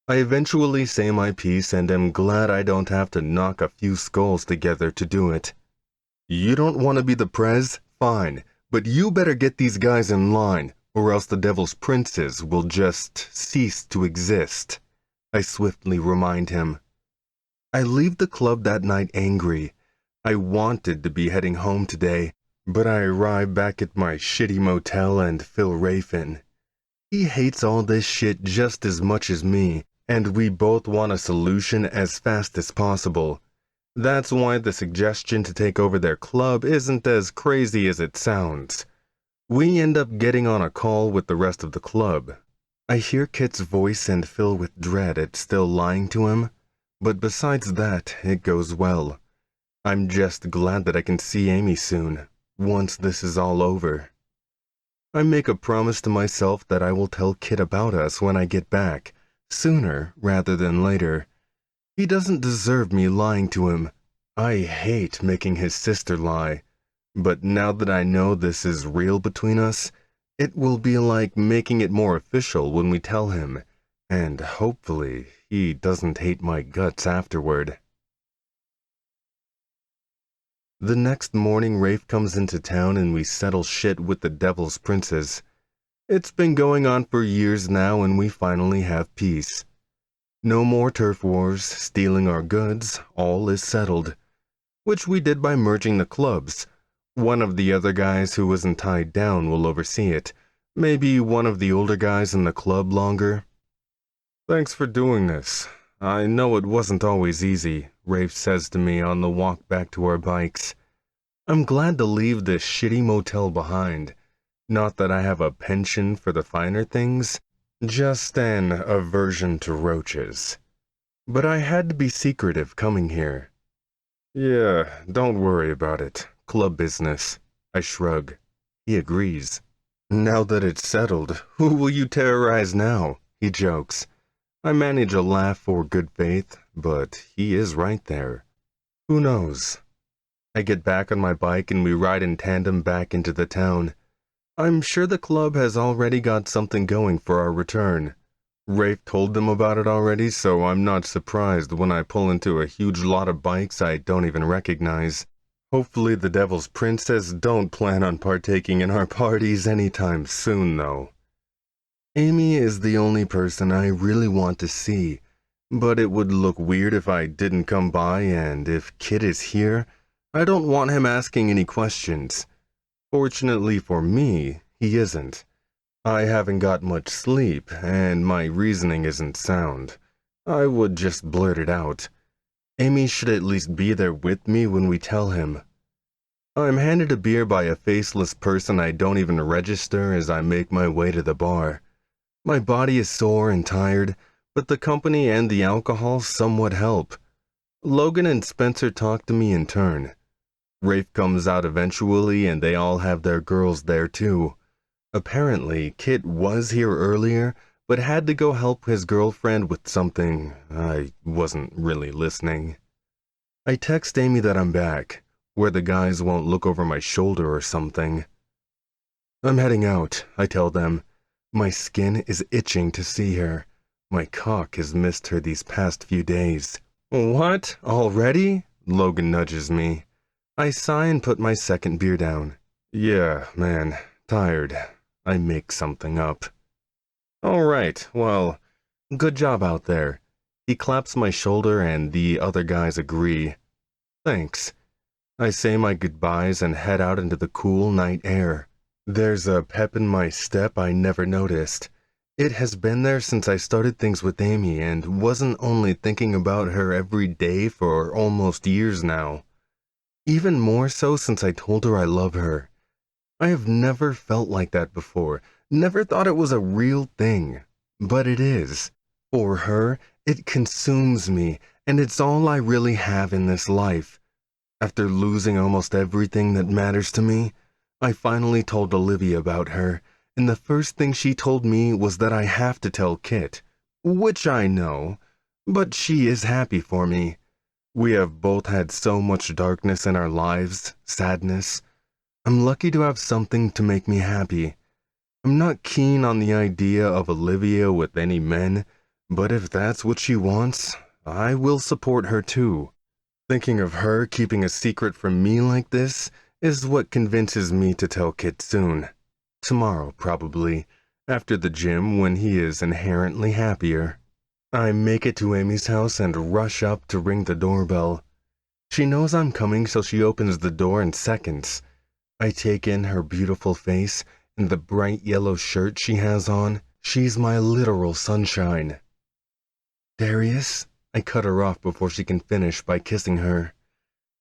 I eventually say my piece and am glad I don't have to knock a few skulls together to do it. You don't want to be the prez? Fine, but you better get these guys in line, or else the devil's princes will just cease to exist. I swiftly remind him. I leave the club that night angry. I wanted to be heading home today, but I arrive back at my shitty motel and Phil Rafin. He hates all this shit just as much as me, and we both want a solution as fast as possible. That's why the suggestion to take over their club isn't as crazy as it sounds. We end up getting on a call with the rest of the club. I hear Kit's voice and fill with dread at still lying to him, But besides that, it goes well. I'm just glad that I can see Amy soon, once this is all over. I make a promise to myself that I will tell Kit about us when I get back, sooner rather than later. He doesn't deserve me lying to him. I hate making his sister lie. But now that I know this is real between us, it will be like making it more official when we tell him, and hopefully he doesn't hate my guts afterward. The next morning, Rafe comes into town and we settle shit with the Devil's Princes. It's been going on for years now and we finally have peace. No more turf wars, stealing our goods, all is settled. Which we did by merging the clubs. One of the other guys who wasn't tied down will oversee it. Maybe one of the older guys in the club longer. Thanks for doing this. I know it wasn't always easy, Rafe says to me on the walk back to our bikes. I'm glad to leave this shitty motel behind. Not that I have a penchant for the finer things, just an aversion to roaches. But I had to be secretive coming here. Yeah, don't worry about it. Club business. I shrug. He agrees. Now that it's settled, who will you terrorize now? He jokes. I manage a laugh for good faith, but he is right there. Who knows? I get back on my bike and we ride in tandem back into the town. I'm sure the club has already got something going for our return. Rafe told them about it already, so I'm not surprised when I pull into a huge lot of bikes I don't even recognize. Hopefully the Devil's Princess don't plan on partaking in our parties anytime soon, though. Amy is the only person I really want to see, but it would look weird if I didn't come by, and if Kit is here, I don't want him asking any questions. Fortunately for me, he isn't. I haven't got much sleep, and my reasoning isn't sound. I would just blurt it out. Amy should at least be there with me when we tell him. I'm handed a beer by a faceless person I don't even register as I make my way to the bar. My body is sore and tired, but the company and the alcohol somewhat help. Logan and Spencer talk to me in turn. Rafe comes out eventually, and they all have their girls there too. Apparently, Kit was here earlier, but had to go help his girlfriend with something. I wasn't really listening. I text Amy that I'm back, where the guys won't look over my shoulder or something. I'm heading out, I tell them. My skin is itching to see her. My cock has missed her these past few days. What? Already? Logan nudges me. I sigh and put my second beer down. Yeah, man, tired. I make something up. All right, well, good job out there. He claps my shoulder and the other guys agree. Thanks. I say my goodbyes and head out into the cool night air. There's a pep in my step I never noticed. It has been there since I started things with Amy and wasn't only thinking about her every day for almost years now. Even more so since I told her I love her. I have never felt like that before, never thought it was a real thing. But it is. For her, it consumes me, and it's all I really have in this life. After losing almost everything that matters to me, I finally told Olivia about her, and the first thing she told me was that I have to tell Kit, which I know, but she is happy for me. We have both had so much darkness in our lives, sadness. I'm lucky to have something to make me happy. I'm not keen on the idea of Olivia with any men, but if that's what she wants, I will support her too. Thinking of her keeping a secret from me like this is what convinces me to tell Kit soon. Tomorrow, probably, after the gym when he is inherently happier. I make it to Amy's house and rush up to ring the doorbell. She knows I'm coming, so she opens the door in seconds. I take in her beautiful face and the bright yellow shirt she has on. She's my literal sunshine. Darius? I cut her off before she can finish by kissing her.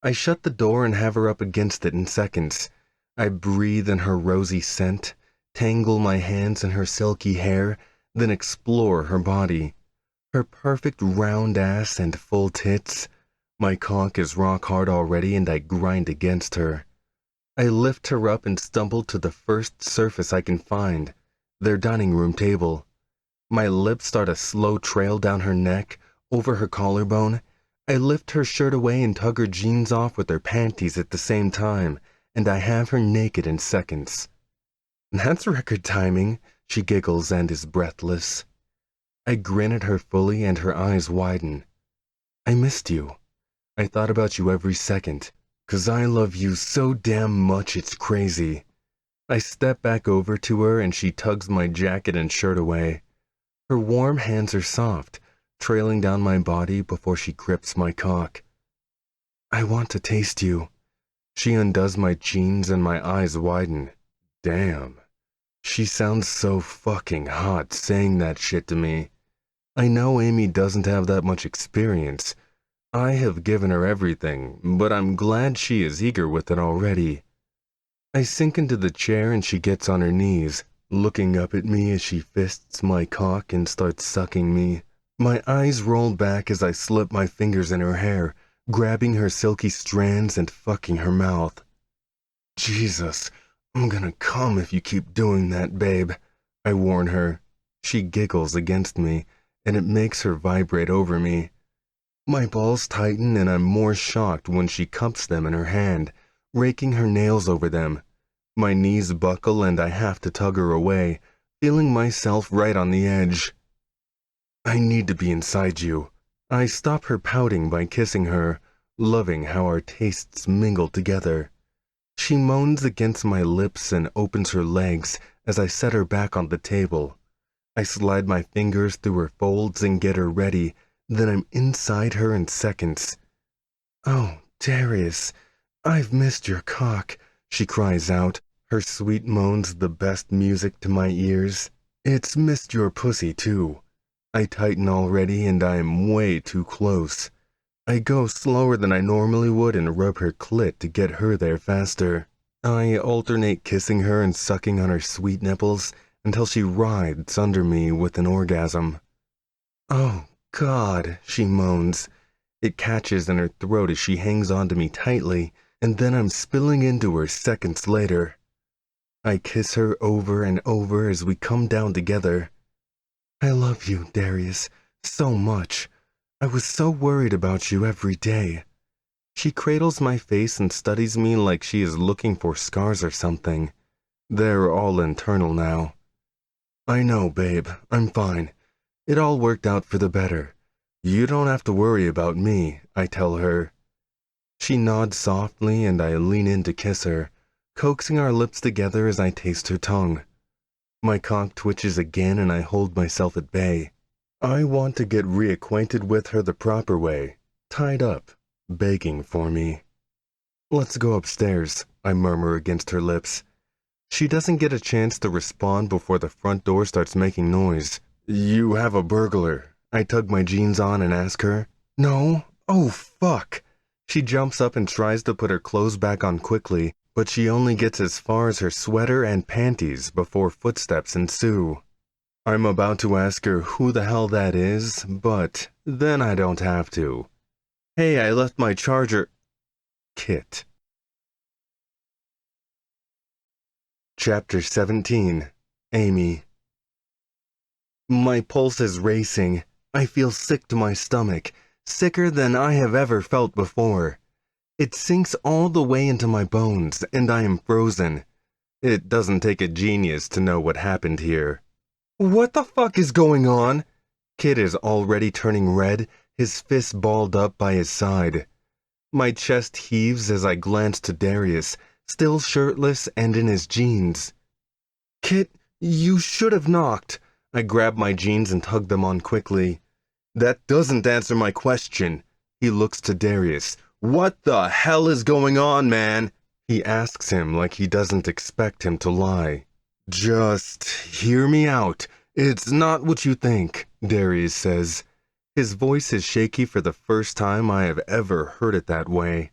I shut the door and have her up against it in seconds. I breathe in her rosy scent, tangle my hands in her silky hair, then explore her body. Her perfect round ass and full tits. My cock is rock hard already and I grind against her. I lift her up and stumble to the first surface I can find, their dining room table. My lips start a slow trail down her neck, over her collarbone. I lift her shirt away and tug her jeans off with her panties at the same time, and I have her naked in seconds. That's record timing, she giggles and is breathless. I grin at her fully and her eyes widen. I missed you. I thought about you every second, 'cause I love you so damn much it's crazy. I step back over to her and she tugs my jacket and shirt away. Her warm hands are soft, trailing down my body before she grips my cock. I want to taste you. She undoes my jeans and my eyes widen. Damn. She sounds so fucking hot saying that shit to me. I know Amy doesn't have that much experience. I have given her everything, but I'm glad she is eager with it already. I sink into the chair and she gets on her knees, looking up at me as she fists my cock and starts sucking me. My eyes roll back as I slip my fingers in her hair, grabbing her silky strands and fucking her mouth. Jesus, I'm gonna come if you keep doing that, babe, I warn her. She giggles against me, and it makes her vibrate over me. My balls tighten and I'm more shocked when she cups them in her hand, raking her nails over them. My knees buckle and I have to tug her away, feeling myself right on the edge. I need to be inside you. I stop her pouting by kissing her, loving how our tastes mingle together. She moans against my lips and opens her legs as I set her back on the table. I slide my fingers through her folds and get her ready, then I'm inside her in seconds. Oh, Darius, I've missed your cock, she cries out, her sweet moans the best music to my ears. It's missed your pussy, too. I tighten already and I am way too close. I go slower than I normally would and rub her clit to get her there faster. I alternate kissing her and sucking on her sweet nipples until she writhes under me with an orgasm. Oh, God, she moans. It catches in her throat as she hangs onto me tightly, and then I'm spilling into her seconds later. I kiss her over and over as we come down together. I love you, Darius, so much. I was so worried about you every day. She cradles my face and studies me like she is looking for scars or something. They're all internal now. I know, babe, I'm fine. It all worked out for the better. You don't have to worry about me, I tell her. She nods softly and I lean in to kiss her, coaxing our lips together as I taste her tongue. My cock twitches again and I hold myself at bay. I want to get reacquainted with her the proper way, tied up, begging for me. Let's go upstairs, I murmur against her lips. She doesn't get a chance to respond before the front door starts making noise. You have a burglar. I tug my jeans on and ask her. No? Oh, fuck. She jumps up and tries to put her clothes back on quickly, but she only gets as far as her sweater and panties before footsteps ensue. I'm about to ask her who the hell that is, but then I don't have to. Hey, I left my charger. Kit. Chapter 17. Amy. My pulse is racing. I feel sick to my stomach, sicker than I have ever felt before. It sinks all the way into my bones, and I am frozen. It doesn't take a genius to know what happened here. What the fuck is going on? Kit is already turning red, his fist balled up by his side. My chest heaves as I glance to Darius, still shirtless and in his jeans. Kit, you should have knocked. I grab my jeans and tug them on quickly. That doesn't answer my question. He looks to Darius. What the hell is going on, man? He asks him like he doesn't expect him to lie. Just hear me out. It's not what you think, Darius says. His voice is shaky for the first time I have ever heard it that way.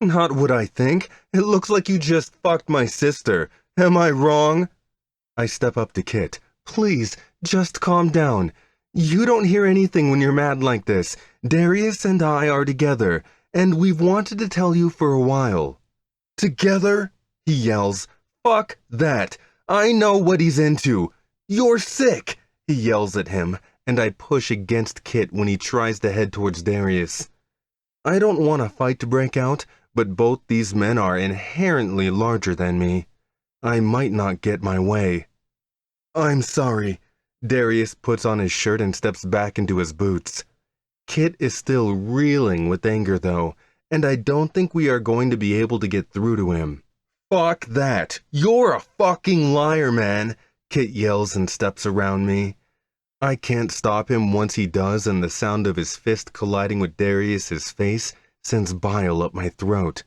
Not what I think. It looks like you just fucked my sister. Am I wrong? I step up to Kit. Please, just calm down. You don't hear anything when you're mad like this. Darius and I are together, and we've wanted to tell you for a while. Together? He yells. Fuck that. I know what he's into. You're sick, he yells at him, and I push against Kit when he tries to head towards Darius. I don't want a fight to break out, but both these men are inherently larger than me. I might not get my way. I'm sorry. Darius puts on his shirt and steps back into his boots. Kit is still reeling with anger, though, and I don't think we are going to be able to get through to him. Fuck that. You're a fucking liar, man, Kit yells and steps around me. I can't stop him once he does, and the sound of his fist colliding with Darius's face sends bile up my throat.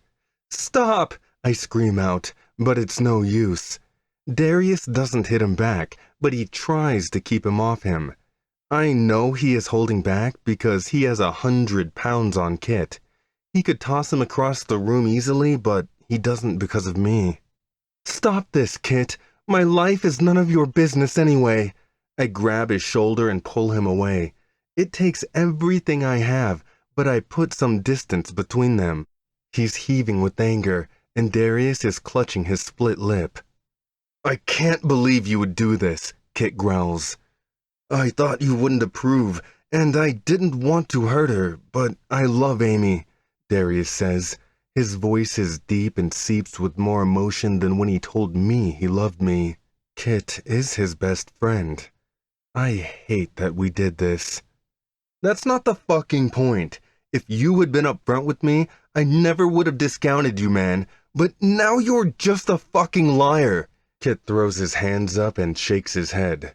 Stop! I scream out, but it's no use. Darius doesn't hit him back, but he tries to keep him off him. I know he is holding back because he has 100 pounds on Kit. He could toss him across the room easily, but he doesn't because of me. Stop this, Kit. My life is none of your business anyway. I grab his shoulder and pull him away. It takes everything I have, but I put some distance between them. He's heaving with anger, and Darius is clutching his split lip. I can't believe you would do this, Kit growls. I thought you wouldn't approve, and I didn't want to hurt her, but I love Amy, Darius says. His voice is deep and seeps with more emotion than when he told me he loved me. Kit is his best friend. I hate that we did this. That's not the fucking point. If you had been upfront with me, I never would have discounted you, man. But now you're just a fucking liar. Kit throws his hands up and shakes his head.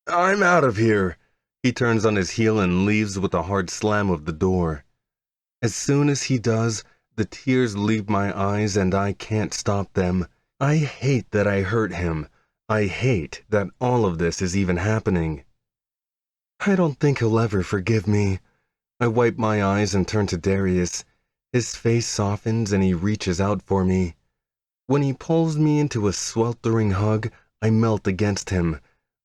I'm out of here. He turns on his heel and leaves with a hard slam of the door. As soon as he does, the tears leave my eyes and I can't stop them. I hate that I hurt him. I hate that all of this is even happening. I don't think he'll ever forgive me. I wipe my eyes and turn to Darius. His face softens and he reaches out for me. When he pulls me into a sweltering hug, I melt against him.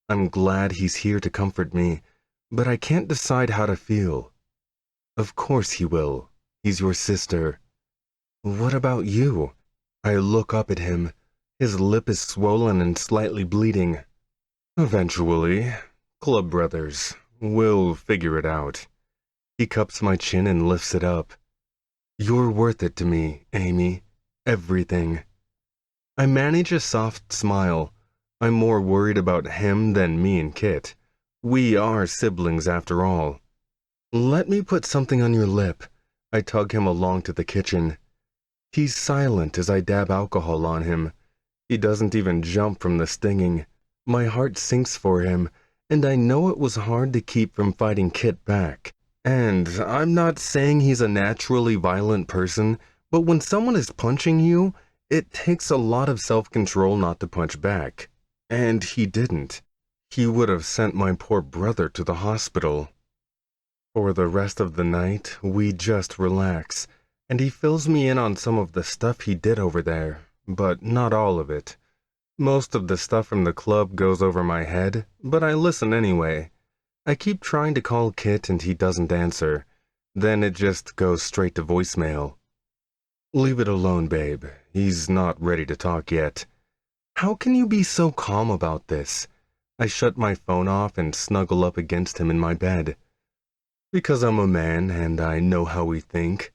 I'm glad he's here to comfort me, but I can't decide how to feel. Of course he will. He's your sister. What about you? I look up at him. His lip is swollen and slightly bleeding. Eventually. Club brothers. We'll figure it out. He cups my chin and lifts it up. You're worth it to me, Amy. Everything. I manage a soft smile. I'm more worried about him than me and Kit. We are siblings after all. Let me put something on your lip. I tug him along to the kitchen. He's silent as I dab alcohol on him. He doesn't even jump from the stinging. My heart sinks for him, and I know it was hard to keep from fighting Kit back. And I'm not saying he's a naturally violent person, but when someone is punching you, it takes a lot of self-control not to punch back. And he didn't. He would have sent my poor brother to the hospital. For the rest of the night, we just relax, and he fills me in on some of the stuff he did over there, but not all of it. Most of the stuff from the club goes over my head, but I listen anyway. I keep trying to call Kit and he doesn't answer. Then it just goes straight to voicemail. Leave it alone, babe. He's not ready to talk yet. How can you be so calm about this? I shut my phone off and snuggle up against him in my bed. Because I'm a man and I know how we think.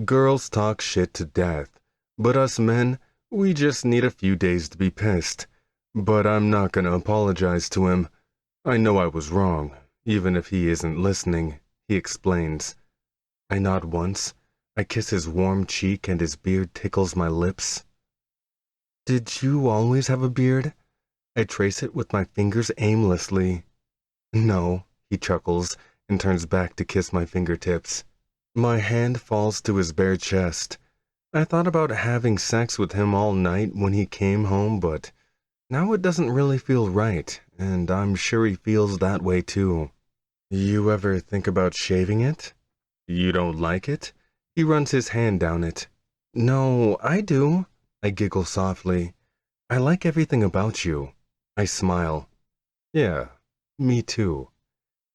Girls talk shit to death, but us men, we just need a few days to be pissed. But I'm not gonna apologize to him. I know I was wrong, even if he isn't listening, he explains. I nod once. I kiss his warm cheek and his beard tickles my lips. Did you always have a beard? I trace it with my fingers aimlessly. No, he chuckles and turns back to kiss my fingertips. My hand falls to his bare chest. I thought about having sex with him all night when he came home, but now it doesn't really feel right, and I'm sure he feels that way too. You ever think about shaving it? You don't like it? He runs his hand down it. No, I do. I giggle softly. I like everything about you. I smile. Yeah, me too.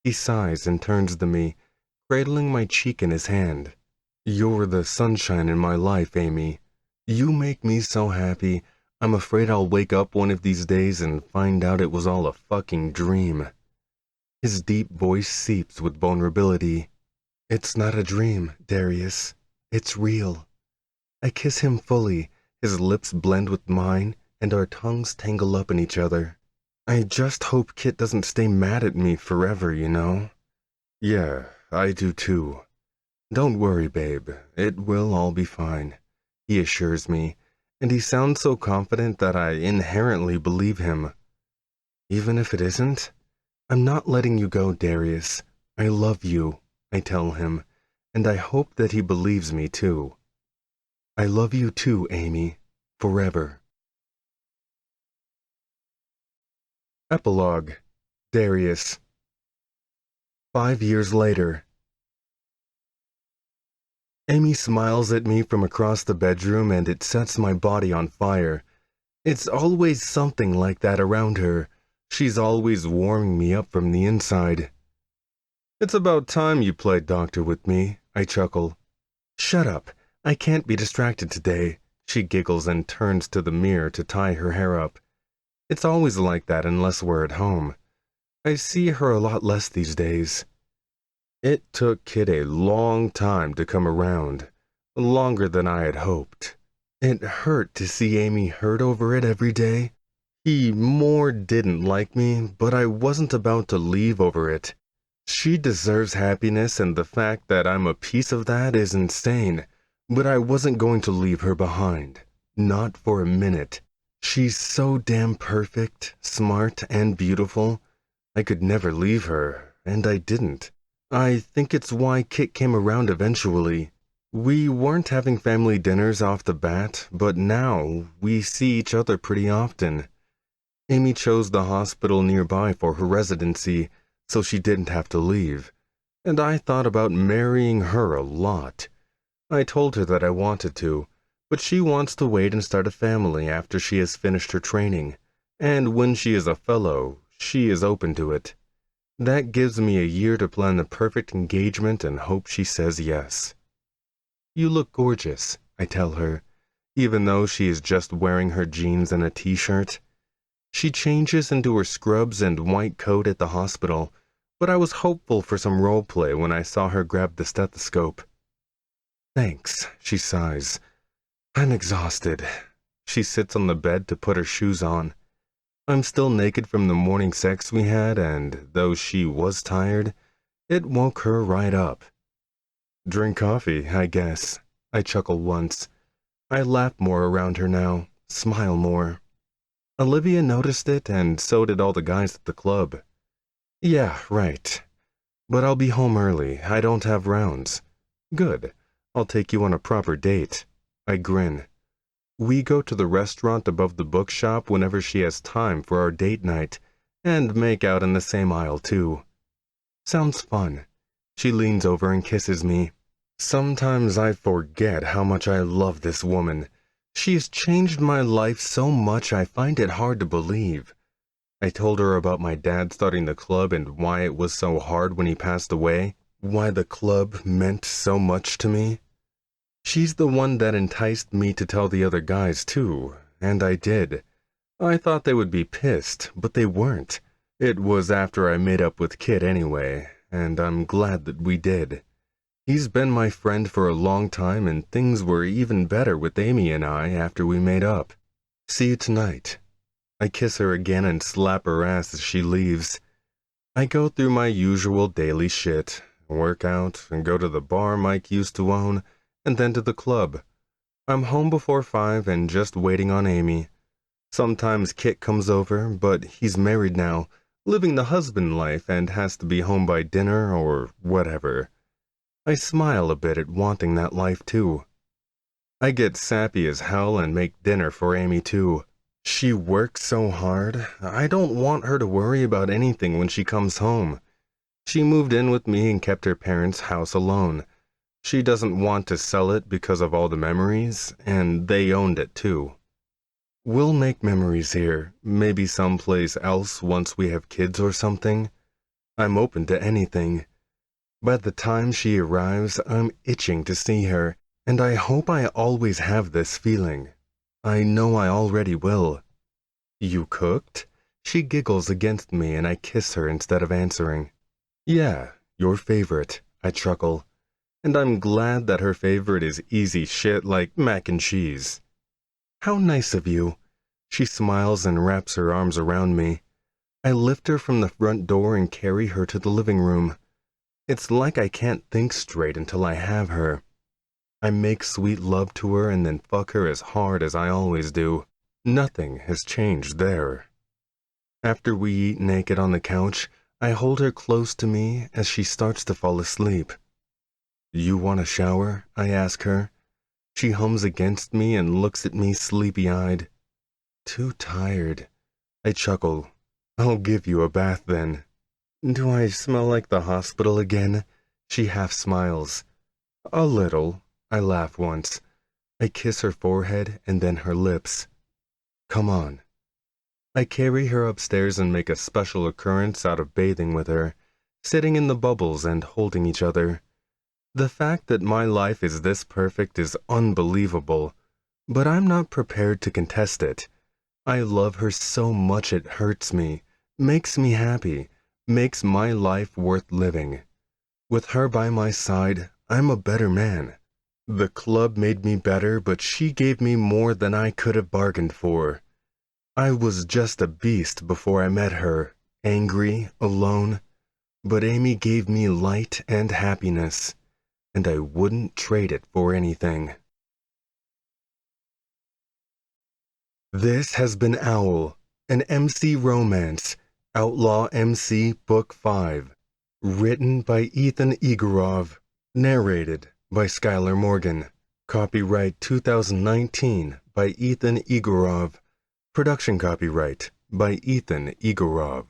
He sighs and turns to me, cradling my cheek in his hand. You're the sunshine in my life, Amy. You make me so happy, I'm afraid I'll wake up one of these days and find out it was all a fucking dream. His deep voice seeps with vulnerability. It's not a dream, Darius. It's real. I kiss him fully, his lips blend with mine, and our tongues tangle up in each other. I just hope Kit doesn't stay mad at me forever, you know? Yeah, I do too. Don't worry, babe. It will all be fine, he assures me, and he sounds so confident that I inherently believe him. Even if it isn't? I'm not letting you go, Darius. I love you, I tell him, and I hope that he believes me too. I love you too, Amy. Forever. Epilogue. Darius. 5 years later. Amy smiles at me from across the bedroom and it sets my body on fire. It's always something like that around her. She's always warming me up from the inside. It's about time you played doctor with me, I chuckle. Shut up. I can't be distracted today. She giggles and turns to the mirror to tie her hair up. It's always like that unless we're at home. I see her a lot less these days. It took Kit a long time to come around, longer than I had hoped. It hurt to see Amy hurt over it every day. He more didn't like me, but I wasn't about to leave over it. She deserves happiness, and the fact that I'm a piece of that is insane, but I wasn't going to leave her behind. Not for a minute. She's so damn perfect, smart, and beautiful. I could never leave her, and I didn't. I think it's why Kit came around eventually. We weren't having family dinners off the bat, but now we see each other pretty often. Amy chose the hospital nearby for her residency, so she didn't have to leave. And I thought about marrying her a lot. I told her that I wanted to, but she wants to wait and start a family after she has finished her training. And when she is a fellow, she is open to it. That gives me a year to plan the perfect engagement and hope she says yes. You look gorgeous, I tell her, even though she is just wearing her jeans and a t-shirt. She changes into her scrubs and white coat at the hospital, but I was hopeful for some role play when I saw her grab the stethoscope. Thanks, she sighs. I'm exhausted. She sits on the bed to put her shoes on. I'm still naked from the morning sex we had, and though she was tired, it woke her right up. Drink coffee, I guess. I chuckle once. I laugh more around her now, smile more. Olivia noticed it, and so did all the guys at the club. Yeah, right. But I'll be home early. I don't have rounds. Good. I'll take you on a proper date. I grin. We go to the restaurant above the bookshop whenever she has time for our date night, and make out in the same aisle, too. Sounds fun. She leans over and kisses me. Sometimes I forget how much I love this woman. She's changed my life so much I find it hard to believe. I told her about my dad starting the club and why it was so hard when he passed away, why the club meant so much to me. She's the one that enticed me to tell the other guys, too, and I did. I thought they would be pissed, but they weren't. It was after I made up with Kit anyway, and I'm glad that we did. He's been my friend for a long time, and things were even better with Amy and I after we made up. See you tonight. I kiss her again and slap her ass as she leaves. I go through my usual daily shit, work out, and go to the bar Mike used to own, and then to the club. I'm home before 5 and just waiting on Amy. Sometimes Kit comes over, but he's married now, living the husband life and has to be home by dinner or whatever. I smile a bit at wanting that life too. I get sappy as hell and make dinner for Amy too. She works so hard, I don't want her to worry about anything when she comes home. She moved in with me and kept her parents' house alone. She doesn't want to sell it because of all the memories, and they owned it too. We'll make memories here, maybe someplace else once we have kids or something. I'm open to anything. By the time she arrives, I'm itching to see her, and I hope I always have this feeling. I know I already will. You cooked? She giggles against me and I kiss her instead of answering. Yeah, your favorite, I chuckle. And I'm glad that her favorite is easy shit like mac and cheese. How nice of you. She smiles and wraps her arms around me. I lift her from the front door and carry her to the living room. It's like I can't think straight until I have her. I make sweet love to her and then fuck her as hard as I always do. Nothing has changed there. After we eat naked on the couch, I hold her close to me as she starts to fall asleep. You want a shower? I ask her. She hums against me and looks at me sleepy-eyed. Too tired. I chuckle. I'll give you a bath then. Do I smell like the hospital again? She half smiles. A little. I laugh once. I kiss her forehead and then her lips. Come on. I carry her upstairs and make a special occurrence out of bathing with her, sitting in the bubbles and holding each other. The fact that my life is this perfect is unbelievable, but I'm not prepared to contest it. I love her so much it hurts me, makes me happy, makes my life worth living. With her by my side, I'm a better man. The club made me better, but she gave me more than I could have bargained for. I was just a beast before I met her, angry, alone, but Amy gave me light and happiness, and I wouldn't trade it for anything. This has been Owl, an MC romance, Outlaw MC Book 5, written by Ethan Egorov, narrated by Skylar Morgan, copyright 2019 by Ethan Egorov, production copyright by Ethan Egorov.